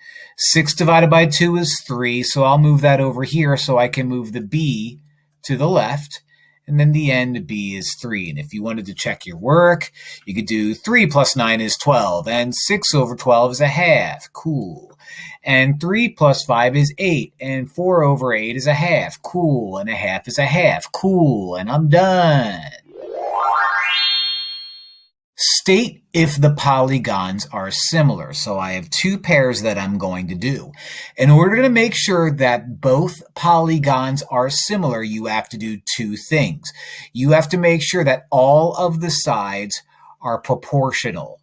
6 divided by 2 is 3, so I'll move that over here so I can move the b to the left, and then the end b is 3. And if you wanted to check your work, you could do 3 plus 9 is 12, and 6 over 12 is a half. Cool. And 3 plus 5 is 8, and 4 over 8 is a half. Cool. And a half is a half. Cool. And I'm done. State if the polygons are similar. So I have 2 pairs that I'm going to do. In order to make sure that both polygons are similar, you have to do 2 things. You have to make sure that all of the sides are proportional.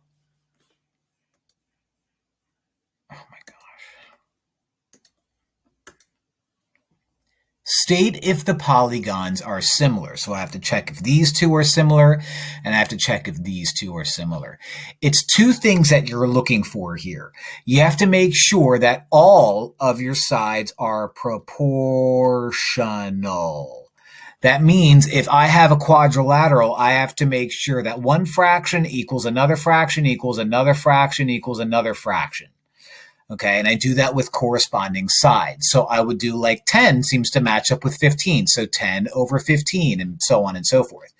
State if the polygons are similar. So I have to check if these 2 are similar, and I have to check if these 2 are similar. It's 2 things that you're looking for here. You have to make sure that all of your sides are proportional. That means if I have a quadrilateral, I have to make sure that one fraction equals another fraction equals another fraction equals another fraction. Okay, and I do that with corresponding sides. So I would do like 10 seems to match up with 15, so 10 over 15, and so on and so forth.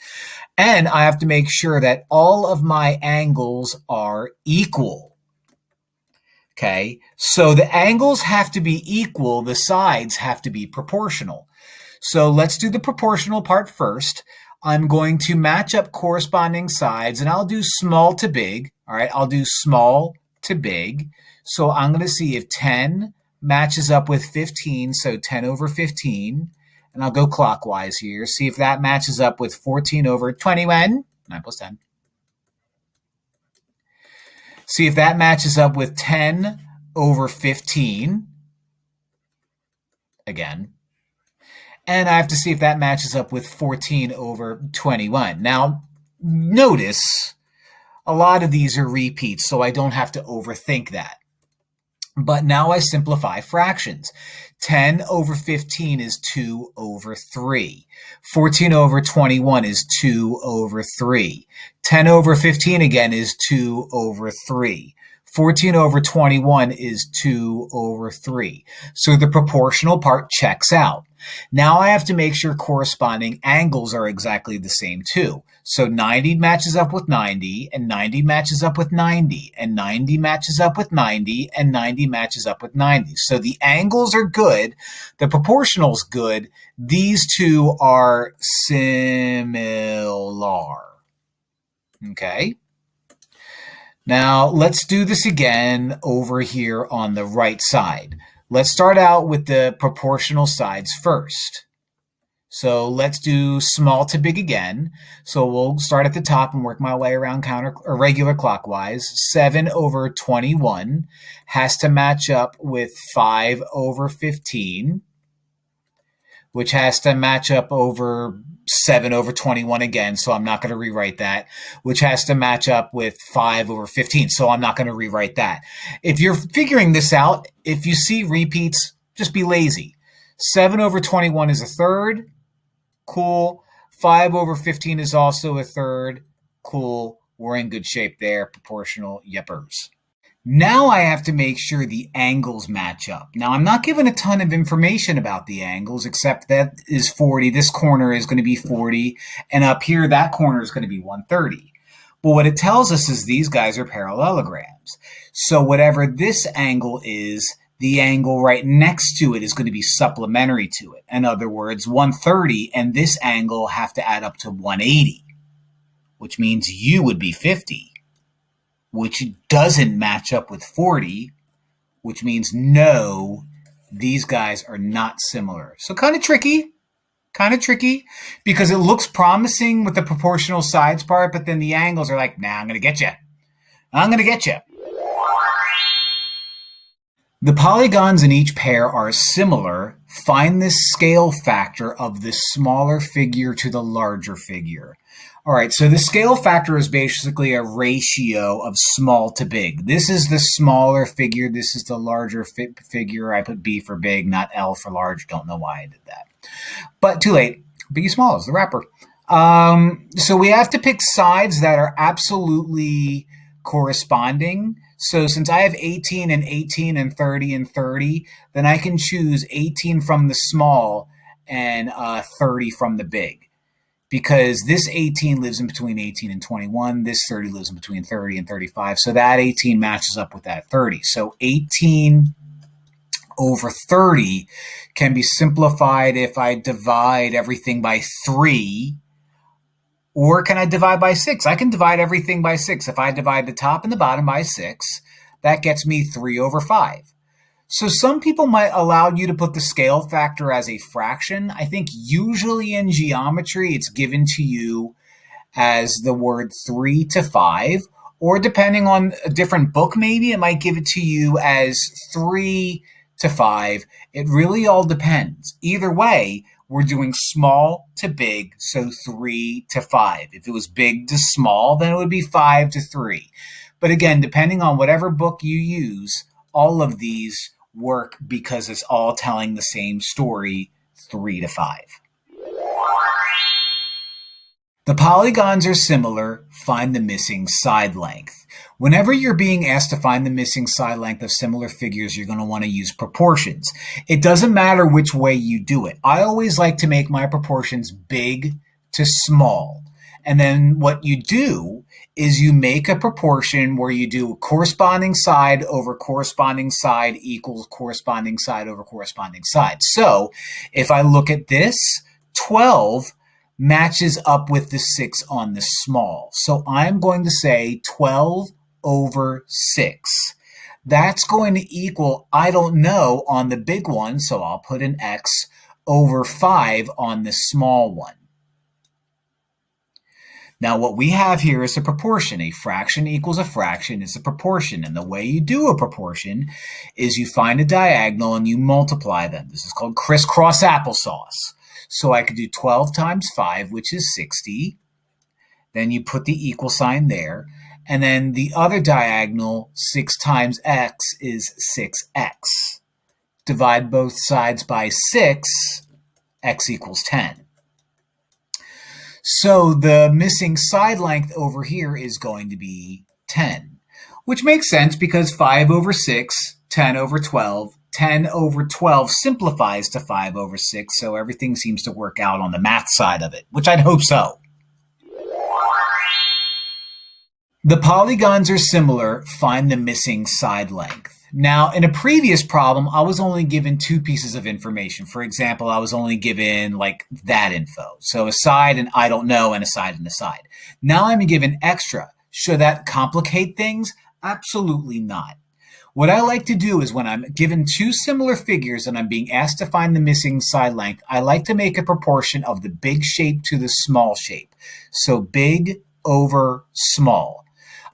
And I have to make sure that all of my angles are equal. Okay, so the angles have to be equal, the sides have to be proportional. So let's do the proportional part first. I'm going to match up corresponding sides, and I'll do small to big. All right, I'll do small to big. So I'm going to see if 10 matches up with 15, so 10 over 15. And I'll go clockwise here. See if that matches up with 14 over 21. 9 plus 10. See if that matches up with 10 over 15. Again. And I have to see if that matches up with 14 over 21. Now, notice a lot of these are repeats, so I don't have to overthink that. But now I simplify fractions. 10 over 15 is 2 over 3. 14 over 21 is 2 over 3. 10 over 15 again is 2 over 3. 14 over 21 is 2 over 3. So the proportional part checks out. Now I have to make sure corresponding angles are exactly the same too. So 90 matches up with 90, and 90 matches up with 90, and 90 matches up with 90, and 90 matches up with 90. So the angles are good, the proportional's good, these two are similar. Okay? Now, let's do this again over here on the right side. Let's start out with the proportional sides first. So let's do small to big again. So we'll start at the top and work my way around regular clockwise. 7 over 21 has to match up with 5 over 15, which has to match up over 7 over 21 again, so I'm not going to rewrite that, which has to match up with 5 over 15, so I'm not going to rewrite that. If you're figuring this out, if you see repeats, just be lazy. 7 over 21 is a third. Cool. 5 over 15 is also a third. Cool. We're in good shape there. Proportional yippers. Now I have to make sure the angles match up. Now I'm not given a ton of information about the angles, except that is 40. This corner is going to be 40. And up here, that corner is going to be 130. But what it tells us is these guys are parallelograms. So whatever this angle is, the angle right next to it is going to be supplementary to it. In other words, 130 and this angle have to add up to 180, which means U would be 50. Which doesn't match up with 40, which means no, these guys are not similar. So kind of tricky, because it looks promising with the proportional sides part, but then the angles are like, nah, I'm going to get you. I'm going to get you. The polygons in each pair are similar. Find the scale factor of the smaller figure to the larger figure. All right, so the scale factor is basically a ratio of small to big. This is the smaller figure. This is the larger figure. I put B for big, not L for large. Don't know why I did that. But too late. Biggie Small is the rapper. So we have to pick sides that are absolutely corresponding. So since I have 18 and 18 and 30 and 30, then I can choose 18 from the small and 30 from the big. Because this 18 lives in between 18 and 21. This 30 lives in between 30 and 35. So that 18 matches up with that 30. So 18 over 30 can be simplified if I divide everything by 3. Or can I divide by 6? I can divide everything by 6. If I divide the top and the bottom by 6, that gets me 3 over 5. So some people might allow you to put the scale factor as a fraction. I think usually in geometry, it's given to you as the word 3 to 5, or depending on a different book, maybe it might give it to you as 3 to 5. It really all depends. Either way, we're doing small to big, so 3 to 5. If it was big to small, then it would be 5 to 3. But again, depending on whatever book you use, all of these work because it's all telling the same story, 3 to 5. The polygons are similar, find the missing side length. Whenever you're being asked to find the missing side length of similar figures, you're going to want to use proportions. It doesn't matter which way you do it. I always like to make my proportions big to small. And then what you do is you make a proportion where you do corresponding side over corresponding side equals corresponding side over corresponding side. So if I look at this, 12 matches up with the 6 on the small. So I'm going to say 12 over 6. That's going to equal, I don't know, on the big one, so I'll put an X, over 5 on the small one. Now what we have here is a proportion. A fraction equals a fraction is a proportion. And the way you do a proportion is you find a diagonal and you multiply them. This is called crisscross applesauce. So I could do 12 times 5, which is 60. Then you put the equal sign there. And then the other diagonal, 6 times x, is 6x. Divide both sides by 6, x equals 10. So the missing side length over here is going to be 10, which makes sense because 5 over 6, 10 over 12, 10 over 12 simplifies to 5 over 6, so everything seems to work out on the math side of it, which I'd hope so. The polygons are similar, find the missing side length. Now, in a previous problem, I was only given 2 pieces of information. For example, I was only given like that info. So a side and I don't know and a side and a side. Now I'm given extra. Should that complicate things? Absolutely not. What I like to do is when I'm given 2 similar figures and I'm being asked to find the missing side length, I like to make a proportion of the big shape to the small shape. So big over small.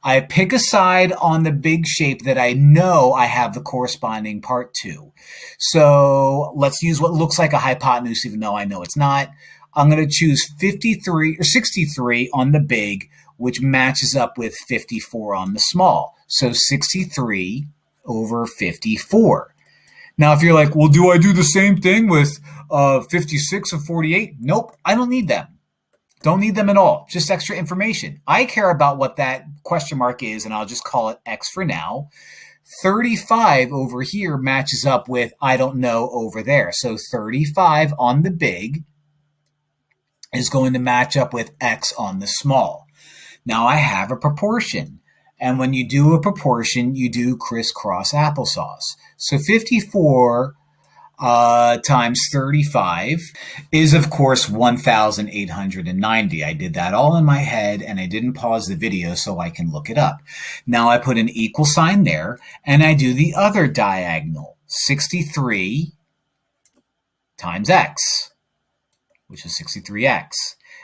I pick a side on the big shape that I know I have the corresponding part to. So let's use what looks like a hypotenuse, even though I know it's not. I'm going to choose 53 or 63 on the big, which matches up with 54 on the small. So 63 over 54. Now, if you're like, well, do I do the same thing with 56 and 48? Nope, I don't need them. Don't need them at all, just extra information. I care about what that question mark is, and I'll just call it X for now. 35 over here matches up with I don't know over there. So 35 on the big is going to match up with X on the small. Now I have a proportion. And when you do a proportion, you do crisscross applesauce. So 54 times 35 is, of course, 1,890. I did that all in my head, and I didn't pause the video so I can look it up. Now I put an equal sign there, and I do the other diagonal, 63 times x, which is 63x.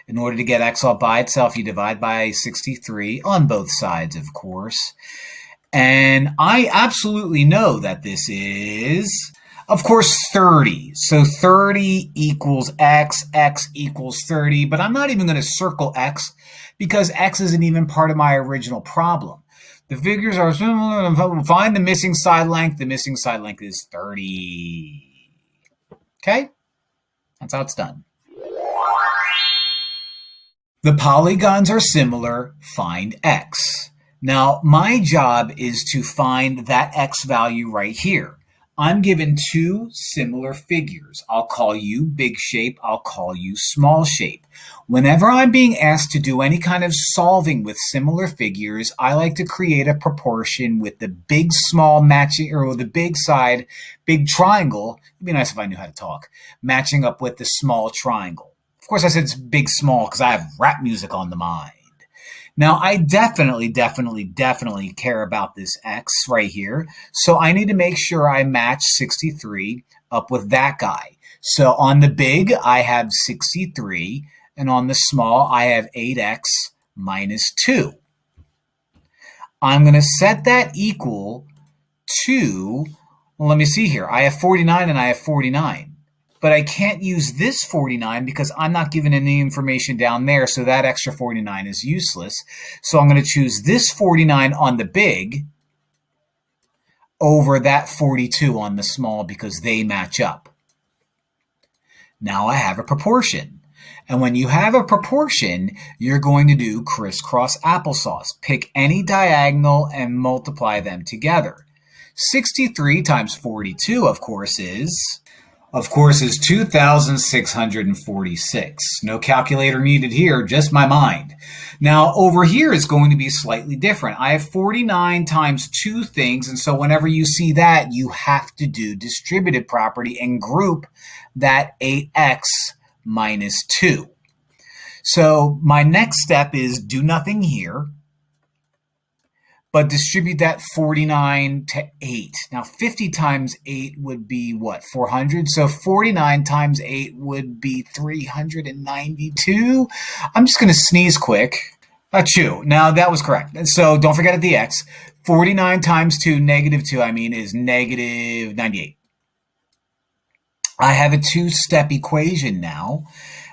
In order to get x all by itself, you divide by 63 on both sides, of course. And I absolutely know that this is, of course, 30. So 30 equals x, x equals 30, but I'm not even going to circle x because x isn't even part of my original problem. The figures are similar. Find the missing side length. The missing side length is 30. Okay? That's how it's done. The polygons are similar. Find x. Now, my job is to find that x value right here. I'm given 2 similar figures. I'll call you big shape. I'll call you small shape. Whenever I'm being asked to do any kind of solving with similar figures, I like to create a proportion with the big small matching, or the big side, big triangle. It'd be nice if I knew how to talk. Matching up with the small triangle. Of course, I said it's big small because I have rap music on the mind. Now, I definitely care about this x right here. So I need to make sure I match 63 up with that guy. So on the big, I have 63. And on the small, I have 8x minus 2. I'm going to set that equal to, well, let me see here. I have 49 and I have 49. But I can't use this 49 because I'm not given any information down there, so that extra 49 is useless. So I'm going to choose this 49 on the big over that 42 on the small because they match up. Now I have a proportion. And when you have a proportion, you're going to do crisscross applesauce. Pick any diagonal and multiply them together. 63 times 42, of course, is 2,646. No calculator needed here, just my mind. Now, over here is going to be slightly different. I have 49 times two things, and so whenever you see that, you have to do distributive property and group that 8x minus 2. So my next step is do nothing here, but distribute that 49 to 8. Now, 50 times 8 would be what, 400? So 49 times 8 would be 392. I'm just going to sneeze quick. Achoo. Now, that was correct. So don't forget the x. 49 times 2, negative 2, is negative 98. I have a two-step equation now.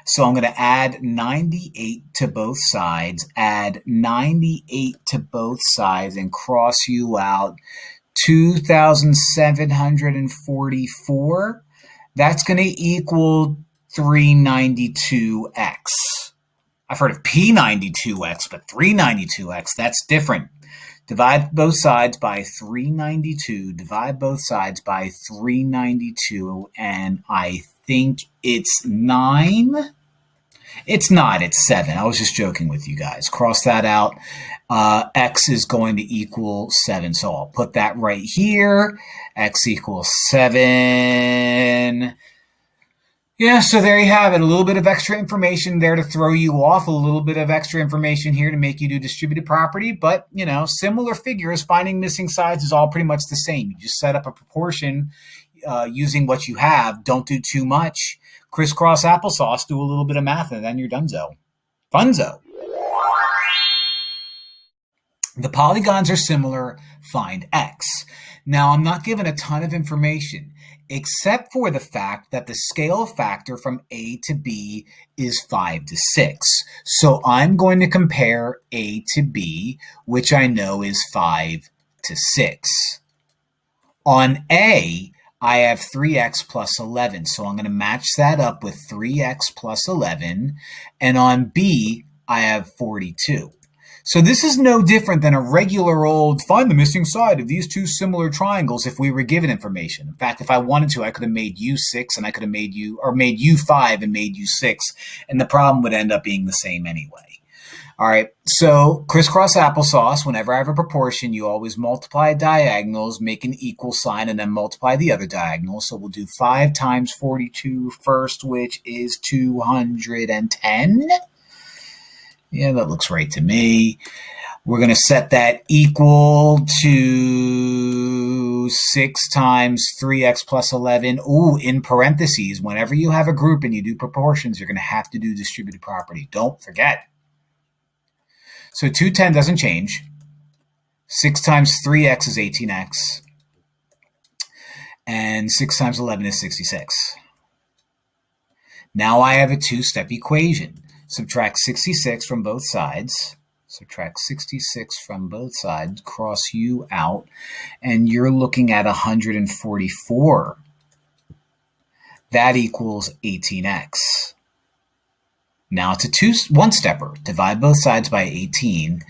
So I'm going to add 98 to both sides, add 98 to both sides, and cross you out 2,744. That's going to equal 392x. I've heard of P92x, but 392x, that's different. Divide both sides by 392, divide both sides by 392, and I think it's 9. It's not, it's 7. I was just joking with you guys. Cross that out. X is going to equal 7. So I'll put that right here. X equals 7. Yeah, so there you have it. A little bit of extra information there to throw you off. A little bit of extra information here to make you do distributive property. But, similar figures, finding missing sides is all pretty much the same. You just set up a proportion using what you have. Don't do too much. Crisscross applesauce, do a little bit of math, and then you're donezo. Funzo. The polygons are similar. Find x. Now, I'm not given a ton of information, except for the fact that the scale factor from A to B is 5 to 6. So I'm going to compare A to B, which I know is 5 to 6. On A, I have 3x plus 11, so I'm going to match that up with 3x plus 11, and on B, I have 42. So this is no different than a regular old find the missing side of these two similar triangles if we were given information. In fact, if I wanted to, I could have made u 6 and I could have made u 5 and made u 6, and the problem would end up being the same anyway. All right, so crisscross applesauce, whenever I have a proportion, you always multiply diagonals, make an equal sign, and then multiply the other diagonal. So we'll do 5 times 42 first, which is 210. Yeah, that looks right to me. We're going to set that equal to 6 times 3x plus 11. Ooh, in parentheses, whenever you have a group and you do proportions, you're going to have to do distributive property. Don't forget. So 210 doesn't change. 6 times 3x is 18x. And 6 times 11 is 66. Now I have a two-step equation. Subtract 66 from both sides. Subtract 66 from both sides. Cross u out. And you're looking at 144. That equals 18x. Now it's a one-stepper. Divide both sides by 18.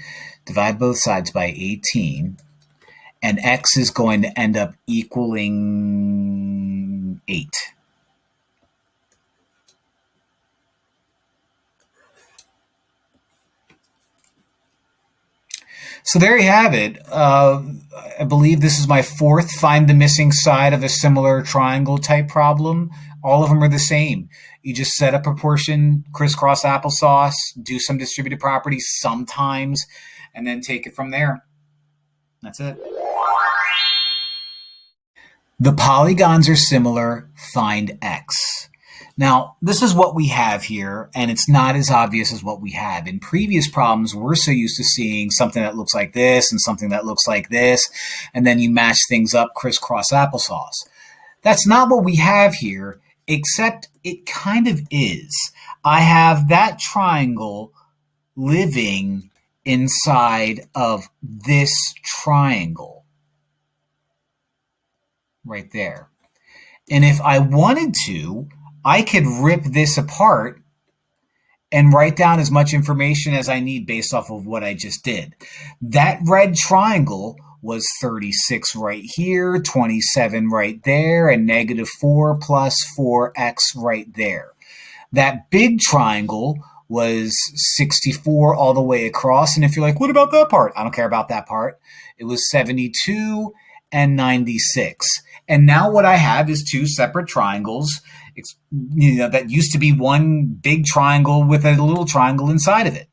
Divide both sides by 18. And x is going to end up equaling 8. So there you have it. I believe this is my fourth find the missing side of a similar triangle type problem. All of them are the same. You just set a proportion, crisscross applesauce, do some distributive properties sometimes, and then take it from there. That's it. The polygons are similar. Find x. Now, this is what we have here, and it's not as obvious as what we have. In previous problems, we're so used to seeing something that looks like this and something that looks like this, and then you match things up, crisscross applesauce. That's not what we have here, except it kind of is. I have that triangle living inside of this triangle right there. And if I wanted to, I could rip this apart and write down as much information as I need based off of what I just did. That red triangle was 36 right here, 27 right there, and -4 plus 4x right there. That big triangle was 64 all the way across. And if you're like, what about that part? I don't care about that part. It was 72 and 96. And now what I have is two separate triangles. That used to be one big triangle with a little triangle inside of it.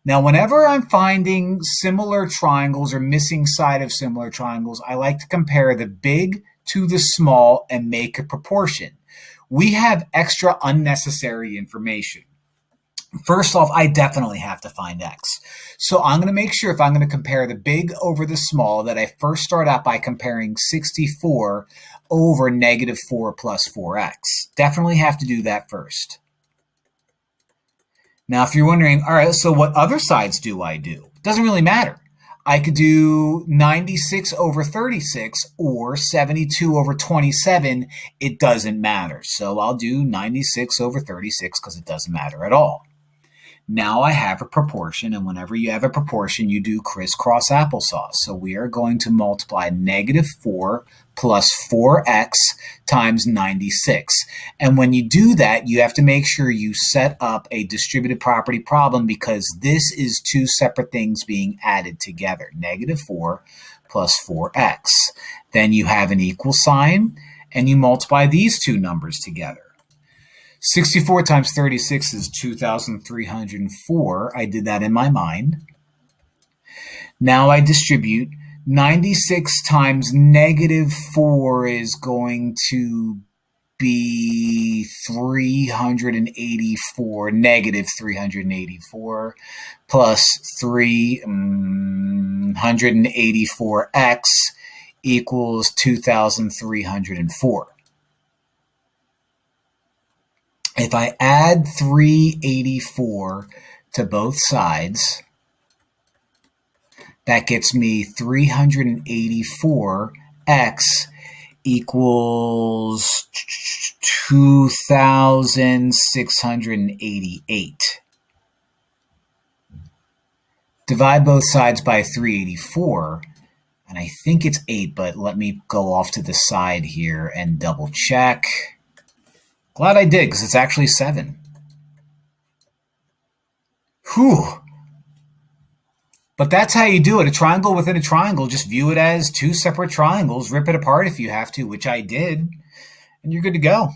Now, whenever I'm finding similar triangles or missing side of similar triangles, I like to compare the big to the small and make a proportion. We have extra unnecessary information. First off, I definitely have to find x. So I'm going to make sure if I'm going to compare the big over the small that I first start out by comparing 64 over -4 plus 4x. Definitely have to do that first. Now, if you're wondering, all right, so what other sides do I do? It doesn't really matter. I could do 96 over 36 or 72 over 27. It doesn't matter. So I'll do 96 over 36 because it doesn't matter at all. Now I have a proportion, and whenever you have a proportion, you do crisscross applesauce. So we are going to multiply -4 plus 4x times 96. And when you do that, you have to make sure you set up a distributed property problem because this is two separate things being added together. -4 plus 4x. Then you have an equal sign, and you multiply these two numbers together. 64 times 36 is 2,304. I did that in my mind. Now I distribute. 96 times -4 is going to be 384, -384, plus 384x equals 2,304. If I add 384 to both sides, that gets me 384x equals 2,688. Divide both sides by 384, and I think it's 8, but let me go off to the side here and double check. Glad I did, because it's actually 7. Whew. But that's how you do it. A triangle within a triangle, just view it as two separate triangles. Rip it apart if you have to, which I did, and you're good to go.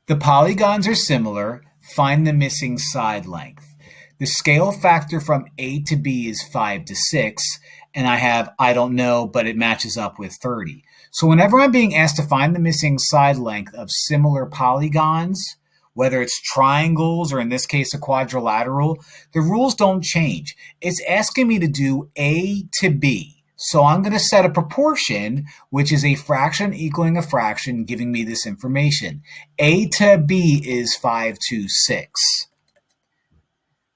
The polygons are similar. Find the missing side length. The scale factor from A to B is 5 to 6, and I have I don't know, but it matches up with 30. So whenever I'm being asked to find the missing side length of similar polygons, whether it's triangles or in this case a quadrilateral, the rules don't change. It's asking me to do A to B. So I'm going to set a proportion, which is a fraction equaling a fraction, giving me this information. A to B is 5 to 6.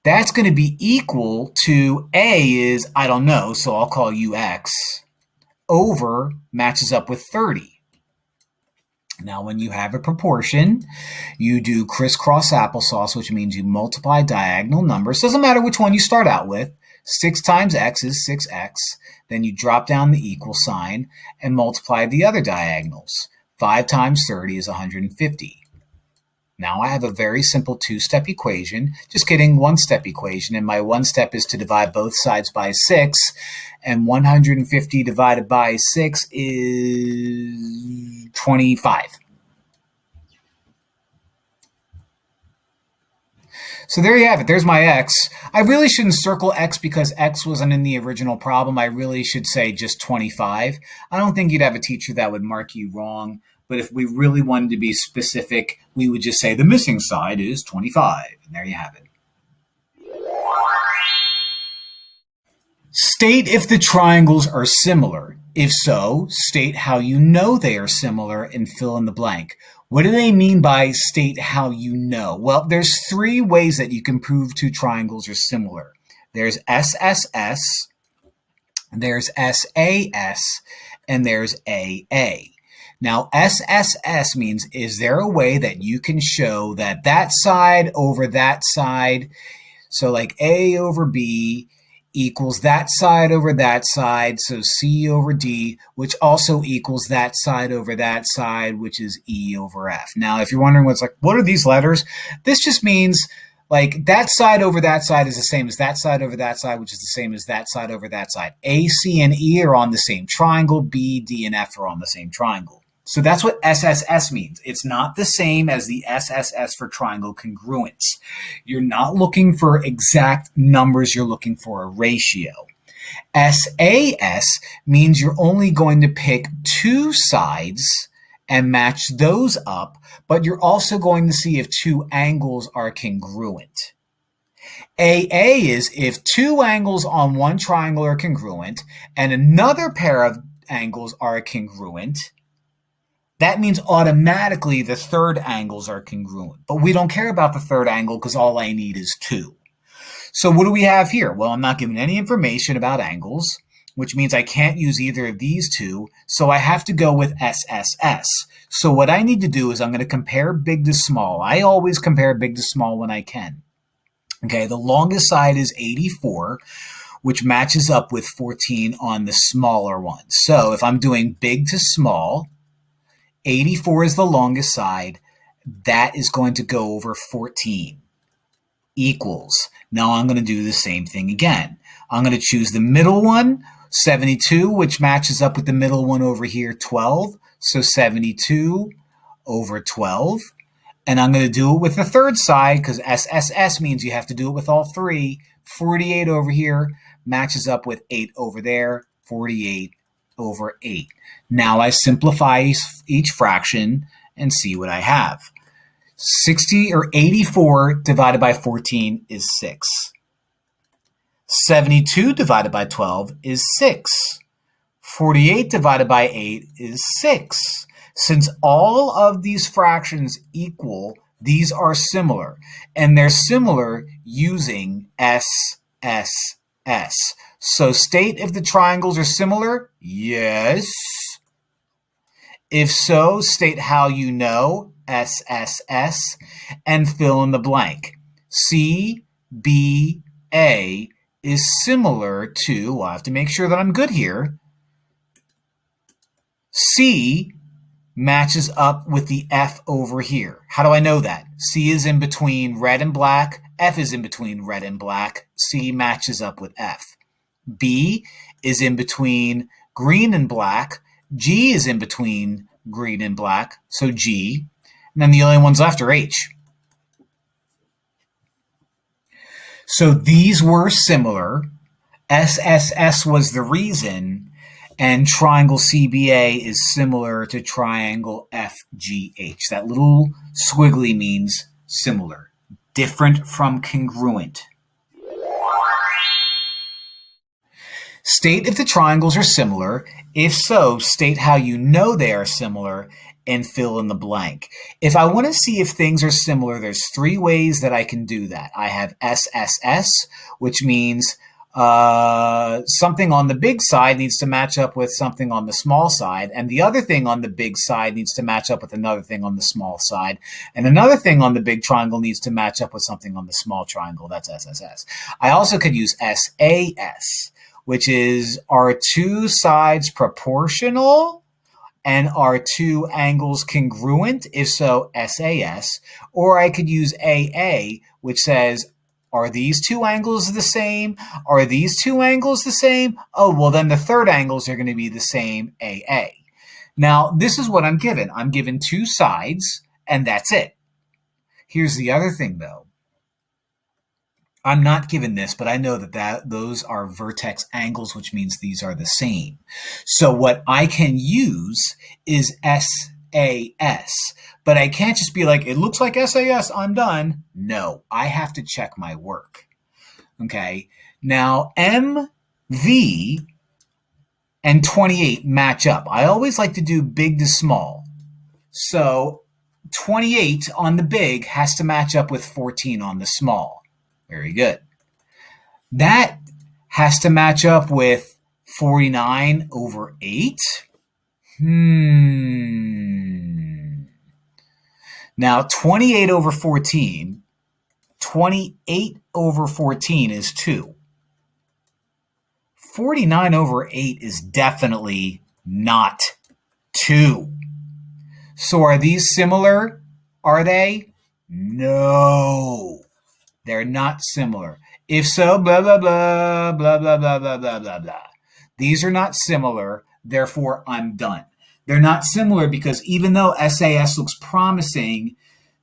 That's going to be equal to A is, I don't know, so I'll call you X, over matches up with 30. Now, when you have a proportion, you do crisscross applesauce, which means you multiply diagonal numbers. Doesn't matter which one you start out with. 6 times x is 6x. Then you drop down the equal sign and multiply the other diagonals. 5 times 30 is 150. Now I have a very simple two-step equation. Just kidding, one-step equation. And my one step is to divide both sides by 6. And 150 divided by 6 is 25. So there you have it. There's my x. I really shouldn't circle x because x wasn't in the original problem. I really should say just 25. I don't think you'd have a teacher that would mark you wrong. But if we really wanted to be specific, we would just say the missing side is 25. And there you have it. State if the triangles are similar. If so, state how you know they are similar and fill in the blank. What do they mean by state how you know? Well, there's 3 ways that you can prove two triangles are similar. There's SSS, there's SAS, and there's AA. Now, SSS means, is there a way that you can show that that side over that side, so like A over B equals that side over that side, so C over D, which also equals that side over that side, which is E over F. Now, if you're wondering what are these letters? This just means like that side over that side is the same as that side over that side, which is the same as that side over that side. A, C, and E are on the same triangle. B, D, and F are on the same triangle. So that's what SSS means. It's not the same as the SSS for triangle congruence. You're not looking for exact numbers. You're looking for a ratio. SAS means you're only going to pick two sides and match those up, but you're also going to see if two angles are congruent. AA is if two angles on one triangle are congruent and another pair of angles are congruent, that means automatically the third angles are congruent. But we don't care about the third angle because all I need is two. So what do we have here? Well, I'm not given any information about angles, which means I can't use either of these two, so I have to go with SSS. So what I need to do is I'm going to compare big to small. I always compare big to small when I can. Okay, the longest side is 84, which matches up with 14 on the smaller one. So if I'm doing big to small, 84 is the longest side. That is going to go over 14 equals. Now I'm going to do the same thing again. I'm going to choose the middle one, 72, which matches up with the middle one over here, 12. So 72 over 12. And I'm going to do it with the third side because SSS means you have to do it with all three. 48 over here matches up with 8 over there, 48 over 8. Now I simplify each fraction and see what I have. 84 divided by 14 is 6. 72 divided by 12 is 6. 48 divided by 8 is 6. Since all of these fractions equal, these are similar. And they're similar using SSS. So state if the triangles are similar. Yes. If so, state how you know. SSS. And fill in the blank. CBA is similar to, well, I have to make sure that I'm good here. C matches up with the F over here. How do I know that? C is in between red and black. F is in between red and black. C matches up with F. B is in between green and black. G is in between green and black. So G. And then the only ones left are H. So these were similar. SSS was the reason. And triangle CBA is similar to triangle FGH. That little squiggly means similar, different from congruent. State if the triangles are similar. If so, state how you know they are similar and fill in the blank. If I want to see if things are similar, there's three ways that I can do that. I have SSS, which means something on the big side needs to match up with something on the small side, and the other thing on the big side needs to match up with another thing on the small side, and another thing on the big triangle needs to match up with something on the small triangle. That's SSS. I also could use SAS, which is, are two sides proportional and are two angles congruent? If so, SAS. Or I could use AA, which says, are these two angles the same? Are these two angles the same? Oh, well, then the third angles are going to be the same, AA. Now, this is what I'm given. I'm given two sides, and that's it. Here's the other thing, though. I'm not given this, but I know that those are vertex angles, which means these are the same. So what I can use is SAS. But I can't just be like, it looks like SAS, I'm done. No, I have to check my work. Okay, now MV and 28 match up. I always like to do big to small. So 28 on the big has to match up with 14 on the small. Very good. That has to match up with 49 over 8. Now, 28 over 14, 28 over 14 is 2. 49 over 8 is definitely not 2. So are these similar? Are they? No. They're not similar. If so, blah, blah, blah, blah, blah, blah, blah, blah, blah, blah. These are not similar, therefore I'm done. They're not similar because even though SAS looks promising,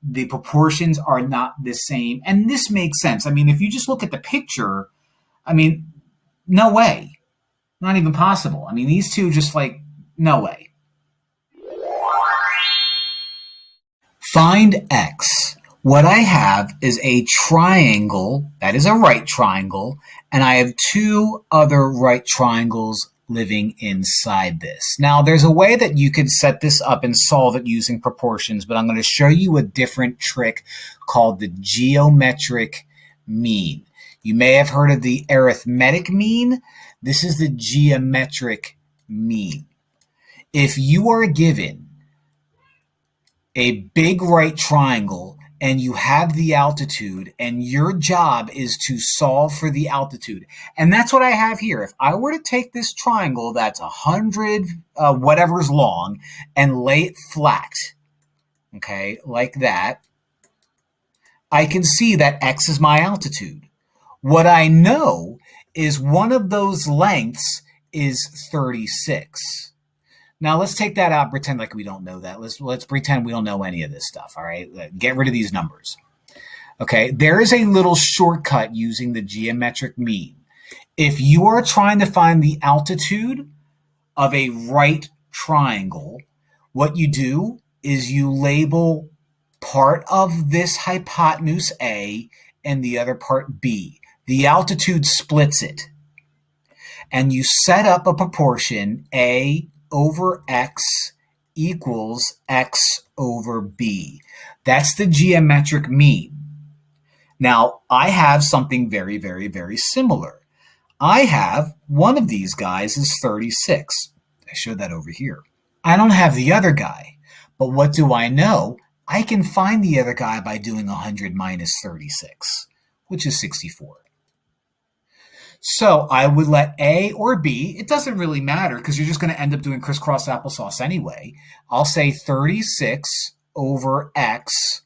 the proportions are not the same. And this makes sense. I mean, if you just look at the picture, I mean, no way. Not even possible. I mean, these two just like, no way. Find X. What I have is a triangle, that is a right triangle, and I have two other right triangles living inside this. Now, there's a way that you could set this up and solve it using proportions, but I'm going to show you a different trick called the geometric mean. You may have heard of the arithmetic mean. This is the geometric mean. If you are given a big right triangle and you have the altitude and your job is to solve for the altitude, and that's what I have here. If I were to take this triangle that's 100 whatever's long and lay it flat, okay, like that, I can see that X is my altitude. What I know is one of those lengths is 36. Now let's take that out, pretend like we don't know that. Let's pretend we don't know any of this stuff, all right? Get rid of these numbers. Okay, there is a little shortcut using the geometric mean. If you are trying to find the altitude of a right triangle, what you do is you label part of this hypotenuse A and the other part B. The altitude splits it. And you set up a proportion A over X equals X over B. That's the geometric mean. Now, I have something very, very, very similar. I have one of these guys is 36. I showed that over here. I don't have the other guy, but what do I know? I can find the other guy by doing 100 minus 36, which is 64. So I would let A or B, it doesn't really matter because you're just going to end up doing crisscross applesauce anyway. I'll say 36 over X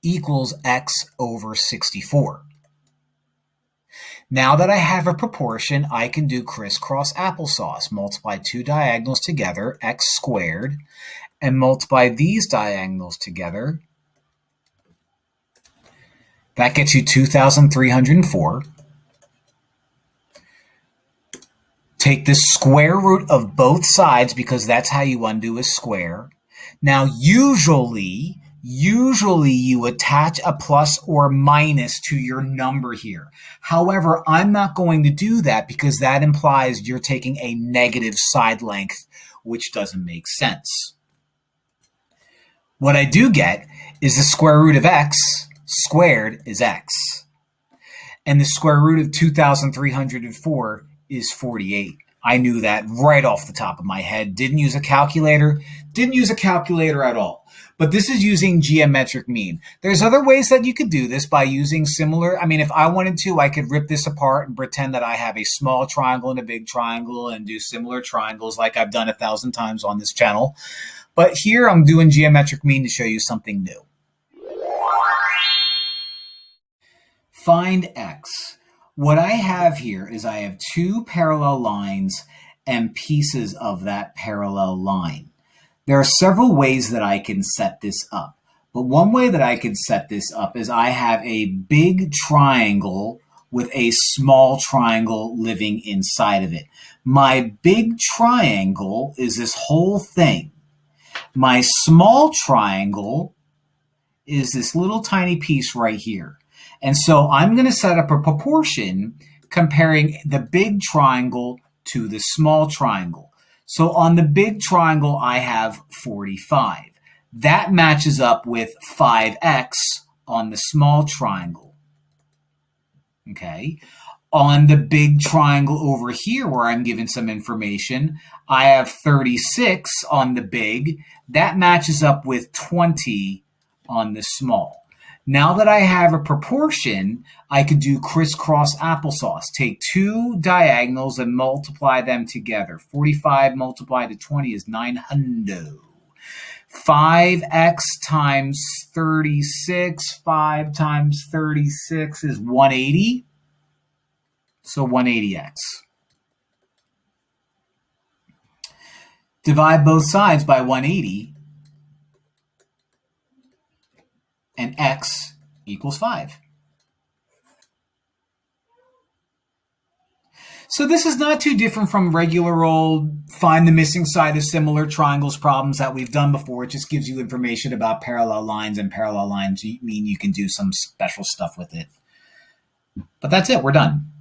equals X over 64. Now that I have a proportion, I can do crisscross applesauce. Multiply two diagonals together, X squared, and multiply these diagonals together. That gets you 2,304. Take the square root of both sides because that's how you undo a square. Now, usually you attach a plus or minus to your number here. However, I'm not going to do that because that implies you're taking a negative side length, which doesn't make sense. What I do get is the square root of X squared is X. And the square root of 2,304 is 48. I knew that right off the top of my head. Didn't use a calculator at all. But this is using geometric mean. There's other ways that you could do this by using similar. I mean, if I wanted to, I could rip this apart and pretend that I have a small triangle and a big triangle and do similar triangles like I've done 1,000 times on this channel. But here I'm doing geometric mean to show you something new. Find X. What I have here is I have two parallel lines and pieces of that parallel line. There are several ways that I can set this up, but one way that I can set this up is I have a big triangle with a small triangle living inside of it. My big triangle is this whole thing. My small triangle is this little tiny piece right here. And so I'm going to set up a proportion comparing the big triangle to the small triangle. So on the big triangle, I have 45. That matches up with 5x on the small triangle. Okay. On the big triangle over here where I'm given some information, I have 36 on the big. That matches up with 20 on this small. Now that I have a proportion, I could do crisscross applesauce. Take two diagonals and multiply them together. 45 multiplied to 20 is 900. 5x times 36, 5 times 36 is 180. So 180x. Divide both sides by 180. And x equals 5. So this is not too different from regular old find the missing side of similar triangles problems that we've done before. It just gives you information about parallel lines, and parallel lines mean you can do some special stuff with it. But that's it, we're done.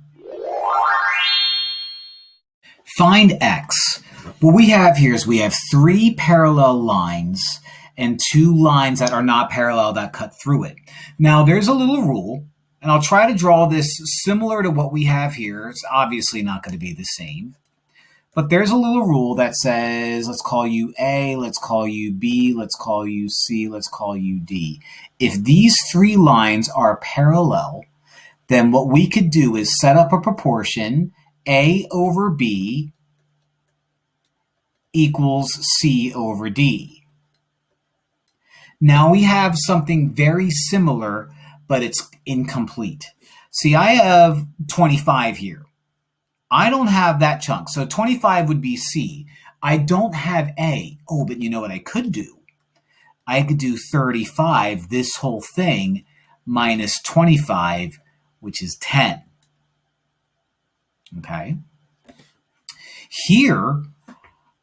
Find x. What we have here is we have 3 parallel lines and 2 lines that are not parallel that cut through it. Now there's a little rule, and I'll try to draw this similar to what we have here. It's obviously not going to be the same. But there's a little rule that says, let's call you A, let's call you B, let's call you C, let's call you D. If these 3 lines are parallel, then what we could do is set up a proportion A over B equals C over D. Now we have something very similar, but it's incomplete. See, I have 25 here. I don't have that chunk, so 25 would be C. I don't have A. Oh, but you know what I could do? I could do 35, this whole thing, minus 25, which is 10. Okay? Here,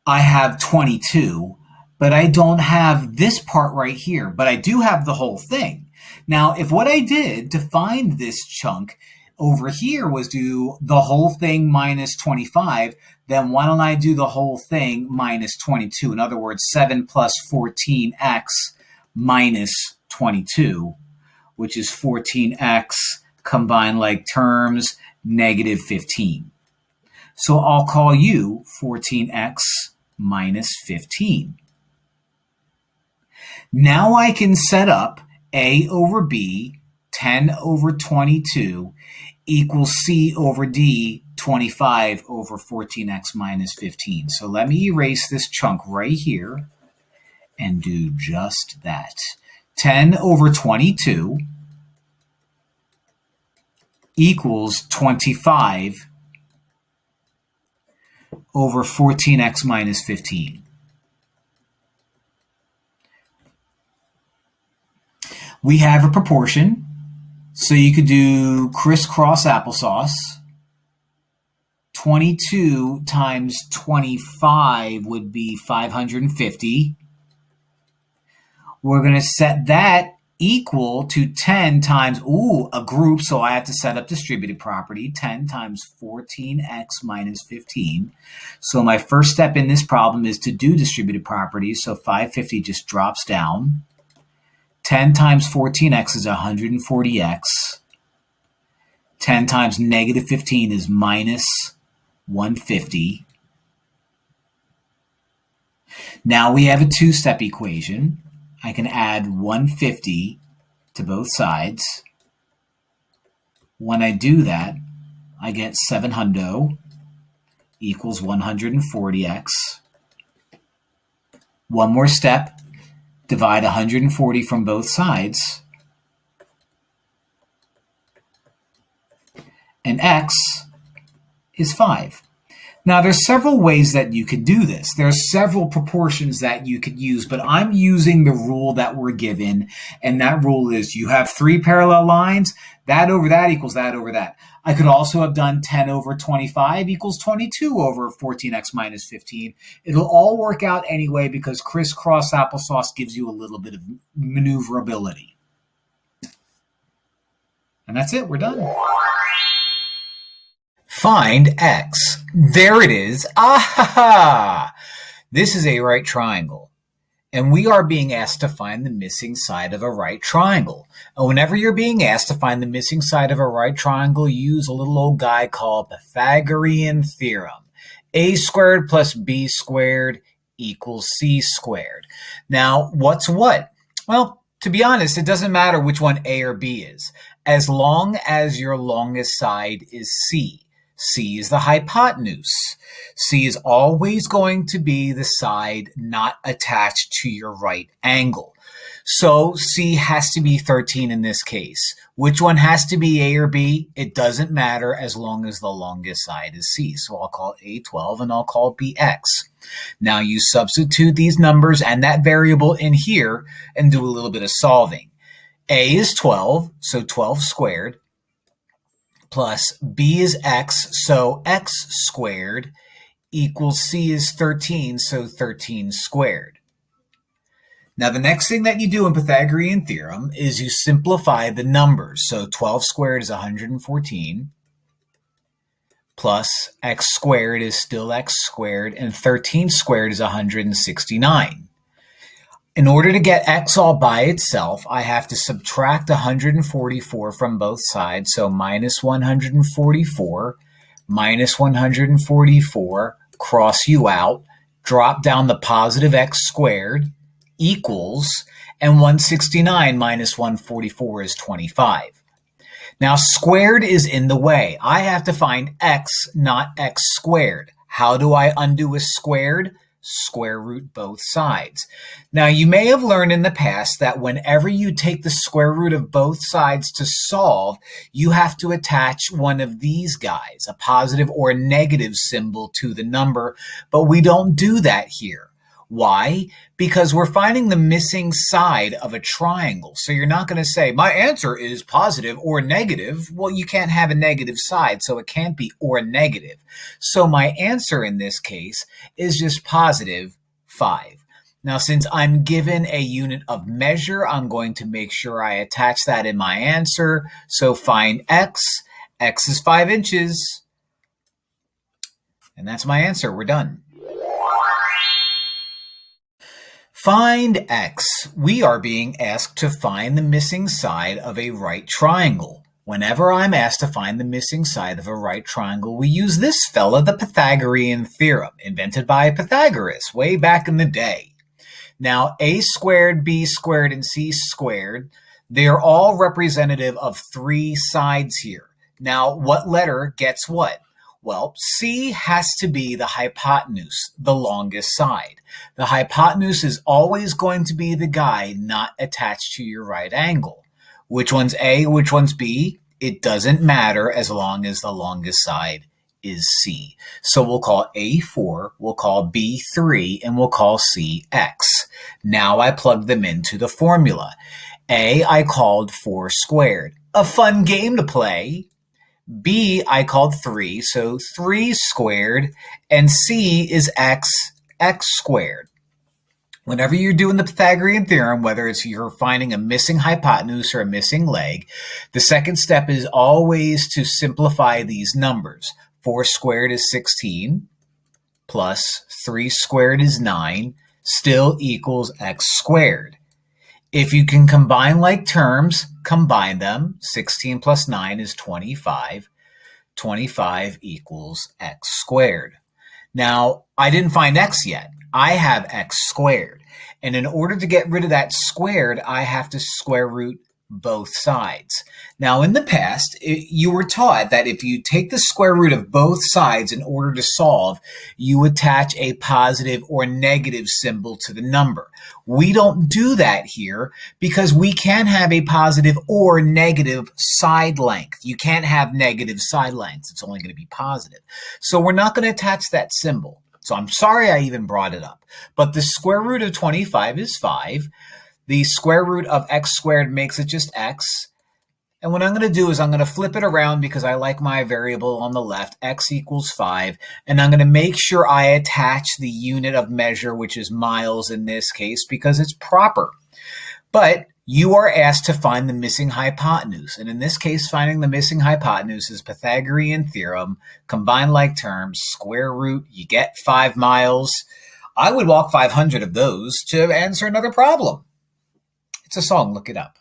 I have 22. But I don't have this part right here, but I do have the whole thing. Now, if what I did to find this chunk over here was do the whole thing minus 25, then why don't I do the whole thing minus 22? In other words, 7 plus 14x minus 22, which is 14x combined like terms, negative 15. So I'll call you 14x minus 15. Now I can set up A over B, 10 over 22, equals C over D, 25 over 14x minus 15. So let me erase this chunk right here and do just that. 10 over 22 equals 25 over 14x minus 15. We have a proportion, so you could do crisscross applesauce. 22 times 25 would be 550. We're going to set that equal to 10 times, a group, so I have to set up distributive property, 10 times 14x minus 15. So my first step in this problem is to do distributive properties, so 550 just drops down. 10 times 14x is 140x. 10 times negative 15 is minus 150. Now we have a two-step equation. I can add 150 to both sides. When I do that, I get 700 equals 140x. One more step. Divide 140 from both sides, and x is 5. Now, there's several ways that you could do this. There's several proportions that you could use, but I'm using the rule that we're given, and that rule is you have 3 parallel lines, that over that equals that over that. I could also have done 10 over 25 equals 22 over 14x minus 15. It'll all work out anyway because crisscross applesauce gives you a little bit of maneuverability. And that's it, we're done. Find x. There it is. Ah-ha-ha! This is a right triangle. And we are being asked to find the missing side of a right triangle. And whenever you're being asked to find the missing side of a right triangle, you use a little old guy called Pythagorean theorem. A squared plus b squared equals c squared. Now, what's what? Well, To be honest, it doesn't matter which one A or B is, as long as your longest side is C. C is the hypotenuse. C is always going to be the side not attached to your right angle. So C has to be 13 in this case. Which one has to be A or B? It doesn't matter as long as the longest side is C. So I'll call A 12 and I'll call B X. Now you substitute these numbers and that variable in here and do a little bit of solving. A is 12, so 12 squared, plus B is X, so X squared, equals C is 13, so 13 squared. Now, the next thing that you do in Pythagorean theorem is you simplify the numbers. So 12 squared is 114, plus x squared is still x squared, and 13 squared is 169. In order to get x all by itself, I have to subtract 144 from both sides. So minus 144, minus 144, cross you out, drop down the positive x squared, equals, and 169 minus 144 is 25. Now, squared is in the way. I have to find x, not x squared. How do I undo a squared? Square root both sides. Now, you may have learned in the past that whenever you take the square root of both sides to solve, you have to attach one of these guys, a positive or a negative symbol to the number, but we don't do that here. Why? Because we're finding the missing side of a triangle. So you're not going to say, my answer is positive or negative. Well, you can't have a negative side, so it can't be or negative. So my answer in this case is just positive 5. Now, since I'm given a unit of measure, I'm going to make sure I attach that in my answer. So find x. X is 5 inches. And that's my answer. We're done. Find x. We are being asked to find the missing side of a right triangle. Whenever I'm asked to find the missing side of a right triangle, we use this fella, the Pythagorean theorem, invented by Pythagoras way back in the day. Now, a squared, b squared, and c squared, they are all representative of 3 sides here. Now, what letter gets what? Well, C has to be the hypotenuse, the longest side. The hypotenuse is always going to be the guy not attached to your right angle. Which one's A, which one's B? It doesn't matter as long as the longest side is C. So we'll call A 4, we'll call B 3, and we'll call C X. Now I plug them into the formula. A I called 4 squared. A fun game to play. B I called 3, so 3 squared, and C is x squared. Whenever you're doing the Pythagorean theorem, whether it's you're finding a missing hypotenuse or a missing leg, the second step is always to simplify these numbers. 4 squared is 16, plus 3 squared is 9, still equals x squared. If you can combine like terms, combine them. 16 plus 9 is 25. 25 equals x squared. Now, I didn't find x yet. I have x squared. And in order to get rid of that squared, I have to square root both sides. Now, in the past, you were taught that if you take the square root of both sides in order to solve, you attach a positive or negative symbol to the number. We don't do that here because we can have a positive or negative side length. You can't have negative side lengths. It's only going to be positive. So we're not going to attach that symbol. So I'm sorry I even brought it up. But the square root of 25 is 5. The square root of x squared makes it just x. And what I'm going to do is I'm going to flip it around because I like my variable on the left, x equals 5. And I'm going to make sure I attach the unit of measure, which is miles in this case, because it's proper. But you are asked to find the missing hypotenuse. And in this case, finding the missing hypotenuse is Pythagorean theorem, combine like terms, square root, you get 5 miles. I would walk 500 of those to answer another problem. It's a song, look it up.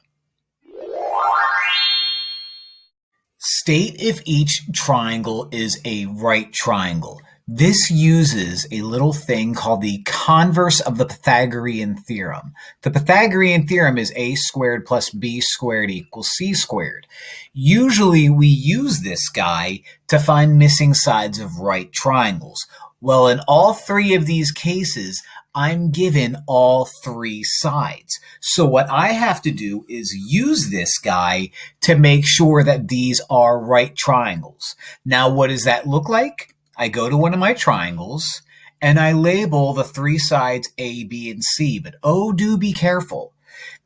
State if each triangle is a right triangle. This uses a little thing called the converse of the Pythagorean theorem. The Pythagorean theorem is a squared plus b squared equals c squared. Usually we use this guy to find missing sides of right triangles. Well, in all three of these cases, I'm given all three sides. So what I have to do is use this guy to make sure that these are right triangles. Now, what does that look like? I go to one of my triangles and I label the three sides A, B, and C. But oh, do be careful,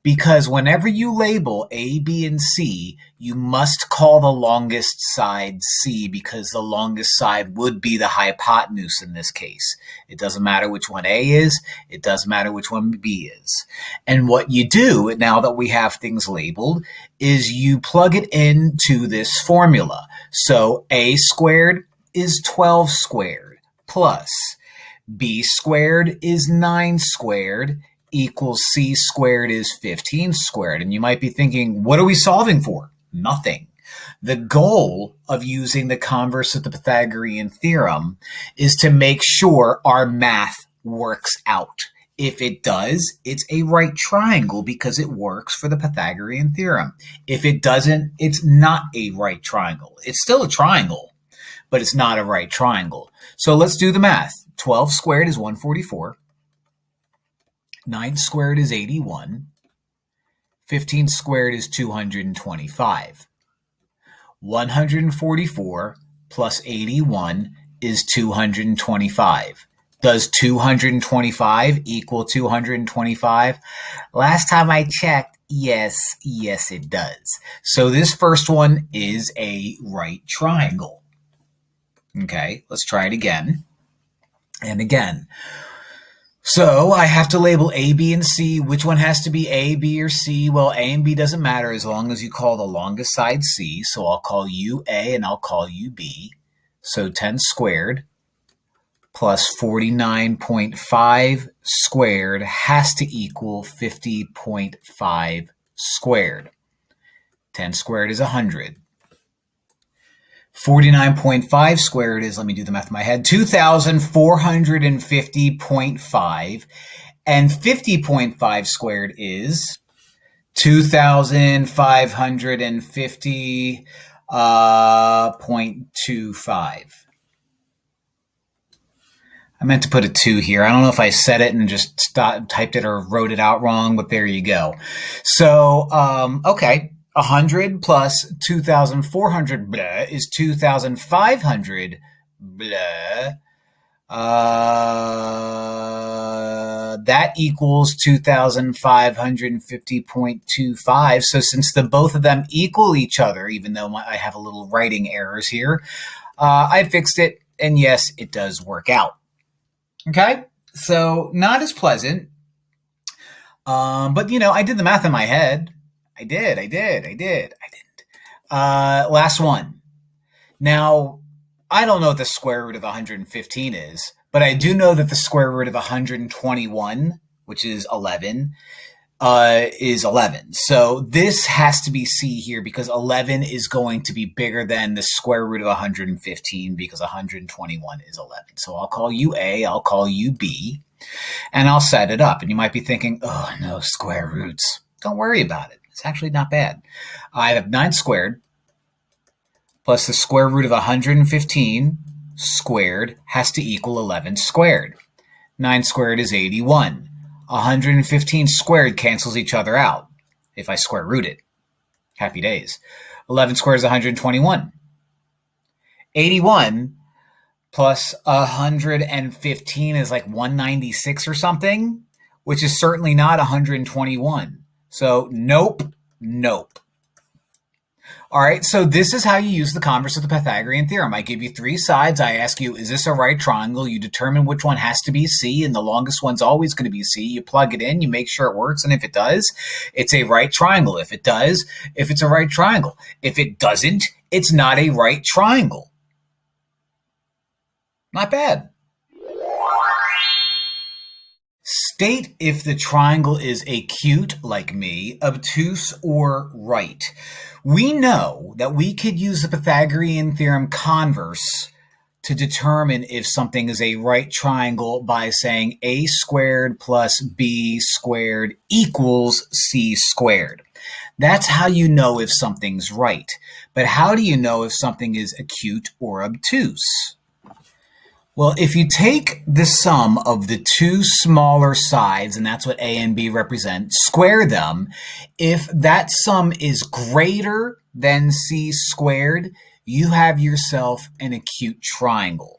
because whenever you label A, B, and C, you must call the longest side C, because the longest side would be the hypotenuse in this case. It doesn't matter which one A is. It doesn't matter which one B is. And what you do, now that we have things labeled, is you plug it into this formula. So A squared is 12 squared plus b squared is 9 squared equals c squared is 15 squared. And you might be thinking, what are we solving for? Nothing. The goal of using the converse of the Pythagorean theorem is to make sure our math works out. If it does, it's a right triangle because it works for the Pythagorean theorem. If it doesn't, it's not a right triangle. It's still a triangle, but it's not a right triangle. So let's do the math. 12 squared is 144. 9 squared is 81. 15 squared is 225. 144 plus 81 is 225. Does 225 equal 225? Last time I checked, yes, it does. So this first one is a right triangle. Okay, let's try it again and again. So I have to label A, B, and C. Which one has to be A, B, or C? Well, A and B doesn't matter as long as you call the longest side C. So I'll call you A and I'll call you B. So 10 squared plus 49.5 squared has to equal 50.5 squared. 10 squared is 100. 49.5 squared is, let me do the math in my head, 2,450.5. And 50.5 squared is 2,550.25. I meant to put a 2 here. I don't know if I said it and just typed it or wrote it out wrong, but there you go. So, okay. 100 plus 2,400 blah is 2,500 blah. That equals 2,550.25. So since the both of them equal each other, even though I have a little writing errors here, I fixed it, and yes, it does work out. Okay, so not as pleasant, but I did the math in my head. I didn't. Last one. Now, I don't know what the square root of 115 is, but I do know that the square root of 121, which is 11, is 11. So this has to be C here because 11 is going to be bigger than the square root of 115 because 121 is 11. So I'll call you A, I'll call you B, and I'll set it up. And you might be thinking, oh, no, square roots. Don't worry about it. It's actually not bad. I have 9 squared plus the square root of 115 squared has to equal 11 squared. 9 squared is 81. 115 squared cancels each other out if I square root it. Happy days. 11 squared is 121. 81 plus 115 is like 196 or something, which is certainly not 121. So nope. All right, so this is how you use the converse of the Pythagorean theorem. I give you 3 sides. I ask you, is this a right triangle? You determine which one has to be C, and the longest one's always going to be C. You plug it in, you make sure it works, and if it does, it's a right triangle. If it does, if it's a right triangle. If it doesn't, it's not a right triangle. Not bad. State if the triangle is acute, like me, obtuse, or right. We know that we could use the Pythagorean theorem converse to determine if something is a right triangle by saying a squared plus b squared equals c squared. That's how you know if something's right. But how do you know if something is acute or obtuse? Well, if you take the sum of the two smaller sides, and that's what A and B represent, square them, if that sum is greater than c squared, you have yourself an acute triangle.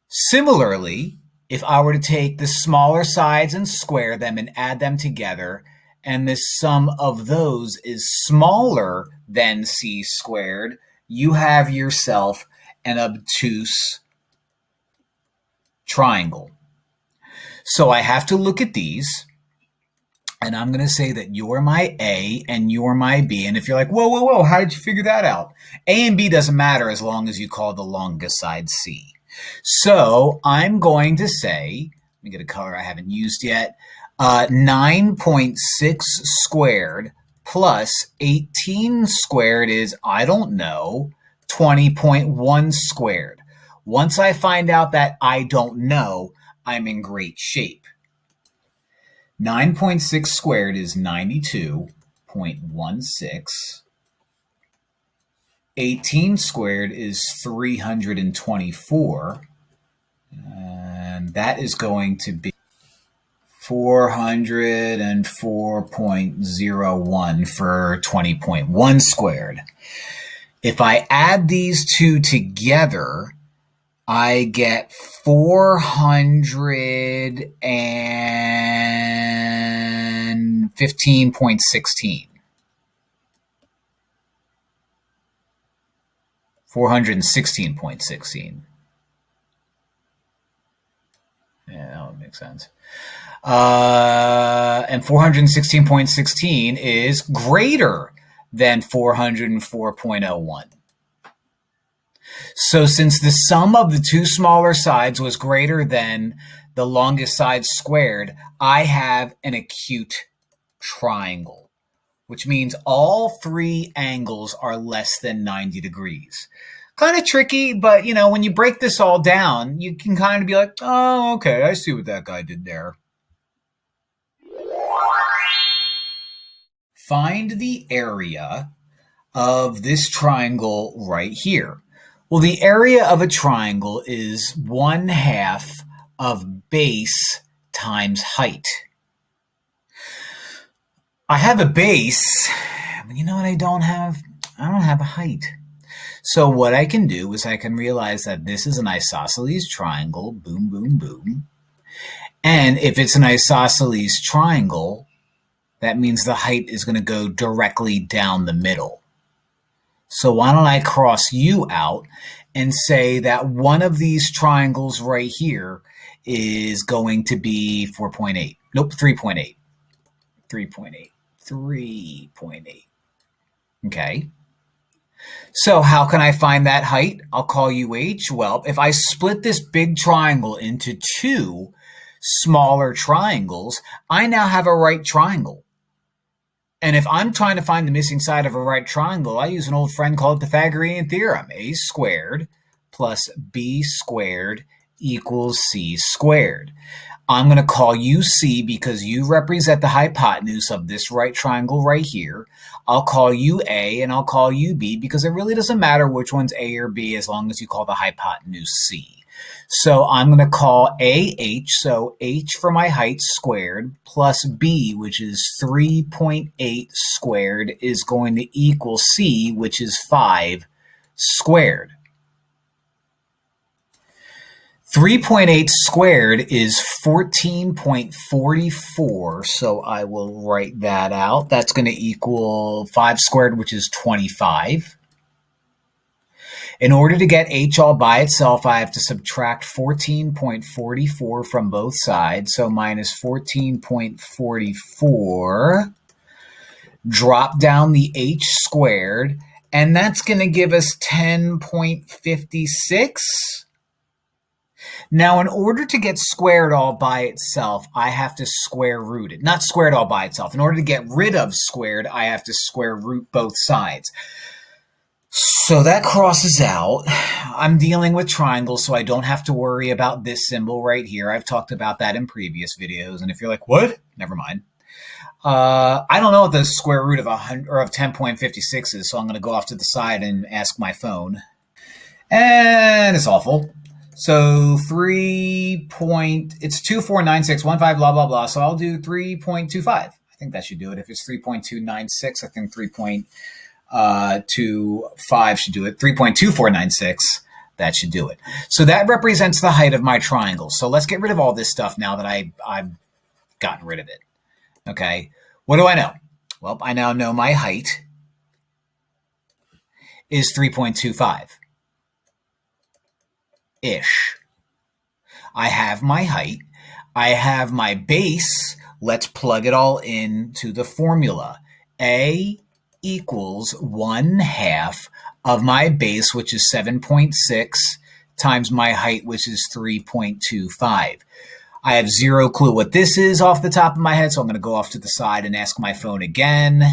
Similarly, if I were to take the smaller sides and square them and add them together, and the sum of those is smaller than c squared, you have yourself an obtuse triangle. So I have to look at these, and I'm going to say that you're my A and you're my B. And if you're like, whoa, how did you figure that out? A and B doesn't matter as long as you call the longest side C. So I'm going to say, let me get a color I haven't used yet, 9.6 squared plus 18 squared is, I don't know, 20.1 squared. Once I find out that I don't know, I'm in great shape. 9.6 squared is 92.16. 18 squared is 324. And that is going to be 404.01 for 20.1 squared. If I add these two together, I get 415.16. 416.16. Yeah, that would make sense. And 416.16 is greater than 404.01. So since the sum of the two smaller sides was greater than the longest side squared, I have an acute triangle, which means all three angles are less than 90 degrees. Kind of tricky, but when you break this all down, you can kind of be like, oh, okay, I see what that guy did there. Find the area of this triangle right here. Well, the area of a triangle is 1/2 of base times height. I have a base, but you know what I don't have? I don't have a height. So what I can do is I can realize that this is an isosceles triangle, boom, boom, boom. And if it's an isosceles triangle, that means the height is going to go directly down the middle. So why don't I cross you out and say that one of these triangles right here is going to be 4.8. Nope, 3.8. 3.8. 3.8. Okay. So how can I find that height? I'll call you h. Well, if I split this big triangle into two smaller triangles, I now have a right triangle. And if I'm trying to find the missing side of a right triangle, I use an old friend called Pythagorean theorem. A squared plus b squared equals c squared. I'm going to call you C because you represent the hypotenuse of this right triangle right here. I'll call you A and I'll call you B because it really doesn't matter which one's A or B as long as you call the hypotenuse C. So I'm going to call A H, so H for my height squared, plus B, which is 3.8 squared, is going to equal C, which is 5 squared. 3.8 squared is 14.44, so I will write that out. That's going to equal 5 squared, which is 25. In order to get h all by itself, I have to subtract 14.44 from both sides, so minus 14.44. Drop down the h squared, and that's going to give us 10.56. Now, in order to get squared all by itself, I have to square root it. Not squared all by itself. In order to get rid of squared, I have to square root both sides. So that crosses out. I'm dealing with triangles, so I don't have to worry about this symbol right here. I've talked about that in previous videos. And if you're like, what? Never mind. I don't know what the square root of 100 or of 10.56 is, so I'm going to go off to the side and ask my phone. And it's awful. So it's 249615 blah blah blah. So I'll do 3.25. I think that should do it. If it's 3.296, I think 3.25 should do it. 3.2496. That should do it. So that represents the height of my triangle. So let's get rid of all this stuff now that I've gotten rid of it. Okay. What do I know? Well, I now know my height is 3.25-ish. I have my height. I have my base. Let's plug it all into the formula. A equals 1/2 of my base, which is 7.6, times my height, which is 3.25. I have zero clue what this is off the top of my head, so I'm going to go off to the side and ask my phone again.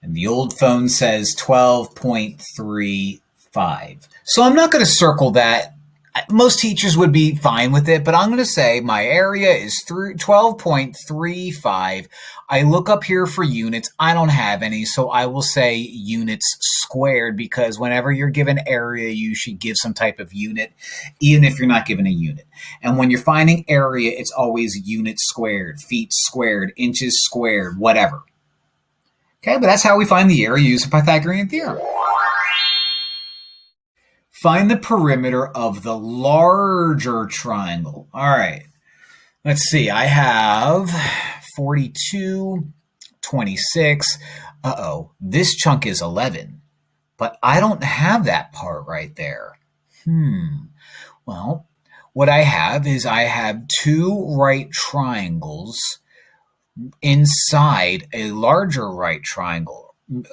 And the old phone says 12.35. So I'm not going to circle that. Most teachers would be fine with it, but I'm going to say my area is 12.35. I look up here for units. I don't have any, so I will say units squared, because whenever you're given area, you should give some type of unit, even if you're not given a unit. And when you're finding area, it's always units squared, feet squared, inches squared, whatever. Okay, but that's how we find the area using Pythagorean theorem. Find the perimeter of the larger triangle. All right. Let's see. I have 42, 26. Uh-oh. This chunk is 11. But I don't have that part right there. Well, what I have is I have two right triangles inside a larger right triangle.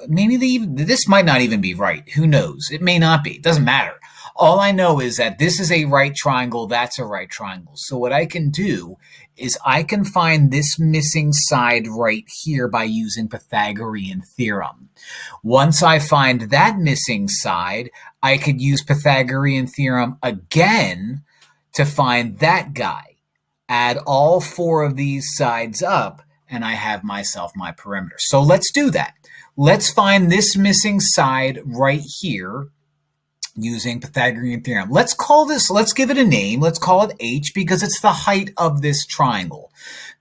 Maybe this might not even be right. Who knows? It may not be. It doesn't matter. All I know is that this is a right triangle. That's a right triangle. So what I can do is I can find this missing side right here by using Pythagorean theorem. Once I find that missing side, I could use Pythagorean theorem again to find that guy. Add all four of these sides up, and I have myself my perimeter. So let's do that. Let's find this missing side right here using Pythagorean theorem. Let's give it a name. Let's call it H, because it's the height of this triangle.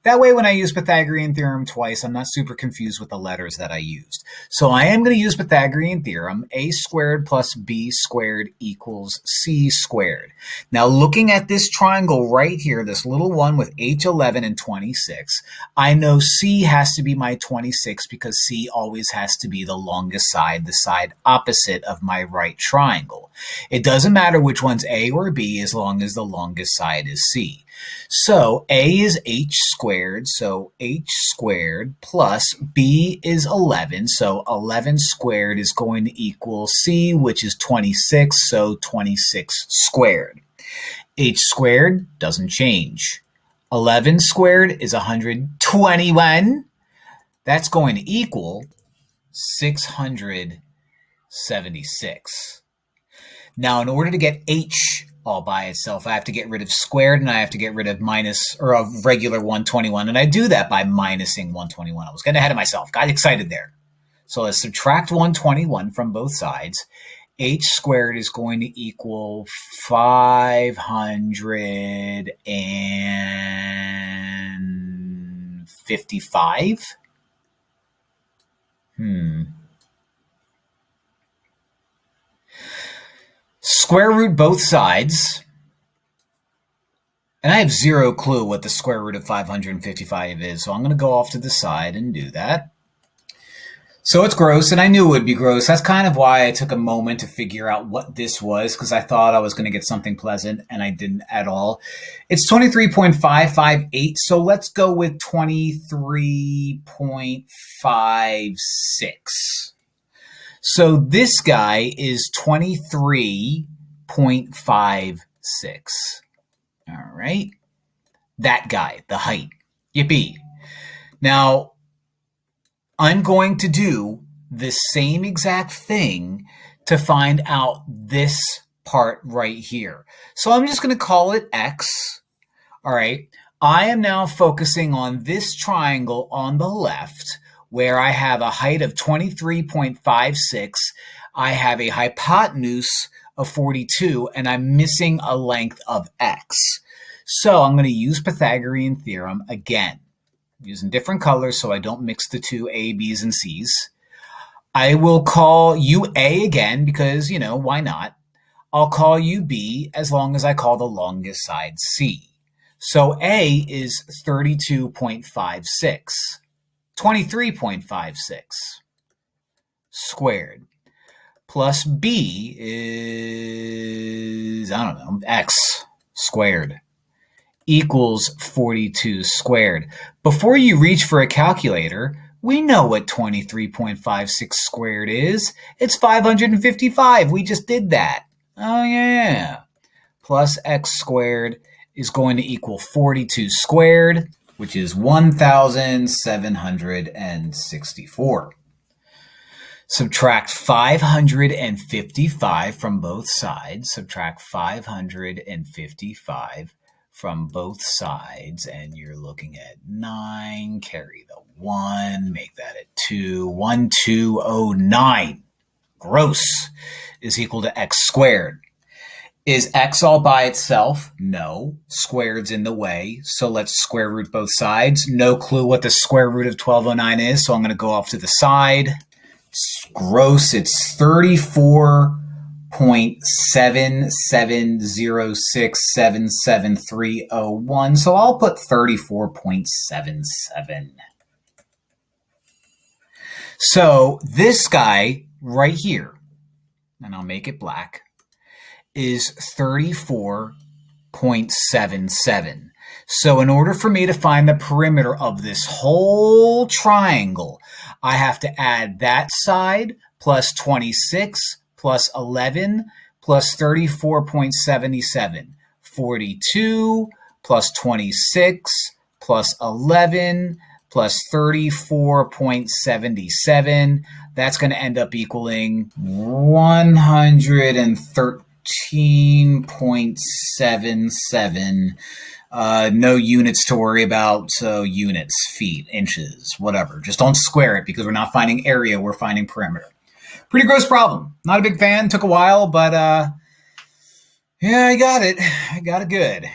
That way, when I use Pythagorean theorem twice, I'm not super confused with the letters that I used. So I am going to use Pythagorean theorem. A squared plus B squared equals C squared. Now, looking at this triangle right here, this little one with H11 and 26, I know C has to be my 26 because C always has to be the longest side, the side opposite of my right triangle. It doesn't matter which one's A or B as long as the longest side is C. So A is H squared, so H squared plus B is 11, so 11 squared is going to equal C, which is 26, so 26 squared. H squared doesn't change. 11 squared is 121. That's going to equal 676. Now, in order to get H all by itself, I have to get rid of squared and I have to get rid of minus or of regular 121. And I do that by minusing 121. I was getting ahead of myself. Got excited there. So let's subtract 121 from both sides. H squared is going to equal 555. Square root both sides. And I have zero clue what the square root of 555 is, so I'm going to go off to the side and do that. So it's gross, and I knew it would be gross. That's kind of why I took a moment to figure out what this was, because I thought I was going to get something pleasant, and I didn't at all. It's 23.558, so let's go with 23.56. So this guy is 23.56. All right. That guy, the height. Yippee. Now, I'm going to do the same exact thing to find out this part right here. So I'm just going to call it x. All right. I am now focusing on this triangle on the left where I have a height of 23.56. I have a hypotenuse of 42, and I'm missing a length of x. So I'm going to use Pythagorean theorem again, using different colors so I don't mix the two A, B's, and C's. I will call you A again because, why not? I'll call you B as long as I call the longest side C. So A is 32.56, 23.56 squared, plus B is, x squared equals 42 squared. Before you reach for a calculator, we know what 23.56 squared is. It's 555. We just did that. Oh, yeah. Plus x squared is going to equal 42 squared, which is 1,764. Subtract 555 from both sides. Subtract 555 from both sides, and you're looking at 9. Carry the 1, make that a 2. 1209 gross is equal to x squared. Is x all by itself? No. Squared's in the way, so let's square root both sides. No clue what the square root of 1209 is, so I'm going to go off to the side. It's gross. It's 34.77067731, so I'll put 34.77. So this guy right here, and I'll make it black, is 34.77. So in order for me to find the perimeter of this whole triangle, I have to add that side plus 26 plus 11 plus 34.77. 42 plus 26 plus 11 plus 34.77. That's going to end up equaling 113.77. No units to worry about, so units, feet, inches, whatever. Just don't square it because we're not finding area, we're finding perimeter. Pretty gross problem. Not a big fan, took a while, but yeah, I got it. I got it good.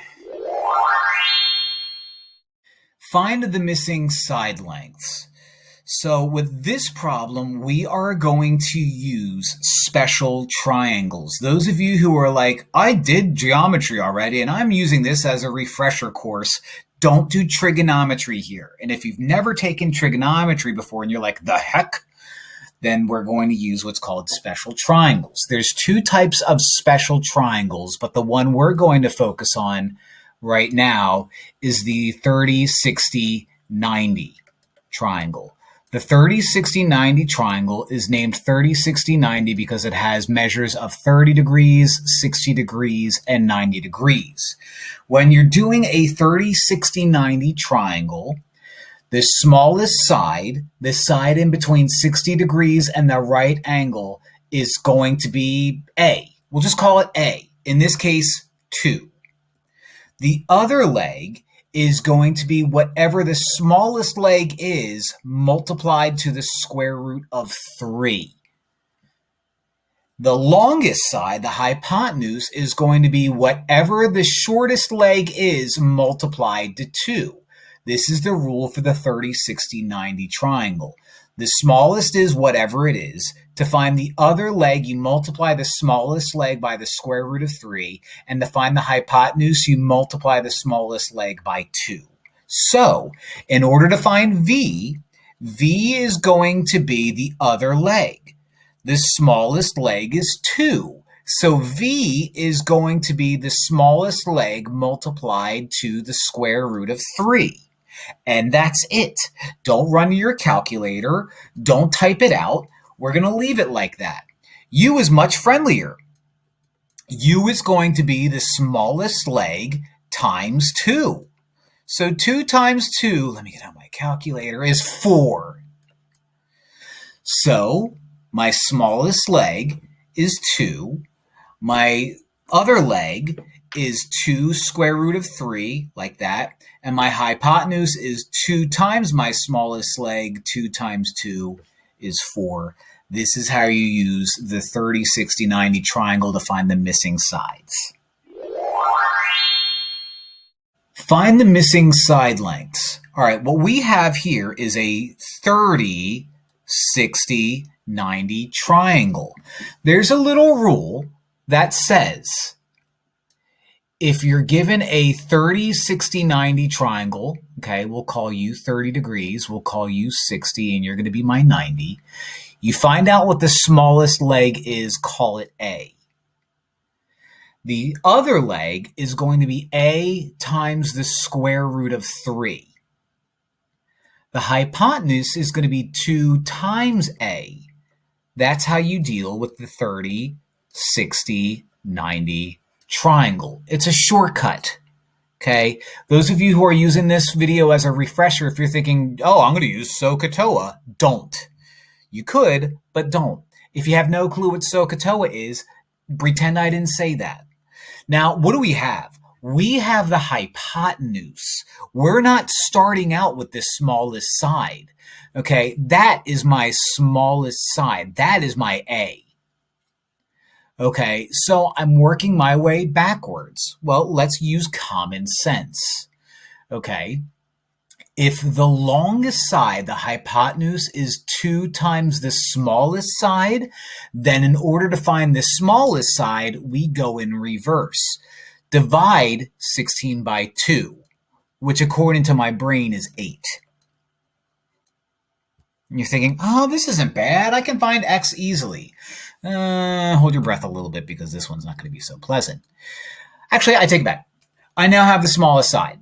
Find the missing side lengths. So with this problem, we are going to use special triangles. Those of you who are like, I did geometry already and I'm using this as a refresher course, don't do trigonometry here. And if you've never taken trigonometry before and you're like, the heck? Then we're going to use what's called special triangles. There's two types of special triangles, but the one we're going to focus on right now is the 30, 60, 90 triangle. The 30, 60, 90 triangle is named 30, 60, 90 because it has measures of 30 degrees, 60 degrees, and 90 degrees. When you're doing a 30, 60, 90 triangle, the smallest side, the side in between 60 degrees and the right angle, is going to be A. We'll just call it A. In this case, 2. The other leg is going to be whatever the smallest leg is multiplied to the square root of 3. The longest side, the hypotenuse, is going to be whatever the shortest leg is multiplied to 2. This is the rule for the 30, 60, 90 triangle. The smallest is whatever it is. To find the other leg, you multiply the smallest leg by the square root of 3, and to find the hypotenuse, you multiply the smallest leg by 2. So, in order to find V, V is going to be the other leg. The smallest leg is 2. So V is going to be the smallest leg multiplied to the square root of 3. And that's it. Don't run to your calculator. Don't type it out. We're going to leave it like that. U is much friendlier. U is going to be the smallest leg times 2. So 2 times 2, let me get out my calculator, is 4. So my smallest leg is 2. My other leg is 2 square root of 3, like that. And my hypotenuse is 2 times my smallest leg. 2 times 2 is 4. This is how you use the 30, 60, 90 triangle to find the missing sides. Find the missing side lengths. All right, what we have here is a 30, 60, 90 triangle. There's a little rule that says if you're given a 30, 60, 90 triangle, okay, we'll call you 30 degrees, we'll call you 60, and you're going to be my 90. You find out what the smallest leg is, call it A. The other leg is going to be A times the square root of 3. The hypotenuse is going to be 2 times A. That's how you deal with the 30, 60, 90 triangle. It's a shortcut, okay? Those of you who are using this video as a refresher, if you're thinking, oh, I'm going to use SOHCAHTOA, don't. You could, but don't. If you have no clue what SOHCAHTOA is, pretend I didn't say that. Now, what do we have? We have the hypotenuse. We're not starting out with the smallest side. Okay, that is my smallest side. That is my A. Okay, so I'm working my way backwards. Well, let's use common sense. Okay, if the longest side, the hypotenuse, is 2 times the smallest side, then in order to find the smallest side, we go in reverse. Divide 16 by 2, which according to my brain is 8. And you're thinking, oh, this isn't bad. I can find x easily. Hold your breath a little bit because this one's not going to be so pleasant. Actually, I take it back. I now have the smallest side.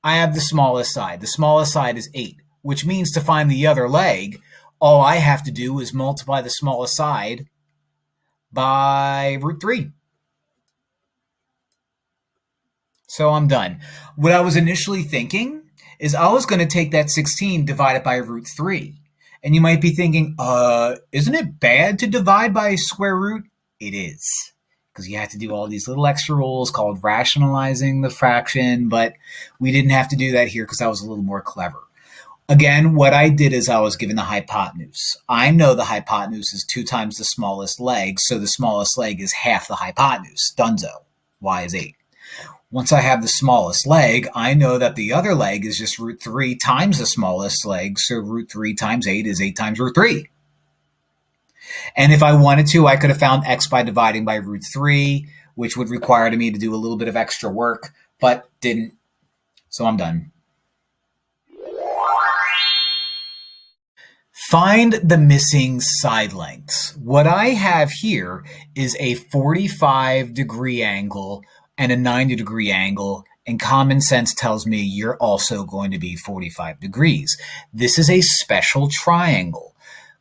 I have the smallest side. The smallest side is 8, which means to find the other leg, all I have to do is multiply the smallest side by root 3. So I'm done. What I was initially thinking is I was going to take that 16 divided by root 3. And you might be thinking, isn't it bad to divide by a square root? It is, because you have to do all these little extra rules called rationalizing the fraction, but we didn't have to do that here because I was a little more clever. Again, what I did is I was given the hypotenuse. I know the hypotenuse is 2 times the smallest leg, so the smallest leg is half the hypotenuse. Dunzo. Y is 8. Once I have the smallest leg, I know that the other leg is just root 3 times the smallest leg, so root 3 times 8 is 8 times root 3. And if I wanted to, I could have found x by dividing by root 3, which would require me to do a little bit of extra work, but didn't. So I'm done. Find the missing side lengths. What I have here is a 45-degree angle and a 90-degree angle, and common sense tells me you're also going to be 45 degrees. This is a special triangle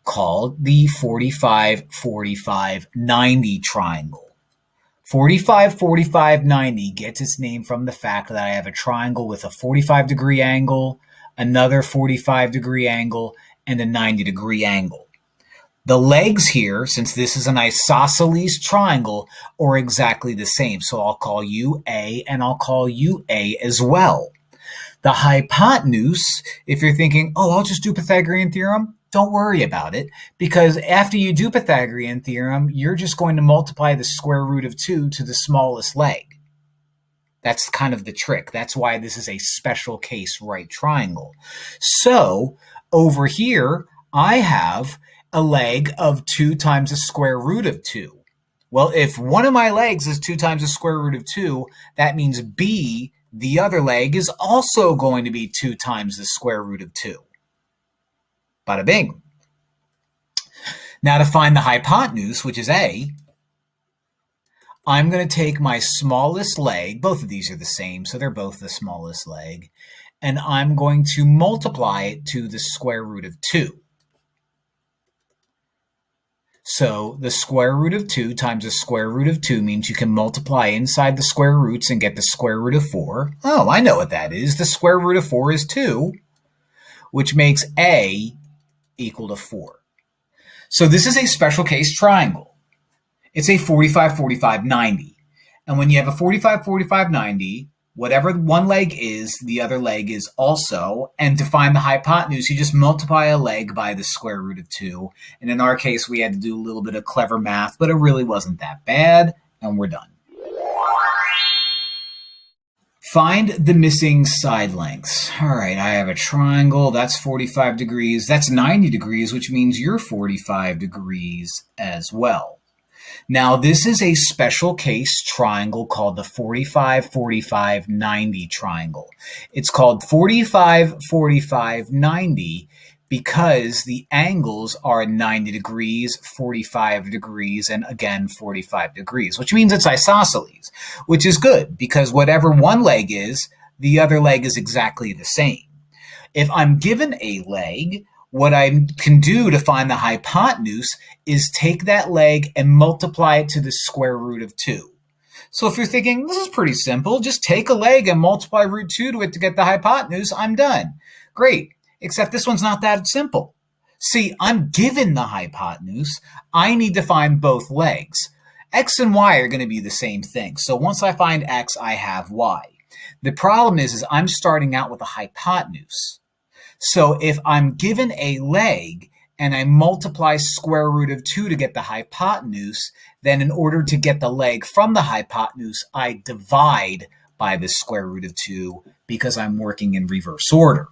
called the 45-45-90 triangle. 45-45-90 gets its name from the fact that I have a triangle with a 45-degree angle, another 45-degree angle, and a 90-degree angle. The legs here, since this is an isosceles triangle, are exactly the same. So I'll call you A and I'll call you A as well. The hypotenuse, if you're thinking, oh, I'll just do Pythagorean theorem, don't worry about it, because after you do Pythagorean theorem, you're just going to multiply the square root of 2 to the smallest leg. That's kind of the trick. That's why this is a special case right triangle. So over here, I have a leg of 2 times the square root of 2. Well, if one of my legs is 2 times the square root of 2, that means B, the other leg, is also going to be 2 times the square root of 2. Bada bing. Now to find the hypotenuse, which is A, I'm going to take my smallest leg, both of these are the same, so they're both the smallest leg, and I'm going to multiply it to the square root of 2. So the square root of 2 times the square root of 2 means you can multiply inside the square roots and get the square root of 4. Oh, I know what that is. The square root of 4 is 2, which makes A equal to 4. So this is a special case triangle. It's a 45, 45, 90. And when you have a 45, 45, 90, whatever one leg is, the other leg is also. And to find the hypotenuse, you just multiply a leg by the square root of 2. And in our case, we had to do a little bit of clever math, but it really wasn't that bad. And we're done. Find the missing side lengths. All right, I have a triangle. That's 45 degrees. That's 90 degrees, which means you're 45 degrees as well. Now, this is a special case triangle called the 45, 45, 90 triangle. It's called 45, 45, 90 because the angles are 90 degrees, 45 degrees, and again 45 degrees, which means it's isosceles, which is good because whatever one leg is, the other leg is exactly the same. If I'm given a leg, what I can do to find the hypotenuse is take that leg and multiply it to the square root of 2. So if you're thinking, this is pretty simple, just take a leg and multiply root 2 to it to get the hypotenuse, I'm done. Great, except this one's not that simple. See, I'm given the hypotenuse. I need to find both legs. X and Y are going to be the same thing. So once I find X, I have Y. The problem is I'm starting out with a hypotenuse. So if I'm given a leg and I multiply square root of 2 to get the hypotenuse, then in order to get the leg from the hypotenuse, I divide by the square root of 2 because I'm working in reverse order.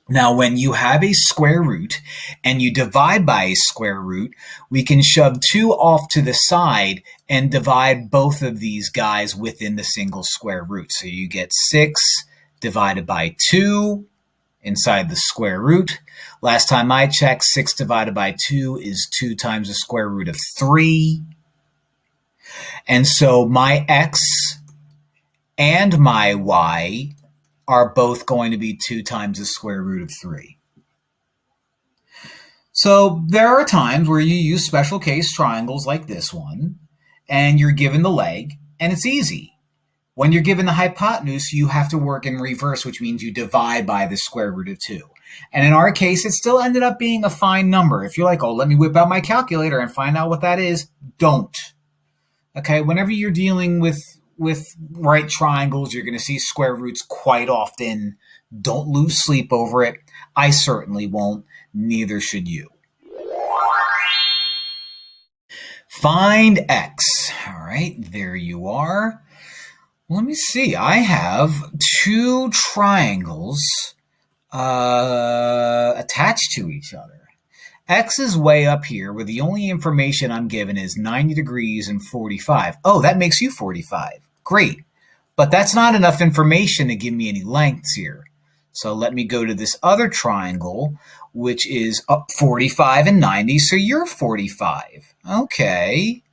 Now, when you have a square root and you divide by a square root, we can shove 2 off to the side and divide both of these guys within the single square root. So you get 6 divided by 2 inside the square root. Last time I checked, 6 divided by 2 is 2 times the square root of 3. And so my X and my Y are both going to be 2 times the square root of 3. So there are times where you use special case triangles like this one, and you're given the leg, and it's easy. When you're given the hypotenuse, you have to work in reverse, which means you divide by the square root of 2. And in our case, it still ended up being a fine number. If you're like, oh, let me whip out my calculator and find out what that is, don't. Okay, whenever you're dealing with right triangles, you're going to see square roots quite often. Don't lose sleep over it. I certainly won't. Neither should you. Find X. All right, there you are. Let me see. I have 2 triangles attached to each other. X is way up here where the only information I'm given is 90 degrees and 45. Oh, that makes you 45. Great. But that's not enough information to give me any lengths here. So let me go to this other triangle, which is up 45 and 90. So you're 45. Okay.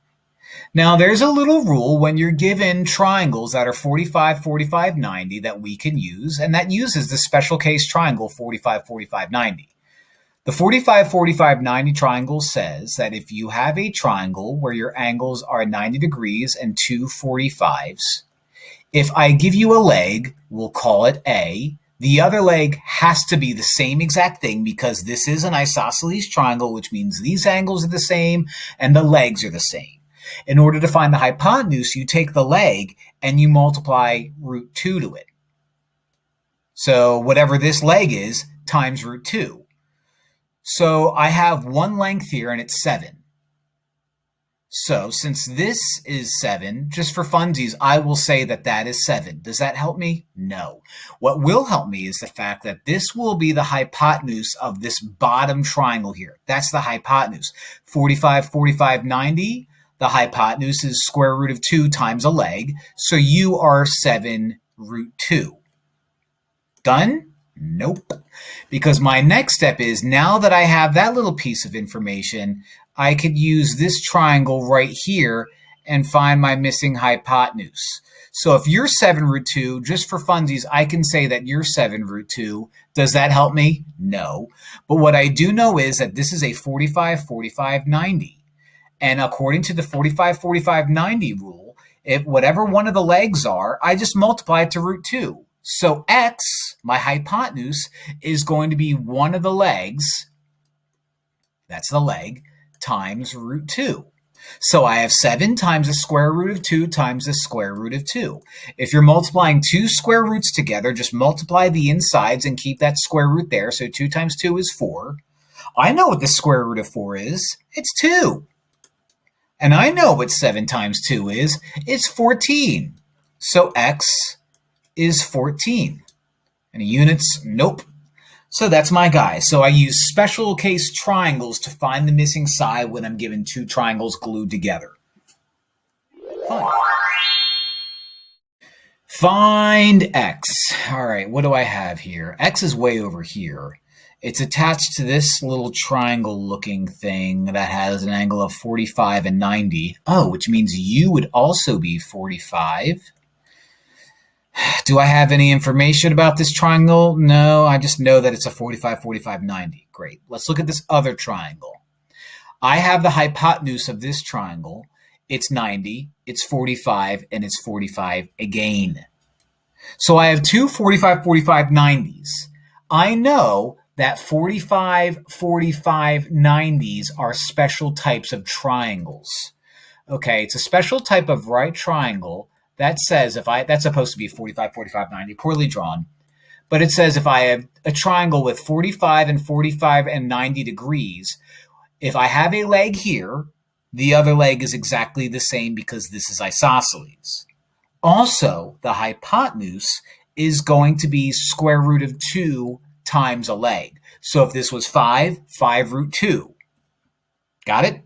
Now, there's a little rule when you're given triangles that are 45, 45, 90 that we can use, and that uses the special case triangle 45, 45, 90. The 45, 45, 90 triangle says that if you have a triangle where your angles are 90 degrees and 2 45s, if I give you a leg, we'll call it A. The other leg has to be the same exact thing because this is an isosceles triangle, which means these angles are the same and the legs are the same. In order to find the hypotenuse, you take the leg and you multiply root 2 to it. So whatever this leg is times root 2. So I have one length here and it's 7. So since this is 7, just for funsies, I will say that that is 7. Does that help me? No. What will help me is the fact that this will be the hypotenuse of this bottom triangle here. That's the hypotenuse. 45, 45, 90. The hypotenuse is square root of 2 times a leg. So you are 7 root 2. Done? Nope. Because my next step is, now that I have that little piece of information, I could use this triangle right here and find my missing hypotenuse. So if you're 7 root 2, just for funsies, I can say that you're 7 root 2. Does that help me? No. But what I do know is that this is a 45, 45, 90. And according to the 45, 45, 90 rule, if whatever one of the legs are, I just multiply it to root 2. So X, my hypotenuse, is going to be one of the legs. That's the leg. times root 2. So I have 7 times the square root of 2 times the square root of 2. If you're multiplying two square roots together, just multiply the insides and keep that square root there. So 2 times 2 is 4. I know what the square root of 4 is. It's 2. And I know what 7 times 2 is. It's 14. So x is 14. Any units? Nope. So that's my guy. So I use special case triangles to find the missing side when I'm given two triangles glued together. Fun. Find x. All right, what do I have here? X is way over here. It's attached to this little triangle-looking thing that has an angle of 45 and 90. Oh, which means u would also be 45. Do I have any information about this triangle? No, I just know that it's a 45, 45, 90. Great. Let's look at this other triangle. I have the hypotenuse of this triangle. It's 90, it's 45, and it's 45 again. So I have two 45, 45, 90s. I know that 45, 45, 90s are special types of triangles. Okay, it's a special type of right triangle that says that's supposed to be 45, 45, 90, poorly drawn. But it says if I have a triangle with 45 and 45 and 90 degrees, if I have a leg here, the other leg is exactly the same because this is isosceles. Also, the hypotenuse is going to be square root of 2 times a leg. So if this was 5, 5 root 2. Got it?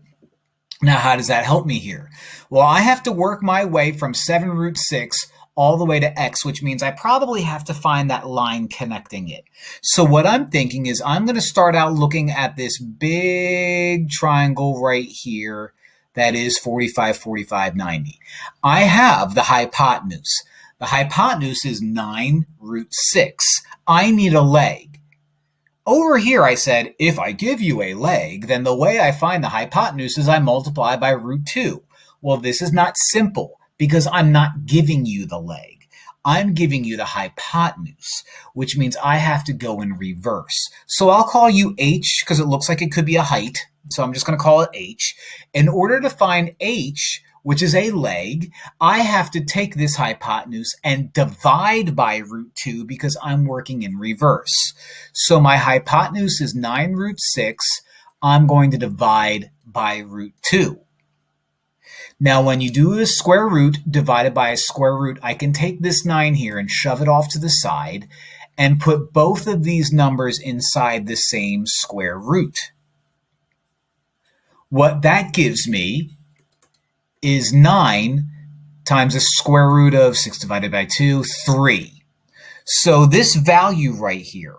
Now, how does that help me here? Well, I have to work my way from 7 root 6 all the way to x, which means I probably have to find that line connecting it. So what I'm thinking is I'm going to start out looking at this big triangle right here that is 45, 45, 90. I have the hypotenuse. The hypotenuse is 9 root 6. I need a leg. Over here, I said, if I give you a leg, then the way I find the hypotenuse is I multiply by root 2. Well, this is not simple because I'm not giving you the leg. I'm giving you the hypotenuse, which means I have to go in reverse. So I'll call you h because it looks like it could be a height. So I'm just going to call it h. In order to find h, which is a leg, I have to take this hypotenuse and divide by root 2 because I'm working in reverse. So my hypotenuse is 9 root 6. I'm going to divide by root 2. Now, when you do a square root divided by a square root, I can take this 9 here and shove it off to the side and put both of these numbers inside the same square root. What that gives me is 9 times the square root of 6 divided by 2, 3. So this value right here,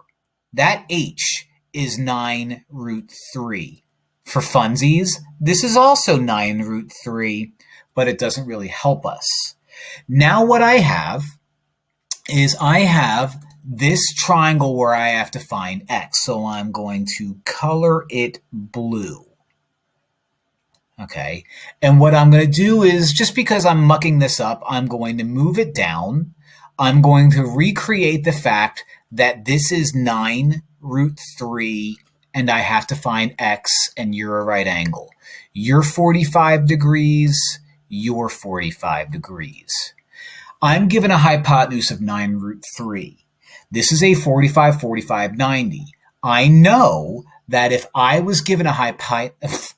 that h, is 9 root 3. For funsies, this is also 9 root 3, but it doesn't really help us. Now what I have is I have this triangle where I have to find x, so I'm going to color it blue. Okay, and what I'm going to do is, just because I'm mucking this up, I'm going to move it down. I'm going to recreate the fact that this is 9 root 3, and I have to find x, and you're a right angle. You're 45 degrees, you're 45 degrees. I'm given a hypotenuse of 9 root 3. This is a 45, 45, 90. I know that if I was given a hypotenuse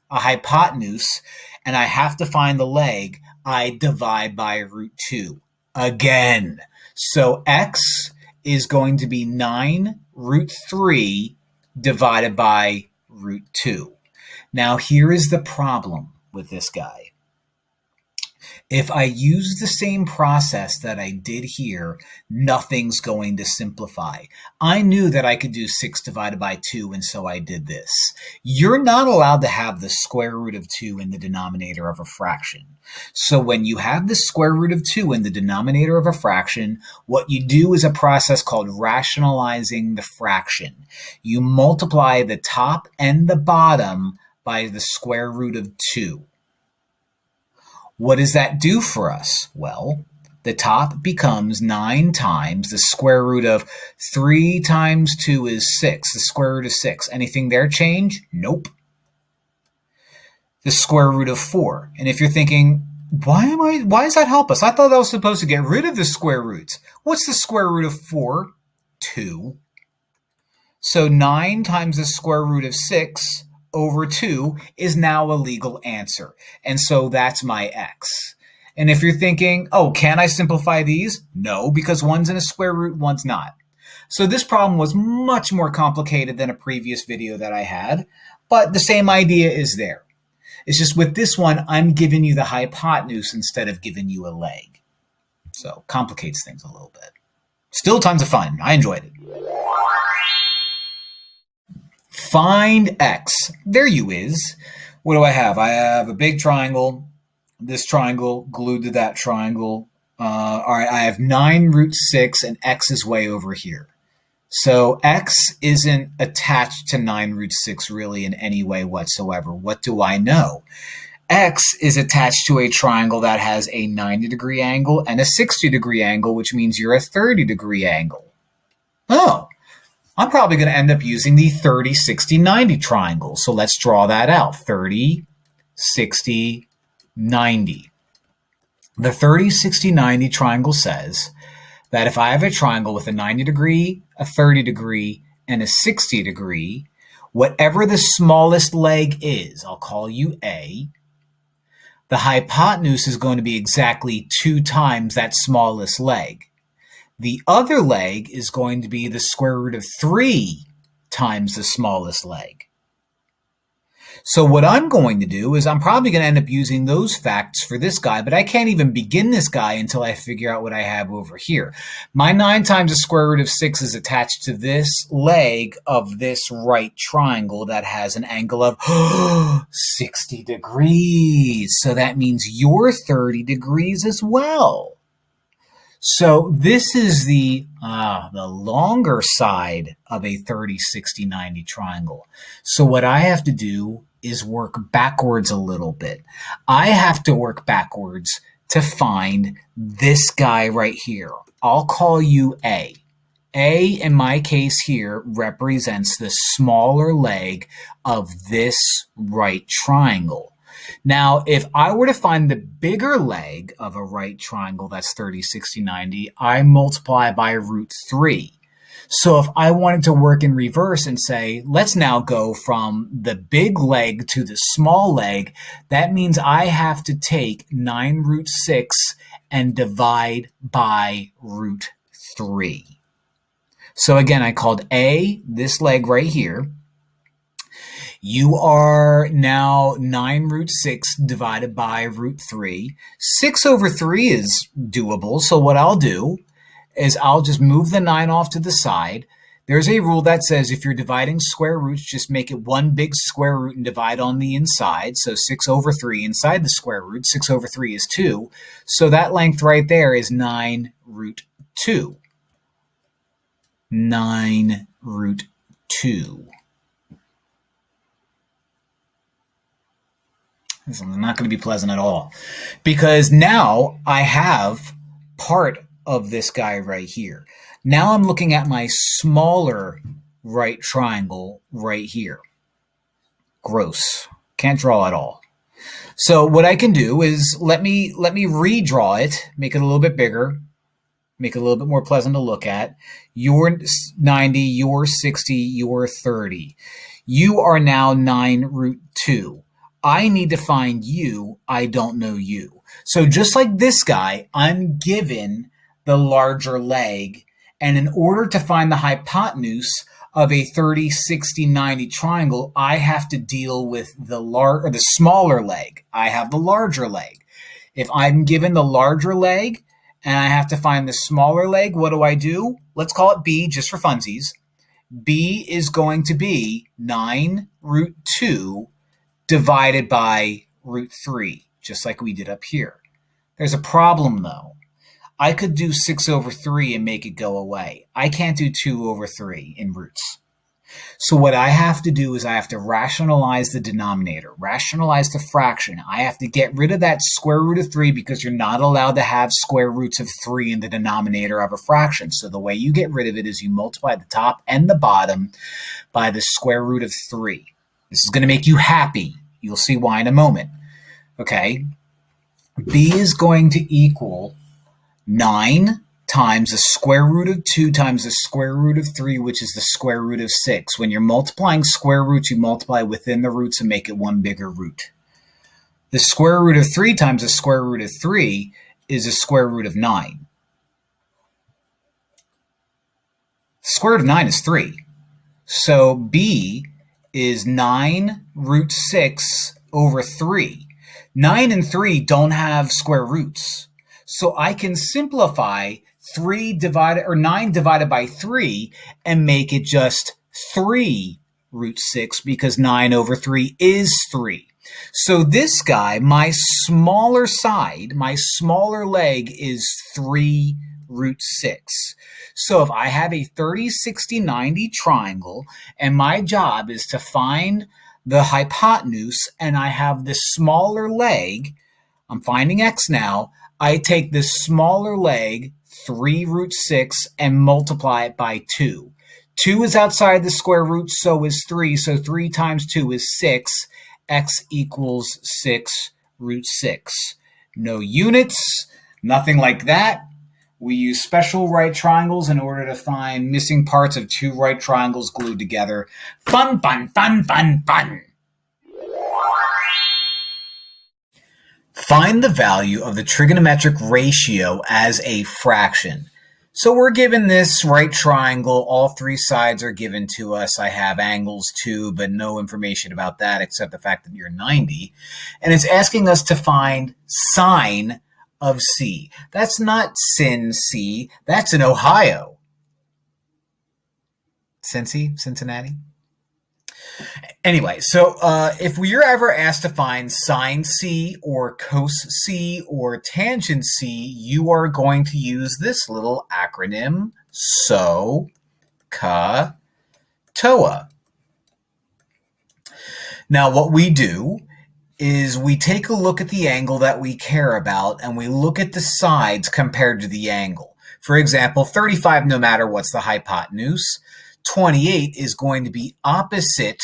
and I have to find the leg, I divide by root 2 again. So x is going to be 9 root 3 divided by root 2. Now, here is the problem with this guy. If I use the same process that I did here, nothing's going to simplify. I knew that I could do 6 divided by 2, and so I did this. You're not allowed to have the square root of 2 in the denominator of a fraction. So when you have the square root of 2 in the denominator of a fraction, what you do is a process called rationalizing the fraction. You multiply the top and the bottom by the square root of 2. What does that do for us? Well, the top becomes 9 times the square root of 3 times 2 is 6. The square root of 6. Anything there change? Nope. the square root of 4. And if you're thinking, why does that help us? I thought I was supposed to get rid of the square roots. What's the square root of 4? 2. So 9 times the square root of 6 over 2 is now a legal answer. And so that's my x. And if you're thinking, oh, can I simplify these? No, because one's in a square root, one's not. So this problem was much more complicated than a previous video that I had, but the same idea is there. It's just with this one, I'm giving you the hypotenuse instead of giving you a leg. So complicates things a little bit. Still tons of fun. I enjoyed it. Find x. There you is. What do I have? I have a big triangle, this triangle glued to that triangle. All right, I have 9 root 6, and x is way over here. So x isn't attached to 9 root 6 really in any way whatsoever. What do I know? X is attached to a triangle that has a 90-degree angle and a 60-degree angle, which means you're a 30-degree angle. Oh, I'm probably going to end up using the 30, 60, 90 triangle. So let's draw that out. 30, 60, 90. The 30, 60, 90 triangle says that if I have a triangle with a 90-degree, a 30-degree, and a 60-degree, whatever the smallest leg is, I'll call you A, the hypotenuse is going to be exactly 2 times that smallest leg. The other leg is going to be the square root of 3 times the smallest leg. So what I'm going to do is I'm probably going to end up using those facts for this guy, but I can't even begin this guy until I figure out what I have over here. My 9 times the square root of 6 is attached to this leg of this right triangle that has an angle of 60 degrees. So that means you're 30 degrees as well. So this is the longer side of a 30, 60, 90 triangle. So what I have to do is work backwards a little bit. I have to work backwards to find this guy right here. I'll call you A. A, in my case here, represents the smaller leg of this right triangle. Now, if I were to find the bigger leg of a right triangle that's 30, 60, 90, I multiply by root 3. So if I wanted to work in reverse and say, let's now go from the big leg to the small leg, that means I have to take 9 root 6 and divide by root 3. So again, I called A, this leg right here. You are now 9 root 6 divided by root 3. 6 over 3 is doable, so what I'll do is I'll just move the 9 off to the side. There's a rule that says if you're dividing square roots, just make it one big square root and divide on the inside. So 6 over 3 inside the square root. 6 over 3 is 2. So that length right there is 9 root 2. 9 root 2. This is not going to be pleasant at all, because now I have part of this guy right here. Now I'm looking at my smaller right triangle right here. Gross. Can't draw at all. So what I can do is let me redraw it, make it a little bit bigger, make it a little bit more pleasant to look at. You're 90, you're 60, you're 30. You are now 9 root 2. I need to find you. I don't know you. So just like this guy, I'm given the larger leg. And in order to find the hypotenuse of a 30, 60, 90 triangle, I have to deal with the smaller leg. I have the larger leg. If I'm given the larger leg and I have to find the smaller leg, what do? Let's call it B just for funsies. B is going to be 9 root 2 divided by root 3, just like we did up here. There's a problem, though. I could do 6 over 3 and make it go away. I can't do 2 over 3 in roots. So what I have to do is I have to rationalize the denominator, rationalize the fraction. I have to get rid of that square root of 3 because you're not allowed to have square roots of 3 in the denominator of a fraction. So the way you get rid of it is you multiply the top and the bottom by the square root of 3. This is going to make you happy. You'll see why in a moment. Okay, b is going to equal 9 times the square root of 2 times the square root of 3, which is the square root of 6. When you're multiplying square roots, you multiply within the roots and make it one bigger root. The square root of 3 times the square root of 3 is the square root of 9. The square root of 9 is 3. So b is 9 root 6 over 3. 9 and 3 don't have square roots. So I can simplify 9 divided by 3 and make it just 3 root 6 because 9 over 3 is 3. So this guy, my smaller side, my smaller leg is 3 root 6. So if I have a 30, 60, 90 triangle and my job is to find the hypotenuse and I have this smaller leg, I'm finding x now, I take this smaller leg, 3 root 6, and multiply it by 2. 2 is outside the square root, so is 3. So 3 times 2 is 6. X equals 6 root 6. No units, nothing like that. We use special right triangles in order to find missing parts of two right triangles glued together. Fun, fun, fun, fun, fun. Find the value of the trigonometric ratio as a fraction. So we're given this right triangle. All three sides are given to us. I have angles too, but no information about that except the fact that you're 90. And it's asking us to find sine of C. That's not sin C. That's in Ohio. Cincy? Cincinnati? Anyway, so if you're ever asked to find sine C or cos C or tangent C, you are going to use this little acronym, SO, CA, TOA. Now what we do is we take a look at the angle that we care about and we look at the sides compared to the angle. For example, 35, no matter what's the hypotenuse, 28 is going to be opposite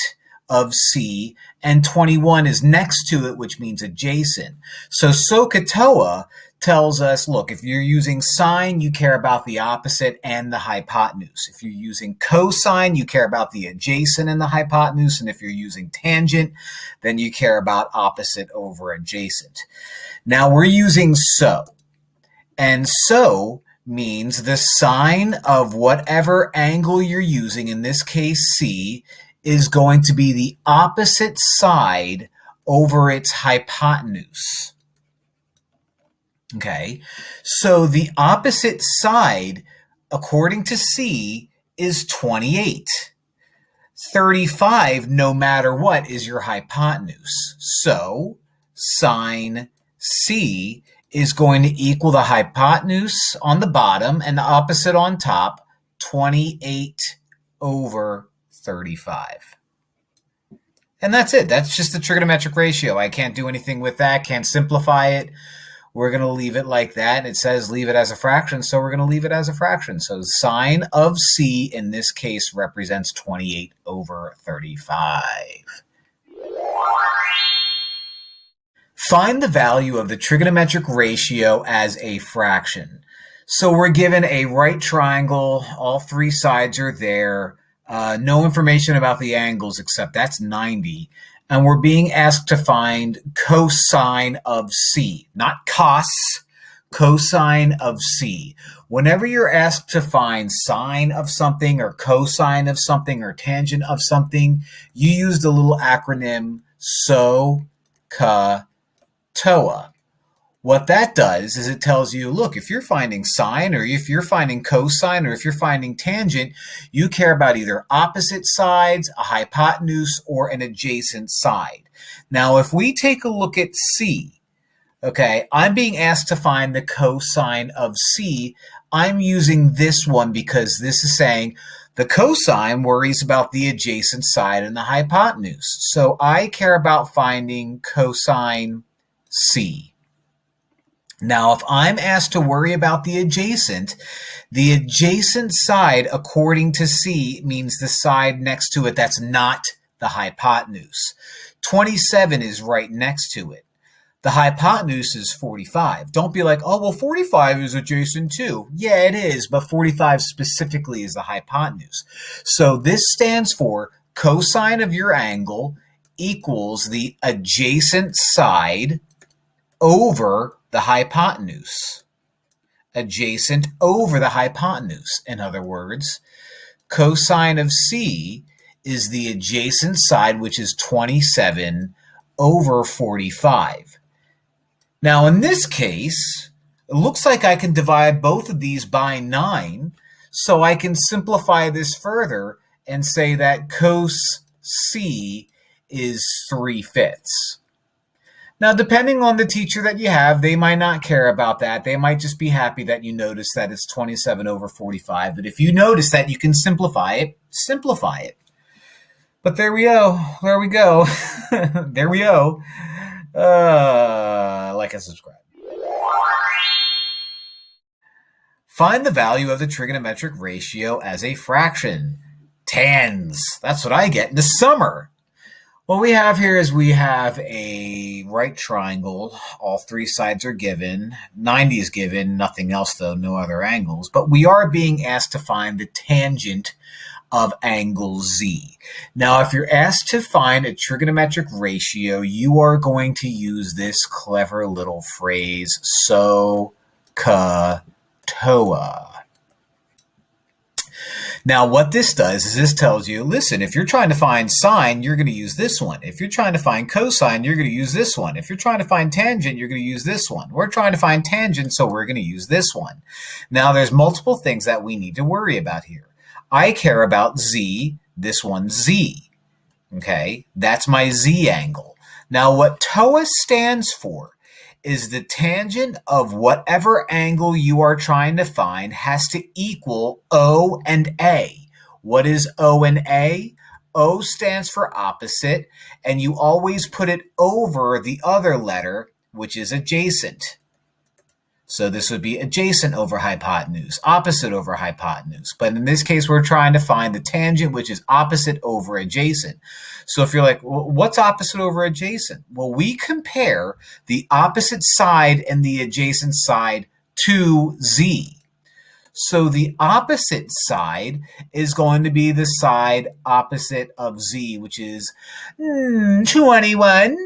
of C, and 21 is next to it, which means adjacent. So SOHCAHTOA tells us, look, if you're using sine, you care about the opposite and the hypotenuse. If you're using cosine, you care about the adjacent and the hypotenuse. And if you're using tangent, then you care about opposite over adjacent. Now we're using SO. And SO means the sine of whatever angle you're using, in this case C, is going to be the opposite side over its hypotenuse. Okay, so the opposite side, according to C, is 28. 35, no matter what, is your hypotenuse. So sine C is going to equal the hypotenuse on the bottom and the opposite on top, 28 over 35. And that's it. That's just the trigonometric ratio. I can't do anything with that, can't simplify it. We're going to leave it like that. It says leave it as a fraction, so we're going to leave it as a fraction. So sine of C in this case represents 28 over 35. Find the value of the trigonometric ratio as a fraction. So we're given a right triangle. All three sides are there. No information about the angles except that's 90. And we're being asked to find cosine of C, not cos, cosine of C. Whenever you're asked to find sine of something or cosine of something or tangent of something, you use the little acronym SO, CA, TOA. What that does is it tells you, look, if you're finding sine or if you're finding cosine or if you're finding tangent, you care about either opposite sides, a hypotenuse, or an adjacent side. Now, if we take a look at C, okay, I'm being asked to find the cosine of C. I'm using this one because this is saying the cosine worries about the adjacent side and the hypotenuse. So I care about finding cosine C. Now, if I'm asked to worry about the adjacent side, according to C, means the side next to it that's not the hypotenuse. 27 is right next to it. The hypotenuse is 45. Don't be like, oh, well, 45 is adjacent too. Yeah, it is, but 45 specifically is the hypotenuse. So this stands for cosine of your angle equals the adjacent side over the hypotenuse. Adjacent over the hypotenuse. In other words, cosine of C is the adjacent side, which is 27 over 45. Now, in this case, it looks like I can divide both of these by 9, so I can simplify this further and say that cos C is 3/5. Now, depending on the teacher that you have, they might not care about that. They might just be happy that you notice that it's 27 over 45. But if you notice that you can simplify it, simplify it. But there we go. There we go. There we go. Like and subscribe. Find the value of the trigonometric ratio as a fraction. Tans. That's what I get in the summer. What we have here is we have a right triangle. All three sides are given. 90 is given. Nothing else, though. No other angles. But we are being asked to find the tangent of angle Z. Now, if you're asked to find a trigonometric ratio, you are going to use this clever little phrase, SOHCAHTOA. Now, what this does is this tells you, listen, if you're trying to find sine, you're going to use this one. If you're trying to find cosine, you're going to use this one. If you're trying to find tangent, you're going to use this one. We're trying to find tangent, so we're going to use this one. Now, there's multiple things that we need to worry about here. I care about Z, this one Z, okay? That's my Z angle. Now, what TOA stands for is the tangent of whatever angle you are trying to find has to equal O and A. What is O and A? O stands for opposite, and you always put it over the other letter, which is adjacent. So this would be adjacent over hypotenuse, opposite over hypotenuse. But in this case, we're trying to find the tangent, which is opposite over adjacent. So if you're like, well, what's opposite over adjacent? Well, we compare the opposite side and the adjacent side to Z. So the opposite side is going to be the side opposite of Z, which is 21.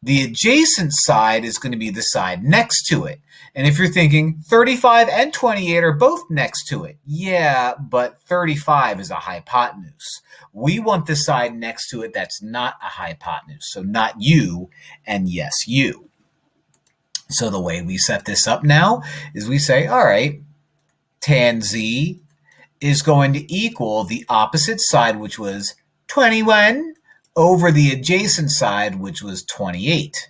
The adjacent side is going to be the side next to it. And if you're thinking 35 and 28 are both next to it, yeah, but 35 is a hypotenuse. We want the side next to it that's not a hypotenuse. So not you and yes, you. So the way we set this up now is we say, all right, tan Z is going to equal the opposite side, which was 21, over the adjacent side, which was 28.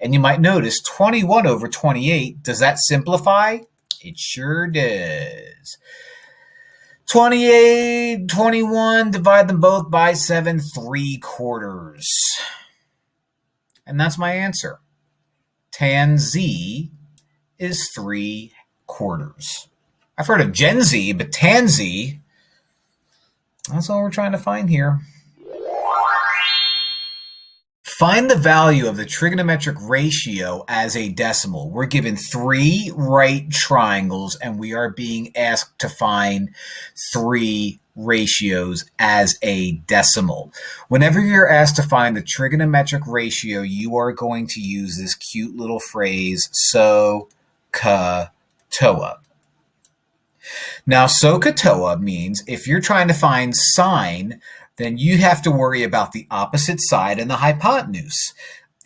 And you might notice 21 over 28, does that simplify? It sure does. 28, 21, divide them both by 7, 3/4. And that's my answer. Tan Z is 3/4. I've heard of Gen Z, but tan Z, that's all we're trying to find here. Find the value of the trigonometric ratio as a decimal. We're given 3 right triangles, and we are being asked to find 3 ratios as a decimal. Whenever you're asked to find the trigonometric ratio, you are going to use this cute little phrase, SOHCAHTOA. Now, SOHCAHTOA means if you're trying to find sine, then you have to worry about the opposite side and the hypotenuse.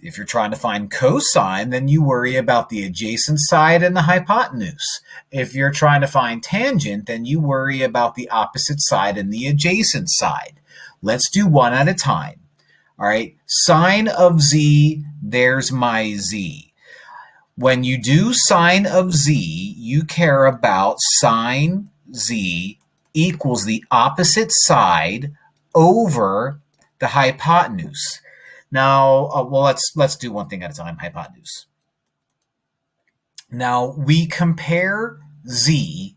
If you're trying to find cosine, then you worry about the adjacent side and the hypotenuse. If you're trying to find tangent, then you worry about the opposite side and the adjacent side. Let's do one at a time. All right, sine of Z, there's my Z. When you do sine of Z, you care about sine Z equals the opposite side over the hypotenuse. Now, well, let's do one thing at a time, hypotenuse. Now, we compare Z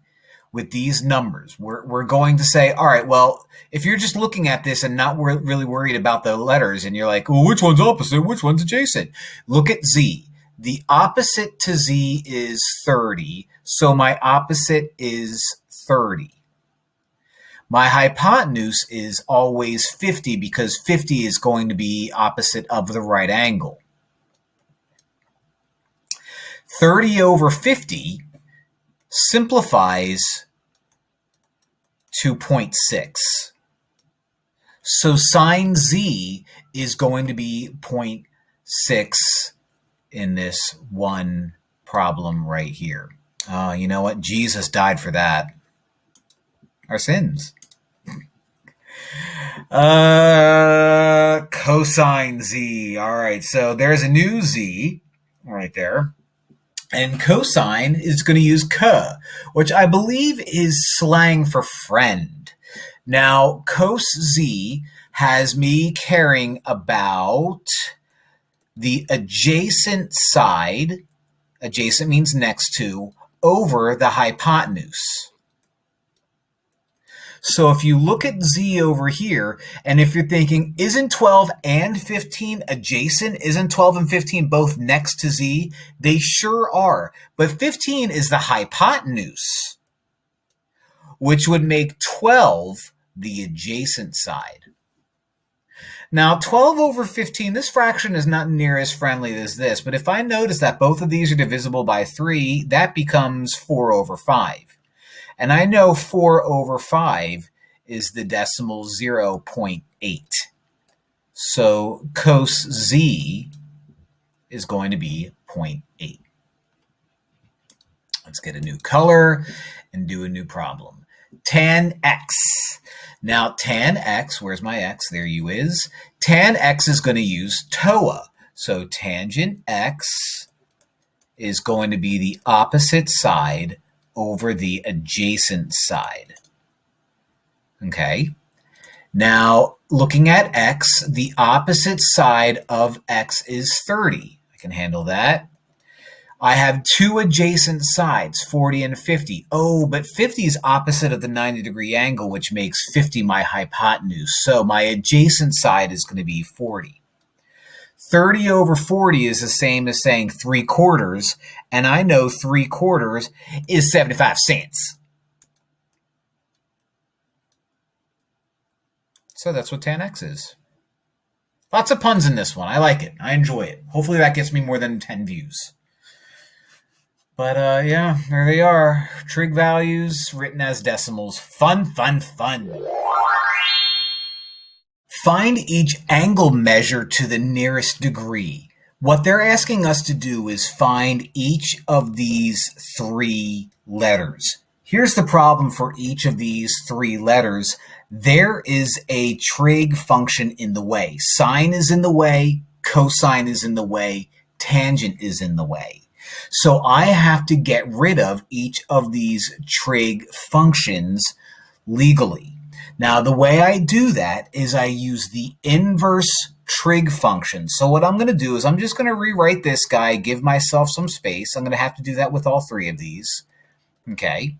with these numbers. We're going to say, all right, well, if you're just looking at this and not really worried about the letters and you're like, well, which one's opposite, which one's adjacent? Look at Z. The opposite to Z is 30, so my opposite is 30. My hypotenuse is always 50 because 50 is going to be opposite of the right angle. 30 over 50 simplifies to 0.6. So sine Z is going to be 0.6 in this one problem right here. You know what? Jesus died for that. Our sins. Cosine Z. All right, so there's a new Z right there. And cosine is going to use co, which I believe is slang for friend. Now, cos Z has me caring about the adjacent side, adjacent means next to, over the hypotenuse. So if you look at Z over here, and if you're thinking, isn't 12 and 15 adjacent? Isn't 12 and 15 both next to Z? They sure are. But 15 is the hypotenuse, which would make 12 the adjacent side. Now, 12 over 15, this fraction is not near as friendly as this, but if I notice that both of these are divisible by 3, that becomes 4 over 5. And I know 4 over 5 is the decimal 0.8. So cos Z is going to be 0.8. Let's get a new color and do a new problem. Tan X. Now tan X, where's my X? There you is. Tan X is going to use TOA. So tangent X is going to be the opposite side over the adjacent side. Okay. Now, looking at X, the opposite side of X is 30. I can handle that. I have two adjacent sides, 40 and 50. Oh, but 50 is opposite of the 90-degree angle, which makes 50 my hypotenuse. So my adjacent side is going to be 40. 30 over 40 is the same as saying 3/4, and I know 3/4 is 75 cents. So that's what tan X is. Lots of puns in this one. I like it. I enjoy it. Hopefully that gets me more than 10 views. But yeah, there they are. Trig values written as decimals. Fun, fun, fun. Find each angle measure to the nearest degree. What they're asking us to do is find each of these three letters. Here's the problem for each of these three letters. There is a trig function in the way. Sine is in the way, cosine is in the way, tangent is in the way. So I have to get rid of each of these trig functions legally. Now, the way I do that is I use the inverse trig function. So what I'm going to do is I'm just going to rewrite this guy, give myself some space. I'm going to have to do that with all three of these. Okay.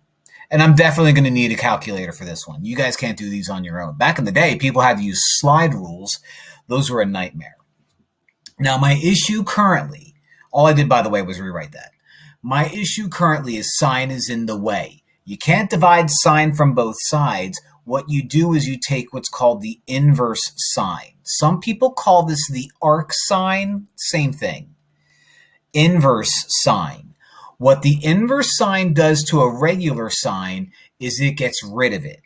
And I'm definitely going to need a calculator for this one. You guys can't do these on your own. Back in the day, people had to use slide rules. Those were a nightmare. Now, my issue currently, all I did, by the way, was rewrite that. My issue currently is sine is in the way. You can't divide sine from both sides. What you do is you take what's called the inverse sine. Some people call this the arc sine. Same thing. Inverse sine. What the inverse sine does to a regular sine is it gets rid of it.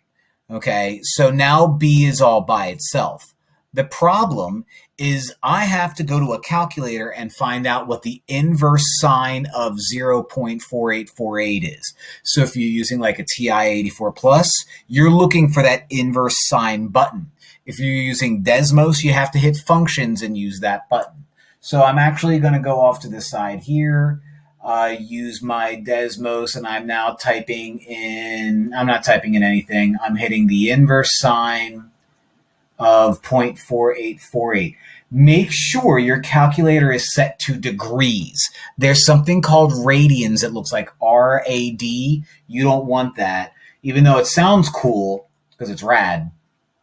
Okay, so now b is all by itself. The problem is I have to go to a calculator and find out what the inverse sine of 0.4848 is. So if you're using like a TI-84 Plus, you're looking for that inverse sine button. If you're using Desmos, you have to hit functions and use that button. So I'm actually going to go off to the side here, use my Desmos, and I'm now typing in, I'm not typing in anything. I'm hitting the inverse sine of 0.4848. Make sure your calculator is set to degrees. There's something called radians that looks like RAD. You don't want that. Even though it sounds cool because it's rad,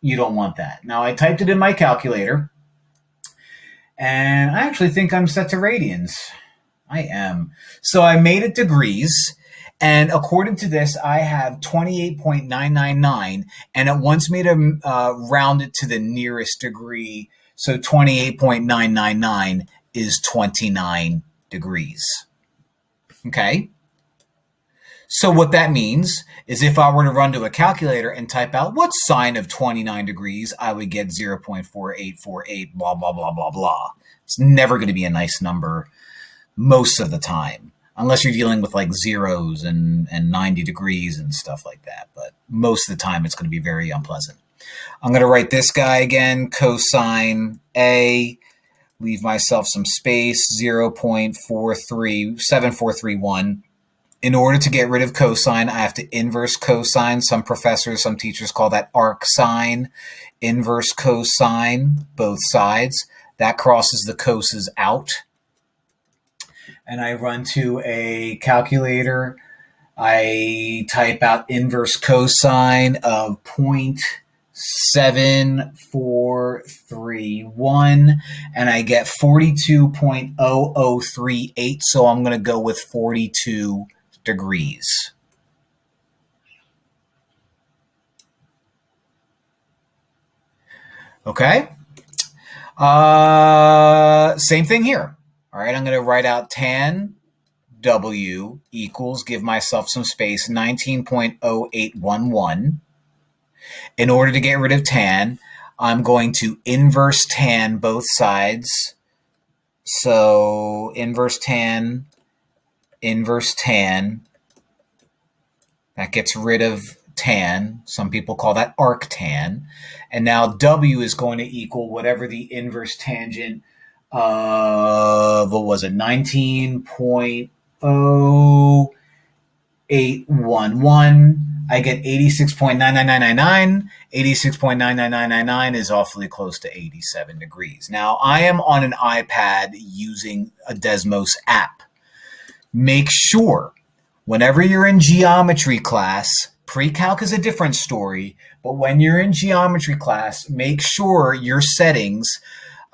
you don't want that. Now, I typed it in my calculator, and I actually think I'm set to radians. I am. So I made it degrees, and according to this, I have 28.999, and it wants me to round it to the nearest degree. So 28.999 is 29 degrees. Okay? So what that means is if I were to run to a calculator and type out what's sine of 29 degrees, I would get 0.4848, blah, blah, blah, blah, blah. It's never going to be a nice number most of the time, unless you're dealing with like zeros and 90 degrees and stuff like that. But most of the time, it's going to be very unpleasant. I'm going to write this guy again, cosine A, leave myself some space, 0.7431. In order to get rid of cosine, I have to inverse cosine. Some professors, some teachers call that arc sine. Inverse cosine, both sides. That crosses the coses out. And I run to a calculator. I type out inverse cosine of 0.7431, and I get 42.0038. So I'm going to go with 42 degrees. Okay. Same thing here. All right, I'm going to write out tan W equals, give myself some space, 19.0811. In order to get rid of tan, I'm going to inverse tan both sides. So inverse tan. That gets rid of tan. Some people call that arctan. And now W is going to equal whatever the inverse tangent of, what was it, 19.0811. I get 86.99999. 86.99999 is awfully close to 87 degrees. Now, I am on an iPad using a Desmos app. Make sure, whenever you're in geometry class, pre-calc is a different story, but when you're in geometry class, make sure your settings,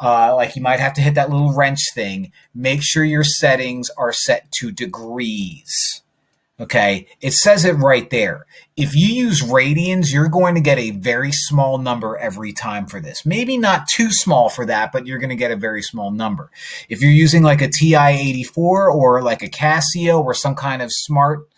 like you might have to hit that little wrench thing, make sure your settings are set to degrees. Okay, it says it right there. If you use radians, you're going to get a very small number every time for this. Maybe not too small for that, but you're going to get a very small number. If you're using like a TI-84 or like a Casio or some kind of smart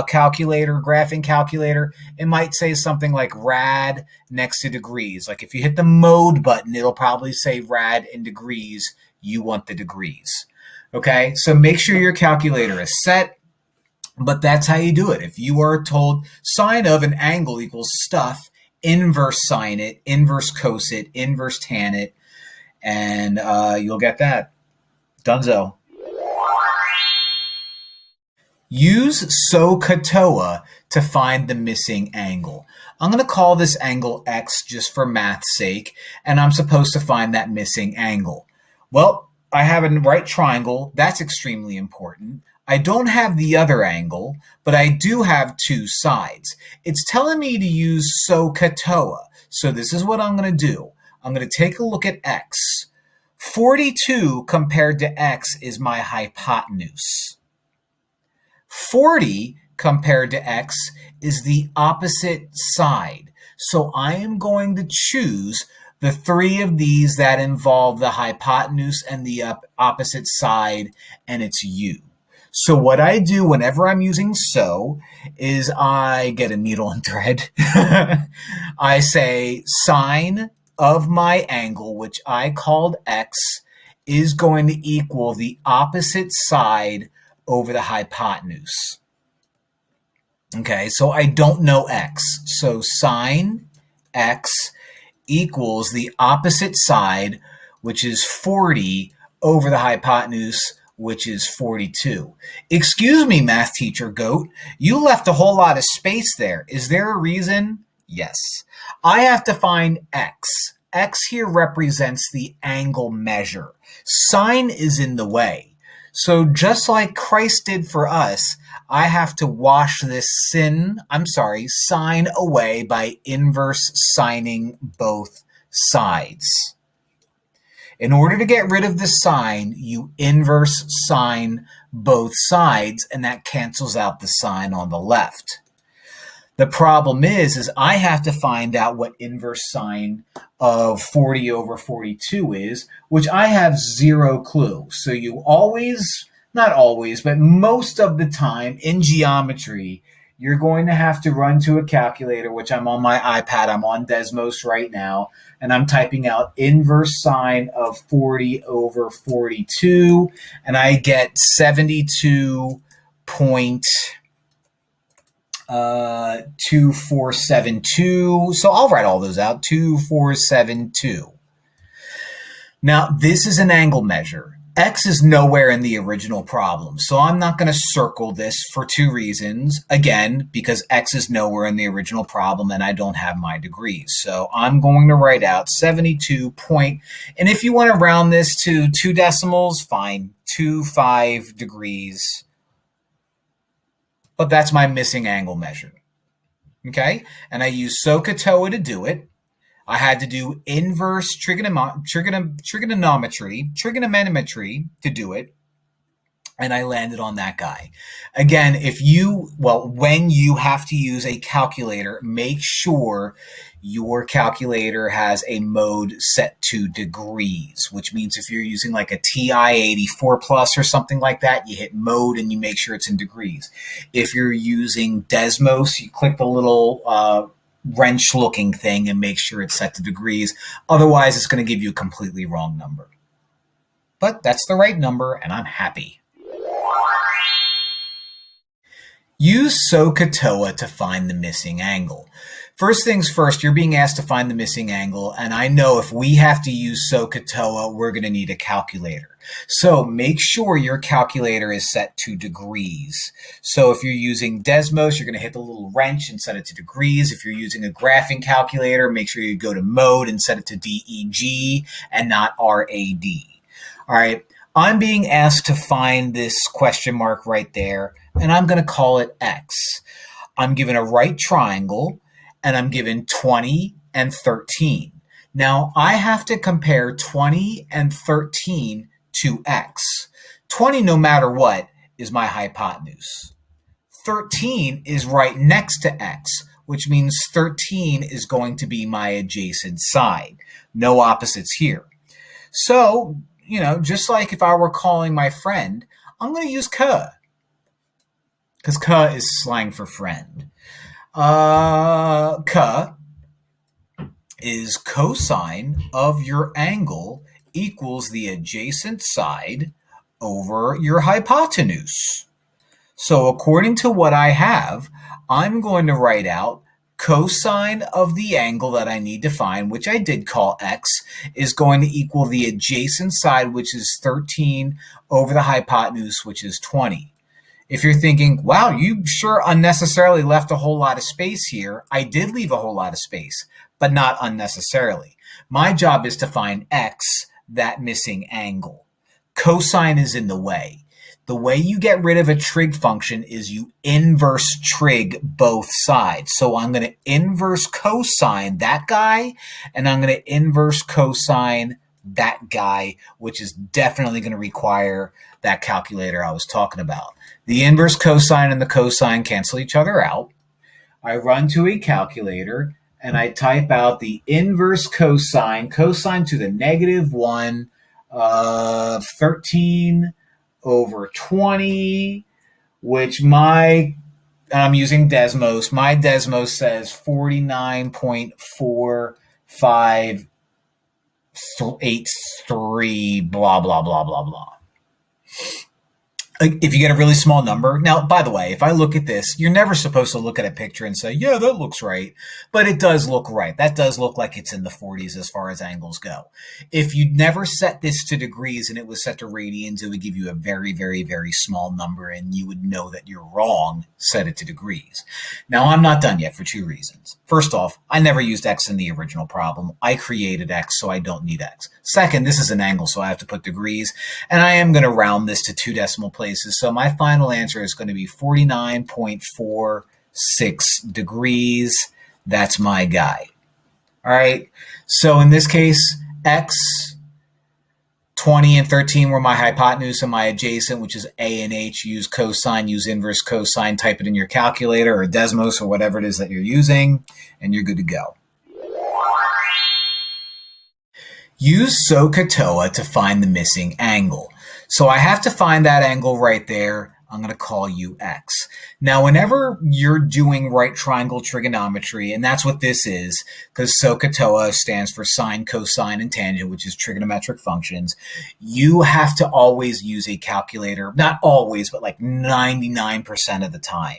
calculator, graphing calculator, it might say something like rad next to degrees. Like if you hit the mode button, it'll probably say rad in degrees. You want the degrees. Okay, so make sure your calculator is set. But that's how you do it. If you are told sine of an angle equals stuff, inverse sine it, inverse cos it, inverse tan it, and you'll get that. Dunzo. Use SOHCAHTOA to find the missing angle. I'm going to call this angle X just for math's sake, and I'm supposed to find that missing angle. Well, I have a right triangle. That's extremely important. I don't have the other angle, but I do have two sides. It's telling me to use SOHCAHTOA. So this is what I'm going to do. I'm going to take a look at X. 42 compared to X is my hypotenuse. 40 compared to X is the opposite side. So I am going to choose the three of these that involve the hypotenuse and the opposite side, and it's U. So what I do whenever I'm using SO is I get a needle and thread. I say sine of my angle, which I called X, is going to equal the opposite side over the hypotenuse. Okay, so I don't know X. So sine X equals the opposite side, which is 40, over the hypotenuse, which is 42. Excuse me, math teacher Goat, you left a whole lot of space there. Is there a reason? Yes. I have to find X. X here represents the angle measure. Sine is in the way. So just like Christ did for us, I have to wash this sign away by inverse signing both sides. In order to get rid of the sign, you inverse sign both sides, and that cancels out the sign on the left. The problem is I have to find out what inverse sign of 40 over 42 is, which I have zero clue. So you always, not always, but most of the time in geometry, you're going to have to run to a calculator, which I'm on my iPad. I'm on Desmos right now, and I'm typing out inverse sine of 40 over 42, and I get 72.2472. So I'll write all those out, 2472. Now, this is an angle measure. X is nowhere in the original problem, so I'm not going to circle this for two reasons. Again, because X is nowhere in the original problem and I don't have my degrees. So I'm going to write out 72 point, and if you want to round this to 2 decimals, fine, 25 degrees. But that's my missing angle measure. Okay? And I use SOHCAHTOA to do it. I had to do inverse trigonometry to do it, and I landed on that guy. Again, when you have to use a calculator, make sure your calculator has a mode set to degrees, which means if you're using like a TI-84 Plus or something like that, you hit mode and you make sure it's in degrees. If you're using Desmos, you click the little wrench looking thing and make sure it's set to degrees. Otherwise, it's going to give you a completely wrong number. But that's the right number, and I'm happy. Use SOHCAHTOA to find the missing angle. First things first, you're being asked to find the missing angle, and I know if we have to use SOHCAHTOA, we're going to need a calculator. So make sure your calculator is set to degrees. So if you're using Desmos, you're going to hit the little wrench and set it to degrees. If you're using a graphing calculator, make sure you go to mode and set it to DEG and not RAD. All right, I'm being asked to find this question mark right there, and I'm going to call it X. I'm given a right triangle, and I'm given 20 and 13. Now, I have to compare 20 and 13 to X. 20, no matter what, is my hypotenuse. 13 is right next to X, which means 13 is going to be my adjacent side. No opposites here. So, just like if I were calling my friend, I'm going to use "ka," because "ka" is slang for friend. Ka is cosine of your angle equals the adjacent side over your hypotenuse. So according to what I have, I'm going to write out cosine of the angle that I need to find, which I did call X, is going to equal the adjacent side, which is 13, over the hypotenuse, which is 20. If you're thinking, wow, you sure unnecessarily left a whole lot of space here, I did leave a whole lot of space, but not unnecessarily. My job is to find X, that missing angle. Cosine is in the way. The way you get rid of a trig function is you inverse trig both sides. So I'm going to inverse cosine that guy, and I'm going to inverse cosine that guy, which is definitely going to require that calculator I was talking about. The inverse cosine and the cosine cancel each other out. I run to a calculator, and I type out the inverse cosine to the -1 of 13 over 20, which I'm using Desmos. My Desmos says 49.4583, blah, blah, blah, blah, blah. if you get a really small number. Now, by the way, if I look at this, you're never supposed to look at a picture and say, yeah, that looks right. But it does look right. That does look like it's in the 40s as far as angles go. If you never set this to degrees and it was set to radians, it would give you a very, very, very small number, and you would know that you're wrong. Set it to degrees. Now, I'm not done yet for two reasons. First off, I never used x in the original problem. I created x, so I don't need x. Second, this is an angle, so I have to put degrees, and I am going to round this to 2 decimal places. So my final answer is going to be 49.46 degrees. That's my guy. All right. So in this case, x, 20 and 13 were my hypotenuse, and my adjacent, which is a and h. Use cosine, use inverse cosine, type it in your calculator or Desmos or whatever it is that you're using, and you're good to go. Use SOHCAHTOA to find the missing angle. So I have to find that angle right there. I'm going to call you x. Now, whenever you're doing right triangle trigonometry, and that's what this is, because SOHCAHTOA stands for sine, cosine, and tangent, which is trigonometric functions, you have to always use a calculator. Not always, but like 99% of the time.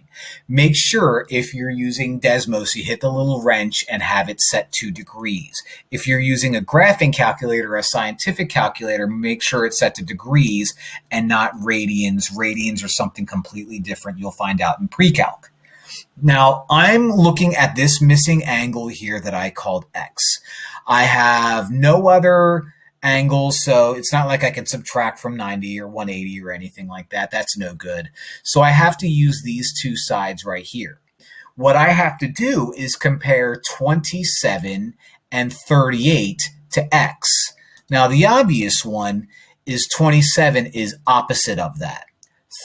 Make sure if you're using Desmos, you hit the little wrench and have it set to degrees. If you're using a graphing calculator or a scientific calculator, make sure it's set to degrees and not radians. Radians are something completely different. You'll find out in pre-calc. Now, I'm looking at this missing angle here that I called x. I have no other angles, so it's not like I can subtract from 90 or 180 or anything like that. That's no good. So I have to use these two sides right here. What I have to do is compare 27 and 38 to x. Now, the obvious one is 27 is opposite of that.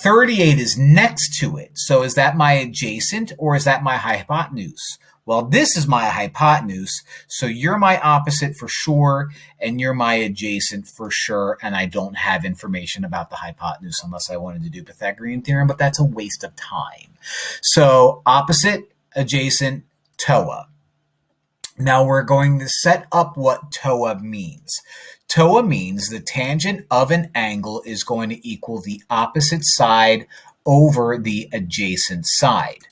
38 is next to it. So is that my adjacent or is that my hypotenuse? Well, this is my hypotenuse, so you're my opposite for sure, and you're my adjacent for sure, and I don't have information about the hypotenuse unless I wanted to do Pythagorean theorem, but that's a waste of time. So opposite, adjacent, TOA. Now we're going to set up what TOA means. TOA means the tangent of an angle is going to equal the opposite side over the adjacent side.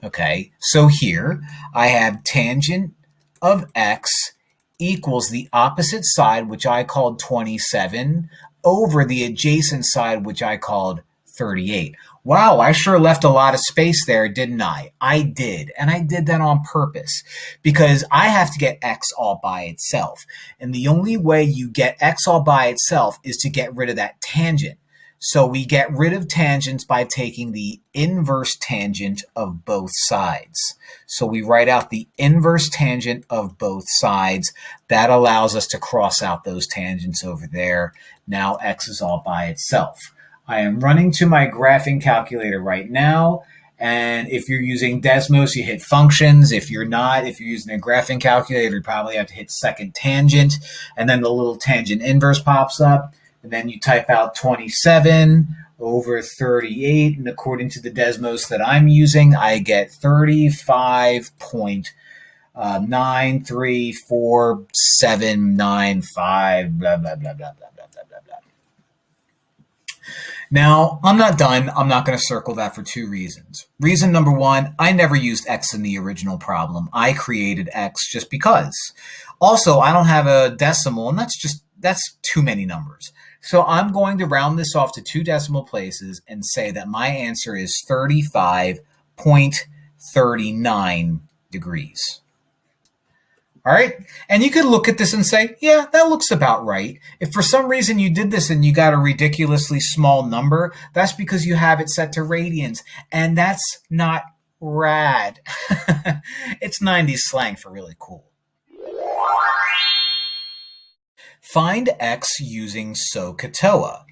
Okay, so here I have tangent of x equals the opposite side, which I called 27, over the adjacent side, which I called 38. Wow, I sure left a lot of space there, didn't I? I did, and I did that on purpose because I have to get x all by itself. And the only way you get x all by itself is to get rid of that tangent. So we get rid of tangents by taking the inverse tangent of both sides. So we write out the inverse tangent of both sides. That allows us to cross out those tangents over there. Now x is all by itself. I am running to my graphing calculator right now. And if you're using Desmos, you hit functions. If you're not, if you're using a graphing calculator, you probably have to hit second tangent. And then the little tangent inverse pops up. And then you type out 27 over 38. And according to the Desmos that I'm using, I get 35.9347795, blah, blah, blah, blah, blah, blah, blah, blah, blah. Now, I'm not done. I'm not going to circle that for two reasons. Reason number one, I never used x in the original problem. I created x just because. Also, I don't have a decimal, and that's too many numbers. So I'm going to round this off to 2 decimal places and say that my answer is 35.39 degrees. All right. And you could look at this and say, yeah, that looks about right. If for some reason you did this and you got a ridiculously small number, that's because you have it set to radians. And that's not rad. It's 90s slang for really cool. Find x using SOHCAHTOA.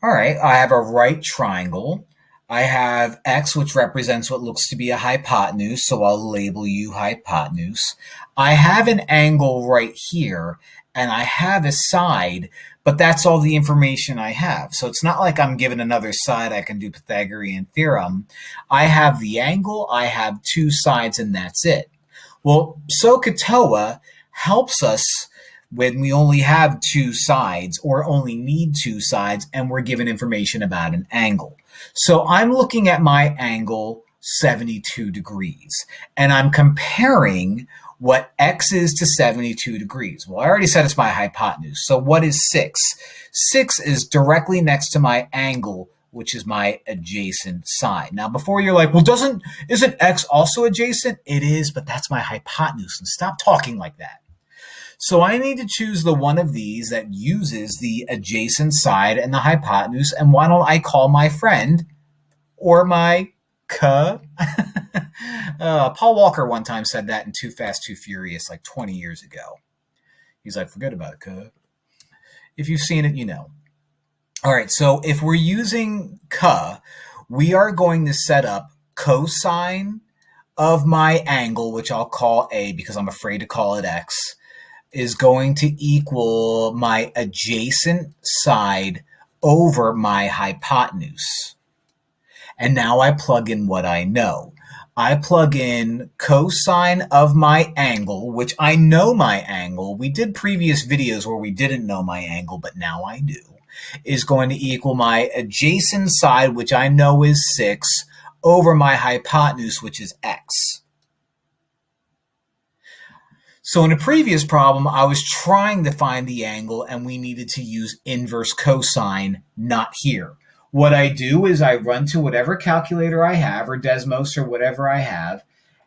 All right, I have a right triangle. I have x, which represents what looks to be a hypotenuse, so I'll label you hypotenuse. I have an angle right here, and I have a side, but that's all the information I have. So it's not like I'm given another side I can do Pythagorean theorem. I have the angle, I have 2 sides, and that's it. Well, SOHCAHTOA helps us when we only have two sides or only need two sides and we're given information about an angle. So I'm looking at my angle 72 degrees and I'm comparing what x is to 72 degrees. Well, I already said it's my hypotenuse. So what is 6? 6 is directly next to my angle, which is my adjacent side. Now, before you're like, well, isn't x also adjacent? It is, but that's my hypotenuse. And stop talking like that. So I need to choose the one of these that uses the adjacent side and the hypotenuse. And why don't I call my friend or my Paul Walker one time said that in Too Fast, Too Furious like 20 years ago. He's like, forget about it, If you've seen it, you know. All right, so if we're using we are going to set up cosine of my angle, which I'll call A because I'm afraid to call it X, is going to equal my adjacent side over my hypotenuse. And now I plug in what I know. I plug in cosine of my angle, which I know my angle. We did previous videos where we didn't know my angle, but now I do. Is going to equal my adjacent side, which I know is 6, over my hypotenuse, which is x. So in a previous problem, I was trying to find the angle, and we needed to use inverse cosine, not here. What I do is I run to whatever calculator I have, or Desmos, or whatever I have,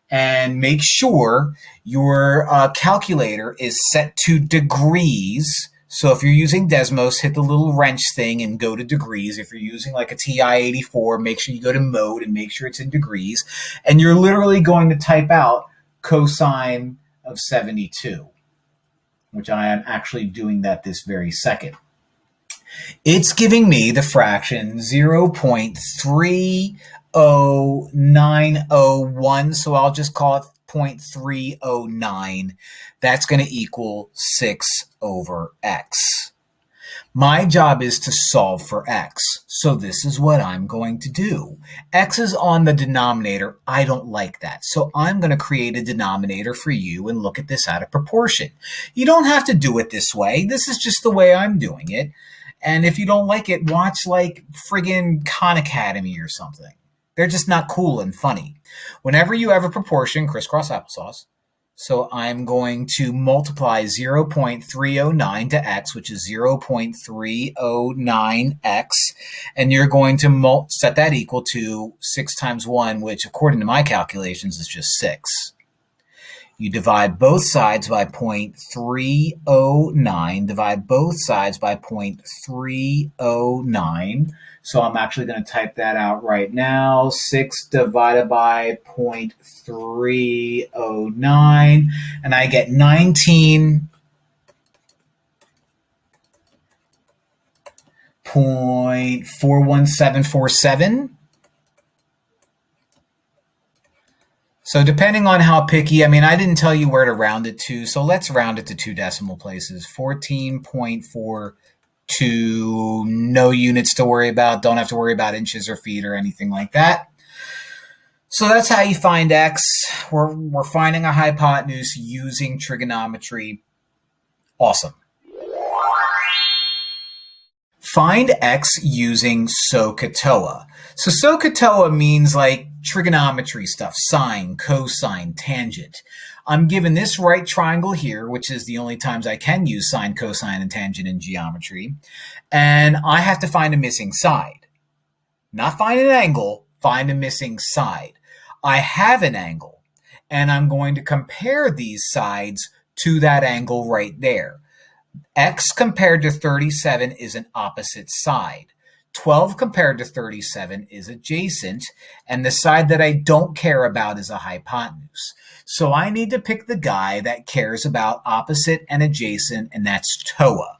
and make sure your calculator is set to degrees. So if you're using Desmos, hit the little wrench thing and go to degrees. If you're using like a TI-84, make sure you go to mode and make sure it's in degrees. And you're literally going to type out cosine of 72, which I am actually doing that this very second. It's giving me the fraction 0.30901, so I'll just call it 0.309. That's going to equal 6 over x. My job is to solve for x, so this is what I'm going to do. X is on the denominator. I don't like that, so I'm going to create a denominator for you and look at this out of proportion. You don't have to do it this way. This is just the way I'm doing it. And if you don't like it, watch like friggin' Khan Academy or something. They're just not cool and funny. Whenever you have a proportion, crisscross applesauce. So I'm going to multiply 0.309 to x, which is 0.309x. And you're going to set that equal to 6 times 1, which according to my calculations is just 6. You divide both sides by 0.309, divide both sides by 0.309. So I'm actually going to type that out right now. 6 divided by 0.309, and I get 19.41747. So depending on how picky, I didn't tell you where to round it to, so let's round it to 2 decimal places. 14.42, no units to worry about, don't have to worry about inches or feet or anything like that. So that's how you find x. We're finding a hypotenuse using trigonometry. Awesome. Find x using SOHCAHTOA. So SOHCAHTOA means like trigonometry stuff, sine, cosine, tangent. I'm given this right triangle here, which is the only times I can use sine, cosine, and tangent in geometry. And I have to find a missing side. Not find an angle, find a missing side. I have an angle, and I'm going to compare these sides to that angle right there. X compared to 37 is an opposite side. 12 compared to 37 is adjacent, and the side that I don't care about is a hypotenuse. So I need to pick the guy that cares about opposite and adjacent, and that's TOA.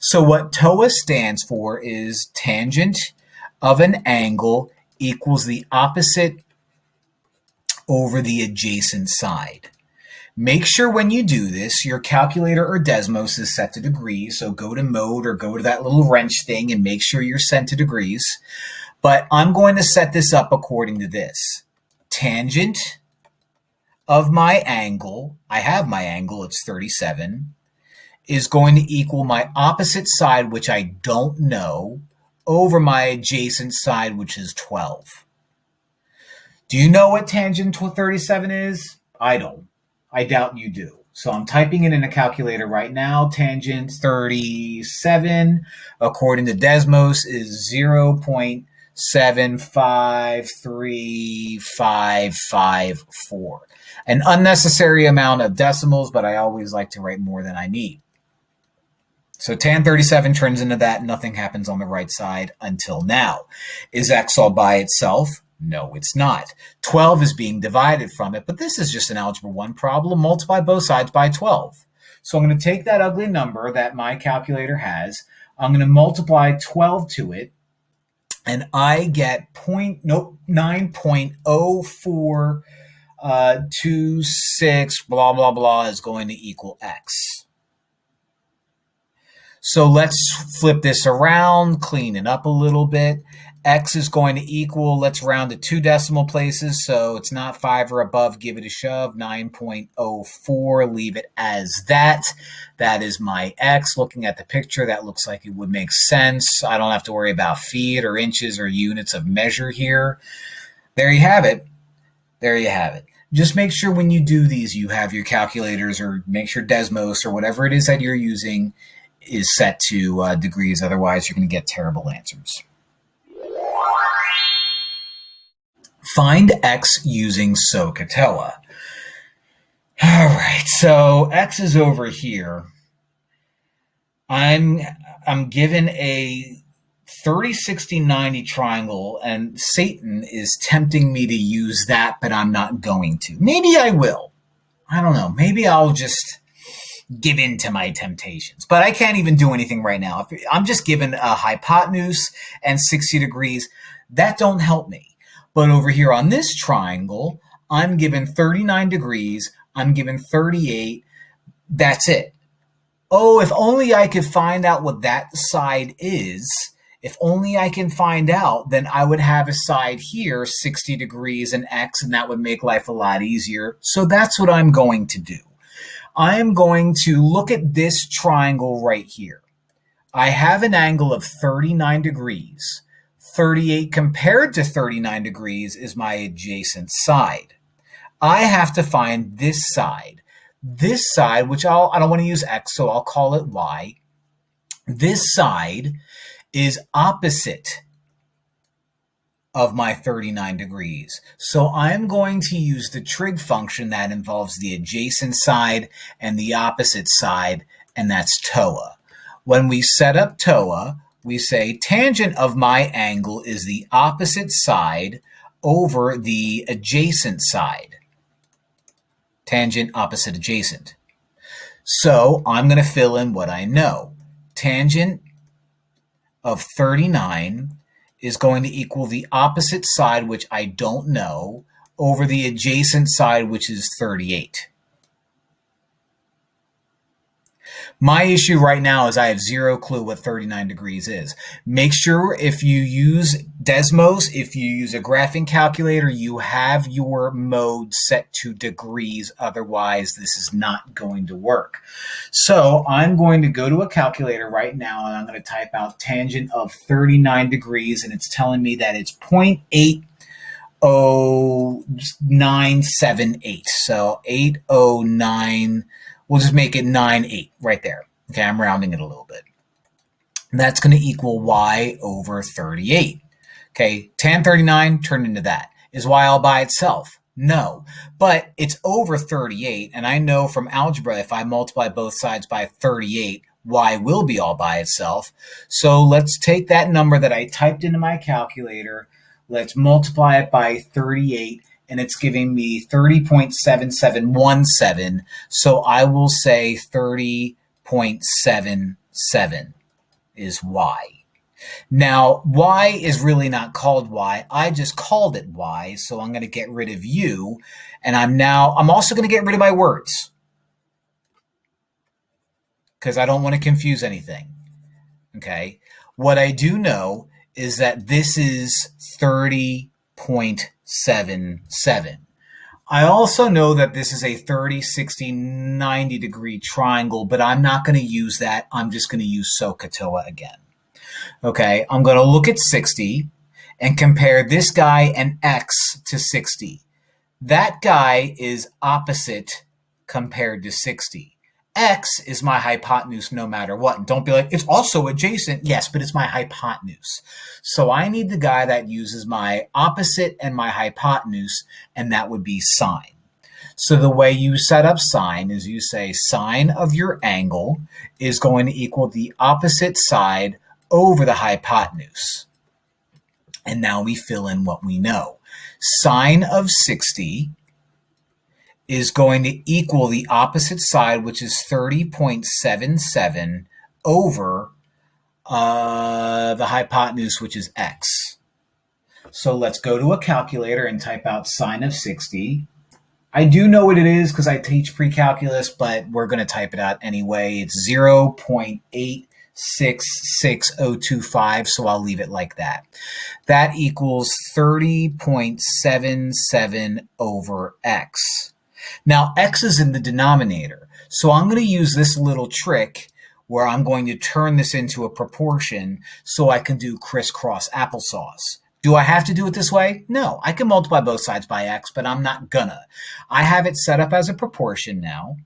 So what TOA stands for is tangent of an angle equals the opposite over the adjacent side. Make sure when you do this, your calculator or Desmos is set to degrees. So go to mode or go to that little wrench thing and make sure you're set to degrees. But I'm going to set this up according to this. Tangent of my angle, I have my angle, it's 37, is going to equal my opposite side, which I don't know, over my adjacent side, which is 12. Do you know what tangent 37 is? I don't. I doubt you do. So I'm typing it in a calculator right now. Tangent 37, according to Desmos, is 0.753554. An unnecessary amount of decimals, but I always like to write more than I need. So tan 37 turns into that. Nothing happens on the right side until now. Is x all by itself? No, it's not. 12 is being divided from it, but this is just an Algebra 1 problem. Multiply both sides by 12. So I'm going to take that ugly number that my calculator has. I'm going to multiply 12 to it, and I get 9.0426 blah, blah, blah is going to equal x. So let's flip this around, clean it up a little bit. X is going to equal, let's round to 2 decimal places, so it's not 5 or above, give it a shove, 9.04, leave it as that. That is my X. Looking at the picture, that looks like it would make sense. I don't have to worry about feet or inches or units of measure here. There you have it. There you have it. Just make sure when you do these, you have your calculators, or make sure Desmos or whatever it is that you're using is set to degrees. Otherwise, you're going to get terrible answers. Find x using SOHCAHTOA. All right, so x is over here. I'm given a 30, 60, 90 triangle, and Satan is tempting me to use that, but I'm not going to. Maybe I will. I don't know. Maybe I'll just give in to my temptations. But I can't even do anything right now. If I'm just given a hypotenuse and 60 degrees. That don't help me. But over here on this triangle, I'm given 39 degrees. I'm given 38. That's it. Oh, if only I could find out what that side is. If only I can find out, then I would have a side here, 60 degrees and x, and that would make life a lot easier. So that's what I'm going to do. I am going to look at this triangle right here. I have an angle of 39 degrees. 38 compared to 39 degrees is my adjacent side. I have to find this side. This side, which I don't want to use x, so I'll call it y. This side is opposite of my 39 degrees. So I'm going to use the trig function that involves the adjacent side and the opposite side, and that's TOA. When we set up TOA, we say tangent of my angle is the opposite side over the adjacent side. Tangent, opposite, adjacent. So I'm going to fill in what I know. Tangent of 39 is going to equal the opposite side, which I don't know, over the adjacent side, which is 38. My issue right now is I have zero clue what 39 degrees is. Make sure if you use Desmos, if you use a graphing calculator, you have your mode set to degrees. Otherwise, this is not going to work. So I'm going to go to a calculator right now, and I'm going to type out tangent of 39 degrees, and it's telling me that it's 0.80978. So 809. We'll just make it 9.8 right there. Okay, I'm rounding it a little bit. And that's going to equal y over 38. Okay, tan 39 turned into that. Is y all by itself? No, but it's over 38, and I know from algebra if I multiply both sides by 38, y will be all by itself. So let's take that number that I typed into my calculator, let's multiply it by 38, and it's giving me 30.7717. So I will say 30.77 is y. Now, y is really not called y. I just called it y, so I'm going to get rid of u. And I'm also going to get rid of my words because I don't want to confuse anything. Okay? What I do know is that this is 30.77. I also know that this is a 30, 60, 90 degree triangle, but I'm not going to use that. I'm just going to use SOHCAHTOA again. Okay, I'm going to look at 60 and compare this guy and X to 60. That guy is opposite compared to 60. X is my hypotenuse no matter what. And don't be like, it's also adjacent. Yes, but it's my hypotenuse. So I need the guy that uses my opposite and my hypotenuse, and that would be sine. So the way you set up sine is you say sine of your angle is going to equal the opposite side over the hypotenuse. And now we fill in what we know. Sine of 60 is going to equal the opposite side, which is 30.77 over the hypotenuse, which is x. So let's go to a calculator and type out sine of 60. I do know what it is because I teach pre-calculus, but we're going to type it out anyway. It's 0.866025, so I'll leave it like that. That equals 30.77 over x. Now, x is in the denominator, so I'm going to use this little trick where I'm going to turn this into a proportion so I can do crisscross applesauce. Do I have to do it this way? No, I can multiply both sides by x, but I'm not gonna. I have it set up as a proportion now.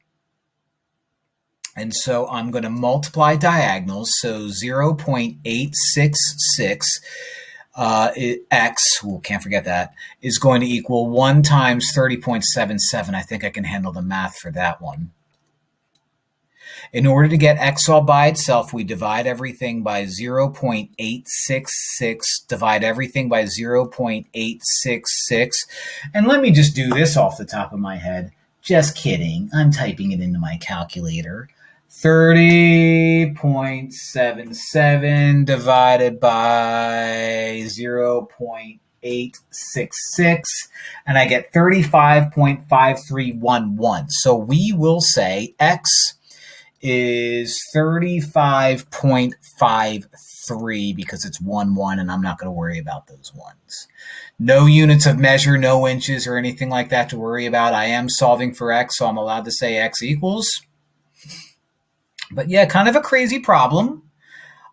And so I'm going to multiply diagonals. So 0.866 x, can't forget that, is going to equal 1 times 30.77. I think I can handle the math for that one. In order to get x all by itself, we divide everything by 0.866, divide everything by 0.866. And let me just do this off the top of my head. Just kidding. I'm typing it into my calculator. 30.77 divided by 0.866, and I get 35.5311. So we will say x is 35.53 because it's 1, 1, and I'm not going to worry about those ones. No units of measure, no inches or anything like that to worry about. I am solving for x, so I'm allowed to say x equals. But yeah, kind of a crazy problem.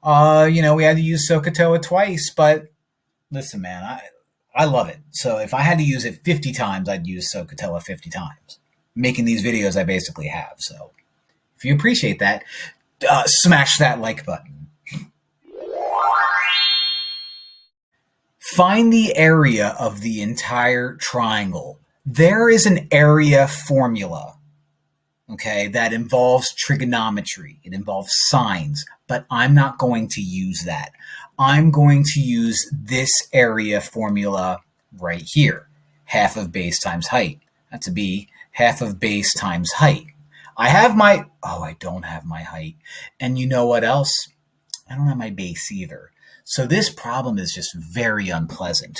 We had to use SOHCAHTOA twice, but listen, man, I love it. So if I had to use it 50 times, I'd use SOHCAHTOA 50 times. Making these videos, I basically have, so if you appreciate that, smash that like button. Find the area of the entire triangle. There is an area formula, okay, that involves trigonometry. It involves sines, but I'm not going to use that. I'm going to use this area formula right here. Half of base times height. That's a b, half of base times height. I don't have my height. And you know what else? I don't have my base either. So this problem is just very unpleasant.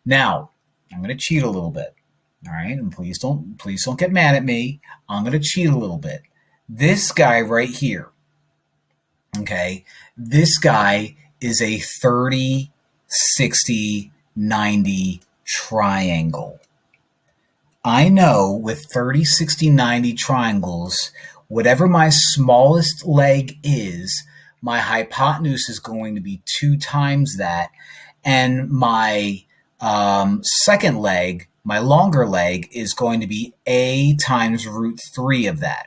Now, I'm going to cheat a little bit. All right, and please don't get mad at me. I'm going to cheat a little bit. This guy right here, okay, this guy is a 30, 60, 90 triangle. I know with 30, 60, 90 triangles, whatever my smallest leg is, my hypotenuse is going to be 2 times that, and my second leg, my longer leg, is going to be a times root 3 of that.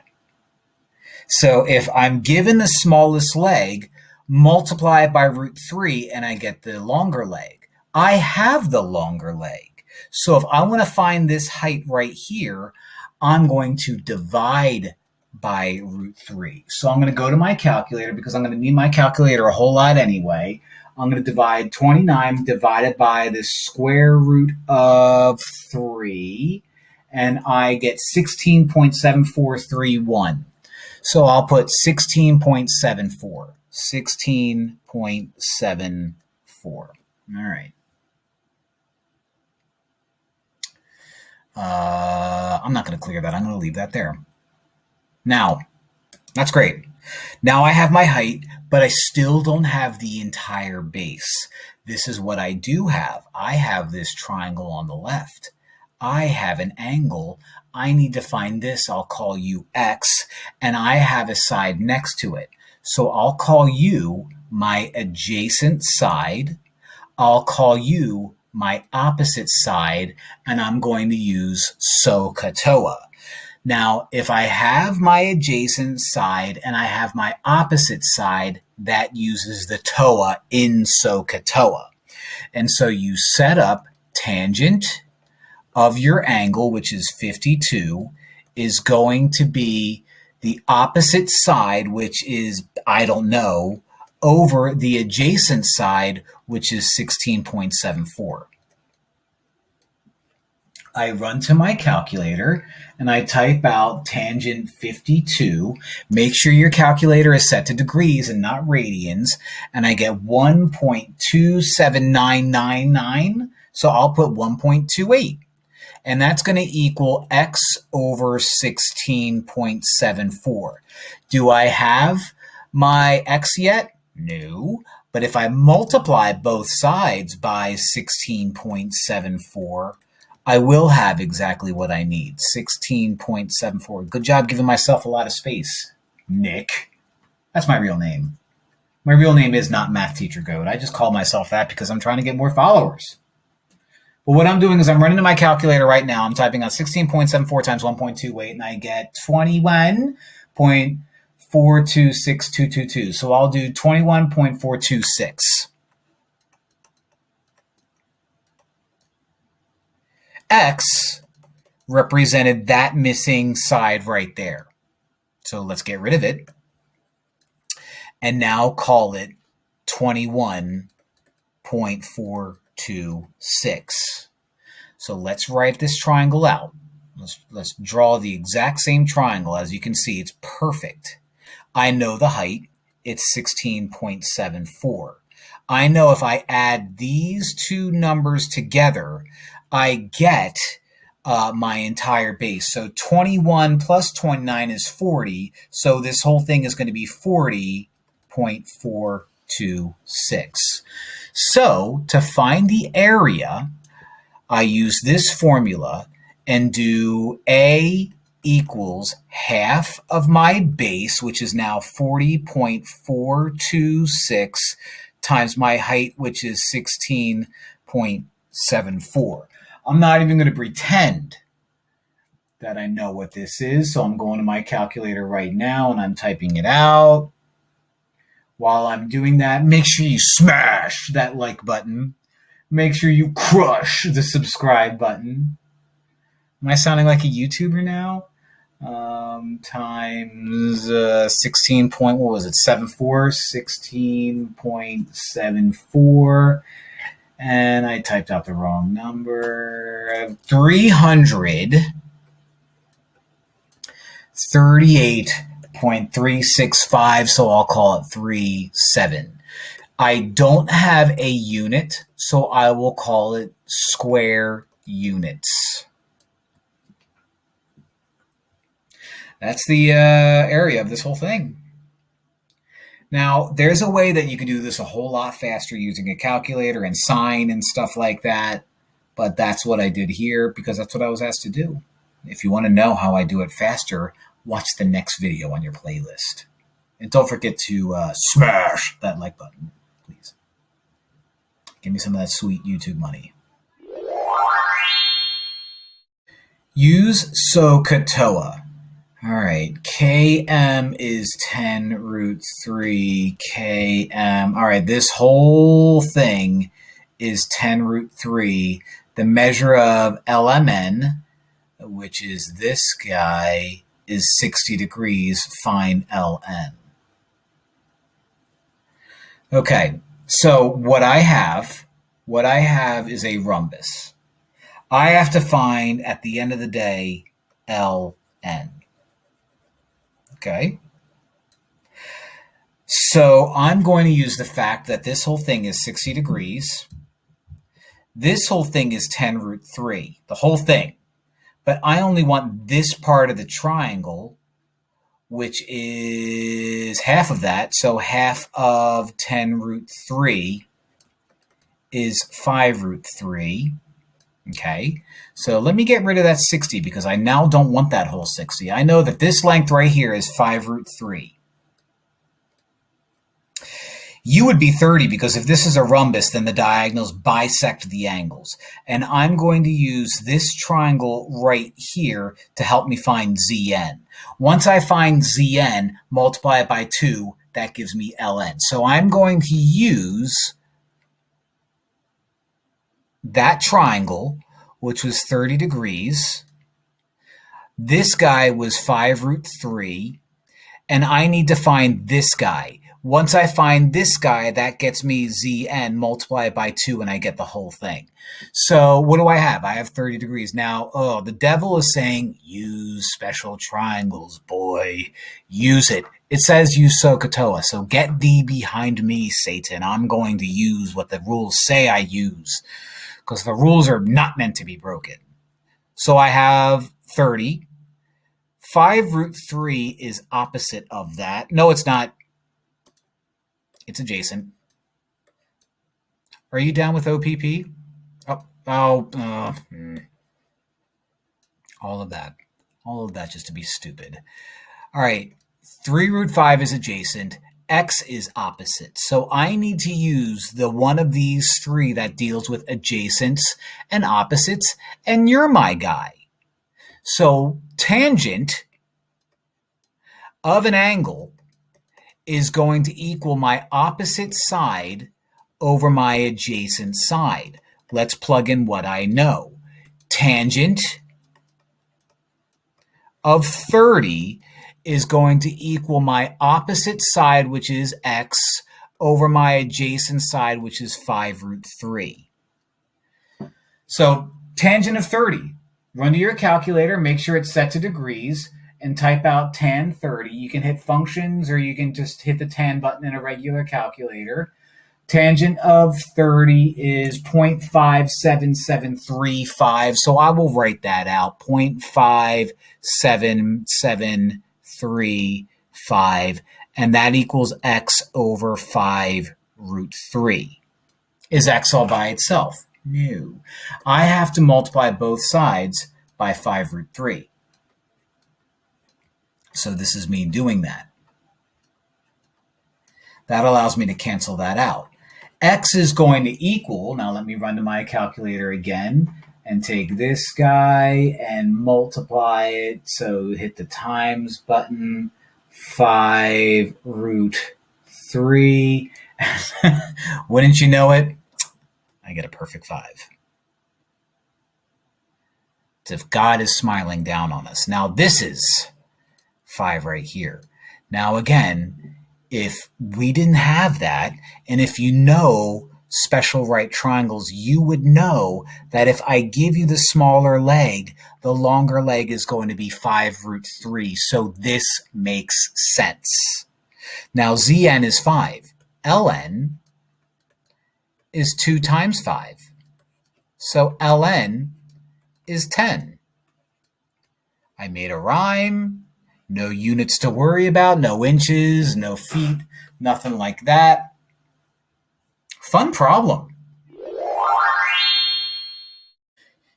So if I'm given the smallest leg, multiply it by root 3 and I get the longer leg. I have the longer leg. So if I want to find this height right here, I'm going to divide by root 3. So I'm going to go to my calculator because I'm going to need my calculator a whole lot anyway. I'm going to divide 29 divided by the square root of 3, and I get 16.7431. So I'll put 16.74. 16.74. All right. I'm not going to clear that. I'm going to leave that there. Now, that's great. Now I have my height, but I still don't have the entire base. This is what I do have. I have this triangle on the left. I have an angle. I need to find this. I'll call you X, and I have a side next to it. So I'll call you my adjacent side. I'll call you my opposite side, and I'm going to use SOHCAHTOA. Now, if I have my adjacent side and I have my opposite side, that uses the TOA in SOHCAHTOA. And so you set up tangent of your angle, which is 52, is going to be the opposite side, which is, I don't know, over the adjacent side, which is 16.74. I run to my calculator and I type out tangent 52. Make sure your calculator is set to degrees and not radians. And I get 1.27999. So I'll put 1.28. And that's going to equal x over 16.74. Do I have my x yet? No. But if I multiply both sides by 16.74, I will have exactly what I need, 16.74. Good job giving myself a lot of space, Nick. That's my real name. My real name is not Math Teacher Goat. I just call myself that because I'm trying to get more followers. But what I'm doing is I'm running to my calculator right now. I'm typing out 16.74 times 1.28, and I get 21.426222. So I'll do 21.426. X represented that missing side right there. So let's get rid of it. And now call it 21.426. So let's write this triangle out. Let's draw the exact same triangle. As you can see, it's perfect. I know the height. It's 16.74. I know if I add these two numbers together, I get my entire base. So 21 plus 29 is 40. So this whole thing is going to be 40.426. So to find the area, I use this formula and do A equals half of my base, which is now 40.426, times my height, which is 16.74. I'm not even going to pretend that I know what this is, so I'm going to my calculator right now and I'm typing it out. While I'm doing that, make sure you smash that like button. Make sure you crush the subscribe button. Am I sounding like a YouTuber now? Times 16 point, what was it, 74? 16.74. And I typed out the wrong number. 338.365, so I'll call it 37. I don't have a unit, so I will call it square units. That's the area of this whole thing. Now, there's a way that you can do this a whole lot faster using a calculator and sine and stuff like that, but that's what I did here because that's what I was asked to do. If you want to know how I do it faster, watch the next video on your playlist. And don't forget to smash that like button, please. Give me some of that sweet YouTube money. Use SOHCAHTOA. All right, Km is 10 root 3 Km. All right, this whole thing is 10 root 3. The measure of LMN, which is this guy, is 60 degrees. Find Ln. Okay, so what I have is a rhombus. I have to find, at the end of the day, Ln. Okay. So I'm going to use the fact that this whole thing is 60 degrees. This whole thing is 10 root 3, the whole thing. But I only want this part of the triangle, which is half of that. So half of 10 root 3 is 5 root 3. Okay, so let me get rid of that 60 because I now don't want that whole 60. I know that this length right here is 5 root 3. You would be 30 because if this is a rhombus, then the diagonals bisect the angles. And I'm going to use this triangle right here to help me find Zn. Once I find Zn, multiply it by 2, that gives me Ln. So I'm going to use that triangle, which was 30 degrees. This guy was 5 root 3. And I need to find this guy. Once I find this guy, that gets me Zn, multiply it by 2, and I get the whole thing. So what do I have? I have 30 degrees. Now, the devil is saying, use special triangles, boy. Use it. It says use SOHCAHTOA, so get thee behind me, Satan. I'm going to use what the rules say I use, because the rules are not meant to be broken. So I have 30. 5 root 3 is opposite of that. No, it's not. It's adjacent. Are you down with OPP? All of that. All of that just to be stupid. All right. 3 root 5 is adjacent. X is opposite. So I need to use the one of these three that deals with adjacents and opposites, and you're my guy. So tangent of an angle is going to equal my opposite side over my adjacent side. Let's plug in what I know. Tangent of 30 is going to equal my opposite side, which is x, over my adjacent side, which is 5 root 3. So tangent of 30. Run to your calculator, make sure it's set to degrees, and type out tan 30. You can hit functions or you can just hit the tan button in a regular calculator. Tangent of 30 is 0.57735, so I will write that out, 0.57735, and that equals x over 5 root 3. Is x all by itself? No. I have to multiply both sides by 5 root 3. So this is me doing that. That allows me to cancel that out. X is going to equal, now let me run to my calculator again and take this guy and multiply it. So hit the times button, 5 root 3. Wouldn't you know it? I get a perfect 5. It's if God is smiling down on us. Now this is 5 right here. Now again, if we didn't have that, and if you know special right triangles, you would know that if I give you the smaller leg, the longer leg is going to be 5 root 3. So this makes sense. Now Zn is 5. Ln is 2 times 5. So Ln is 10. I made a rhyme. No units to worry about, no inches, no feet, nothing like that. Fun problem.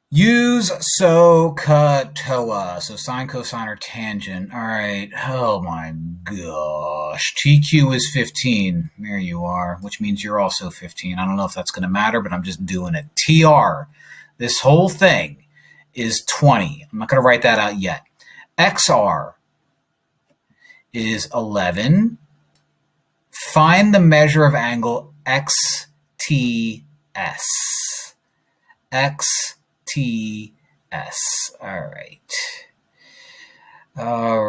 Use SOHCAHTOA, so sine, cosine, or tangent. All right, oh my gosh. TQ is 15. There you are, which means you're also 15. I don't know if that's going to matter, but I'm just doing it. TR, this whole thing is 20. I'm not going to write that out yet. XR is 11. Find the measure of angle XTS. XTS. All right. All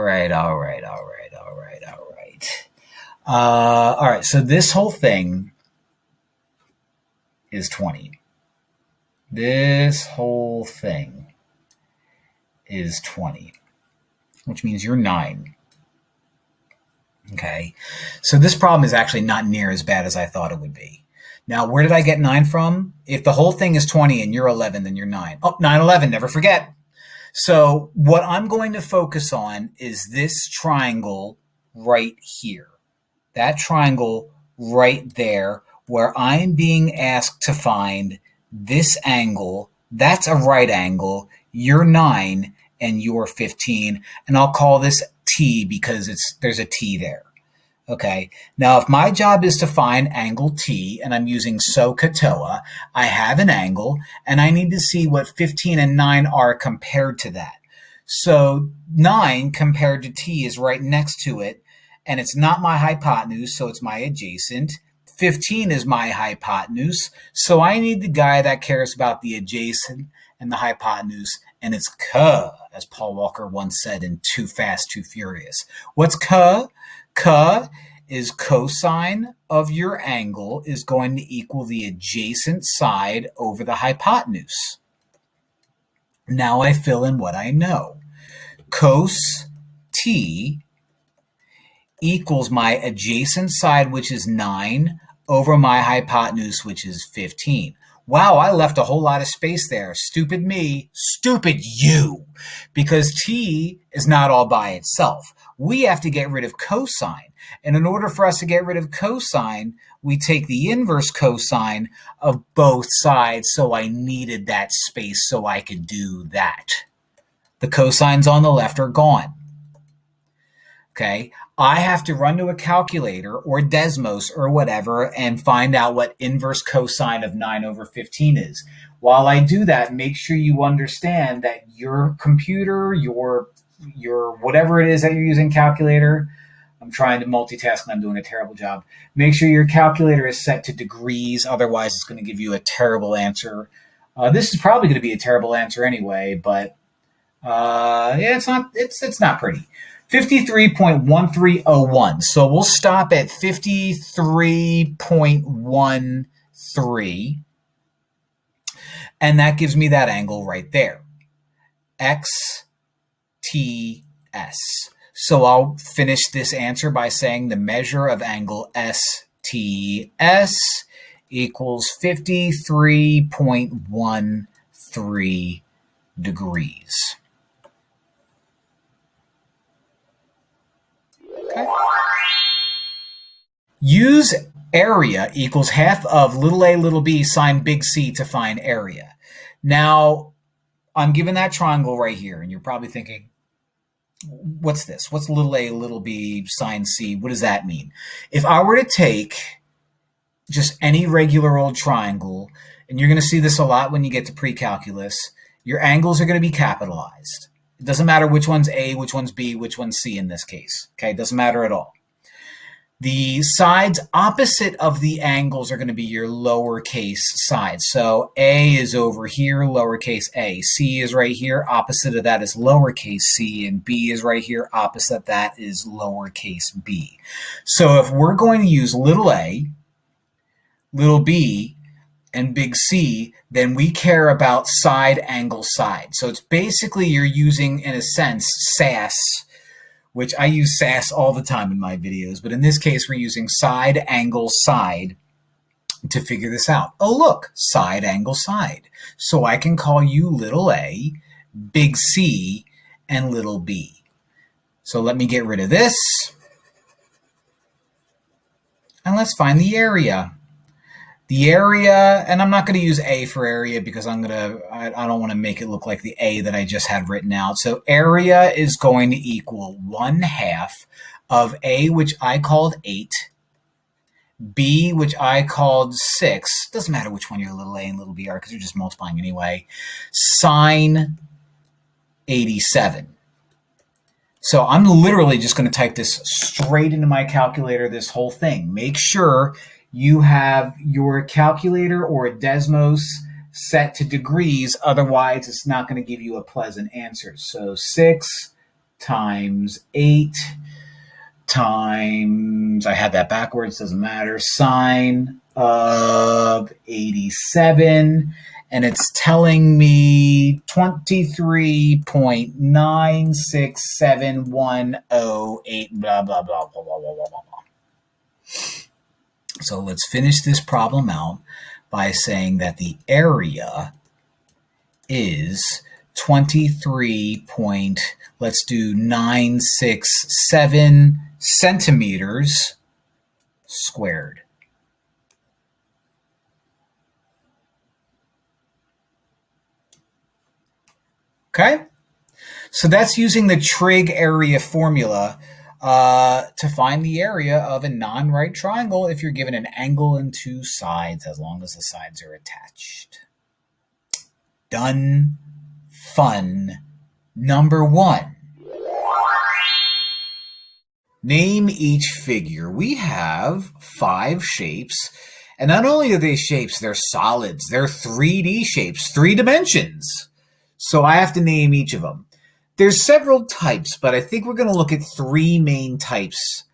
right, so this whole thing is 20. This whole thing is 20, which means you're 9. Okay, so this problem is actually not near as bad as I thought it would be. Now, where did I get 9 from? If the whole thing is 20 and you're 11, then you're 9. Oh, 9, 11, never forget. So what I'm going to focus on is this triangle right here. That triangle right there where I'm being asked to find this angle That's a right angle. You're 9 and you're 15. And I'll call this T because there's a T there. Okay. Now, if my job is to find angle T and I'm using SOHCAHTOA, I have an angle and I need to see what 15 and 9 are compared to that. So 9 compared to T is right next to it, and it's not my hypotenuse, so it's my adjacent. 15 is my hypotenuse, so I need the guy that cares about the adjacent and the hypotenuse, and it's K, as Paul Walker once said in Too Fast, Too Furious. What's K? K is cosine of your angle is going to equal the adjacent side over the hypotenuse. Now I fill in what I know. Cos T equals my adjacent side, which is 9, over my hypotenuse, which is 15. Wow, I left a whole lot of space there. Stupid me, stupid you, because T is not all by itself. We have to get rid of cosine. And in order for us to get rid of cosine, we take the inverse cosine of both sides. So I needed that space so I could do that. The cosines on the left are gone. Okay, I have to run to a calculator or Desmos or whatever and find out what inverse cosine of 9 over 15 is. While I do that, make sure you understand that your computer, your whatever it is that you're using calculator, I'm trying to multitask and I'm doing a terrible job. Make sure your calculator is set to degrees, otherwise it's going to give you a terrible answer. This is probably going to be a terrible answer anyway, but yeah, it's not pretty. 53.1301. So we'll stop at 53.13. And that gives me that angle right there. XTS. So I'll finish this answer by saying the measure of angle STS equals 53.13 degrees. Okay. Use area equals half of little a little b sine big C to find area. Now, I'm given that triangle right here, and you're probably thinking, what's this? What's little a little b sine C? What does that mean? If I were to take just any regular old triangle, and you're going to see this a lot when you get to pre-calculus, your angles are going to be capitalized. It doesn't matter which one's A, which one's B, which one's C in this case. Okay, it doesn't matter at all. The sides opposite of the angles are going to be your lowercase sides. So A is over here, lowercase a. C is right here, opposite of that is lowercase c, and B is right here, opposite of that is lowercase b. So if we're going to use little a, little b, and big C, then we care about side angle side. So it's basically you're using, in a sense, SAS, which I use SAS all the time in my videos, but in this case we're using side angle side to figure this out. Oh look, side angle side. So I can call you little a, big C, and little b. So let me get rid of this, and let's find the area. The area, and I'm not going to use A for area because I don't want to make it look like the A that I just had written out. So area is going to equal 1/2 of A, which I called 8, B, which I called 6. Doesn't matter which one your little a and little b are because you're just multiplying anyway. Sine 87. So I'm literally just going to type this straight into my calculator, this whole thing. Make sure you have your calculator or a Desmos set to degrees, otherwise it's not going to give you a pleasant answer. So 6 times 8 times, I had that backwards, doesn't matter, sine of 87, and it's telling me 23.96710.8, blah, blah, blah, blah, blah, blah, blah, blah. So let's finish this problem out by saying that the area is 23.967 centimeters squared. Okay? So that's using the trig area formula to find the area of a non-right triangle if you're given an angle and two sides, as long as the sides are attached. Done. Fun. Number 1. Name each figure. We have 5 shapes, and not only are they shapes, they're solids. They're 3D shapes, 3 dimensions. So I have to name each of them. There's several types, but I think we're going to look at 3 main types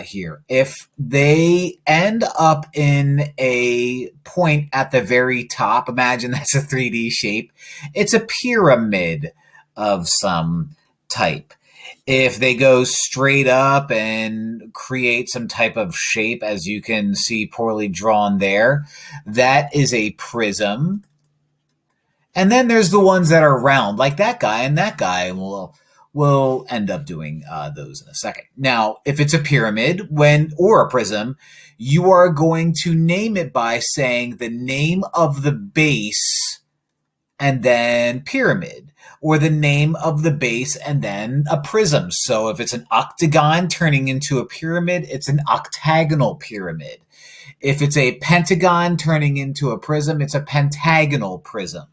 here. If they end up in a point at the very top, imagine that's a 3D shape, it's a pyramid of some type. If they go straight up and create some type of shape, as you can see poorly drawn there, that is a prism. And then there's the ones that are round, like that guy and that guy, and we'll end up doing those in a second. Now, if it's a pyramid or a prism, you are going to name it by saying the name of the base and then pyramid, or the name of the base and then a prism. So if it's an octagon turning into a pyramid, it's an octagonal pyramid. If it's a pentagon turning into a prism, it's a pentagonal prism.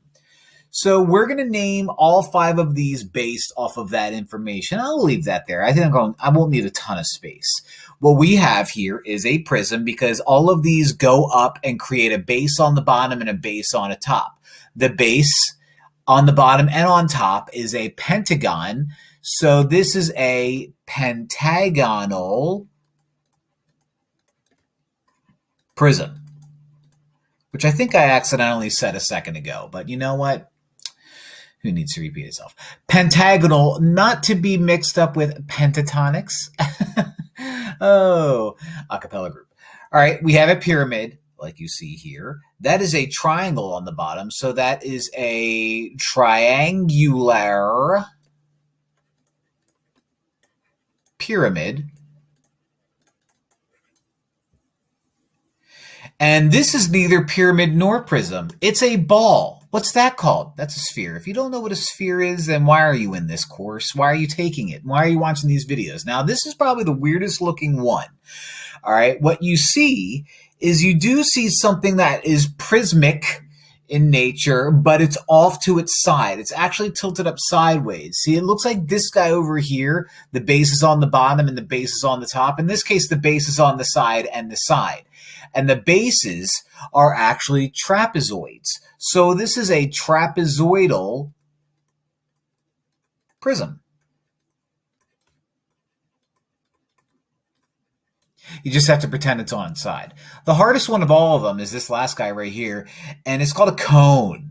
So we're going to name all 5 of these based off of that information. I'll leave that there. I think I won't need a ton of space. What we have here is a prism because all of these go up and create a base on the bottom and a base on the top. The base on the bottom and on top is a pentagon. So this is a pentagonal prism, which I think I accidentally said a second ago. But you know what? Who needs to repeat itself? Pentagonal, not to be mixed up with pentatonics. Oh, a cappella group. All right, we have a pyramid, like you see here. That is a triangle on the bottom, so that is a triangular pyramid. And this is neither pyramid nor prism. It's a ball. What's that called? That's a sphere. If you don't know what a sphere is, then why are you in this course? Why are you taking it? Why are you watching these videos? Now, this is probably the weirdest looking one. All right, what you see is you do see something that is prismic in nature, but it's off to its side. It's actually tilted up sideways. See, it looks like this guy over here, the base is on the bottom and the base is on the top. In this case, the base is on the side and the side. And the bases are actually trapezoids. So this is a trapezoidal prism. You just have to pretend it's on its side. The hardest one of all of them is this last guy right here, and it's called a cone.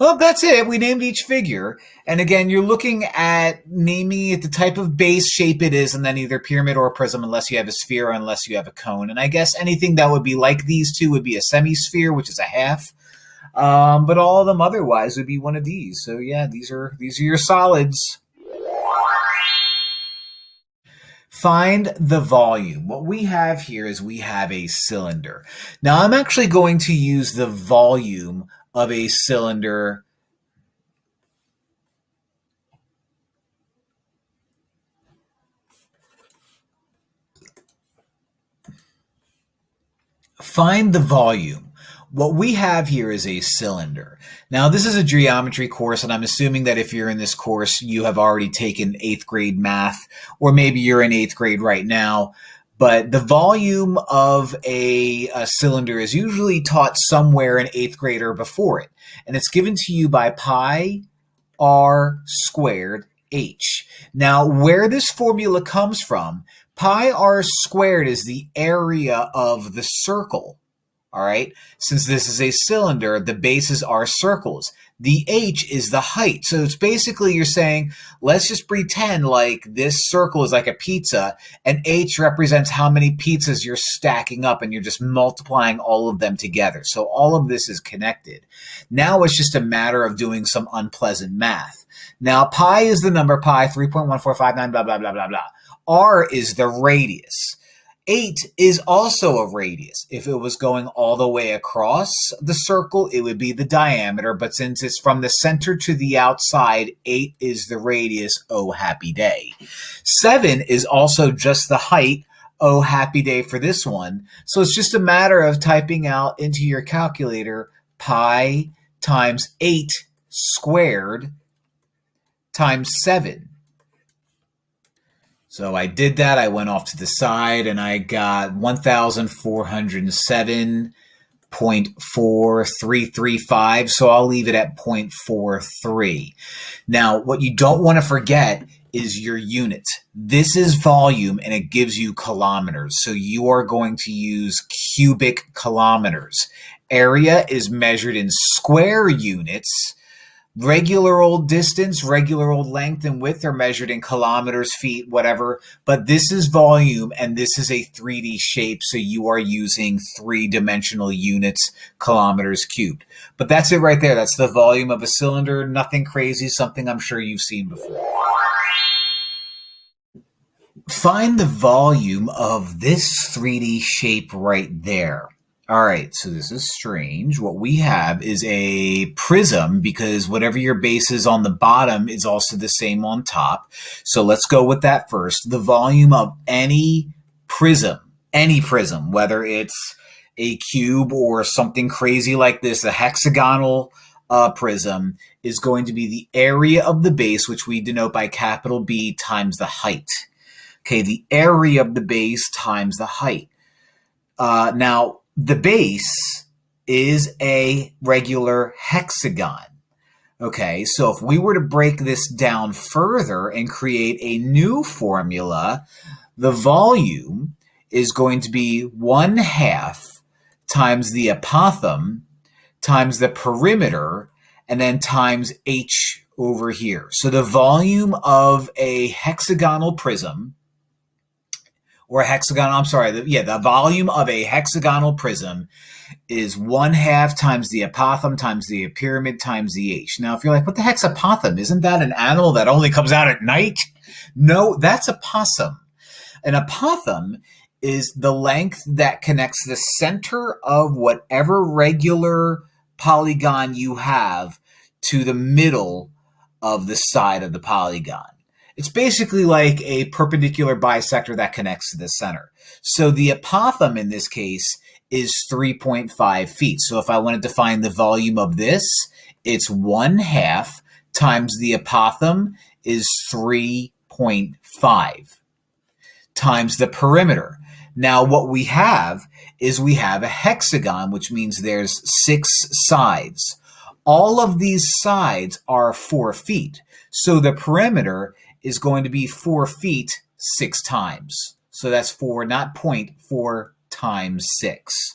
Well, that's it. We named each figure. And again, you're looking at naming it the type of base shape it is, and then either pyramid or a prism, unless you have a sphere or unless you have a cone. And I guess anything that would be like these two would be a semisphere, which is a half. But all of them otherwise would be one of these. So yeah, these are your solids. Find the volume. What we have here is we have a cylinder. Now I'm actually going to use the volume of a cylinder find the volume. What we have here is a cylinder. Now, this is a geometry course, and I'm assuming that if you're in this course, you have already taken 8th grade math, or maybe you're in 8th grade right now. But the volume of a cylinder is usually taught somewhere in 8th grade or before it. And it's given to you by pi r squared h. Now, where this formula comes from, pi r squared is the area of the circle. All right. Since this is a cylinder, the bases are circles. The h is the height. So it's basically you're saying, let's just pretend like this circle is like a pizza and h represents how many pizzas you're stacking up and you're just multiplying all of them together. So all of this is connected. Now it's just a matter of doing some unpleasant math. Now pi is the number pi, 3.1459, blah, blah, blah, blah, blah. R is the radius. 8 is also a radius. If it was going all the way across the circle, it would be the diameter, but since it's from the center to the outside, 8 is the radius. Oh, happy day. 7 is also just the height. Oh, happy day for this one. So it's just a matter of typing out into your calculator pi times 8 squared times 7. So I did that. I went off to the side and I got 1,407.4335. So I'll leave it at 0.43. Now, what you don't want to forget is your units. This is volume and it gives you kilometers. So you are going to use cubic kilometers. Area is measured in square units. Regular old distance, regular old length and width are measured in kilometers, feet, whatever. But this is volume and this is a 3D shape. So you are using 3-dimensional units, kilometers cubed. But that's it right there. That's the volume of a cylinder. Nothing crazy, something I'm sure you've seen before. Find the volume of this 3D shape right there. All right, so this is strange. What we have is a prism because whatever your base is on the bottom is also the same on top. So let's go with that first. The volume of any prism, whether it's a cube or something crazy like this, a hexagonal prism, is going to be the area of the base, which we denote by capital B, times the height. Okay, the area of the base times the height. Now, the base is a regular hexagon. Okay, so if we were to break this down further and create a new formula, the volume is going to be 1/2 times the apothem times the perimeter and then times h over here. So the volume of a hexagonal prism or a hexagon, the volume of a hexagonal prism is 1/2 times the apothem times the pyramid times the h. Now, if you're like, what the heck's a apothem? Isn't that an animal that only comes out at night? No, that's a possum. An apothem is the length that connects the center of whatever regular polygon you have to the middle of the side of the polygon. It's basically like a perpendicular bisector that connects to the center. So the apothem in this case is 3.5 feet. So if I wanted to find the volume of this, it's 1/2 times the apothem is 3.5 times the perimeter. Now what we have is we have a hexagon, which means there's 6 sides. All of these sides are 4 feet. So the perimeter is going to be 4 feet 6 times. So that's 4, not 0.4 times 6.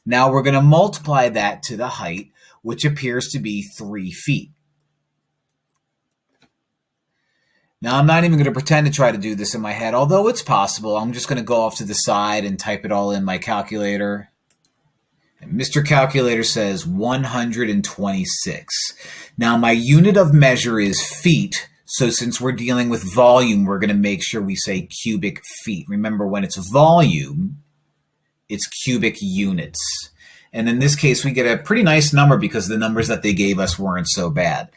Now we're going to multiply that to the height, which appears to be 3 feet. Now I'm not even going to pretend to try to do this in my head, although it's possible. I'm just going to go off to the side and type it all in my calculator. And Mr. Calculator says 126. Now my unit of measure is feet. So since we're dealing with volume, we're going to make sure we say cubic feet. Remember, when it's volume, it's cubic units. And in this case, we get a pretty nice number because the numbers that they gave us weren't so bad.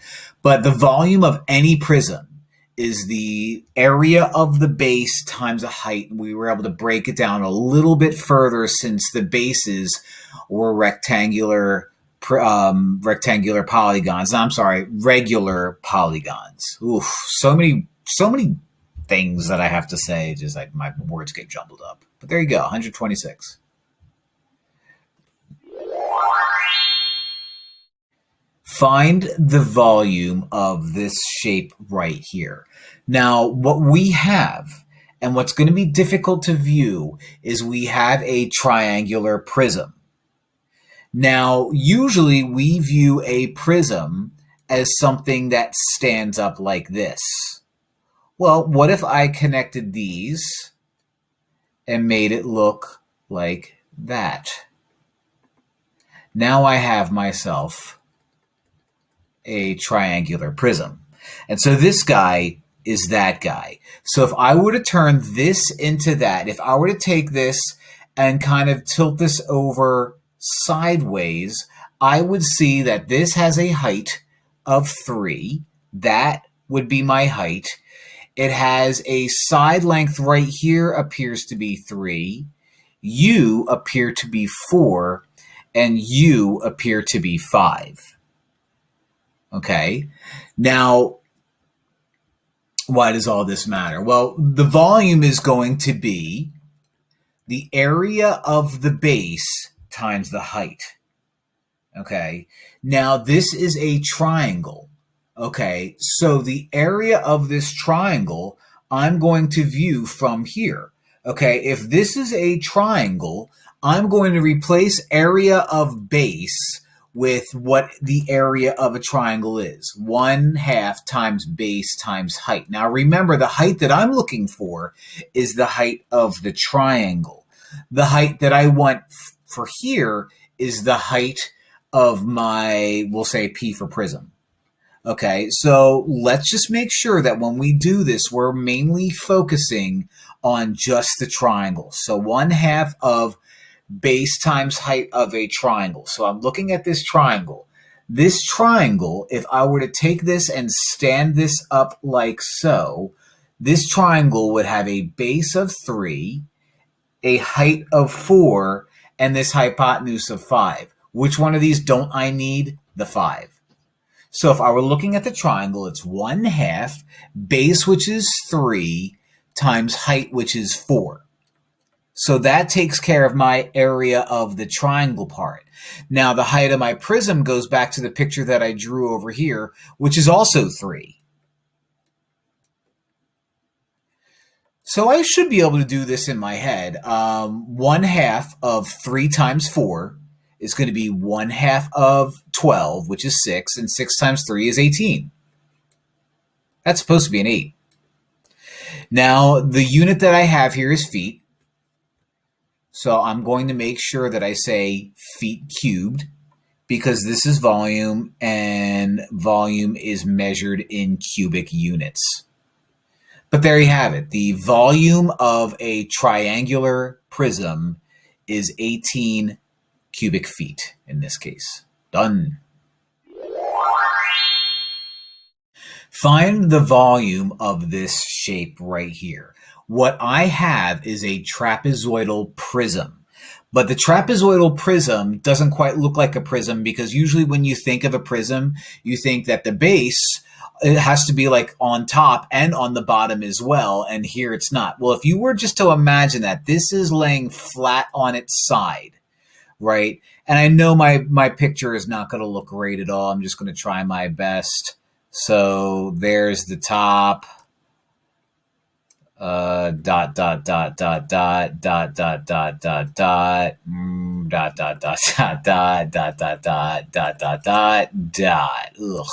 But the volume of any prism is the area of the base times the height. We were able to break it down a little bit further since the bases were regular polygons. Oof, so many things that I have to say, just like my words get jumbled up. But there you go, 126. Find the volume of this shape right here. Now, what we have, and what's going to be difficult to view, is we have a triangular prism. Now, usually we view a prism as something that stands up like this. Well, what if I connected these and made it look like that? Now I have myself a triangular prism. And so this guy is that guy. So if I were to turn this into that, if I were to take this and kind of tilt this over sideways, I would see that this has a height of 3. That would be my height. It has a side length right here appears to be 3. You appear to be 4. And you appear to be 5. Okay? Now, why does all this matter? Well, the volume is going to be the area of the base times the height. Okay? Now, this is a triangle. Okay? So the area of this triangle, I'm going to view from here. Okay? If this is a triangle, I'm going to replace area of base with what the area of a triangle is. 1/2 times base times height. Now remember, the height that I'm looking for is the height of the triangle. The height that I want for here is the height of my, we'll say P for prism. Okay, so let's just make sure that when we do this, we're mainly focusing on just the triangle. So 1/2 of base times height of a triangle. So I'm looking at this triangle. This triangle, if I were to take this and stand this up like so, this triangle would have a base of 3, a height of 4, and this hypotenuse of 5. Which one of these don't I need? The 5. So if I were looking at the triangle, it's 1/2 base, which is 3, times height, which is 4. So that takes care of my area of the triangle part. Now the height of my prism goes back to the picture that I drew over here, which is also 3. So I should be able to do this in my head. 1/2 of 3 times 4 is going to be 1/2 of 12, which is 6, and 6 times 3 is 18. That's supposed to be an 8. Now the unit that I have here is feet. So I'm going to make sure that I say feet cubed because this is volume and volume is measured in cubic units. But there you have it. The volume of a triangular prism is 18 cubic feet in this case. Done. Find the volume of this shape right here. What I have is a trapezoidal prism. But the trapezoidal prism doesn't quite look like a prism because usually when you think of a prism, you think that the base, it has to be like on top and on the bottom as well, and here it's not. Well, if you were just to imagine that this is laying flat on its side, right? And I know my picture is not going to look great at all. I'm just going to try my best. So there's the top. Dot dot dot dot dot dot dot dot dot dot dot dot dot dot dot dot dot dot dot dot. Ugh,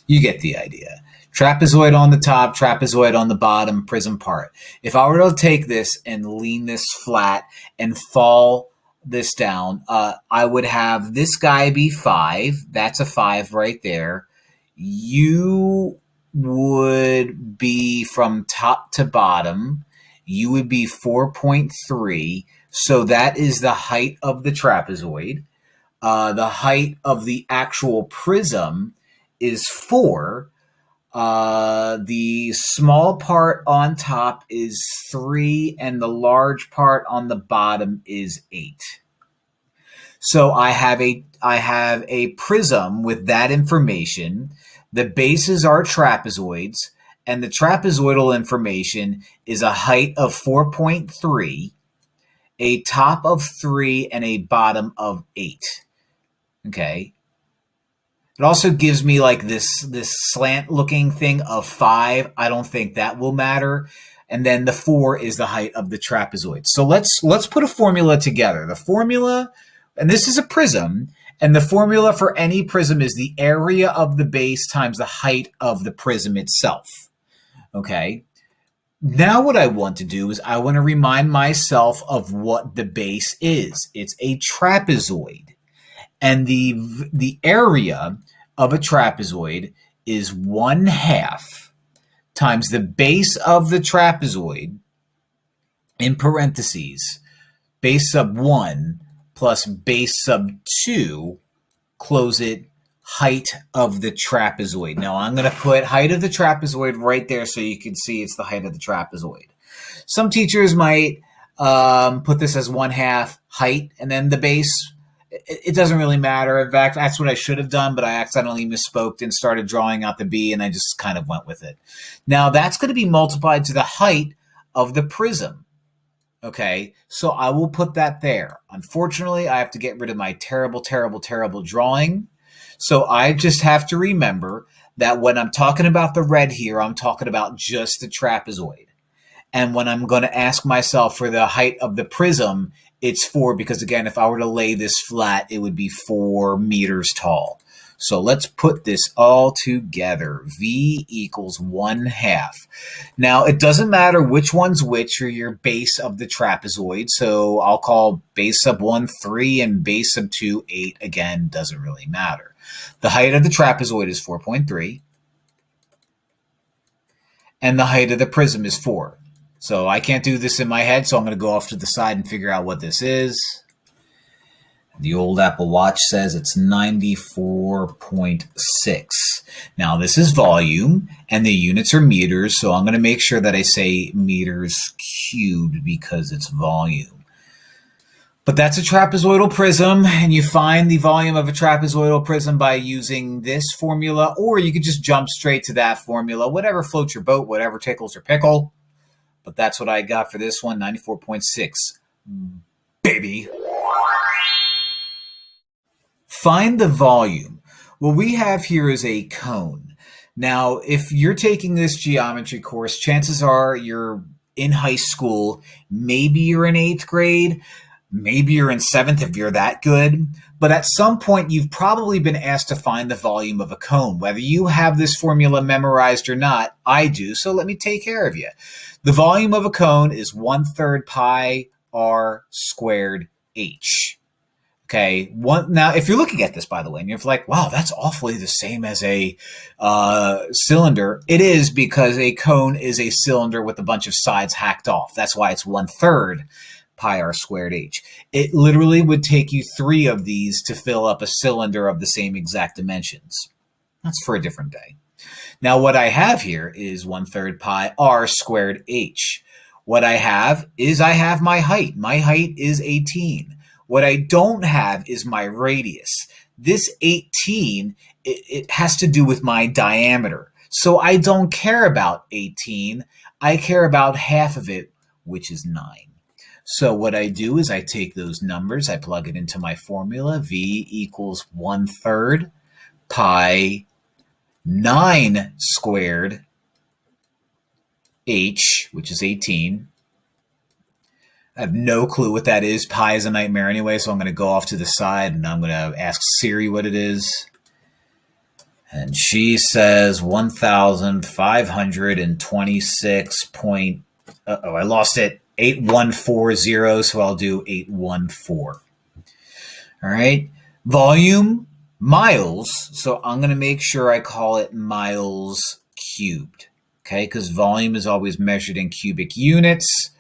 you get the idea. Trapezoid on the top, trapezoid on the bottom, prism part. If I were to take this and lean this flat and fall this down, I would have this guy be 5. That's a 5 right there. You would be from top to bottom. You would be 4.3. So that is the height of the trapezoid. The height of the actual prism is 4. The small part on top is 3, and the large part on the bottom is 8. So I have a prism with that information. The bases are trapezoids, and the trapezoidal information is a height of 4.3, a top of 3, and a bottom of 8. Okay. It also gives me like this slant looking thing of 5. I don't think that will matter. And then the 4 is the height of the trapezoid. So let's put a formula together. The formula, and this is a prism, and the formula for any prism is the area of the base times the height of the prism itself. Okay. Now what I want to do is I want to remind myself of what the base is. It's a trapezoid. And the area of a trapezoid is 1/2 times the base of the trapezoid, in parentheses, base sub 1 plus base sub 2, close it, height of the trapezoid. Now I'm going to put height of the trapezoid right there so you can see it's the height of the trapezoid. Some teachers might put this as 1/2 height and then the base. It doesn't really matter. In fact, that's what I should have done, but I accidentally misspoke and started drawing out the B, and I just kind of went with it. Now, that's going to be multiplied to the height of the prism. Okay, so I will put that there. Unfortunately, I have to get rid of my terrible, terrible, terrible drawing. So I just have to remember that when I'm talking about the red here, I'm talking about just the trapezoid. And when I'm going to ask myself for the height of the prism, it's 4 because, again, if I were to lay this flat, it would be 4 meters tall. So let's put this all together. V equals 1/2. Now, it doesn't matter which one's which or your base of the trapezoid. So I'll call base sub 1 3 and base sub 2 8. Again, doesn't really matter. The height of the trapezoid is 4.3. And the height of the prism is 4. So I can't do this in my head, so I'm going to go off to the side and figure out what this is. The old Apple Watch says it's 94.6. Now, this is volume, and the units are meters, so I'm going to make sure that I say meters cubed because it's volume. But that's a trapezoidal prism, and you find the volume of a trapezoidal prism by using this formula, or you could just jump straight to that formula, whatever floats your boat, whatever tickles your pickle. But that's what I got for this one, 94.6. Baby. Find the volume. What we have here is a cone. Now, if you're taking this geometry course, chances are you're in high school. Maybe you're in 8th grade. Maybe you're in 7th if you're that good. But at some point, you've probably been asked to find the volume of a cone. Whether you have this formula memorized or not, I do, so let me take care of you. The volume of a cone is 1/3 pi r squared h. Okay. Now, if you're looking at this, by the way, and you're like, wow, that's awfully the same as a cylinder. It is because a cone is a cylinder with a bunch of sides hacked off. That's why it's 1/3 pi r squared h. It literally would take you 3 of these to fill up a cylinder of the same exact dimensions. That's for a different day. Now, what I have here is 1/3 pi r squared h. What I have is I have my height. My height is 18. What I don't have is my radius. This 18, it has to do with my diameter. So I don't care about 18. I care about half of it, which is 9. So what I do is I take those numbers, I plug it into my formula. V equals 1/3 pi 9 squared h, which is 18. I have no clue what that is. Pi is a nightmare anyway, so I'm going to go off to the side and I'm going to ask Siri what it is. And she says 1,526 point, I lost it, 8140, so I'll do 814. All right. Volume, miles, so I'm going to make sure I call it miles cubed, okay, because volume is always measured in cubic units.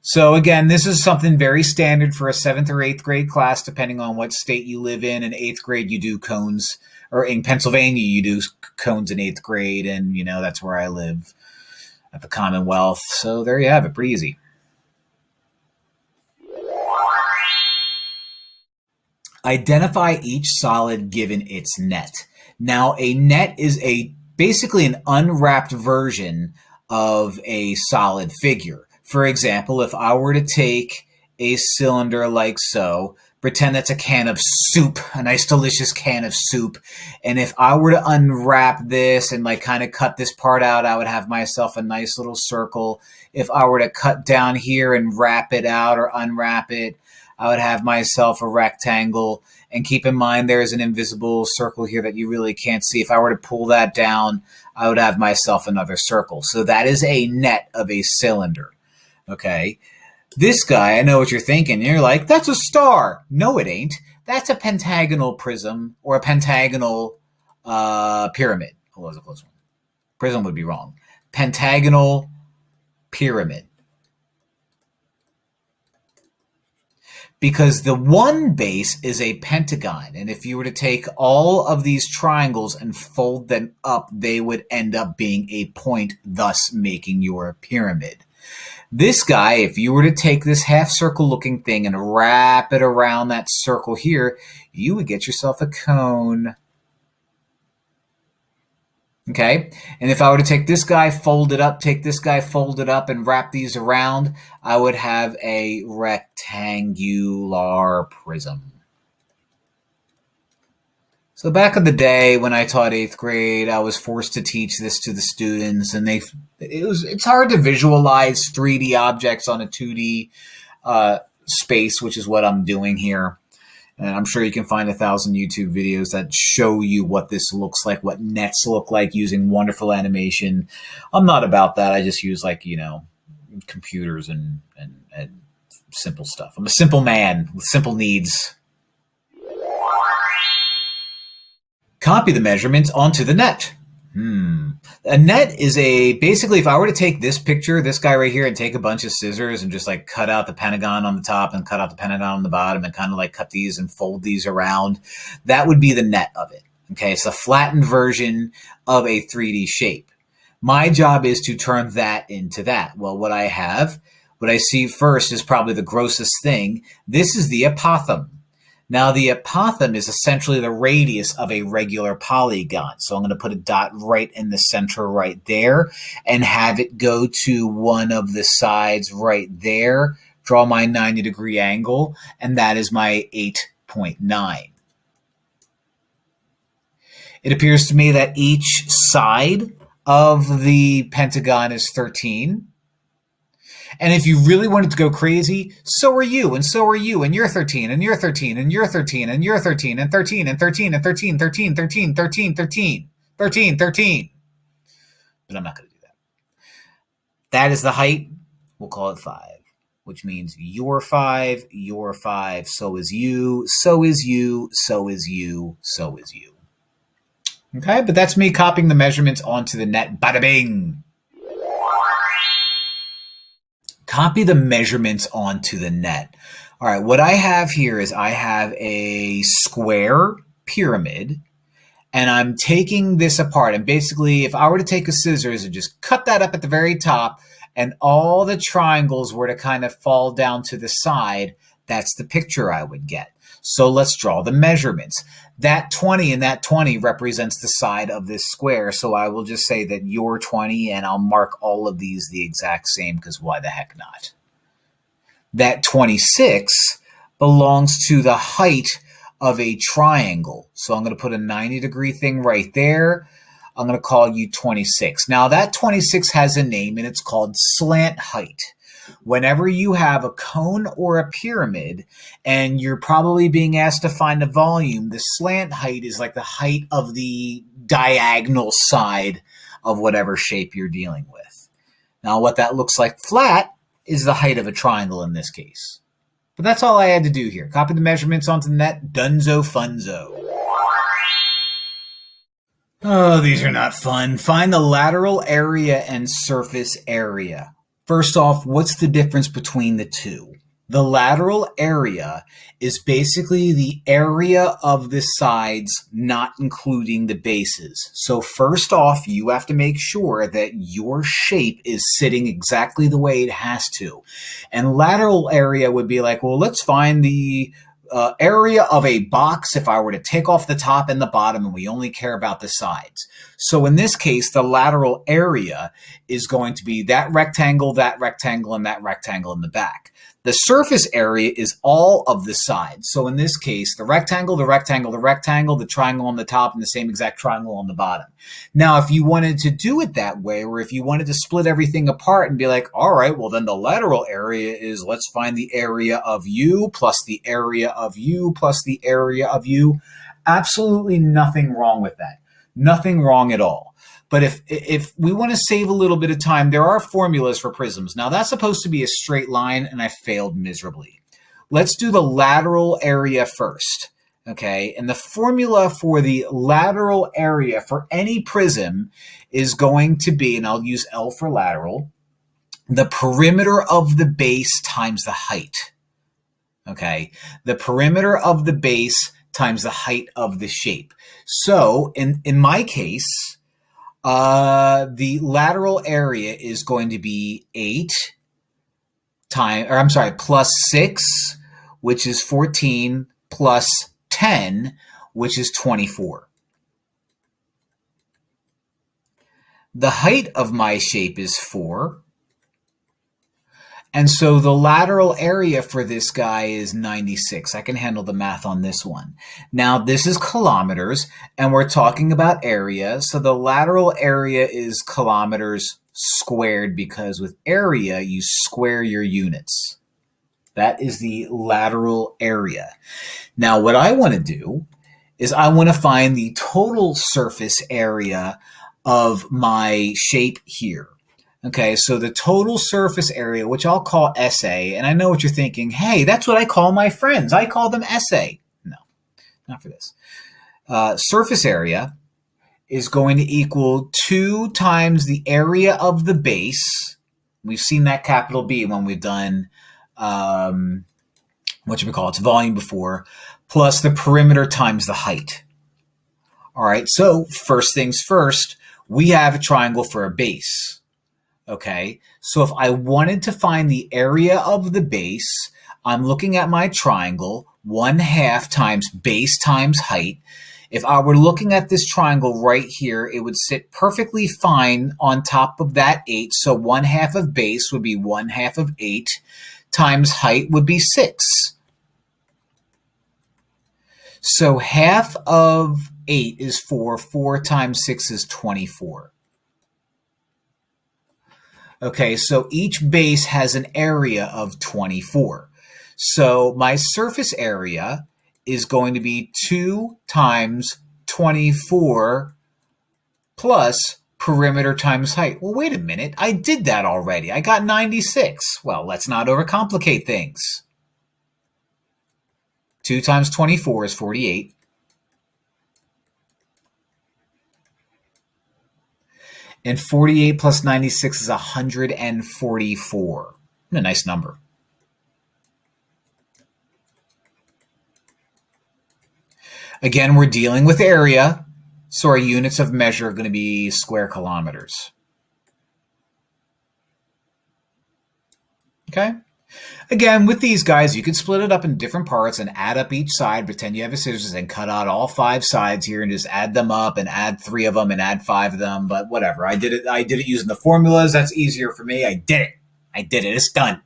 So again, this is something very standard for a 7th or 8th grade class, depending on what state you live in. In 8th grade, you do cones, or in Pennsylvania, you do cones in 8th grade, and that's where I live at the Commonwealth. So there you have it, pretty easy. Identify each solid given its net. Now, a net is basically an unwrapped version of a solid figure. For example, if I were to take a cylinder like so, pretend that's a can of soup, a nice delicious can of soup, and if I were to unwrap this and kind of cut this part out, I would have myself a nice little circle. If I were to cut down here and wrap it out or unwrap it, I would have myself a rectangle. And keep in mind, there's an invisible circle here that you really can't see. If I were to pull that down, I would have myself another circle. So that is a net of a cylinder. Okay. This guy, I know what you're thinking. You're like, that's a star. No, it ain't. That's a pentagonal prism or a pentagonal pyramid. Oh, that was a close one. Prism would be wrong. pentagonal pyramid. Because the one base is a pentagon, and if you were to take all of these triangles and fold them up, they would end up being a point, thus making your pyramid. This guy, if you were to take this half circle looking thing and wrap it around that circle here, you would get yourself a cone. Okay, and if I were to take this guy, fold it up, take this guy, fold it up, and wrap these around, I would have a rectangular prism. So back in the day when I taught 8th grade, I was forced to teach this to the students, and it's hard to visualize 3D objects on a 2D space, which is what I'm doing here. And I'm sure you can find 1,000 YouTube videos that show you what this looks like, what nets look like using wonderful animation. I'm not about that. I just use computers and simple stuff. I'm a simple man with simple needs. Copy the measurements onto the net. A net is basically, if I were to take this picture, this guy right here, and take a bunch of scissors and just cut out the pentagon on the top and cut out the pentagon on the bottom and kind of cut these and fold these around, that would be the net of it. Okay, it's a flattened version of a 3D shape. My job is to turn that into that. Well, what I see first is probably the grossest thing. This is the apothem. Now, the apothem is essentially the radius of a regular polygon. So I'm going to put a dot right in the center right there and have it go to one of the sides right there, draw my 90-degree angle, and that is my 8.9. It appears to me that each side of the pentagon is 13. And if you really wanted to go crazy, so are you, and so are you, and you're 13, and you're 13, and you're 13, and you're 13, and 13, and 13, and 13, 13, 13, 13, 13, 13, 13. But I'm not going to do that. That is the height. We'll call it 5, which means you're 5, so is you, so is you, so is you, so is you. Okay, but that's me copying the measurements onto the net. Bada bing! Copy the measurements onto the net. All right, what I have here is I have a square pyramid, and I'm taking this apart. And basically, if I were to take a scissors and just cut that up at the very top, and all the triangles were to kind of fall down to the side, that's the picture I would get. So let's draw the measurements. That 20 and that 20 represents the side of this square. So I will just say that you're 20, and I'll mark all of these the exact same, because why the heck not? That 26 belongs to the height of a triangle. So I'm going to put a 90-degree thing right there. I'm going to call you 26. Now that 26 has a name, and it's called slant height. Whenever you have a cone or a pyramid and you're probably being asked to find a volume, the slant height is like the height of the diagonal side of whatever shape you're dealing with. Now, what that looks like flat is the height of a triangle in this case. But that's all I had to do here. Copy the measurements onto the net. Dunzo funzo. Oh, these are not fun. Find the lateral area and surface area. First off, what's the difference between the two? The lateral area is basically the area of the sides, not including the bases. So first off, you have to make sure that your shape is sitting exactly the way it has to. And lateral area would be like, well, let's find the area of a box if I were to take off the top and the bottom and we only care about the sides. So in this case, the lateral area is going to be that rectangle, and that rectangle in the back. The surface area is all of the sides. So in this case, the rectangle, the rectangle, the rectangle, the triangle on the top, and the same exact triangle on the bottom. Now, if you wanted to do it that way, or if you wanted to split everything apart and be like, all right, well, then the lateral area is, let's find the area of you plus the area of you plus the area of you. Absolutely nothing wrong with that. Nothing wrong at all. But if we want to save a little bit of time, there are formulas for prisms. Now, that's supposed to be a straight line, and I failed miserably. Let's do the lateral area first. Okay, and the formula for the lateral area for any prism is going to be, and I'll use L for lateral, the perimeter of the base times the height. Okay, the perimeter of the base times the height of the shape. So in my case, the lateral area is going to be 8 plus 6, which is 14, plus 10, which is 24. The height of my shape is 4. And so the lateral area for this guy is 96. I can handle the math on this one. Now, this is kilometers, and we're talking about area. So the lateral area is kilometers squared, because with area, you square your units. That is the lateral area. Now, what I want to do is I want to find the total surface area of my shape here. Okay, so the total surface area, which I'll call SA, and I know what you're thinking, hey, that's what I call my friends. I call them SA. No, not for this. Surface area is going to equal 2 times the area of the base. We've seen that capital B when we've done its volume before, plus the perimeter times the height. All right, so first things first, we have a triangle for a base. Okay, so if I wanted to find the area of the base, I'm looking at my triangle, 1/2 times base times height. If I were looking at this triangle right here, it would sit perfectly fine on top of that 8. So 1/2 of base would be 1/2 of 8 times height would be 6. So half of 8 is 4. 4 times 6 is 24. Okay, so each base has an area of 24. So my surface area is going to be 2 times 24 plus perimeter times height. Well, wait a minute. I did that already. I got 96. Well, let's not overcomplicate things. 2 times 24 is 48. And 48 plus 96 is 144. A nice number. Again, we're dealing with area, so our units of measure are going to be square kilometers. Okay? Again, with these guys, you can split it up in different parts and add up each side, pretend you have a scissors, and cut out all 5 sides here and just add them up and add 3 of them and add 5 of them, but whatever. I did it using the formulas. That's easier for me. I did it. It's done.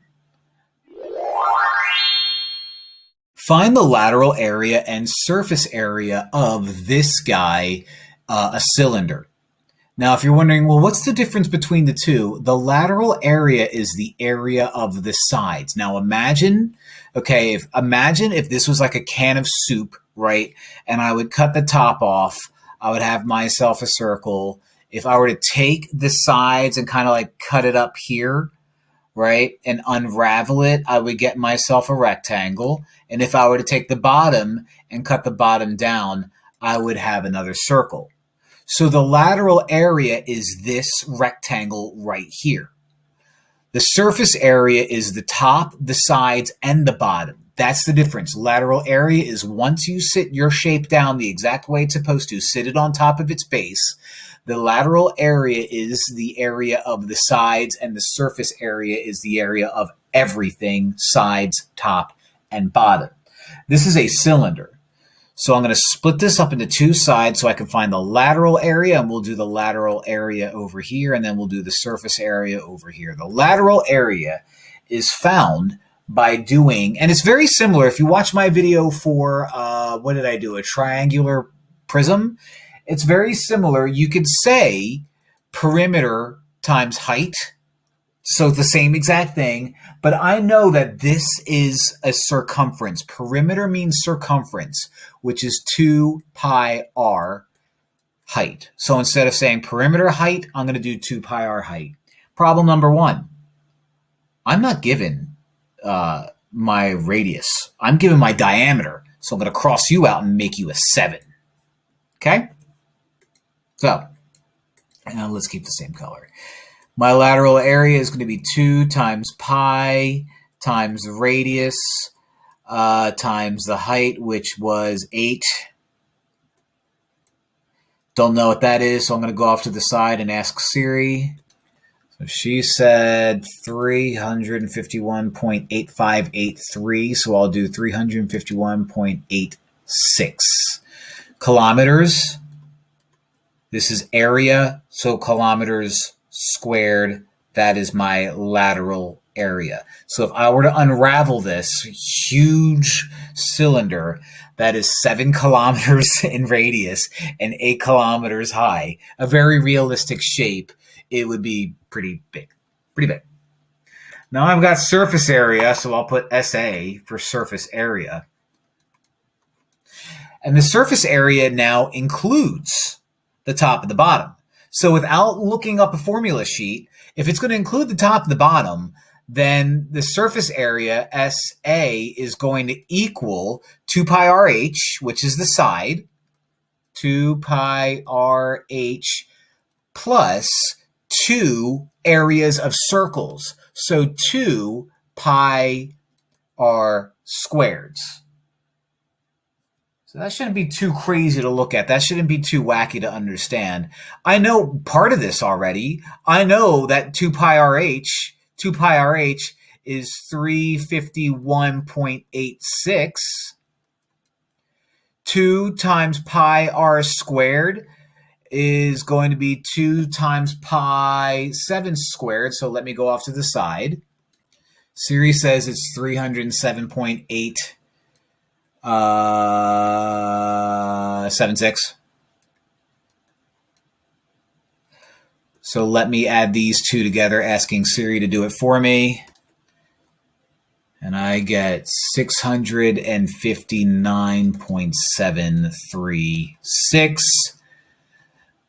Find the lateral area and surface area of this guy, a cylinder. Now, if you're wondering, well, what's the difference between the two? The lateral area is the area of the sides. Now, imagine if this was like a can of soup, right? And I would cut the top off. I would have myself a circle. If I were to take the sides and kind of like cut it up here, right, and unravel it, I would get myself a rectangle. And if I were to take the bottom and cut the bottom down, I would have another circle. So the lateral area is this rectangle right here. The surface area is the top, the sides, and the bottom. That's the difference. Lateral area is once you sit your shape down the exact way it's supposed to, sit it on top of its base. The lateral area is the area of the sides, and the surface area is the area of everything, sides, top, and bottom. This is a cylinder. So I'm going to split this up into 2 sides so I can find the lateral area, and we'll do the lateral area over here, and then we'll do the surface area over here. The lateral area is found by doing, and it's very similar. If you watch my video for, what did I do, a triangular prism, it's very similar. You could say perimeter times height. So it's the same exact thing, but I know that this is a circumference. Perimeter means circumference, which is 2 pi r height. So instead of saying perimeter height, I'm going to do 2 pi r height. Problem number 1. I'm not given my radius. I'm given my diameter. So I'm going to cross you out and make you a 7. Okay? So, now let's keep the same color. My lateral area is going to be 2 times pi times the radius times the height, which was 8. Don't know what that is, so I'm going to go off to the side and ask Siri. So she said 351.8583, so I'll do 351.86 kilometers. This is area, so kilometers squared, that is my lateral area. So if I were to unravel this huge cylinder that is 7 kilometers in radius and 8 kilometers high, a very realistic shape, it would be pretty big. Pretty big. Now I've got surface area, so I'll put SA for surface area. And the surface area now includes the top and the bottom. So without looking up a formula sheet, if it's going to include the top and the bottom, then the surface area, SA, is going to equal 2 pi RH, which is the side, 2 pi RH plus 2 areas of circles. So 2 pi R squareds. So that shouldn't be too crazy to look at. That shouldn't be too wacky to understand. I know part of this already. I know that 2 pi RH is 351.86. 2 times pi R squared is going to be 2 times pi 7 squared. So let me go off to the side. Siri says it's 307.8. 76. So let me add these two together, asking Siri to do it for me. And I get 659.736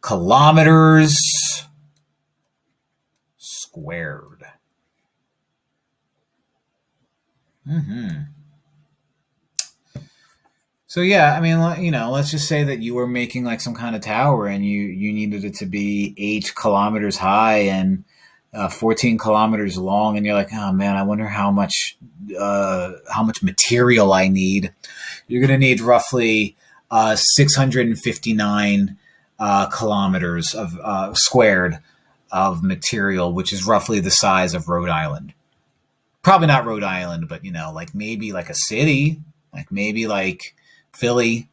kilometers squared. So yeah, I mean, let's just say that you were making like some kind of tower and you needed it to be 8 kilometers high and 14 kilometers long, and you're like, oh man, I wonder how much material I need. You're going to need roughly 659 kilometers of squared of material, which is roughly the size of Rhode Island. Probably not Rhode Island, but like maybe like a city, like maybe like Philly.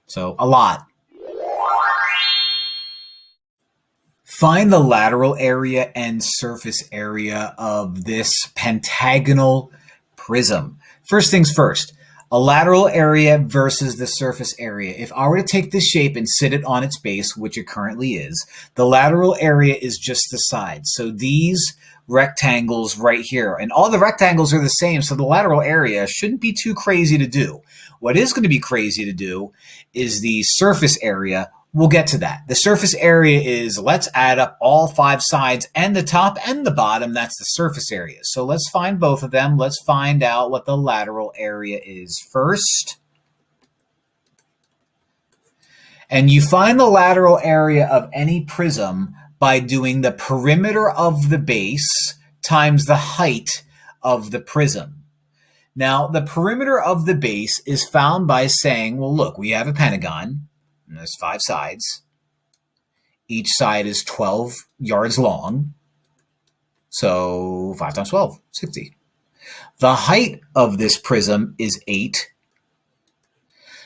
So a lot. Find the lateral area and surface area of this pentagonal prism. First things first, a lateral area versus the surface area. If I were to take this shape and sit it on its base, which it currently is, the lateral area is just the side. So these rectangles right here, and all the rectangles are the same, so the lateral area shouldn't be too crazy to do. What is going to be crazy to do is the surface area. We'll get to that. The surface area is, let's add up all 5 sides and the top and the bottom. That's the surface area. So let's find both of them. Let's find out what the lateral area is first. And you find the lateral area of any prism by doing the perimeter of the base times the height of the prism. Now, the perimeter of the base is found by saying, well, look, we have a pentagon, and there's 5 sides. Each side is 12 yards long. So 5 times 12, 60. The height of this prism is 8.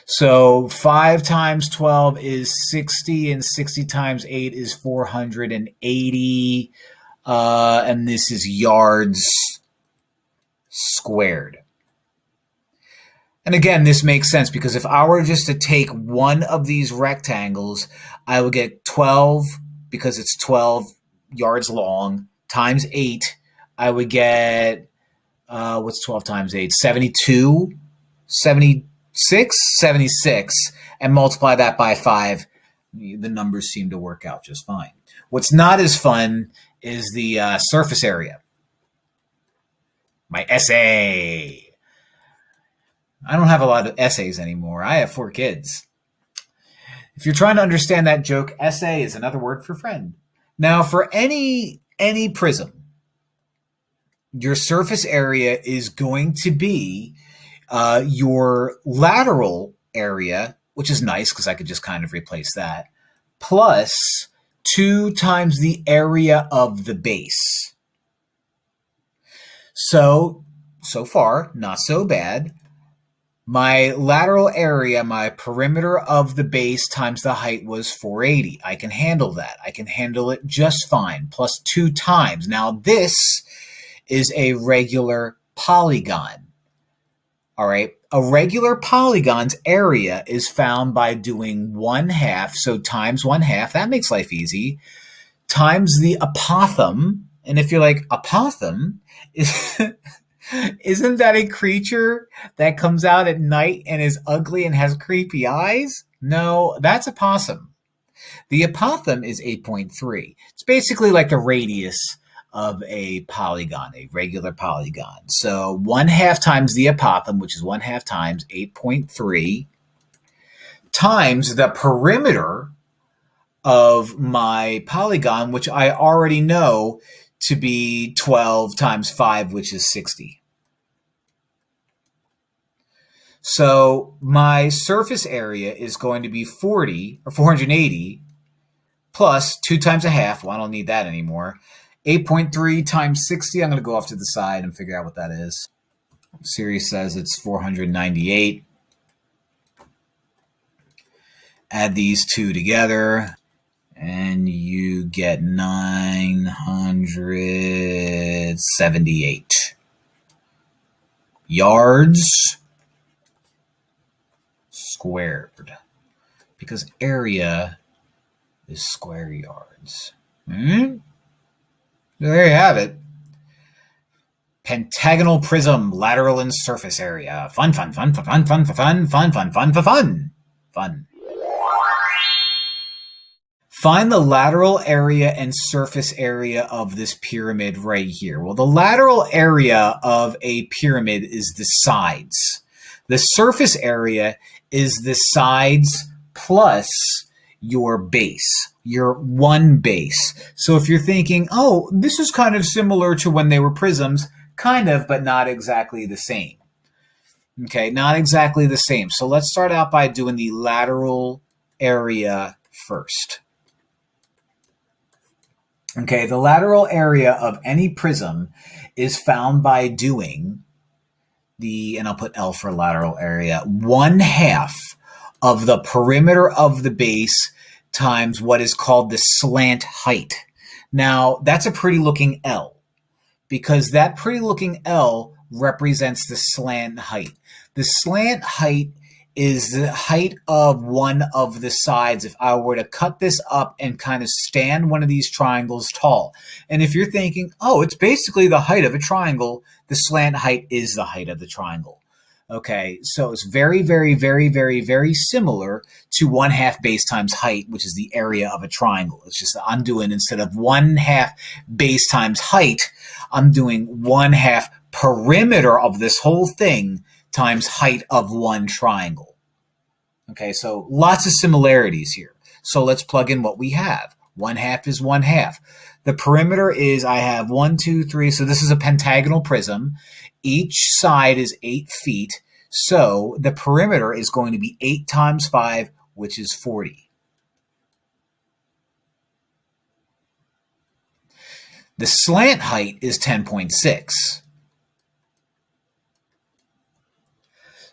So 5 times 12 is 60, and 60 times 8 is 480. And this is yards squared. And again, this makes sense because if I were just to take one of these rectangles, I would get 12, because it's 12 yards long, times 8. I would get, what's 12 times 8? 72, 76, 76, and multiply that by 5. The numbers seem to work out just fine. What's not as fun is the surface area. My SA. I don't have a lot of essays anymore. I have 4 kids. If you're trying to understand that joke, essay is another word for friend. Now, for any prism, your surface area is going to be your lateral area, which is nice because I could just kind of replace that, plus 2 times the area of the base. So far, not so bad. My lateral area, my perimeter of the base times the height was 480. I can handle that. I can handle it just fine, plus 2 times. Now, this is a regular polygon. All right. A regular polygon's area is found by doing 1/2, so times 1/2, that makes life easy, times the apothem. And if you're like, apothem? Isn't that a creature that comes out at night and is ugly and has creepy eyes? No, that's a possum. The apothem is 8.3. It's basically like the radius of a polygon, a regular polygon. So 1/2 times the apothem, which is 1/2 times 8.3, times the perimeter of my polygon, which I already know to be 12 times 5, which is 60. So my surface area is going to be 40 or 480 plus 2 times 1/2. Well, I don't need that anymore. 8.3 times 60. I'm going to go off to the side and figure out what that is. Series says it's 498. Add these two together, and you get 978 yards squared, because area is square yards. There you have it. Pentagonal prism, lateral and surface area. Fun. Find the lateral area and surface area of this pyramid right here. Well, the lateral area of a pyramid is the sides. The surface area is the sides plus your base, your one base. So if you're thinking, oh, this is kind of similar to when they were prisms, kind of, but not exactly the same. Okay, not exactly the same. So let's start out by doing the lateral area first. Okay, the lateral area of any prism is found by doing and I'll put L for lateral area, 1/2 of the perimeter of the base times what is called the slant height. Now, that's a pretty looking L, because that pretty looking L represents the slant height. The slant height is the height of one of the sides if I were to cut this up and kind of stand one of these triangles tall. And if you're thinking, oh, it's basically the height of a triangle, the slant height is the height of the triangle. Okay, so it's very, very, very, very, very similar to 1/2 base times height, which is the area of a triangle. It's just that I'm doing, instead of 1/2 base times height, I'm doing 1/2 perimeter of this whole thing times height of one triangle. Okay, so lots of similarities here. So let's plug in what we have. 1/2 is 1/2. The perimeter is, I have 1, 2, 3. So this is a pentagonal prism. Each side is 8 feet. So the perimeter is going to be 8 times 5, which is 40. The slant height is 10.6.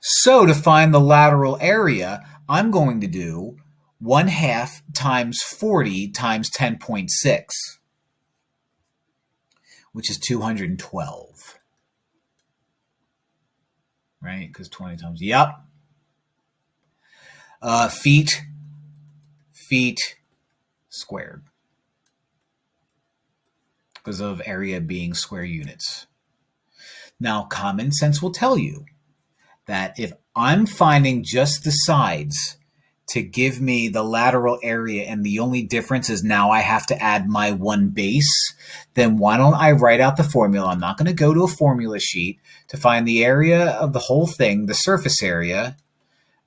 So to find the lateral area, I'm going to do 1/2 times 40 times 10.6, which is 212. Right? Because 20 times, yep. Feet squared, because of area being square units. Now, common sense will tell you that if I'm finding just the sides to give me the lateral area, and the only difference is now I have to add my one base, then why don't I write out the formula? I'm not going to go to a formula sheet to find the area of the whole thing, the surface area.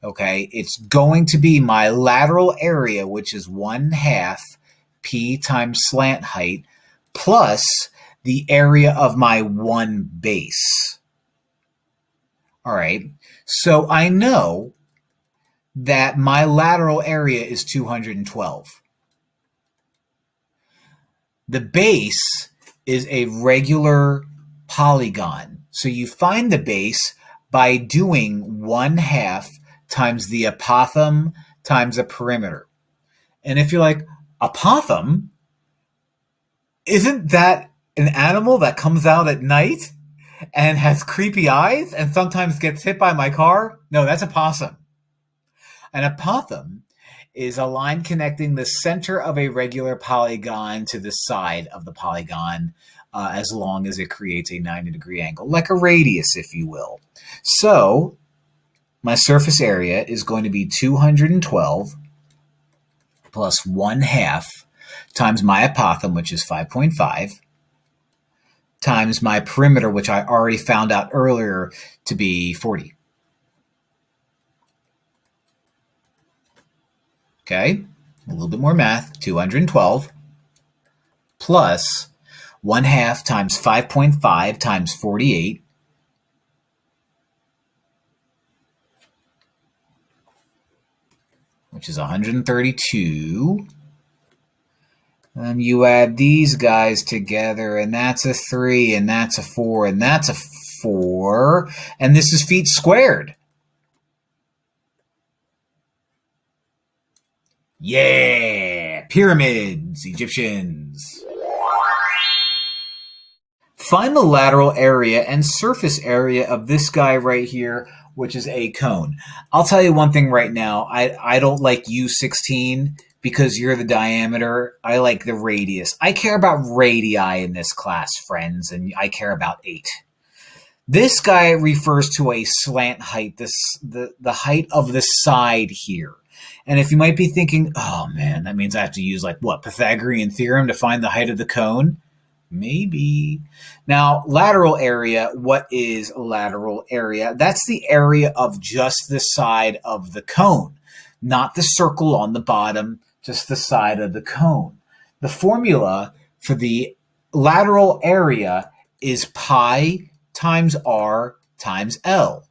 Okay, it's going to be my lateral area, which is 1/2 P times slant height, plus the area of my one base. All right, so I know that my lateral area is 212. The base is a regular polygon. So you find the base by doing 1/2 times the apothem times the perimeter. And if you're like, apothem? Isn't that an animal that comes out at night and has creepy eyes and sometimes gets hit by my car? No, that's a possum. An apothem is a line connecting the center of a regular polygon to the side of the polygon as long as it creates a 90-degree angle, like a radius, if you will. So my surface area is going to be 212 plus 1/2 times my apothem, which is 5.5, times my perimeter, which I already found out earlier to be 40. Okay, a little bit more math. 212 plus 1/2 times 5.5 times 48, which is 132. And you add these guys together, and that's a 3, and that's a 4, and that's a 4, and this is feet squared. Yeah, pyramids, Egyptians. Find the lateral area and surface area of this guy right here, which is a cone. I'll tell you one thing right now. I don't like U16 because you're the diameter. I like the radius. I care about radii in this class, friends, and I care about 8. This guy refers to a slant height, the height of the side here. And if you might be thinking, oh man, that means I have to use like what, Pythagorean theorem to find the height of the cone? Maybe. Now, lateral area, what is lateral area? That's the area of just the side of the cone, not the circle on the bottom, just the side of the cone. The formula for the lateral area is pi times r times L.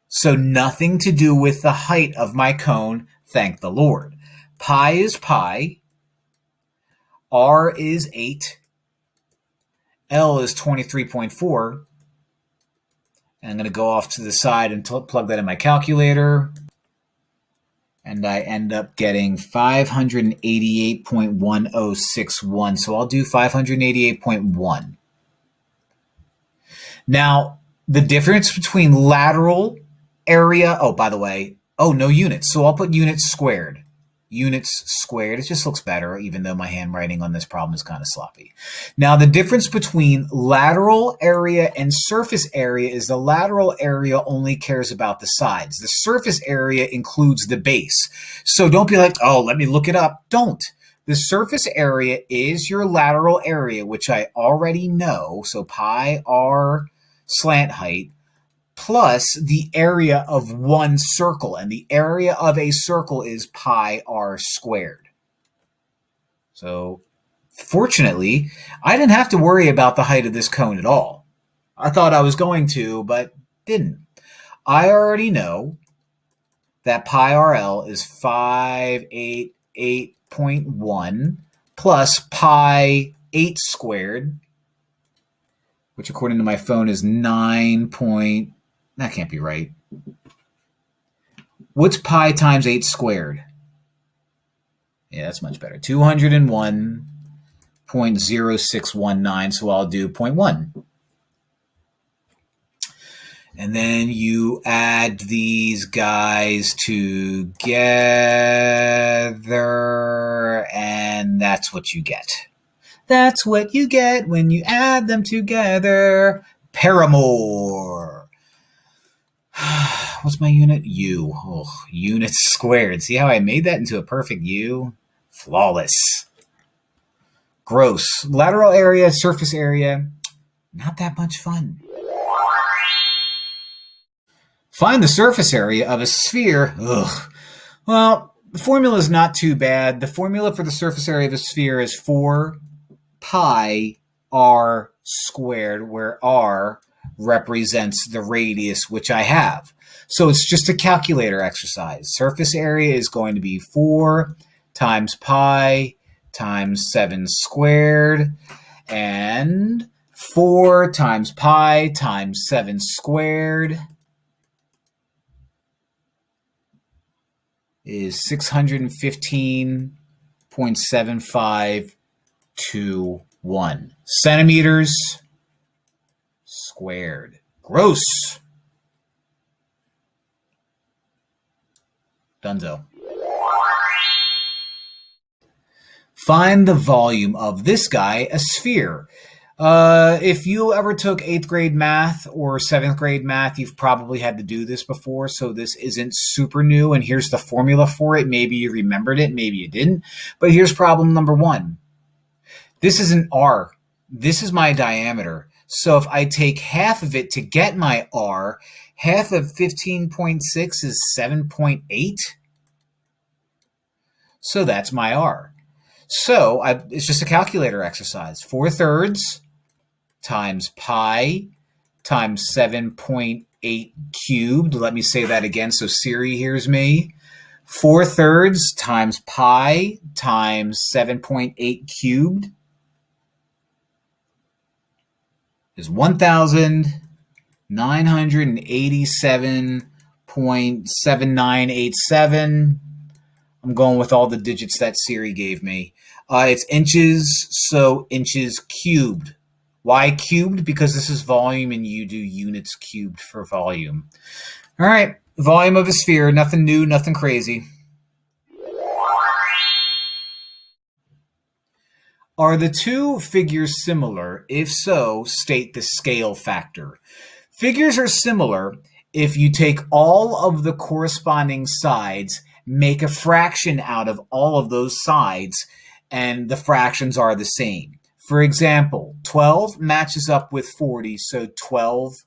So nothing to do with the height of my cone, thank the Lord. Pi is pi, r is 8, L is 23.4. And I'm going to go off to the side and plug that in my calculator. And I end up getting 588.1061. So I'll do 588.1. Now, the difference between lateral area, oh, by the way, oh, no units. So I'll put units squared. Units squared. It just looks better, even though my handwriting on this problem is kind of sloppy. Now, the difference between lateral area and surface area is the lateral area only cares about the sides. The surface area includes the base. So don't be like, oh, let me look it up. Don't. The surface area is your lateral area, which I already know. So pi r slant height plus the area of one circle. And the area of a circle is pi r squared. So fortunately, I didn't have to worry about the height of this cone at all. I thought I was going to, but didn't. I already know that pi RL is 588.1 plus pi 8 squared, which according to my phone is 9. That can't be right. What's pi times 8 squared? Yeah, that's much better. 201.0619, so I'll do 0.1. And then you add these guys together, and that's what you get. That's what you get when you add them together. Paramore. What's my unit? U. Oh, units squared. See how I made that into a perfect U? Flawless. Gross. Lateral area, surface area, not that much fun. Find the surface area of a sphere. Ugh. Well, the formula is not too bad. The formula for the surface area of a sphere is 4 pi r squared, where r represents the radius, which I have. So it's just a calculator exercise. Surface area is going to be 4 times pi times 7 squared, and 4 times pi times 7 squared is 615.7521 centimeters squared. Gross. Dunzo. Find the volume of this guy, a sphere. If you ever took 8th grade math or 7th grade math, you've probably had to do this before, so this isn't super new, and here's the formula for it. Maybe you remembered it, maybe you didn't, but here's problem number 1. This is an r. This is my diameter. So if I take half of it to get my r, half of 15.6 is 7.8. So that's my r. So it's just a calculator exercise. 4/3 times pi times 7.8 cubed. Let me say that again so Siri hears me. 4/3 times pi times 7.8 cubed is 1,987.7987. I'm going with all the digits that Siri gave me. It's inches, so inches cubed. Why cubed? Because this is volume and you do units cubed for volume. All right, volume of a sphere, nothing new, nothing crazy. Are the two figures similar? If so, state the scale factor. Figures are similar if you take all of the corresponding sides, make a fraction out of all of those sides, and the fractions are the same. For example, 12 matches up with 40, so 12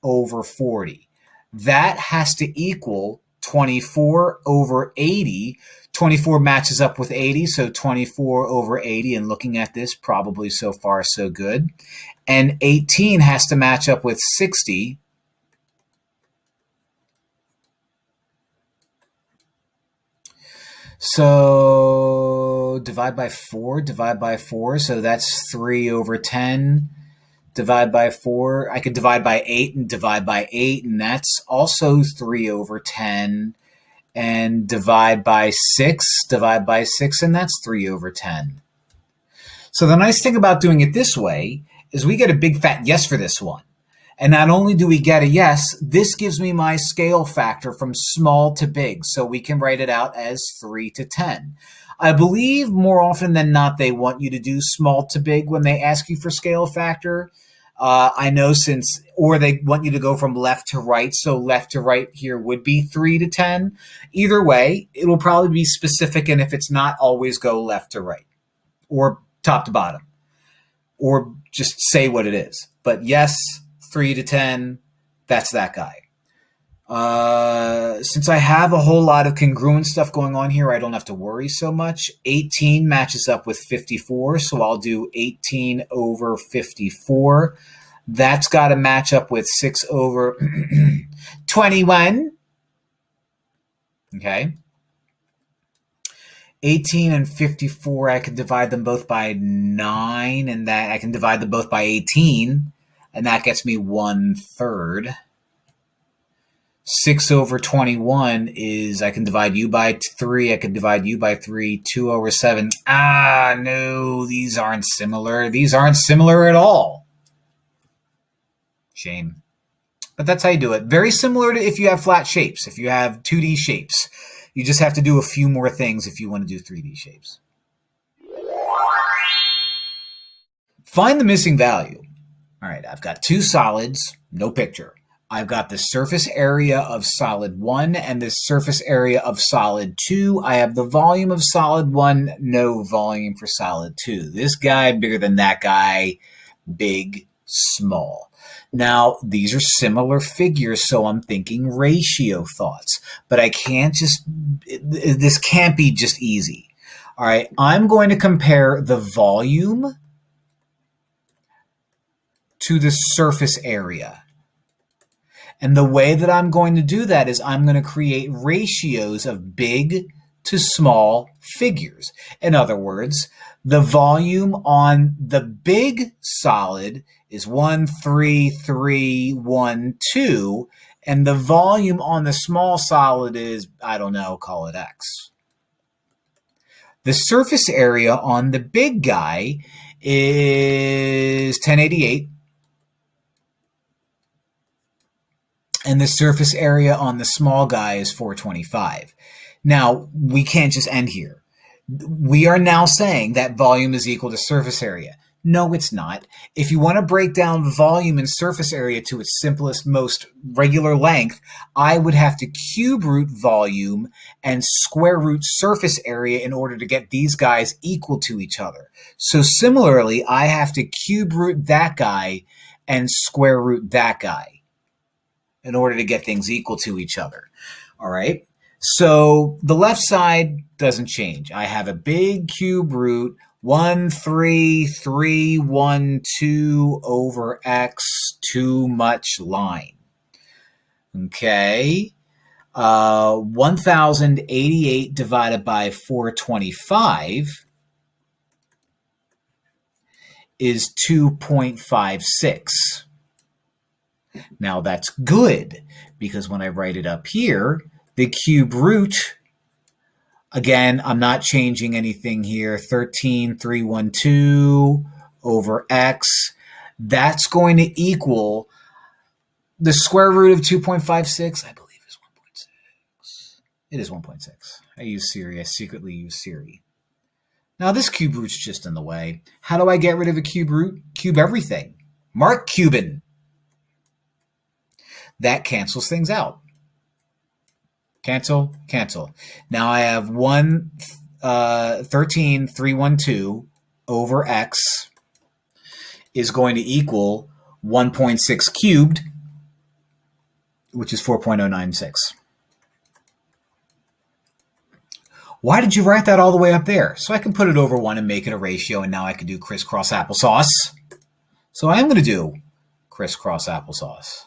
over 40. That has to equal 24 over 80. 24 matches up with 80, so 24 over 80. And looking at this, probably so far so good. And 18 has to match up with 60. So divide by 4, so that's 3 over 10. Divide by 4, I could divide by 8 and divide by 8, and that's also 3 over 10. And divide by 6, and that's 3 over 10. So the nice thing about doing it this way is we get a big fat yes for this one. And not only do we get a yes, this gives me my scale factor from small to big, so we can write it out as 3 to 10. I believe more often than not they want you to do small to big when they ask you for scale factor. I know or they want you to go from left to right, so left to right here would be 3 to 10. Either way, it will probably be specific, and if it's not, always go left to right, or top to bottom, or just say what it is. But yes, 3 to 10, that's that guy. Since I have a whole lot of congruent stuff going on here, I don't have to worry so much. 18 matches up with 54, so I'll do 18 over 54. That's got to match up with 6 over 21. Okay. 18 and 54, I can divide them both by 9, and that I can divide them both by 18, and that gets me 1/3. 6 over 21 is, I can divide u by 3, I can divide u by 3, 2 over 7. No, these aren't similar. These aren't similar at all. Shame. But that's how you do it. Very similar to if you have flat shapes, if you have 2D shapes. You just have to do a few more things if you want to do 3D shapes. Find the missing value. All right, I've got two solids, no picture. I've got the surface area of solid 1 and the surface area of solid 2. I have the volume of solid 1, no volume for solid 2. This guy bigger than that guy, big, small. Now, these are similar figures, so I'm thinking ratio thoughts. But I can't just, this can't be just easy. All right, I'm going to compare the volume to the surface area. And the way that I'm going to do that is I'm going to create ratios of big to small figures. In other words, the volume on the big solid is 1, 3, 3, 1, 2, and the volume on the small solid is, I don't know, call it X. The surface area on the big guy is 1088. And the surface area on the small guy is 425. Now, we can't just end here. We are now saying that volume is equal to surface area. No, it's not. If you want to break down volume and surface area to its simplest, most regular length, I would have to cube root volume and square root surface area in order to get these guys equal to each other. So similarly, I have to cube root that guy and square root that guy in order to get things equal to each other. All right. So the left side doesn't change. I have a big cube root 1, 3, 3, 1, 2 over X, too much line. Okay. 1088 divided by 425 is 2.56. Now that's good because when I write it up here, the cube root, again, I'm not changing anything here, 13,312 over X, that's going to equal the square root of 2.56, I believe is 1.6. It is 1.6. I use Siri. I secretly use Siri. Now this cube root's just in the way. How do I get rid of a cube root? Cube everything. Mark Cuban. That cancels things out. Cancel, cancel. Now I have 13,312 over X is going to equal 1.6 cubed, which is 4.096. Why did you write that all the way up there? So I can put it over 1 and make it a ratio, and now I can do crisscross applesauce. So I am going to do crisscross applesauce.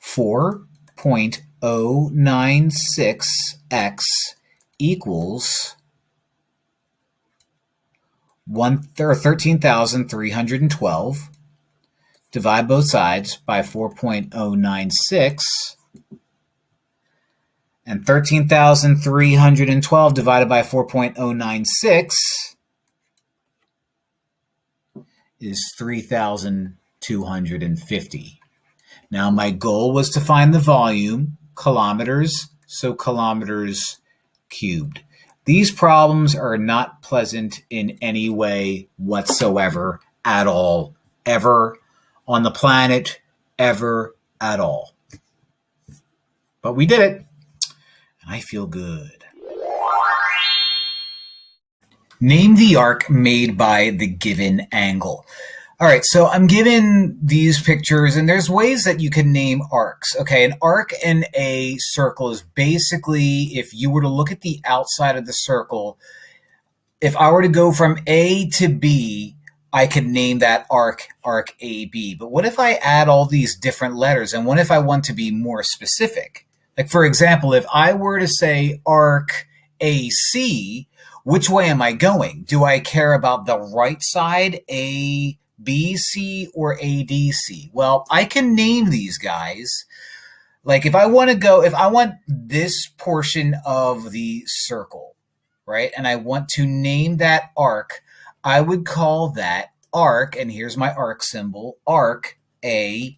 4.096x equals 13,312. Divide both sides by 4.096. And 13,312 divided by 4.096 is 3,250. Now, my goal was to find the volume, kilometers, so kilometers cubed. These problems are not pleasant in any way whatsoever, at all, ever, on the planet, ever, at all. But we did it, and I feel good. Name the arc made by the given angle. All right, so I'm given these pictures, and there's ways that you can name arcs. Okay, an arc in a circle is basically, if you were to look at the outside of the circle, if I were to go from A to B, I could name that arc AB. But what if I add all these different letters, and what if I want to be more specific? Like, for example, if I were to say arc AC, which way am I going? Do I care about the right side, A, BC or ADC? Well, I can name these guys. Like if I want this portion of the circle, right? And I want to name that arc, I would call that arc, and here's my arc symbol, arc ADC.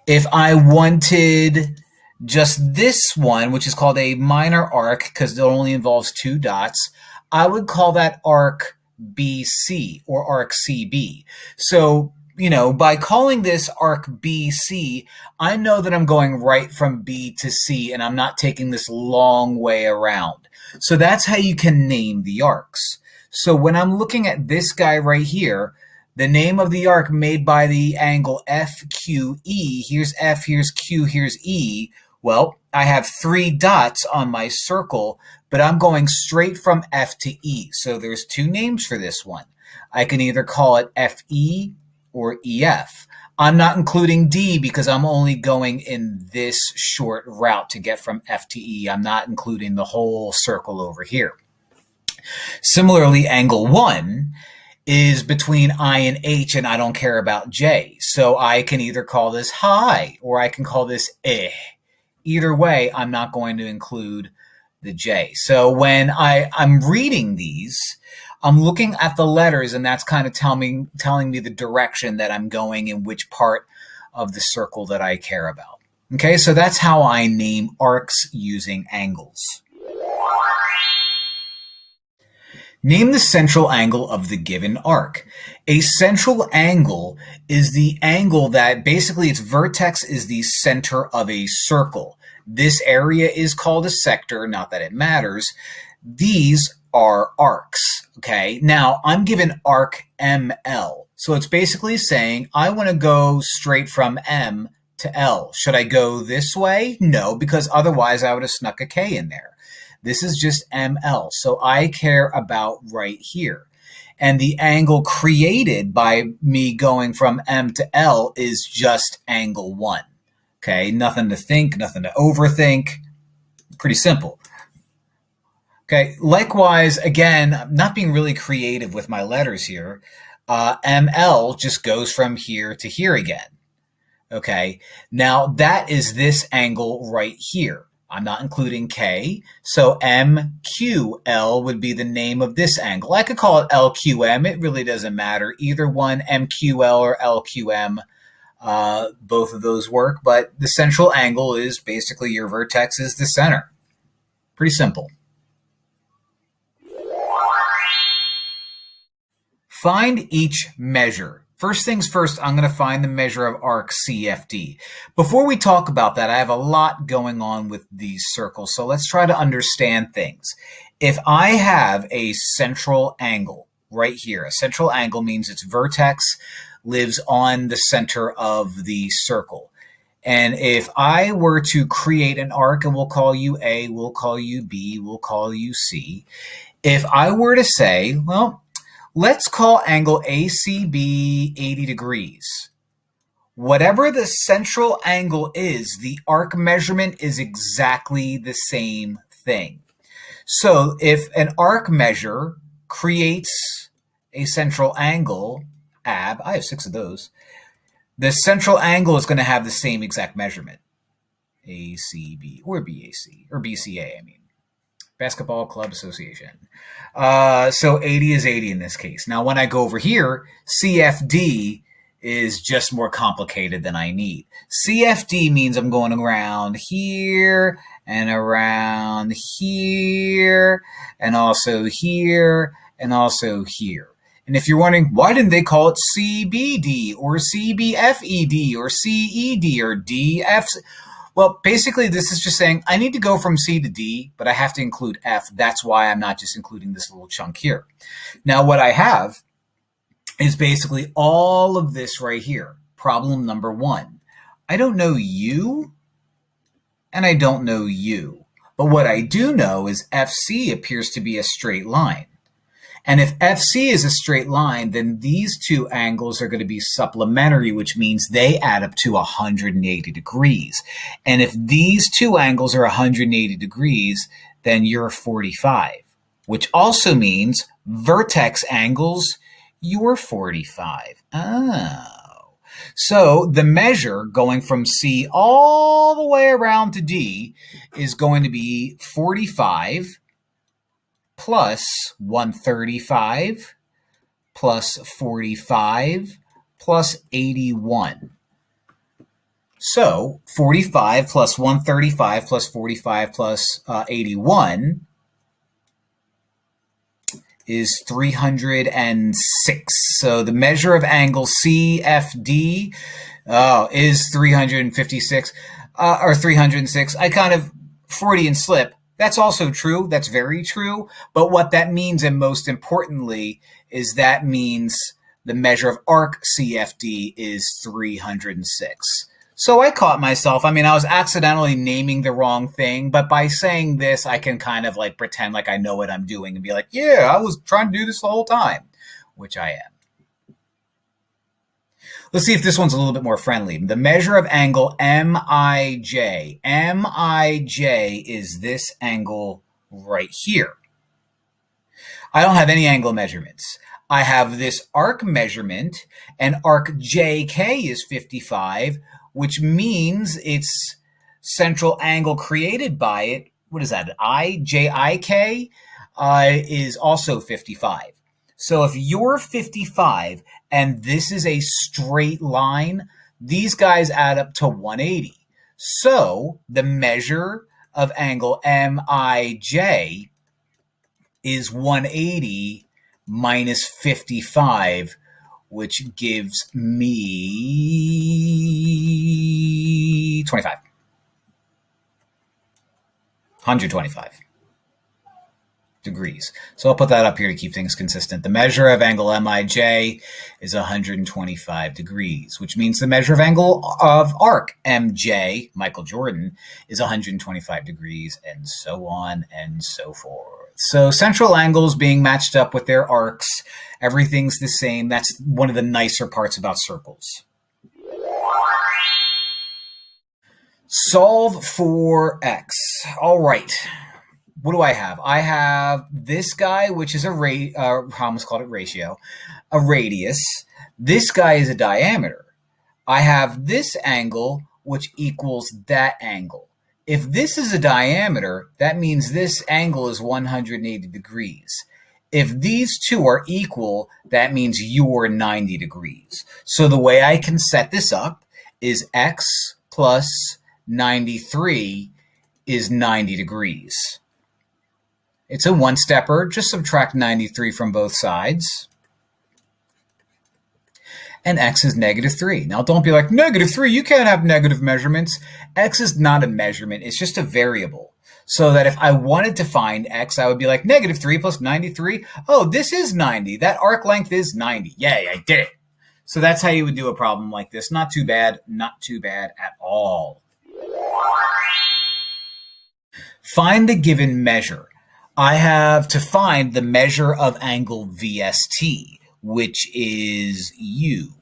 If I wanted just this one, which is called a minor arc because it only involves 2 dots, I would call that arc BC or arc CB. So by calling this arc BC, I know that I'm going right from B to C and I'm not taking this long way around. So that's how you can name the arcs. So when I'm looking at this guy right here, the name of the arc made by the angle FQE, here's F, here's Q, here's E. Well, I have 3 dots on my circle, but I'm going straight from F to E. So there's 2 names for this one. I can either call it FE or EF. I'm not including D because I'm only going in this short route to get from F to E. I'm not including the whole circle over here. Similarly, angle 1 is between I and H, and I don't care about J. So I can either call this high or I can call this eh. Either way, I'm not going to include the J. So when I'm reading these, I'm looking at the letters, and that's kind of telling me the direction that I'm going in which part of the circle that I care about. Okay, so that's how I name arcs using angles. Name the central angle of the given arc. A central angle is the angle that basically its vertex is the center of a circle. This area is called a sector, not that it matters. These are arcs, okay? Now, I'm given arc ML. So it's basically saying I want to go straight from M to L. Should I go this way? No, because otherwise I would have snuck a K in there. This is just ML, so I care about right here. And the angle created by me going from M to L is just angle 1. Okay, nothing to think, nothing to overthink. Pretty simple. Okay, likewise, again, I'm not being really creative with my letters here. ML just goes from here to here again. Okay, now that is this angle right here. I'm not including K, so MQL would be the name of this angle. I could call it LQM. It really doesn't matter. Either one, MQL or LQM, both of those work. But the central angle is basically your vertex is the center. Pretty simple. Find each measure. First things first, I'm going to find the measure of arc CFD. Before we talk about that, I have a lot going on with these circles, so let's try to understand things. If I have a central angle right here, a central angle means its vertex lives on the center of the circle. And if I were to create an arc, and we'll call you A, we'll call you B, we'll call you C. If I were to say, well, let's call angle ACB 80 degrees. Whatever the central angle is, the arc measurement is exactly the same thing. So if an arc measure creates a central angle, AB, I have 6 of those, the central angle is going to have the same exact measurement. ACB or BAC, or BCA, I mean. Basketball Club Association. So 80 is 80 in this case. Now, when I go over here, CFD is just more complicated than I need. CFD means I'm going around here and around here and also here and also here. And if you're wondering, why didn't they call it CBD or CBFED or CED or DF? Well, basically, this is just saying I need to go from C to D, but I have to include F. That's why I'm not just including this little chunk here. Now, what I have is basically all of this right here. Problem number 1. I don't know you, and I don't know you. But what I do know is FC appears to be a straight line. And if FC is a straight line, then these 2 angles are going to be supplementary, which means they add up to 180 degrees. And if these 2 angles are 180 degrees, then you're 45, which also means vertex angles, you're 45. Oh. So the measure going from C all the way around to D is going to be 45 plus 135 plus 45 plus 81. So 45 plus 135 plus 45 plus 81 is 306. So the measure of angle CFD is 356 or 306. I kind of Freudian slip. That's also true. That's very true. But what that means, and most importantly, is that means the measure of arc CFD is 306. So I caught myself. I mean, I was accidentally naming the wrong thing, but by saying this, I can kind of like pretend like I know what I'm doing and be like, yeah, I was trying to do this the whole time, which I am. Let's see if this one's a little bit more friendly. The measure of angle MIJ. MIJ is this angle right here. I don't have any angle measurements. I have this arc measurement, and arc JK is 55, which means its central angle created by it, what is that, JIK, is also 55. So if you're 55 and this is a straight line, these guys add up to 180. So the measure of angle MIJ is 180 minus 55, which gives me 25. 125 degrees. So I'll put that up here to keep things consistent. The measure of angle MIJ is 125 degrees, which means the measure of angle of arc MJ, Michael Jordan, is 125 degrees, and so on and so forth. So central angles being matched up with their arcs, everything's the same. That's one of the nicer parts about circles. Solve for x. All right. What do I have? I have this guy, which is I almost called it ratio, a radius. This guy is a diameter. I have this angle, which equals that angle. If this is a diameter, that means this angle is 180 degrees. If these two are equal, that means you're 90 degrees. So the way I can set this up is x plus 93 is 90 degrees. It's a one-stepper. Just subtract 93 from both sides. And x is -3. Now, don't be like, -3, you can't have negative measurements. X is not a measurement. It's just a variable. So that if I wanted to find x, I would be like, -3 plus 93. Oh, this is 90. That arc length is 90. Yay, I did it. So that's how you would do a problem like this. Not too bad. Not too bad at all. Find the given measure. I have to find the measure of angle VST, which is U.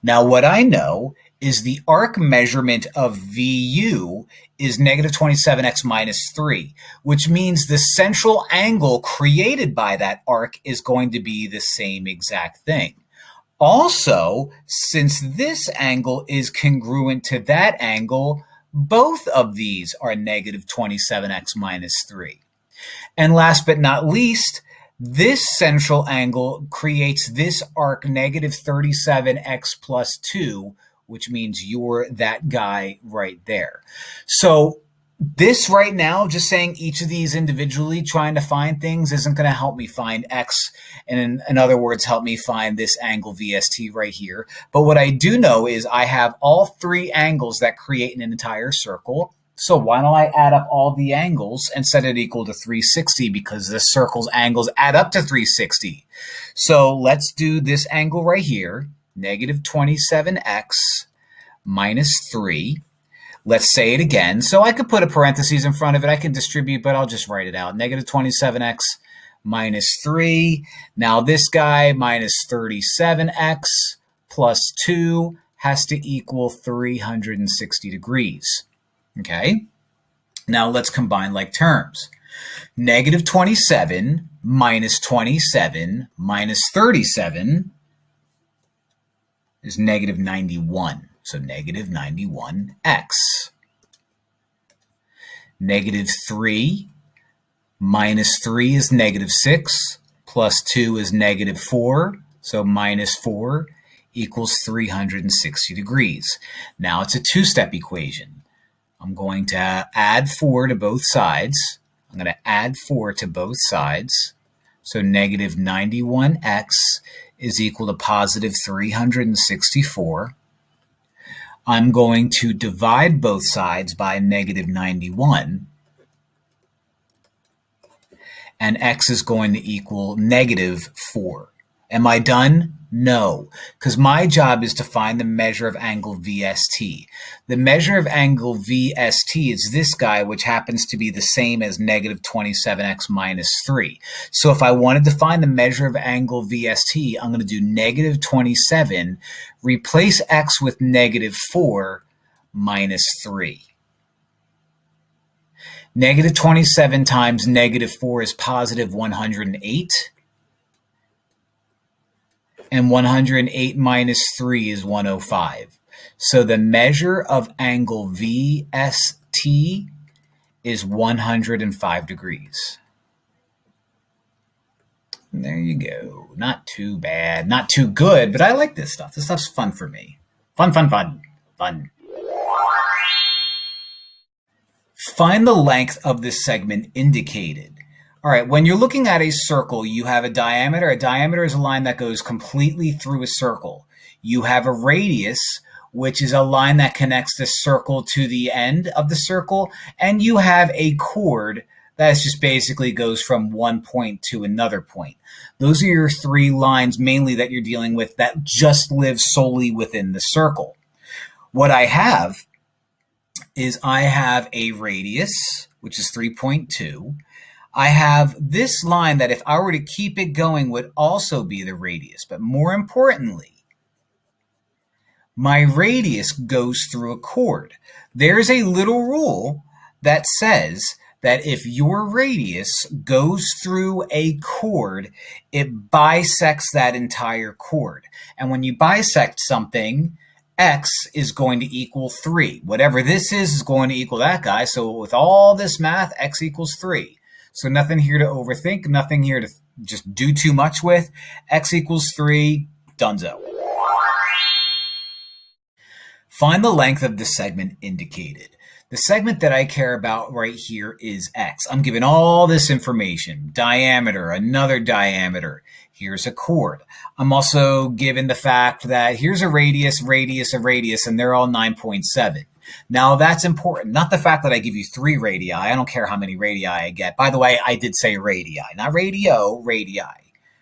Now, what I know is the arc measurement of VU is -27x minus 3, which means the central angle created by that arc is going to be the same exact thing. Also, since this angle is congruent to that angle, both of these are -27x minus 3. And last but not least, this central angle creates this arc -37x plus 2, which means you're that guy right there. So this right now, just saying each of these individually, trying to find things, isn't going to help me find x, and in other words, help me find this angle VST right here. But what I do know is I have all three angles that create an entire circle. So why don't I add up all the angles and set it equal to 360, because the circle's angles add up to 360. So let's do this angle right here, -27x minus 3. Let's say it again. So I could put a parentheses in front of it. I can distribute, but I'll just write it out. -27x minus 3. Now this guy minus 37x plus 2 has to equal 360 degrees. Okay, now let's combine like terms. -27 minus 27 minus 37 is -91. So -91x. -3 minus 3 is -6, plus 2 is -4, so -4 equals 360 degrees. Now it's a two-step equation. I'm going to add 4 to both sides. I'm going to add 4 to both sides. So negative 91x is equal to positive 364. I'm going to divide both sides by negative 91. And x is going to equal negative 4. Am I done? No, because my job is to find the measure of angle VST. The measure of angle VST is this guy, which happens to be the same as negative 27x minus 3. So if I wanted to find the measure of angle VST, I'm going to do negative 27, replace x with negative 4 minus 3. Negative 27 times negative 4 is positive 108. And 108 minus 3 is 105. So the measure of angle VST is 105 degrees. And there you go. Not too bad. Not too good, but I like this stuff. This stuff's fun for me. Fun, fun, fun. Fun. Find the length of this segment indicated. All right, when you're looking at a circle, you have a diameter. A diameter is a line that goes completely through a circle. You have a radius, which is a line that connects the circle to the end of the circle. And you have a chord that just basically goes from one point to another point. Those are your three lines mainly that you're dealing with that just live solely within the circle. What I have is I have a radius, which is 3.2. I have this line that if I were to keep it going would also be the radius. But more importantly, my radius goes through a chord. There's a little rule that says that if your radius goes through a chord, it bisects that entire chord. And when you bisect something, x is going to equal 3. Whatever this is going to equal that guy. So with all this math, x equals 3. So nothing here to overthink, nothing here to just do too much with. X equals 3, donezo. Find the length of the segment indicated. The segment that I care about right here is x. I'm given all this information. Diameter, another diameter. Here's a chord. I'm also given the fact that here's a radius, radius, a radius, and they're all 9.7. Now, that's important. Not the fact that I give you 3 radii. I don't care how many radii I get. By the way, I did say radii, not radio, radii.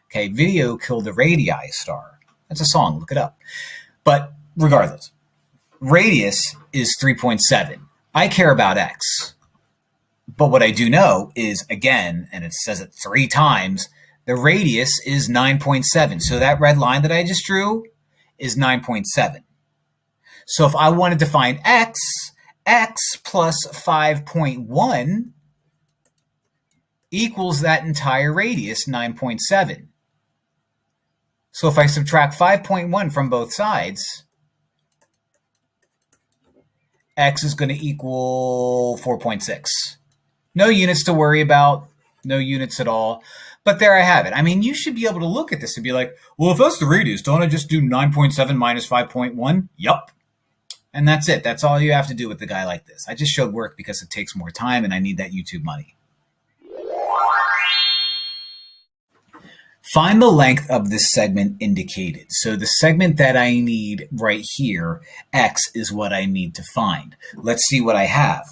Okay, video killed the radii star. That's a song. Look it up. But regardless, radius is 3.7. I care about x. But what I do know is, again, and it says it 3 times, the radius is 9.7. So that red line that I just drew is 9.7. So if I wanted to find x, x plus 5.1 equals that entire radius, 9.7. So if I subtract 5.1 from both sides, x is going to equal 4.6. No units to worry about, no units at all. But there I have it. I mean, you should be able to look at this and be like, well, if that's the radius, don't I just do 9.7 minus 5.1? Yup. And that's it. That's all you have to do with a guy like this. I just showed work because it takes more time and I need that YouTube money. Find the length of this segment indicated. So the segment that I need right here, x, is what I need to find. Let's see what I have.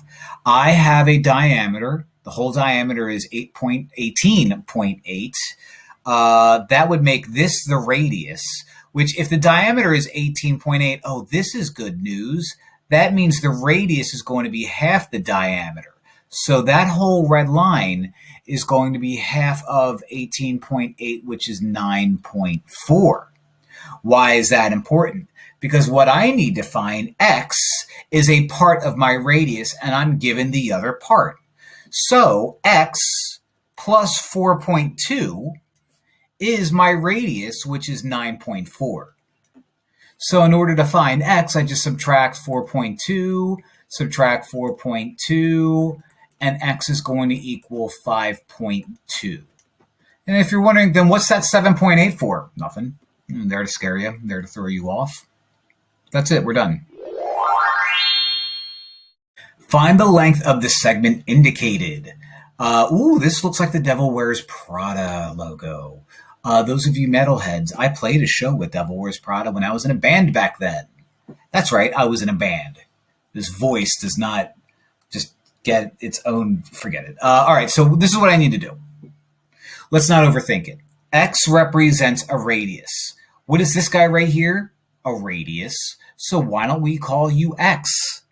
I have a diameter. The whole diameter is 18.8. That would make this the radius, which if the diameter is 18.8, oh, this is good news. That means the radius is going to be half the diameter. So that whole red line is going to be half of 18.8, which is 9.4. Why is that important? Because what I need to find, x, is a part of my radius, and I'm given the other part. So x plus 4.2 is my radius, which is 9.4. So in order to find x, I just subtract 4.2, subtract 4.2, and x is going to equal 5.2. And if you're wondering, then what's that 7.8 for? Nothing. I'm there to scare you. I'm there to throw you off. That's it. We're done. Find the length of the segment indicated. Ooh, this looks like the Devil Wears Prada logo. Those of you metalheads, I played a show with Devil Wears Prada when I was in a band back then. That's right, I was in a band. This voice does not just get its own, forget it. All right, so this is what I need to do. Let's not overthink it. X represents a radius. What is this guy right here? A radius. So why don't we call you X?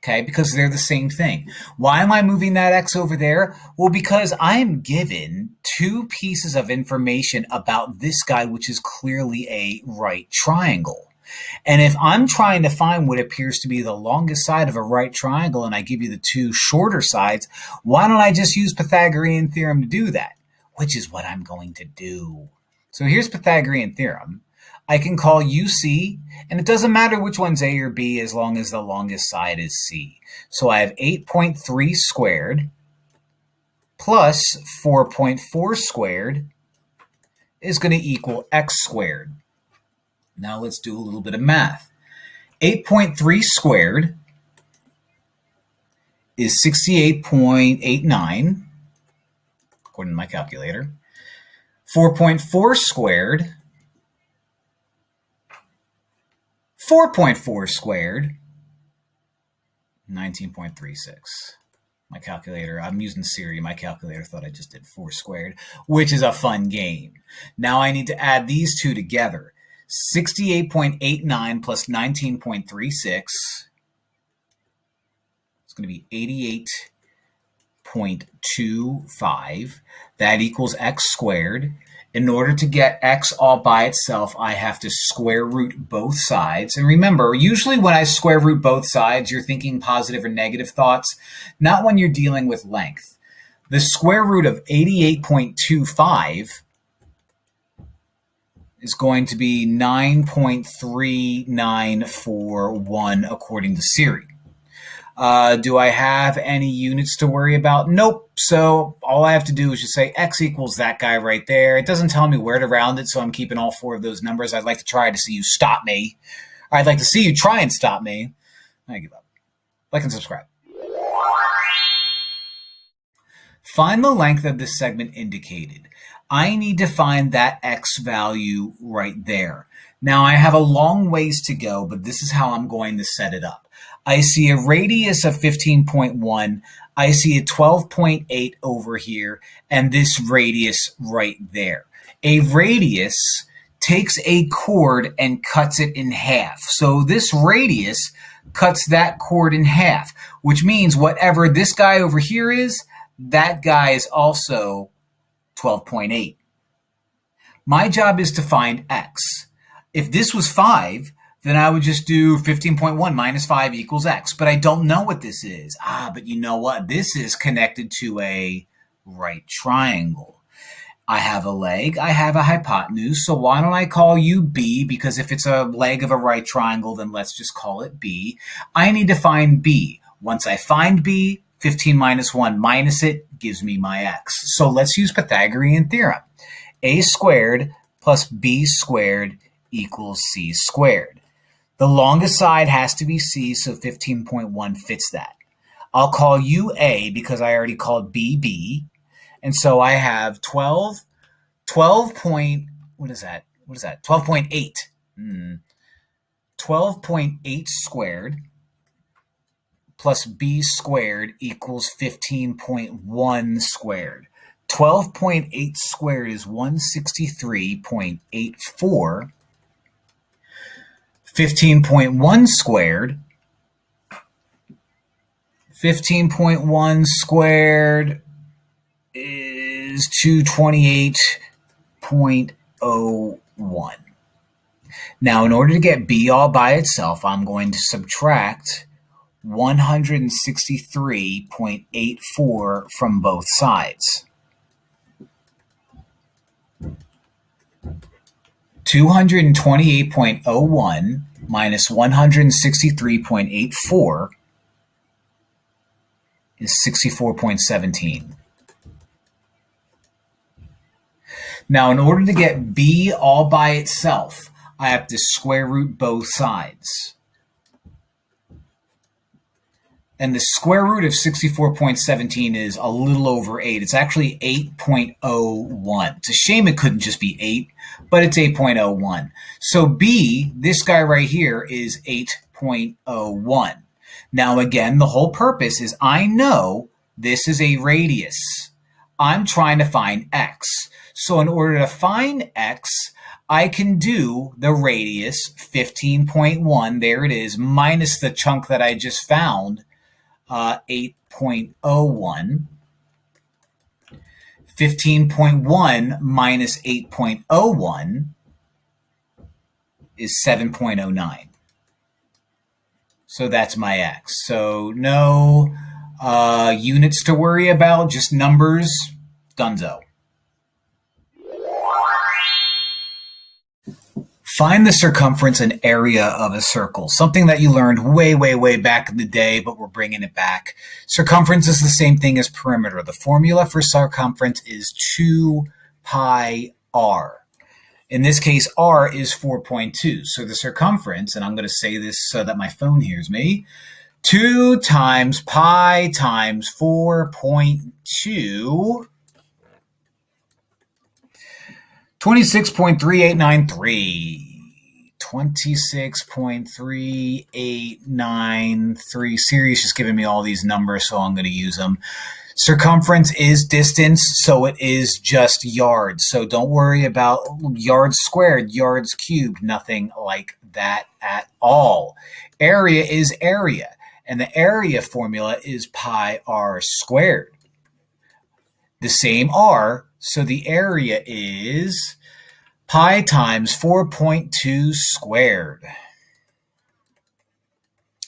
Okay, because they're the same thing. Why am I moving that X over there? Well, because I am given two pieces of information about this guy, which is clearly a right triangle. And if I'm trying to find what appears to be the longest side of a right triangle and I give you the two shorter sides, why don't I just use Pythagorean theorem to do that? Which is what I'm going to do. So here's Pythagorean theorem. I can call U C, and it doesn't matter which one's A or B as long as the longest side is C. So I have 8.3 squared plus 4.4 squared is going to equal X squared. Now let's do a little bit of math. 8.3 squared is 68.89, according to my calculator. 4.4 squared, 19.36. My calculator, I'm using Siri, my calculator thought I just did 4 squared, which is a fun game. Now I need to add these two together. 68.89 plus 19.36 is going to be 88.25. That equals X squared. In order to get X all by itself, I have to square root both sides. And remember, usually when I square root both sides, you're thinking positive or negative thoughts, not when you're dealing with length. The square root of 88.25 is going to be 9.3941 according to Siri. Do I have any units to worry about? Nope. So all I have to do is just say X equals that guy right there. It doesn't tell me where to round it, so I'm keeping all four of those numbers. I'd like to try to see you stop me. Or I'd like to see you try and stop me. I give up. Like and subscribe. Find the length of this segment indicated. I need to find that X value right there. Now I have a long ways to go, but this is how I'm going to set it up. I see a radius of 15.1. I see a 12.8 over here, and this radius right there. A radius takes a chord and cuts it in half. So this radius cuts that chord in half, which means whatever this guy over here is, that guy is also 12.8. My job is to find X. If this was 5, then I would just do 15.1 minus 5 equals X. But I don't know what this is. But you know what? This is connected to a right triangle. I have a leg. I have a hypotenuse. So why don't I call you B? Because if it's a leg of a right triangle, then let's just call it B. I need to find B. Once I find B, 15 minus 1 minus it gives me my X. So let's use Pythagorean theorem. A squared plus B squared equals C squared. The longest side has to be C, so 15.1 fits that. I'll call you A because I already called B B. And so I have 12 point, what is that? 12.8. 12.8 squared plus B squared equals 15.1 squared. 12.8 squared is 163.84. 15.1 squared. 15.1 squared is 228.01. Now, in order to get B all by itself, I'm going to subtract 163.84 from both sides. 228.01 minus 163.84 is 64.17. Now, in order to get B all by itself, I have to square root both sides. And the square root of 64.17 is a little over 8. It's actually 8.01. It's a shame it couldn't just be 8, but it's 8.01. So B, this guy right here, is 8.01. Now again, the whole purpose is I know this is a radius. I'm trying to find x. So in order to find x, I can do the radius 15.1, there it is, minus the chunk that I just found, 8.01. 15.1 minus 8.01 is 7.09. So that's my x. So no units to worry about, just numbers, dunzo. Find the circumference and area of a circle, something that you learned way, way, way back in the day, but we're bringing it back. Circumference is the same thing as perimeter. The formula for circumference is 2 pi r. In this case, r is 4.2. So the circumference, and I'm going to say this so that my phone hears me, 2 times pi times 4.2, 26.3893. 26.3893. Siri's just giving me all these numbers, so I'm going to use them. Circumference is distance, so it is just yards. So don't worry about yards squared, yards cubed, nothing like that at all. Area is area, and the area formula is pi r squared. The same r, so the area is pi times 4.2 squared,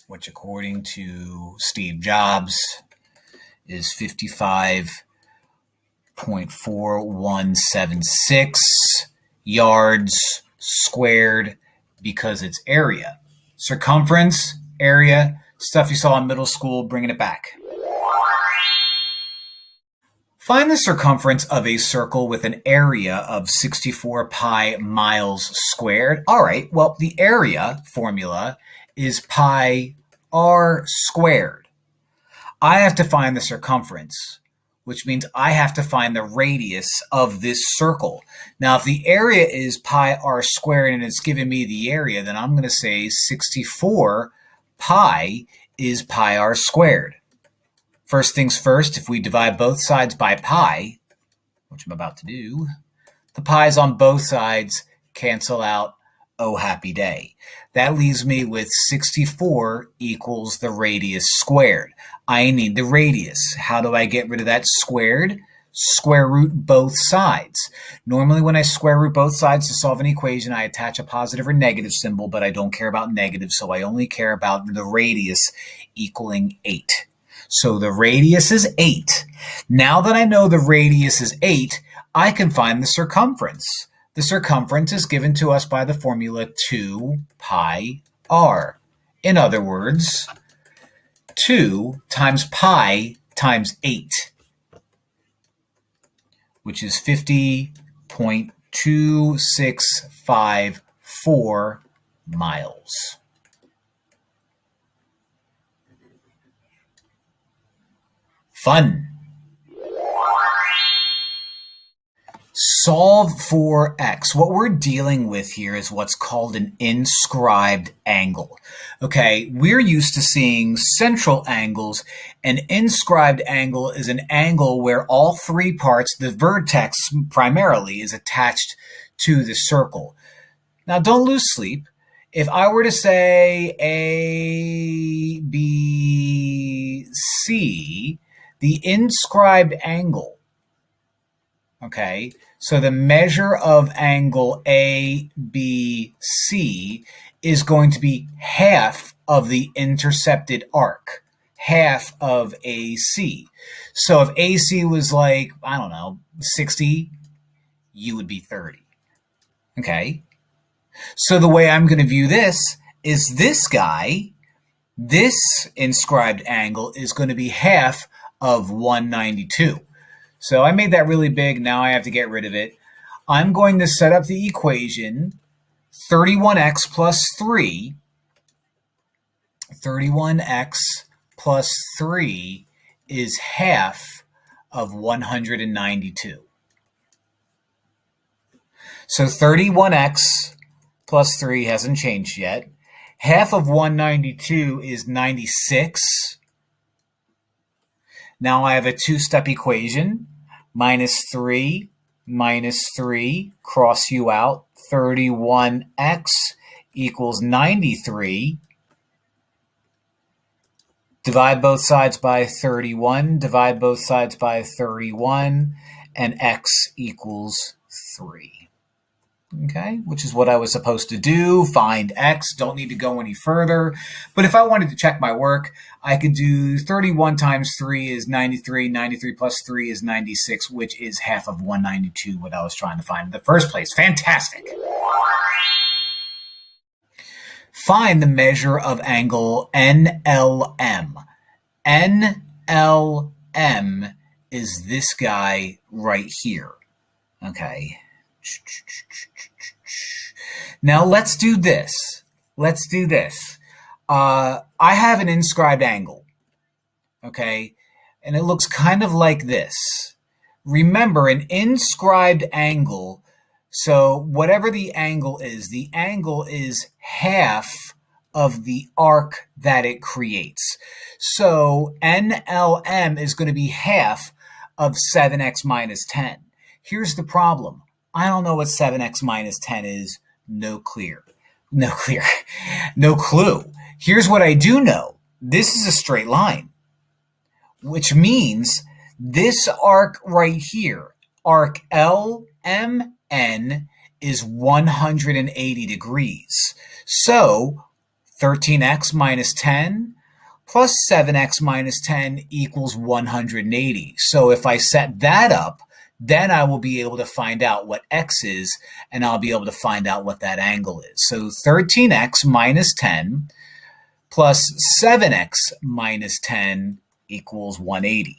which according to Steve Jobs is 55.4176 yards squared because it's area. Circumference, area, stuff you saw in middle school, bringing it back. Find the circumference of a circle with an area of 64 pi miles squared. All right, well, the area formula is pi r squared. I have to find the circumference, which means I have to find the radius of this circle. Now, if the area is pi r squared and it's giving me the area, then I'm going to say 64 pi is pi r squared. First things first, if we divide both sides by pi, which I'm about to do, the pi's on both sides cancel out. Oh, happy day. That leaves me with 64 equals the radius squared. I need the radius. How do I get rid of that squared? Square root both sides. Normally when I square root both sides to solve an equation, I attach a positive or negative symbol, but I don't care about negative, so I only care about the radius equaling 8. So the radius is 8. Now that I know the radius is 8, I can find the circumference. The circumference is given to us by the formula 2 pi r. In other words, 2 times pi times 8, which is 50.2654 miles. Fun. Solve for x. What we're dealing with here is what's called an inscribed angle. Okay, we're used to seeing central angles. An inscribed angle is an angle where all three parts, the vertex primarily, is attached to the circle. Now, don't lose sleep. If I were to say A, B, C, the inscribed angle, okay, so the measure of angle ABC is going to be half of the intercepted arc, half of AC. So if AC was like, I don't know, 60, you would be 30, okay? So the way I'm going to view this is this guy, this inscribed angle is going to be half of 192. So I made that really big. Now I have to get rid of it. I'm going to set up the equation 31x plus 3. 31x plus 3 is half of 192. So 31x plus 3 hasn't changed yet. Half of 192 is 96. Now I have a two-step equation. Minus 3, cross you out. 31x equals 93. Divide both sides by 31. Divide both sides by 31. And x equals 3. Okay, which is what I was supposed to do. Find x. Don't need to go any further. But if I wanted to check my work, I could do 31 times 3 is 93. 93 plus 3 is 96, which is half of 192, what I was trying to find in the first place. Fantastic. Find the measure of angle NLM. NLM is this guy right here. Okay. Now let's do this. I have an inscribed angle, okay? And it looks kind of like this. Remember, an inscribed angle, so whatever the angle is half of the arc that it creates. So NLM is going to be half of 7x minus 10. Here's the problem. I don't know what 7x minus 10 is. No clue. Here's what I do know. This is a straight line, which means this arc right here, arc LMN, is 180 degrees. So 13x minus 10 plus 7x minus 10 equals 180. So if I set that up, then I will be able to find out what x is, and I'll be able to find out what that angle is. So 13x minus 10 plus 7x minus 10 equals 180.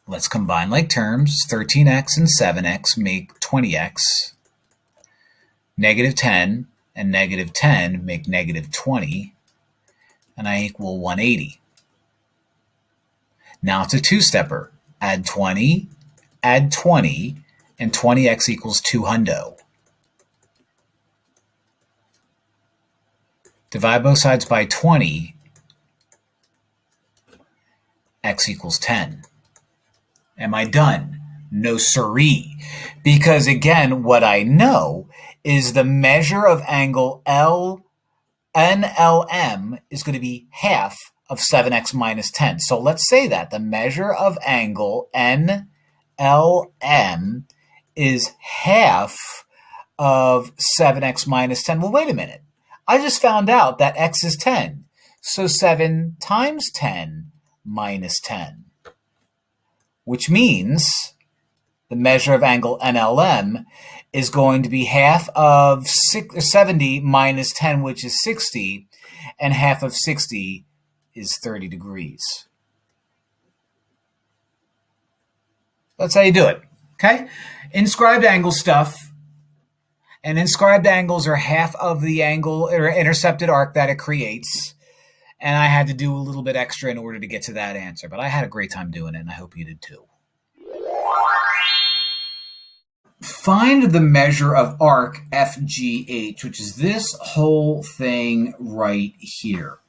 Let's combine like terms. 13x and 7x make 20x. Negative 10 and negative 10 make negative 20, and I equal 180. Now it's a two-stepper. Add 20, and 20x equals 200. Divide both sides by 20, x equals 10. Am I done? No siree. Because again, what I know is the measure of angle NLM is going to be half of 7x minus 10. So let's say that the measure of angle NLM is half of 7x minus 10. Well, wait a minute. I just found out that x is 10. So 7 times 10 minus 10, which means the measure of angle NLM is going to be half of 70 minus 10, which is 60, and half of 60 is 30 degrees. That's how you do it, okay? Inscribed angle stuff, and inscribed angles are half of the angle or intercepted arc that it creates, and I had to do a little bit extra in order to get to that answer, but I had a great time doing it, and I hope you did too. Find the measure of arc FGH, which is this whole thing right here.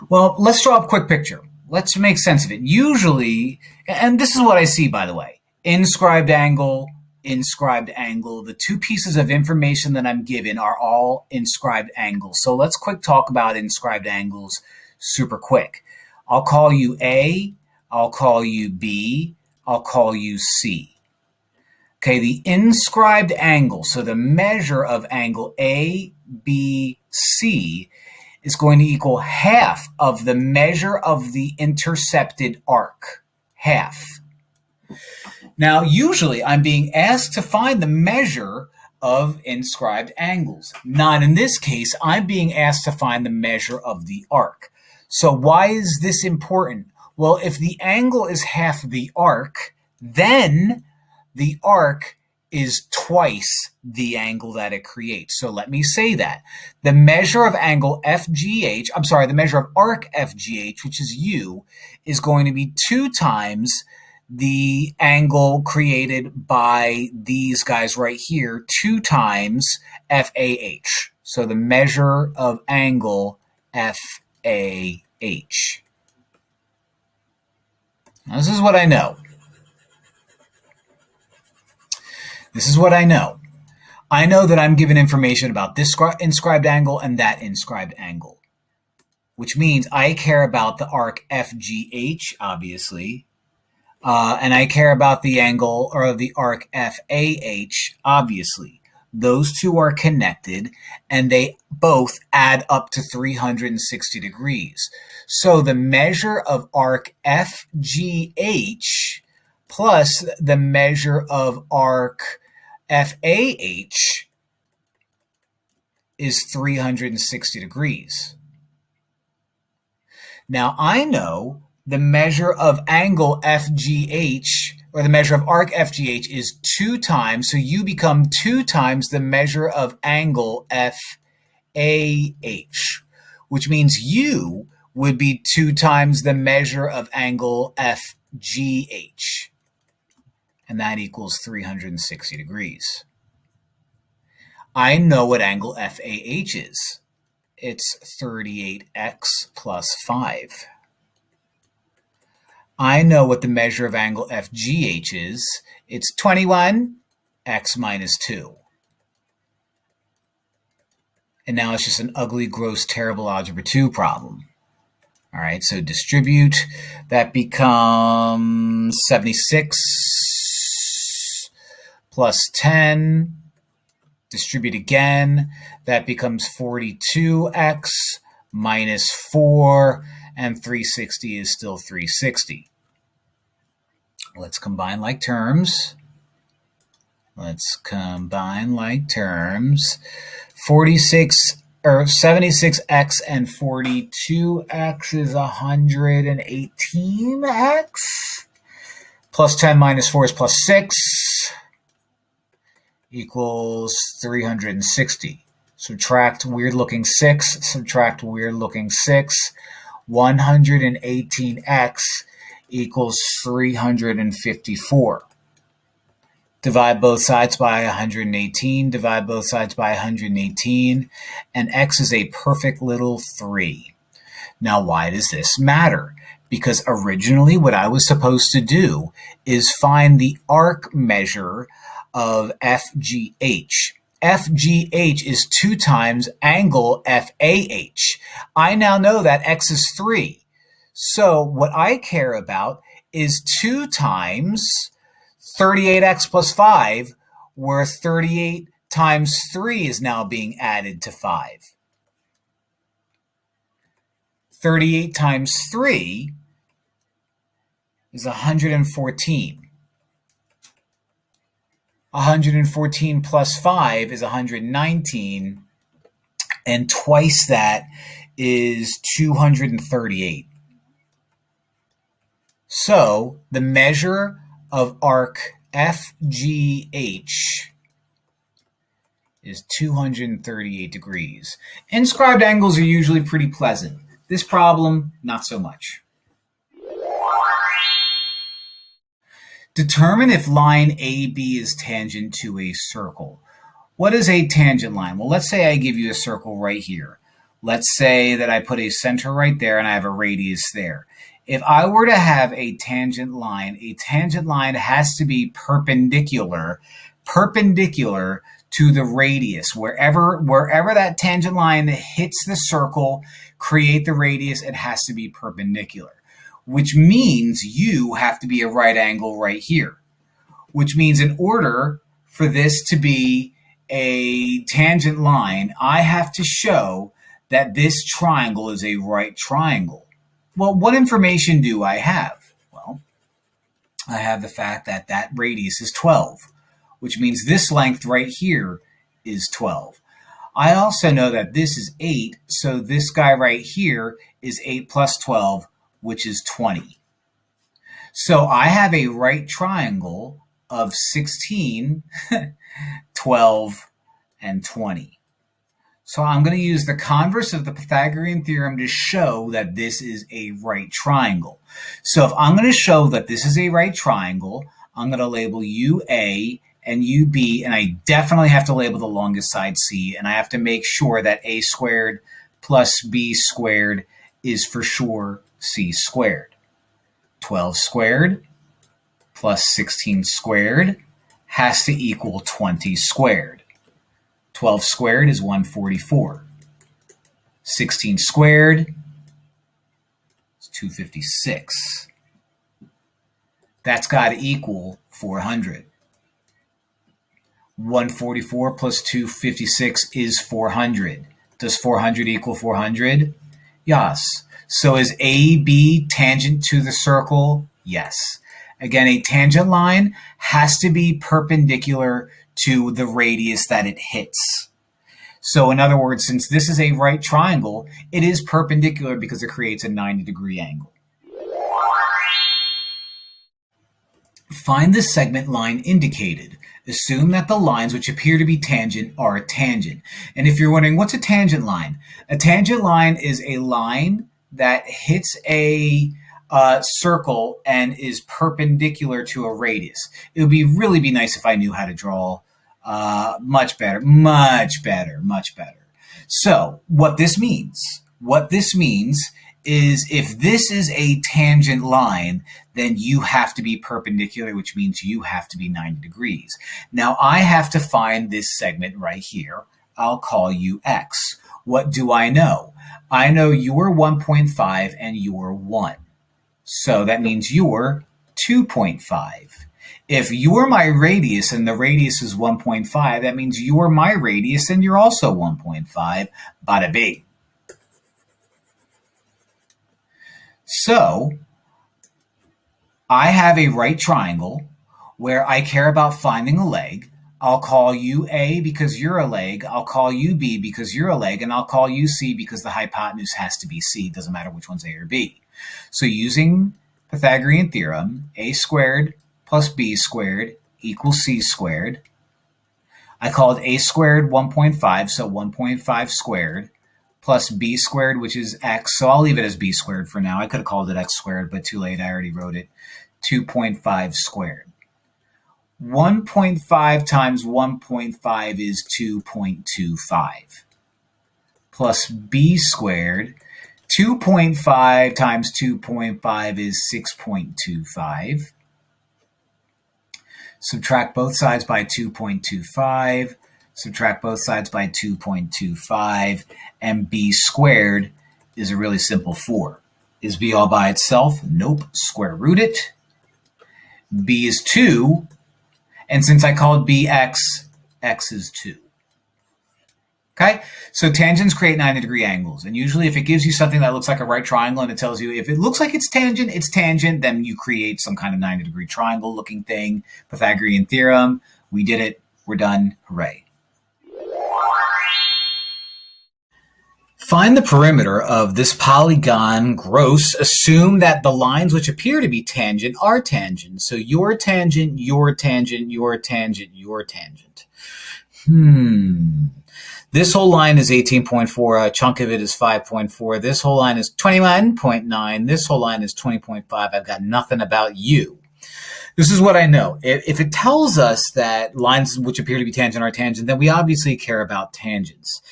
Well, let's draw up a quick picture. Let's make sense of it. Usually, and this is what I see, by the way, inscribed angle. The two pieces of information that I'm given are all inscribed angles. So let's quick talk about inscribed angles super quick. I'll call you A, I'll call you B, I'll call you C. Okay, the inscribed angle, so the measure of angle ABC is going to equal half of the measure of the intercepted arc. Half. Now, usually I'm being asked to find the measure of inscribed angles. Not in this case, I'm being asked to find the measure of the arc. So why is this important? Well, if the angle is half the arc, then the arc is twice the angle that it creates. So let me say that. The measure of angle FGH, I'm sorry, the measure of arc FGH, which is U, is going to be 2 times the angle created by these guys right here, 2 times FAH. So the measure of angle FAH. Now, this is what I know. This is what I know. I know that I'm given information about this inscribed angle and that inscribed angle, which means I care about the arc FGH, obviously, and I care about the angle or the arc FAH, obviously. Those two are connected, and they both add up to 360 degrees. So the measure of arc FGH plus the measure of arc FAH is 360 degrees. Now I know the measure of angle FGH, or the measure of arc FGH, is 2 times, so you become 2 times the measure of angle FAH, which means you would be 2 times the measure of angle FGH. And that equals 360 degrees. I know what angle FAH is. It's 38x plus 5. I know what the measure of angle FGH is. It's 21x minus 2. And now it's just an ugly, gross, terrible Algebra 2 problem. All right, so distribute. That becomes 76 plus 10. Distribute again. That becomes 42x minus 4. And 360 is still 360. Let's combine like terms. 76x and 42x is 118x. Plus 10 minus 4 is plus 6 equals 360. Subtract weird-looking 6. Subtract weird-looking 6. 118x equals 354. Divide both sides by 118. Divide both sides by 118. And x is a perfect little 3. Now, why does this matter? Because originally what I was supposed to do is find the arc measure of FGH. FGH is 2 times angle FAH. I now know that x is 3. So what I care about is 2 times 38x plus 5, where 38 times 3 is now being added to 5. 38 times 3 is 114. 114 plus 5 is 119, and twice that is 238. So the measure of arc FGH is 238 degrees. Inscribed angles are usually pretty pleasant. This problem, not so much. Determine if line AB is tangent to a circle. What is a tangent line? Well, let's say I give you a circle right here. Let's say that I put a center right there and I have a radius there. If I were to have a tangent line has to be perpendicular to the radius. Wherever that tangent line hits the circle, create the radius, it has to be perpendicular. Which means you have to be a right angle right here. Which means in order for this to be a tangent line, I have to show that this triangle is a right triangle. Well, what information do I have? Well, I have the fact that that radius is 12, which means this length right here is 12. I also know that this is 8, so this guy right here is 8 plus 12, which is 20. So I have a right triangle of 16, 12, and 20. So I'm going to use the converse of the Pythagorean theorem to show that this is a right triangle. So if I'm going to show that this is a right triangle, I'm going to label UA and UB, and I definitely have to label the longest side C, and I have to make sure that A squared plus B squared is for sure C squared. 12 squared plus 16 squared has to equal 20 squared. 12 squared is 144. 16 squared is 256. That's got to equal 400. 144 plus 256 is 400. Does 400 equal 400? Yes. So is AB tangent to the circle? Yes. Again, a tangent line has to be perpendicular to the radius that it hits. So in other words, since this is a right triangle, it is perpendicular because it creates a 90-degree angle. Find the segment line indicated. Assume that the lines which appear to be tangent are tangent. And if you're wondering, what's a tangent line? A tangent line is a line that hits a circle and is perpendicular to a radius. It would really be nice if I knew how to draw much better. So what this means is if this is a tangent line, then you have to be perpendicular, which means you have to be 90 degrees. Now I have to find this segment right here. I'll call you X. What do I know? I know you're 1.5 and you're 1. So that means you're 2.5. If you're my radius and the radius is 1.5, that means you're my radius and you're also 1.5. Bada bing. So I have a right triangle where I care about finding a leg. I'll call you A because you're a leg. I'll call you B because you're a leg. And I'll call you C because the hypotenuse has to be C. It doesn't matter which one's A or B. So using Pythagorean theorem, A squared plus B squared equals C squared. I called A squared 1.5, so 1.5 squared, plus B squared, which is X. So I'll leave it as B squared for now. I could have called it X squared, but too late. I already wrote it. 2.5 squared. 1.5 times 1.5 is 2.25. Plus B squared. 2.5 times 2.5 is 6.25. Subtract both sides by 2.25. Subtract both sides by 2.25. And B squared is a really simple 4. Is B all by itself? Nope. Square root it. B is 2. And since I called B X, X is 2. Okay, so tangents create 90-degree angles. And usually if it gives you something that looks like a right triangle and it tells you if it looks like it's tangent, then you create some kind of 90-degree triangle looking thing. Pythagorean theorem. We did it. We're done. Hooray. Find the perimeter of this polygon gross. Assume that the lines which appear to be tangent are tangent. So your tangent, your tangent, your tangent, your tangent. This whole line is 18.4. A chunk of it is 5.4. This whole line is 21.9. This whole line is 20.5. I've got nothing about you. This is what I know. If it tells us that lines which appear to be tangent are tangent, then we obviously care about tangents.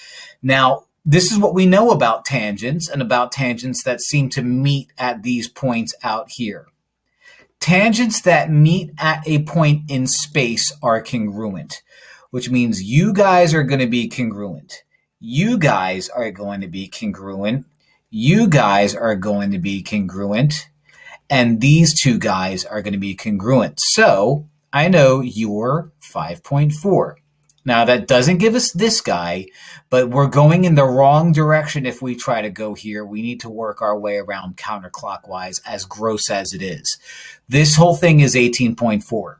Now, this is what we know about tangents and about tangents that seem to meet at these points out here. Tangents that meet at a point in space are congruent, which means you guys are going to be congruent. You guys are going to be congruent. You guys are going to be congruent. And these two guys are going to be congruent. So I know you're 5.4. Now, that doesn't give us this guy, but we're going in the wrong direction if we try to go here. We need to work our way around counterclockwise, as gross as it is. This whole thing is 18.4.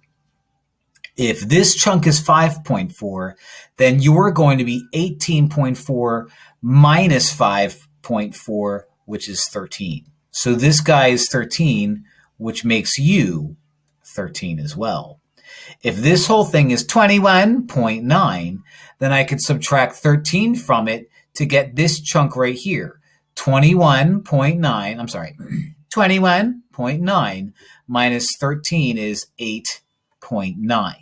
If this chunk is 5.4, then you're going to be 18.4 minus 5.4, which is 13. So this guy is 13, which makes you 13 as well. If this whole thing is 21.9, then I could subtract 13 from it to get this chunk right here. 21.9 minus 13 is 8.9,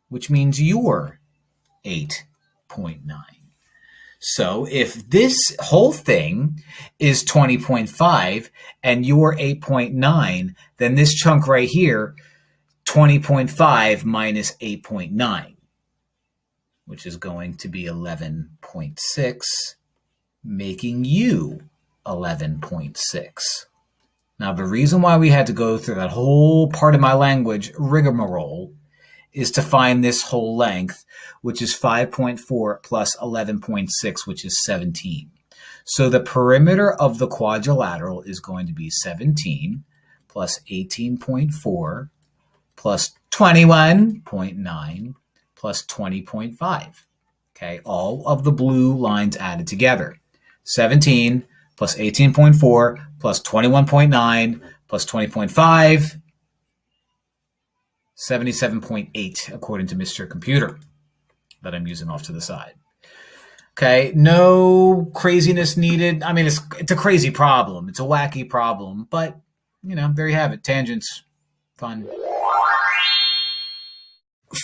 which means you're 8.9. So if this whole thing is 20.5 and you're 8.9, then this chunk right here, 20.5 minus 8.9, which is going to be 11.6, making you 11.6. Now, the reason why we had to go through that whole part of my language rigmarole is to find this whole length, which is 5.4 plus 11.6, which is 17. So the perimeter of the quadrilateral is going to be 17 plus 18.4 plus 21.9 plus 20.5. Okay, all of the blue lines added together. 17 plus 18.4 plus 21.9 plus 20.5, 77.8 according to Mr. Computer that I'm using off to the side. Okay, no craziness needed. I mean, it's a crazy problem. It's a wacky problem, but, there you have it. Tangents, fun.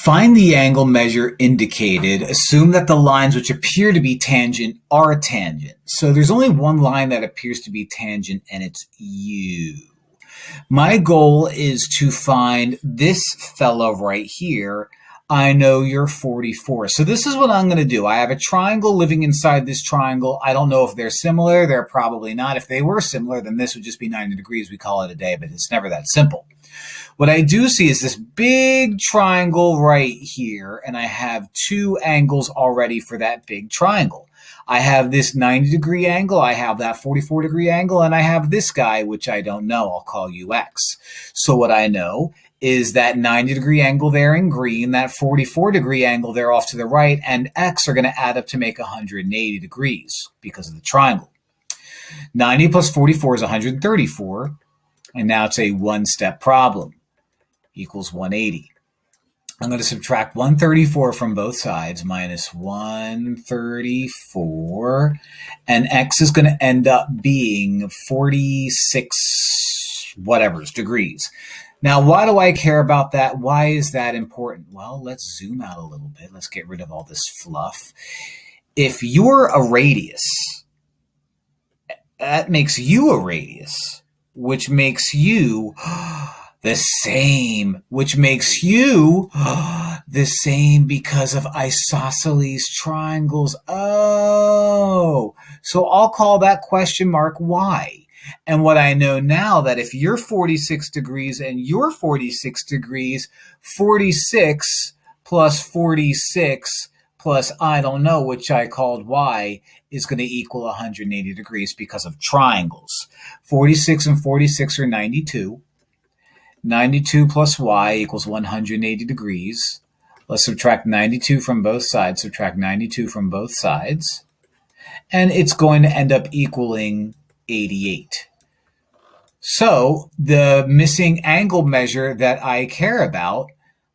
Find the angle measure indicated. Assume that the lines which appear to be tangent are tangent. So there's only one line that appears to be tangent, and it's U. My goal is to find this fellow right here. I know you're 44. So this is what I'm going to do. I have a triangle living inside this triangle. I don't know if they're similar. They're probably not. If they were similar, then this would just be 90 degrees. We call it a day, but it's never that simple. What I do see is this big triangle right here, and I have two angles already for that big triangle. I have this 90-degree angle, I have that 44-degree angle, and I have this guy, which I don't know. I'll call you X. So what I know is that 90-degree angle there in green, that 44-degree angle there off to the right, and X are going to add up to make 180 degrees because of the triangle. 90 plus 44 is 134, and now it's a one-step problem. Equals 180. I'm going to subtract 134 from both sides, minus 134, and X is going to end up being 46 degrees. Now, why do I care about that? Why is that important? Well, let's zoom out a little bit. Let's get rid of all this fluff. If you're a radius, that makes you a radius, which makes you the same, which makes you the same because of isosceles triangles. Oh, so I'll call that question mark Y. And what I know now that if you're 46 degrees and you're 46 degrees, 46 plus 46 plus I don't know, which I called Y, is going to equal 180 degrees because of triangles. 46 and 46 are 92. 92 plus Y equals 180 degrees. Let's subtract 92 from both sides. Subtract 92 from both sides. And it's going to end up equaling 88. So the missing angle measure that I care about,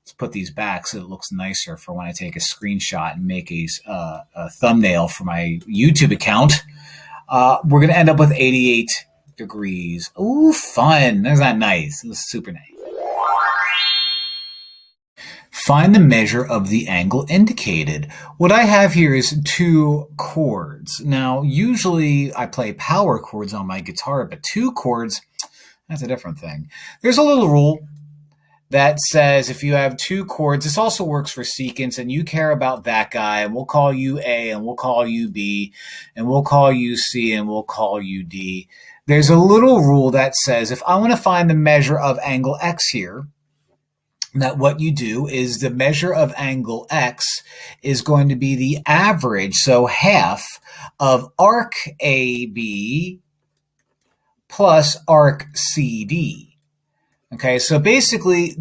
let's put these back so it looks nicer for when I take a screenshot and make a thumbnail for my YouTube account. We're going to end up with 88 degrees. Ooh, fun. Isn't that nice? It was super nice. Find the measure of the angle indicated. What I have here is two chords. Now, usually I play power chords on my guitar, but two chords, that's a different thing. There's a little rule that says if you have two chords, this also works for secants, and you care about that guy, and we'll call you A, and we'll call you B, and we'll call you C, and we'll call you D. There's a little rule that says if I want to find the measure of angle X here, that what you do is the measure of angle X is going to be the average, so half of arc AB plus arc CD. Okay, so basically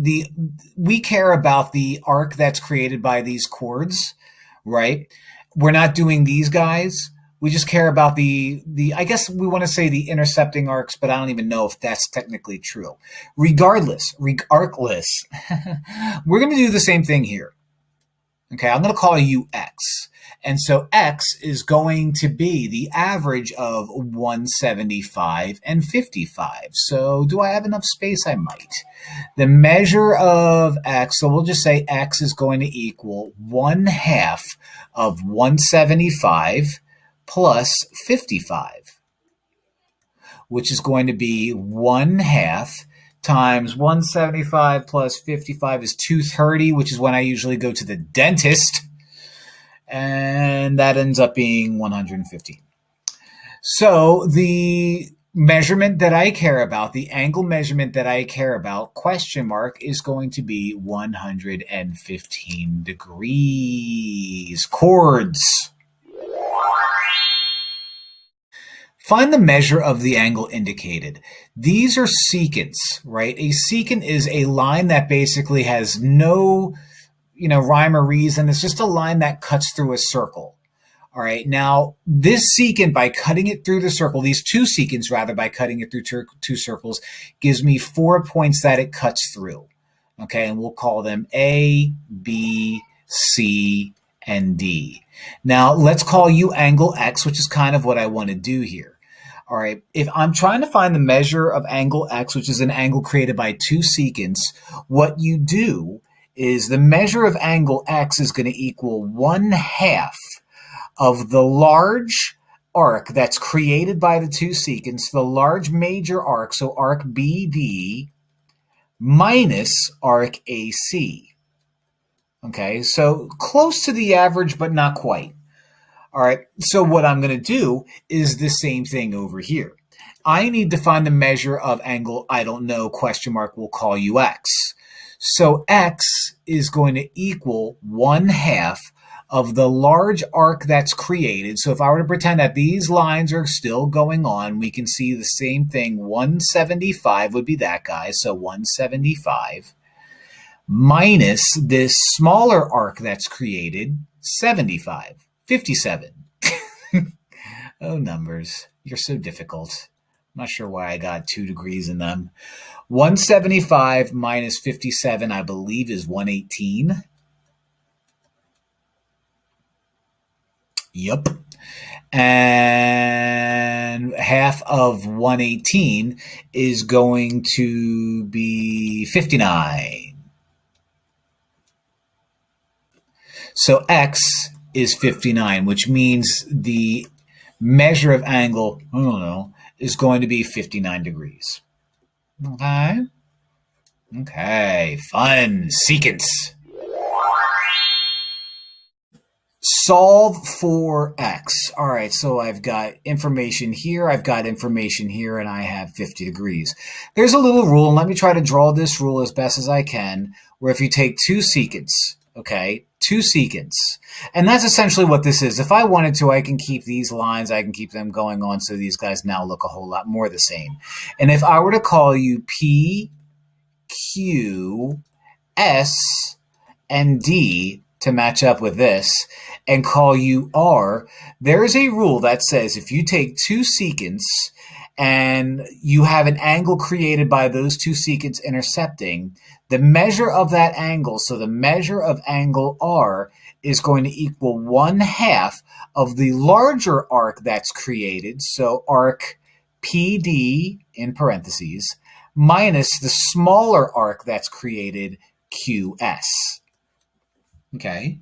we care about the arc that's created by these chords, right? We're not doing these guys. We just care about I guess we want to say the intercepting arcs, but I don't even know if that's technically true. Regardless, we're going to do the same thing here. Okay, I'm going to call you x. And so x is going to be the average of 175 and 55. So do I have enough space? I might. The measure of x, so we'll just say x is going to equal 1/2 of 175 plus 55, which is going to be 1/2 times 175 plus 55 is 230, which is when I usually go to the dentist. And that ends up being 115. So the measurement that I care about, the angle measurement that I care about, question mark, is going to be 115 degrees. Chords. Find the measure of the angle indicated. These are secants, right? A secant is a line that basically has no, rhyme or reason. It's just a line that cuts through a circle. All right. Now, this secant, by cutting it through the circle, these two secants, rather, by cutting it through two circles, gives me 4 points that it cuts through. Okay. And we'll call them A, B, C, and D. Now, let's call you angle X, which is kind of what I want to do here. All right, if I'm trying to find the measure of angle X, which is an angle created by two secants, what you do is the measure of angle X is going to equal 1/2 of the large arc that's created by the two secants, the large major arc, so arc BD, minus arc AC. Okay, so close to the average, but not quite. All right, so what I'm going to do is the same thing over here. I need to find the measure of angle, I don't know, question mark, we'll call you X. So X is going to equal 1/2 of the large arc that's created. So if I were to pretend that these lines are still going on, we can see the same thing. 175 would be that guy, so 175 minus this smaller arc that's created, 75. 57. Oh, numbers. You're so difficult. I'm not sure why I got 2 degrees in them. 175 minus 57, I believe, is 118. Yep. And half of 118 is going to be 59. So X is 59, which means the measure of angle, I don't know, is going to be 59 degrees. Okay. Okay, fun. Secants. Solve for X. All right, so I've got information here, I've got information here, and I have 50 degrees. There's a little rule, and let me try to draw this rule as best as I can, where if you take two secants, okay, two secants. And that's essentially what this is. If I wanted to, I can keep these lines, I can keep them going on so these guys now look a whole lot more the same. And if I were to call you P, Q, S, and D to match up with this, and call you R, there is a rule that says if you take two secants and you have an angle created by those two secants intercepting, the measure of that angle, so the measure of angle R, is going to equal 1/2 of the larger arc that's created, so arc PD in parentheses, minus the smaller arc that's created, QS. Okay.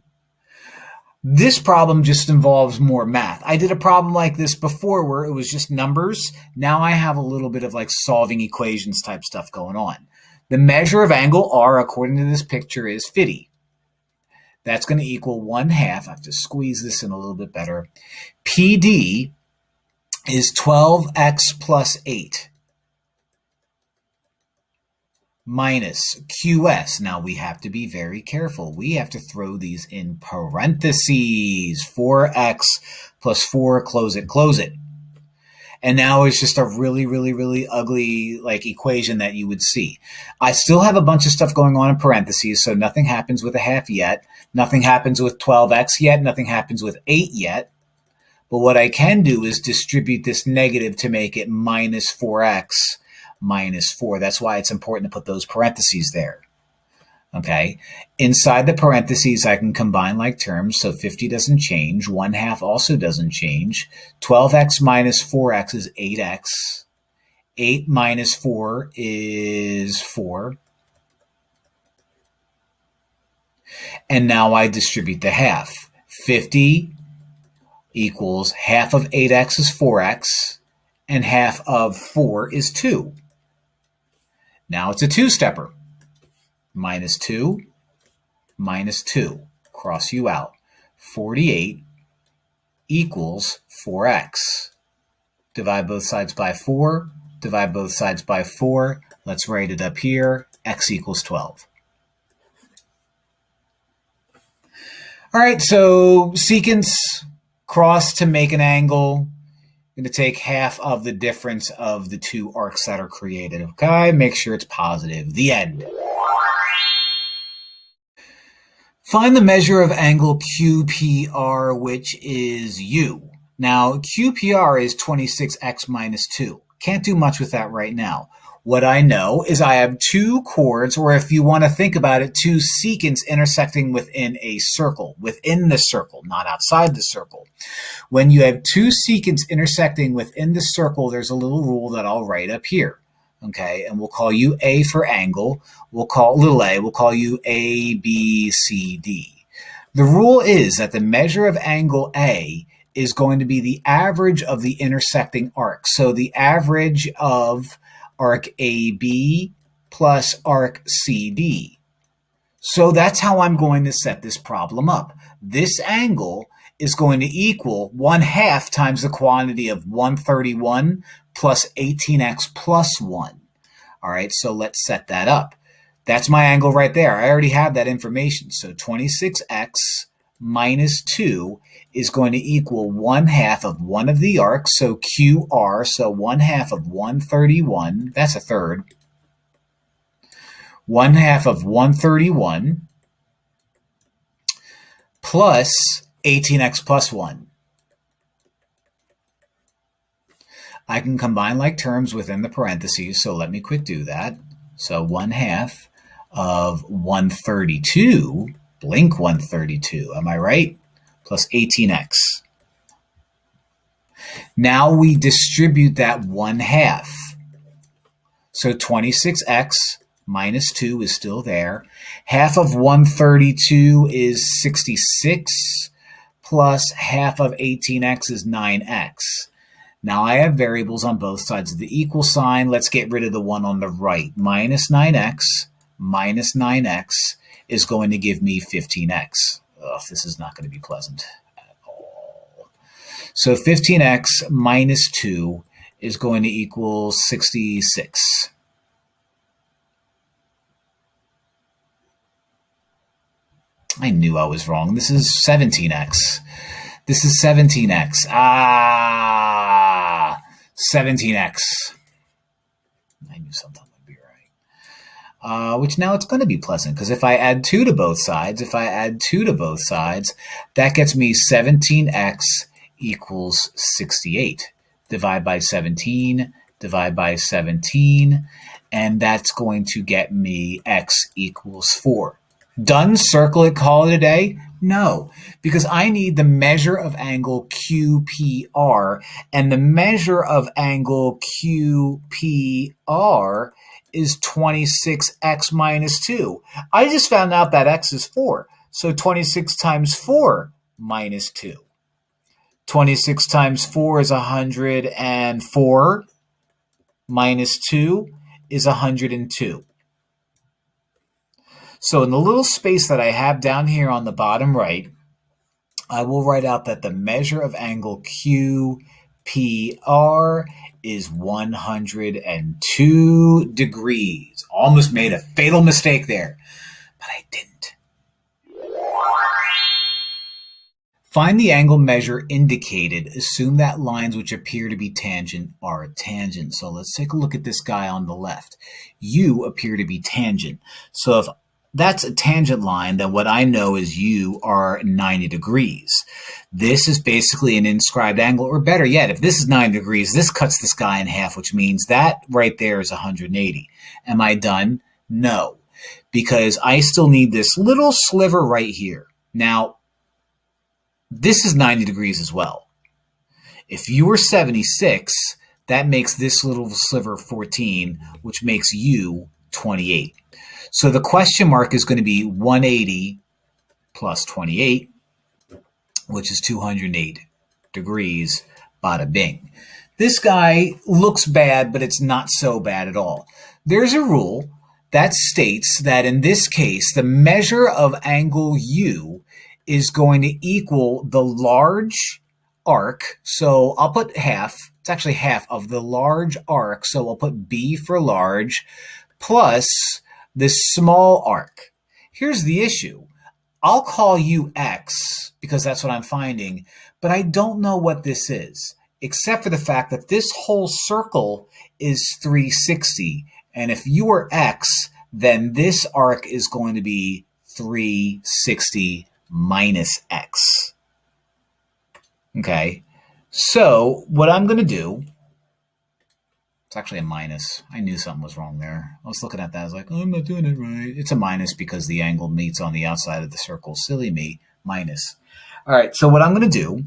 This problem just involves more math. I did a problem like this before where it was just numbers. Now I have a little bit of like solving equations type stuff going on. The measure of angle R, according to this picture, is 50. That's going to equal 1/2. I have to squeeze this in a little bit better. PD is 12x plus 8 minus QS. Now we have to be very careful. We have to throw these in parentheses. 4x plus 4, close it, close it. And now it's just a really, really, really ugly like equation that you would see. I still have a bunch of stuff going on in parentheses, so nothing happens with a half yet. Nothing happens with 12x yet. Nothing happens with 8 yet. But what I can do is distribute this negative to make it minus 4x minus 4. That's why it's important to put those parentheses there. Okay, inside the parentheses, I can combine like terms, so 50 doesn't change. 1/2 also doesn't change. 12x minus 4x is 8x. 8 minus 4 is 4. And now I distribute the half. 50 equals half of 8x is 4x, and half of 4 is 2. Now it's a two-stepper. Minus 2, minus 2. Cross you out. 48 equals 4x. Divide both sides by 4. Divide both sides by 4. Let's write it up here. X equals 12. All right, so secants, cross to make an angle. I'm going to take half of the difference of the two arcs that are created. Okay, make sure it's positive. The end. Find the measure of angle QPR, which is U. Now, QPR is 26x minus 2. Can't do much with that right now. What I know is I have two chords, or if you want to think about it, two secants intersecting within a circle, within the circle, not outside the circle. When you have two secants intersecting within the circle, there's a little rule that I'll write up here. Okay, and we'll call you A for angle. We'll call little a, we'll call you A, B, C, D. The rule is that the measure of angle A is going to be the average of the intersecting arcs. So the average of arc AB plus arc CD. So that's how I'm going to set this problem up. This angle is going to equal 1/2 times the quantity of 131 plus 18x plus 1. All right, so let's set that up. That's my angle right there. I already have that information. So 26x minus 2 is going to equal 1/2 of one of the arcs, so QR, so 1/2 of 131, that's a third. 1/2 of 131 plus 18x plus 1. I can combine like terms within the parentheses, so let me quick do that. So 1/2 of 132, blink 132, am I right? Plus 18x. Now we distribute that 1/2. So 26x minus 2 is still there. Half of 132 is 66, plus half of 18x is 9x. Now I have variables on both sides of the equal sign. Let's get rid of the one on the right. Minus 9x is going to give me 15x. Ugh, this is not going to be pleasant at all. So 15x minus 2 is going to equal 66. I knew I was wrong. This is 17x. This is 17x. 17x. I knew something would be right. Which now it's going to be pleasant, because if I add 2 to both sides, that gets me 17x equals 68. Divide by 17, and that's going to get me x equals 4. Done? Circle it, call it a day? No, because I need the measure of angle QPR, and the measure of angle QPR is 26x minus 2. I just found out that x is 4, so 26 times 4 minus 2. 26 times 4 is 104, minus 2 is 102. So in the little space that I have down here on the bottom right, I will write out that the measure of angle QPR is 102 degrees. Almost made a fatal mistake there, but I didn't. Find the angle measure indicated. Assume that lines which appear to be tangent are a tangent. So let's take a look at this guy on the left. You appear to be tangent. So if that's a tangent line, then what I know is you are 90 degrees. This is basically an inscribed angle, or better yet, if this is 90 degrees, this cuts the sky in half, which means that right there is 180. Am I done? No, because I still need this little sliver right here. Now, this is 90 degrees as well. If you were 76, that makes this little sliver 14, which makes you 28. So the question mark is going to be 180 plus 28, which is 208 degrees, bada bing. This guy looks bad, but it's not so bad at all. There's a rule that states that in this case, the measure of angle U is going to equal the large arc. So I'll put half. It's actually half of the large arc. So I'll put B for large plus this small arc. Here's the issue. I'll call you X because that's what I'm finding, but I don't know what this is, except for the fact that this whole circle is 360. And if you are X, then this arc is going to be 360 minus X. Okay, so what I'm going to do, it's actually a minus. I knew something was wrong there. I was looking at that. I was like, oh, I'm not doing it right. It's a minus because the angle meets on the outside of the circle. Silly me, minus. All right, so what I'm going to do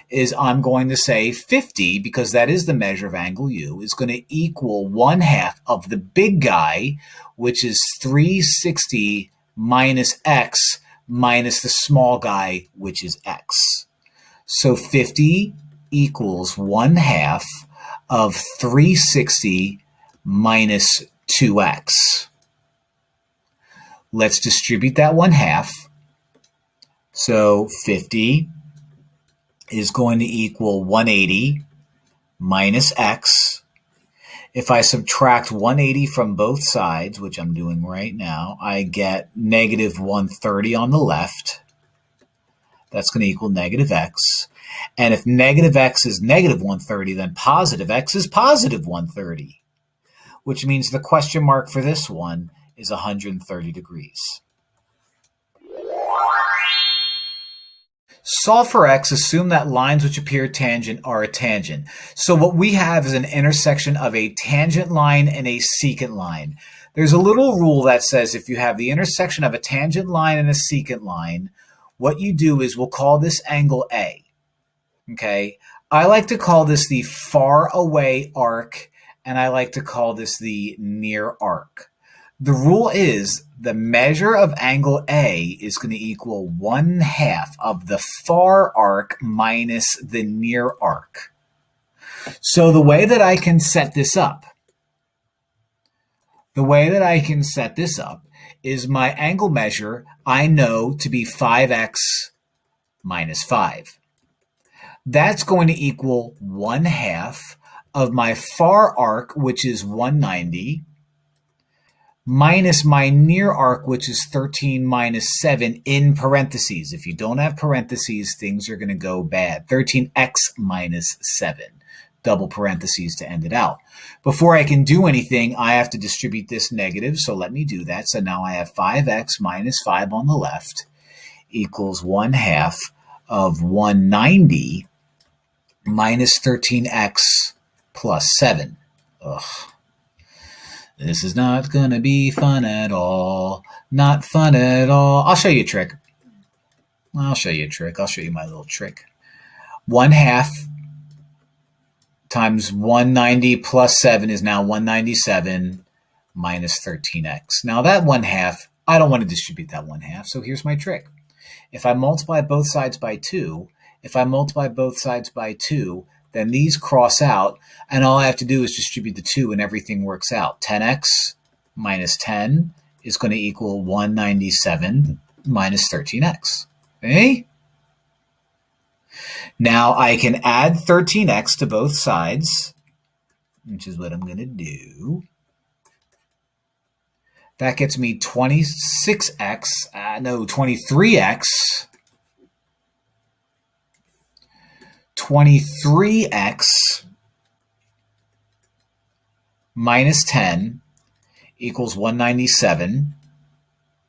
is I'm going to say 50, because that is the measure of angle U, is going to equal 1/2 of the big guy, which is 360 minus X, minus the small guy, which is X. So 50 equals 1/2 of 360 minus 2x. Let's distribute that 1/2. So 50 is going to equal 180 minus x. If I subtract 180 from both sides, which I'm doing right now, I get negative 130 on the left. That's going to equal negative x. And if negative x is negative 130, then positive x is positive 130, which means the question mark for this one is 130 degrees. Solve for x, assume that lines which appear tangent are a tangent. So what we have is an intersection of a tangent line and a secant line. There's a little rule that says if you have the intersection of a tangent line and a secant line, what you do is we'll call this angle A. Okay, I like to call this the far away arc, and I like to call this the near arc. The rule is the measure of angle A is going to equal 1/2 of the far arc minus the near arc. So the way that I can set this up, is my angle measure I know to be 5x minus 5. That's going to equal 1/2 of my far arc, which is 190, minus my near arc, which is 13 minus 7 in parentheses. If you don't have parentheses, things are going to go bad. 13x minus 7, double parentheses to end it out. Before I can do anything, I have to distribute this negative, so let me do that. So now I have 5x minus 5 on the left equals 1/2 of 190 minus 13x plus 7. Ugh. This is not going to be fun at all. Not fun at all. I'll show you a trick. I'll show you my little trick. 1/2 times 190 plus 7 is now 197 minus 13x. Now that 1/2, I don't want to distribute that 1/2, so here's my trick. If I multiply both sides by 2, then these cross out, and all I have to do is distribute the 2 and everything works out. 10x minus 10 is going to equal 197 minus 13x. Okay? Now I can add 13x to both sides, which is what I'm going to do. That gets me 23x 23x minus 10 equals 197.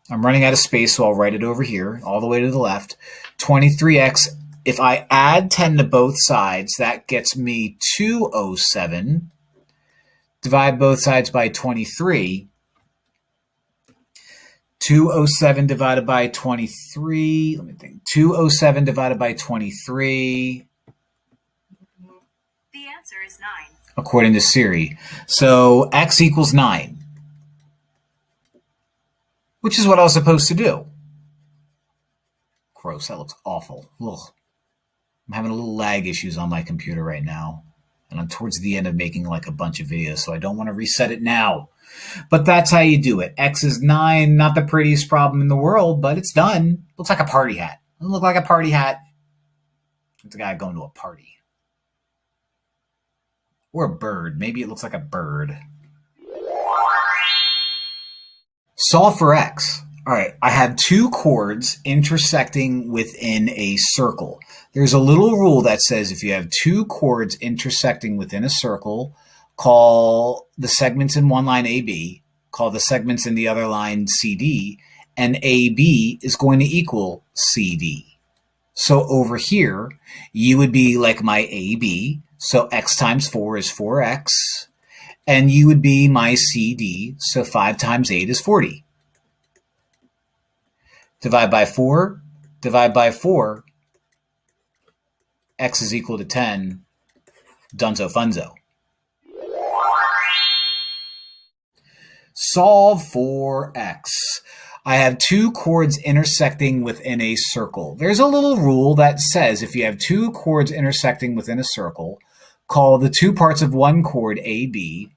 I'm running out of space, so I'll write it over here, all the way to the left. 23x if I add 10 to both sides, that gets me 207. Divide both sides by 23. 207 divided by 23. Let me think. 207 divided by 23. The answer is 9. According to Siri. So x equals 9. Which is what I was supposed to do. Gross, that looks awful. Ugh. I'm having a little lag issues on my computer right now. And I'm towards the end of making like a bunch of videos, so I don't want to reset it now. But that's how you do it. X is 9, not the prettiest problem in the world, but it's done. Looks like a party hat. Doesn't it look like a party hat? It's a guy going to a party. Or a bird. Maybe it looks like a bird. Solve for x. All right, I have two chords intersecting within a circle. There's a little rule that says if you have two chords intersecting within a circle, call the segments in one line AB, call the segments in the other line CD, and AB is going to equal CD. So over here, you would be like my AB, so x times 4 is 4x, and you would be my CD, so 5 times 8 is 40. Divide by 4, divide by 4, x is equal to 10, dunzo funzo. Solve for x. I have two chords intersecting within a circle. There's a little rule that says if you have two chords intersecting within a circle, call the two parts of one chord AB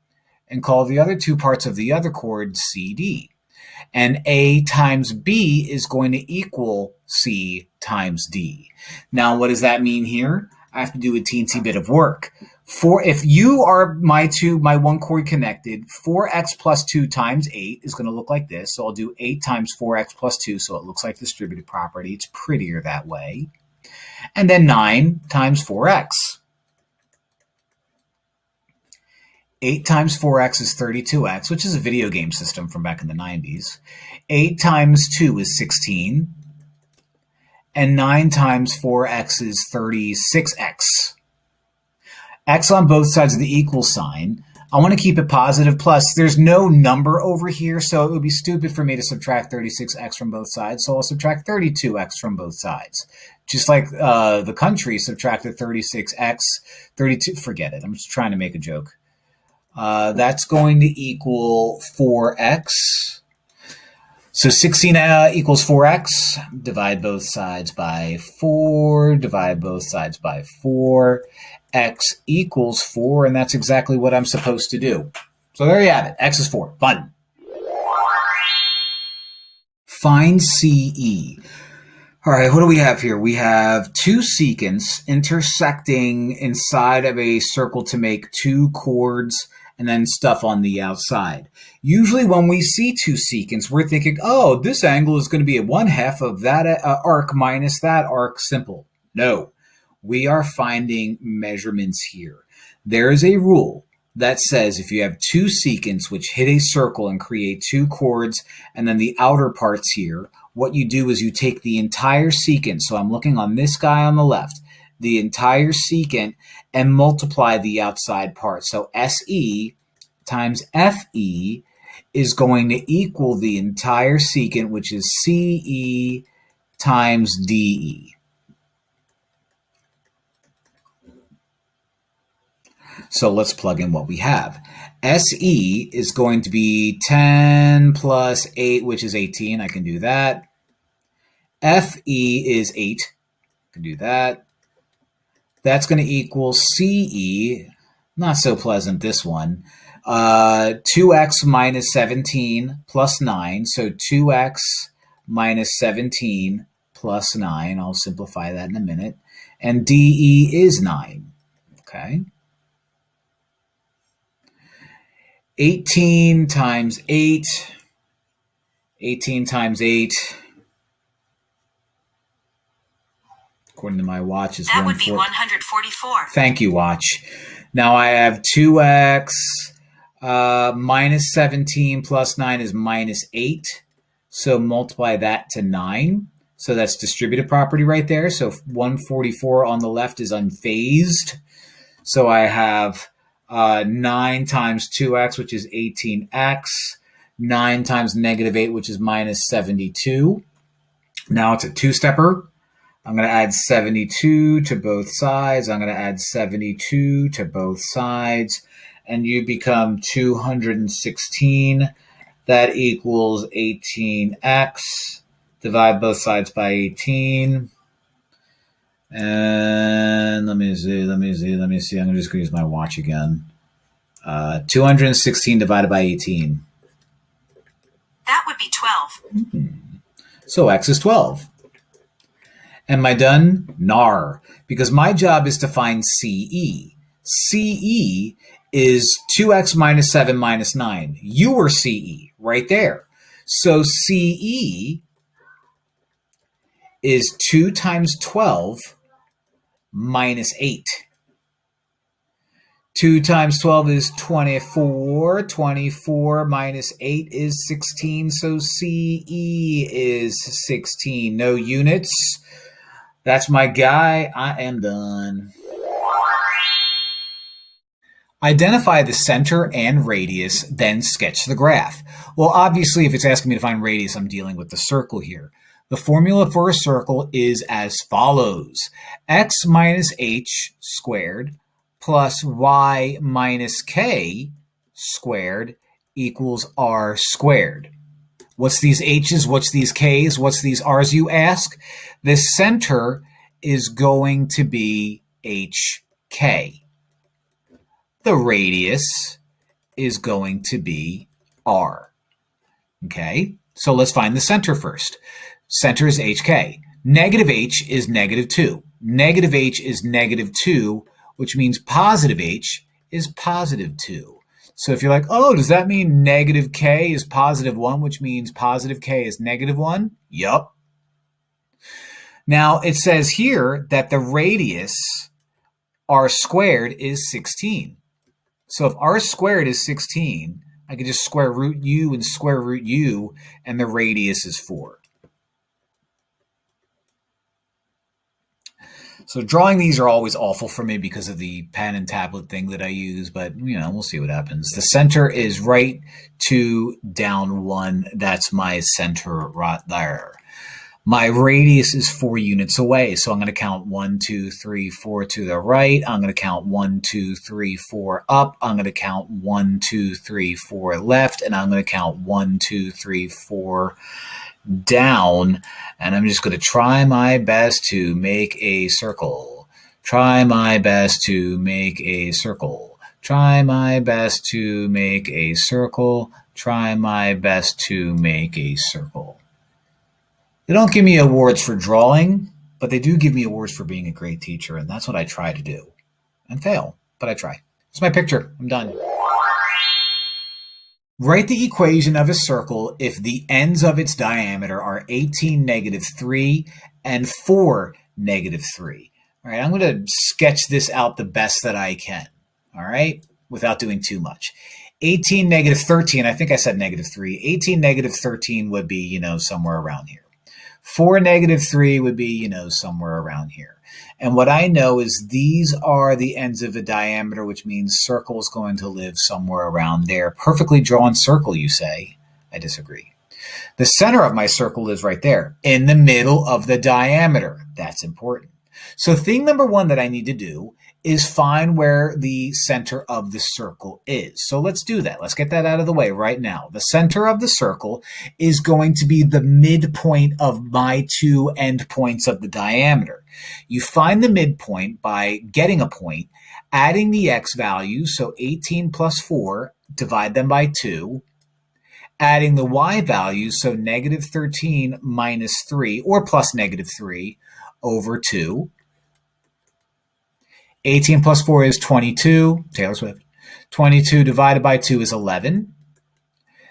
and call the other two parts of the other chord CD. And A times B is going to equal C times D. Now, what does that mean here? I have to do a teensy bit of work. If you are my one chord connected, 4x plus 2 times 8 is going to look like this. So I'll do 8 times 4x plus 2, so it looks like distributive property. It's prettier that way. And then 9 times 4x. 8 times 4x is 32x, which is a video game system from back in the 90s. 8 times 2 is 16. And 9 times 4x is 36x. X on both sides of the equal sign. I want to keep it positive plus. There's no number over here, so it would be stupid for me to subtract 36x from both sides, so I'll subtract 32x from both sides. Just like the country subtracted 36x, 32, forget it. I'm just trying to make a joke. That's going to equal 4x. So 16 equals 4x. Divide both sides by 4. Divide both sides by 4. X equals 4, and that's exactly what I'm supposed to do. So there you have it. X is 4. Fun. Find CE. All right, what do we have here? We have two secants intersecting inside of a circle to make two chords and then stuff on the outside. Usually when we see two secants, we're thinking, oh, this angle is going to be 1/2 of that arc minus that arc. Simple. No, we are finding measurements here. There is a rule that says if you have two secants which hit a circle and create two chords and then the outer parts here, what you do is you take the entire secant. So I'm looking on this guy on the left, the entire secant, and multiply the outside part. So SE times FE is going to equal the entire secant, which is CE times DE. So let's plug in what we have. SE is going to be 10 plus 8, which is 18. I can do that. FE is 8. I can do that. That's going to equal CE. Not so pleasant, this one. 2x minus 17 plus 9. So 2x minus 17 plus 9. I'll simplify that in a minute. And DE is 9. Okay. 18 times 8. 18 times 8. According to my watch, is that would be 144. Thank you, watch. Now I have 2x minus 17 plus 9 is minus 8. So multiply that to 9. So that's distributive property right there. So 144 on the left is unphased. So I have 9 times 2x, which is 18x. 9 times negative 8, which is minus 72. Now it's a two-stepper. I'm going to add 72 to both sides. I'm going to add 72 to both sides. And you become 216. That equals 18x. Divide both sides by 18. And let me see. I'm just going to use my watch again. 216 divided by 18. That would be 12. So x is 12. Am I done? Nar. Because my job is to find CE. CE is 2x minus 7 minus 9. You were CE right there. So CE is 2 times 12 minus 8. 2 times 12 is 24. 24 minus 8 is 16. So CE is 16. No units. That's my guy. I am done. Identify the center and radius, then sketch the graph. Well, obviously, if it's asking me to find radius, I'm dealing with the circle here. The formula for a circle is as follows. X minus h squared plus y minus k squared equals r squared. What's these h's? What's these k's? What's these r's, you ask? The center is going to be hk. The radius is going to be r. Okay, so let's find the center first. Center is hk. Negative h is negative 2. Negative h is negative 2, which means positive h is positive 2. So if you're like, oh, does that mean negative k is positive 1, which means positive k is negative 1? Yup. Now, it says here that the radius, r squared, is 16. So if r squared is 16, I can just square root u and square root u, and the radius is 4. So drawing these are always awful for me because of the pen and tablet thing that I use, but we'll see what happens. The center is right 2 down 1. That's my center right there. My radius is 4 units away, so I'm going to count 1, 2, 3, 4 to the right. I'm going to count 1, 2, 3, 4 up. I'm going to count 1, 2, 3, 4 left, and I'm going to count 1, 2, 3, 4 down, and I'm just going to try my best to make a circle. Try my best to make a circle. Try my best to make a circle. Try my best to make a circle. They don't give me awards for drawing, but they do give me awards for being a great teacher, and that's what I try to do. And fail, but I try. It's my picture. I'm done. Write the equation of a circle if the ends of its diameter are 18, negative 3, and 4, negative 3. All right, I'm going to sketch this out the best that I can, all right, without doing too much. 18, negative 13, I think I said negative 3. 18, negative 13 would be, somewhere around here. 4, negative 3 would be, somewhere around here. And what I know is these are the ends of a diameter, which means circle is going to live somewhere around there. Perfectly drawn circle, you say. I disagree. The center of my circle is right there, in the middle of the diameter. That's important. So thing number 1 that I need to do is find where the center of the circle is. So let's do that. Let's get that out of the way right now. The center of the circle is going to be the midpoint of my 2 endpoints of the diameter. You find the midpoint by getting a point, adding the x values, so 18 plus 4, divide them by 2, adding the y values, so negative 13 minus 3, or plus negative 3, over 2. 18 plus 4 is 22, Taylor Swift. 22 divided by 2 is 11.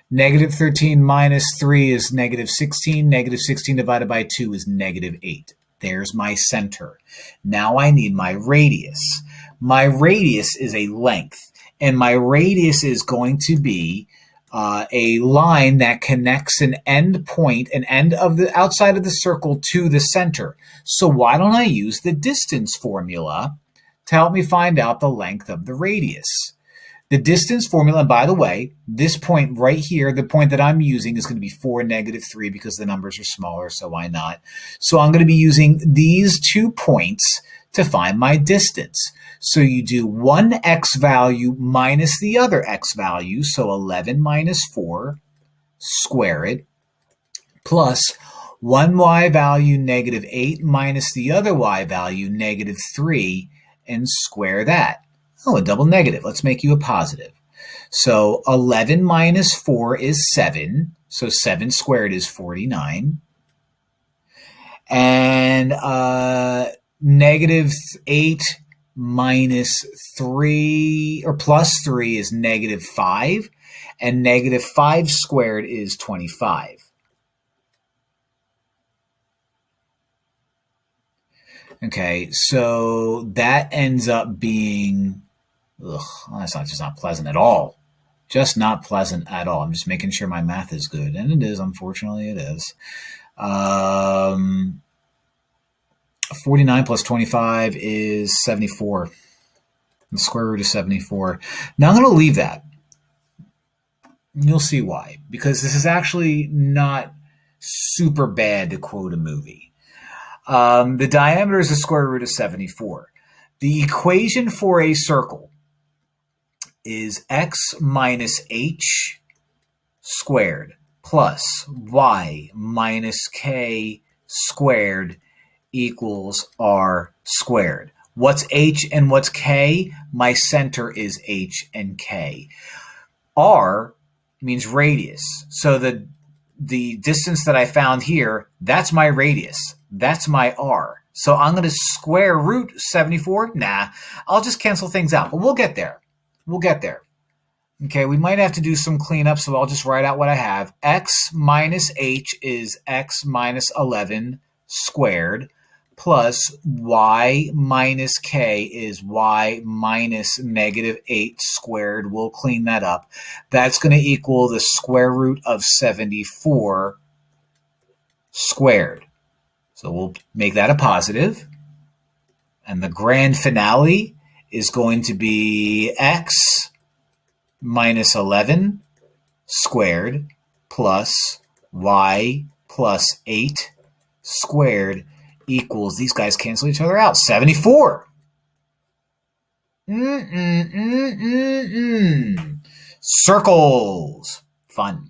Negative 13 minus 3 is negative 16. Negative 16 divided by 2 is negative 8. There's my center. Now I need my radius. My radius is a length, and my radius is going to be a line that connects an end point, an end of the outside of the circle to the center. So why don't I use the distance formula to help me find out the length of the radius? The distance formula, and by the way, this point right here, the point that I'm using is going to be 4, -3 because the numbers are smaller, so why not? So I'm going to be using these 2 points to find my distance. So you do one x value minus the other x value, so 11 minus 4, square it, plus one y value -8 minus the other y value -3, and square that. Oh, a double negative. Let's make you a positive. So 11 minus 4 is 7. So 7 squared is 49. And -8 minus 3, or plus 3 is -5. And -5 squared is 25. Okay, so that ends up being... that's just not pleasant at all. Just not pleasant at all. I'm just making sure my math is good. And it is, unfortunately, it is. 49 plus 25 is 74. The square root of 74. Now I'm going to leave that. You'll see why. Because this is actually not super bad to quote a movie. The diameter is the square root of 74. The equation for a circle is x minus h squared plus y minus k squared equals r squared. What's h and what's k? My center is h and k. R means radius. So the distance that I found here, that's my radius. That's my r. So I'm going to square root 74. Nah, I'll just cancel things out. But we'll get there. We'll get there. Okay, we might have to do some cleanup, so I'll just write out what I have. X minus h is x minus 11 squared, plus y minus k is y minus -8 squared. We'll clean that up. That's going to equal the square root of 74 squared. So we'll make that a positive. And the grand finale is going to be x minus 11 squared plus y plus 8 squared equals, these guys cancel each other out, 74. Circles. Fun.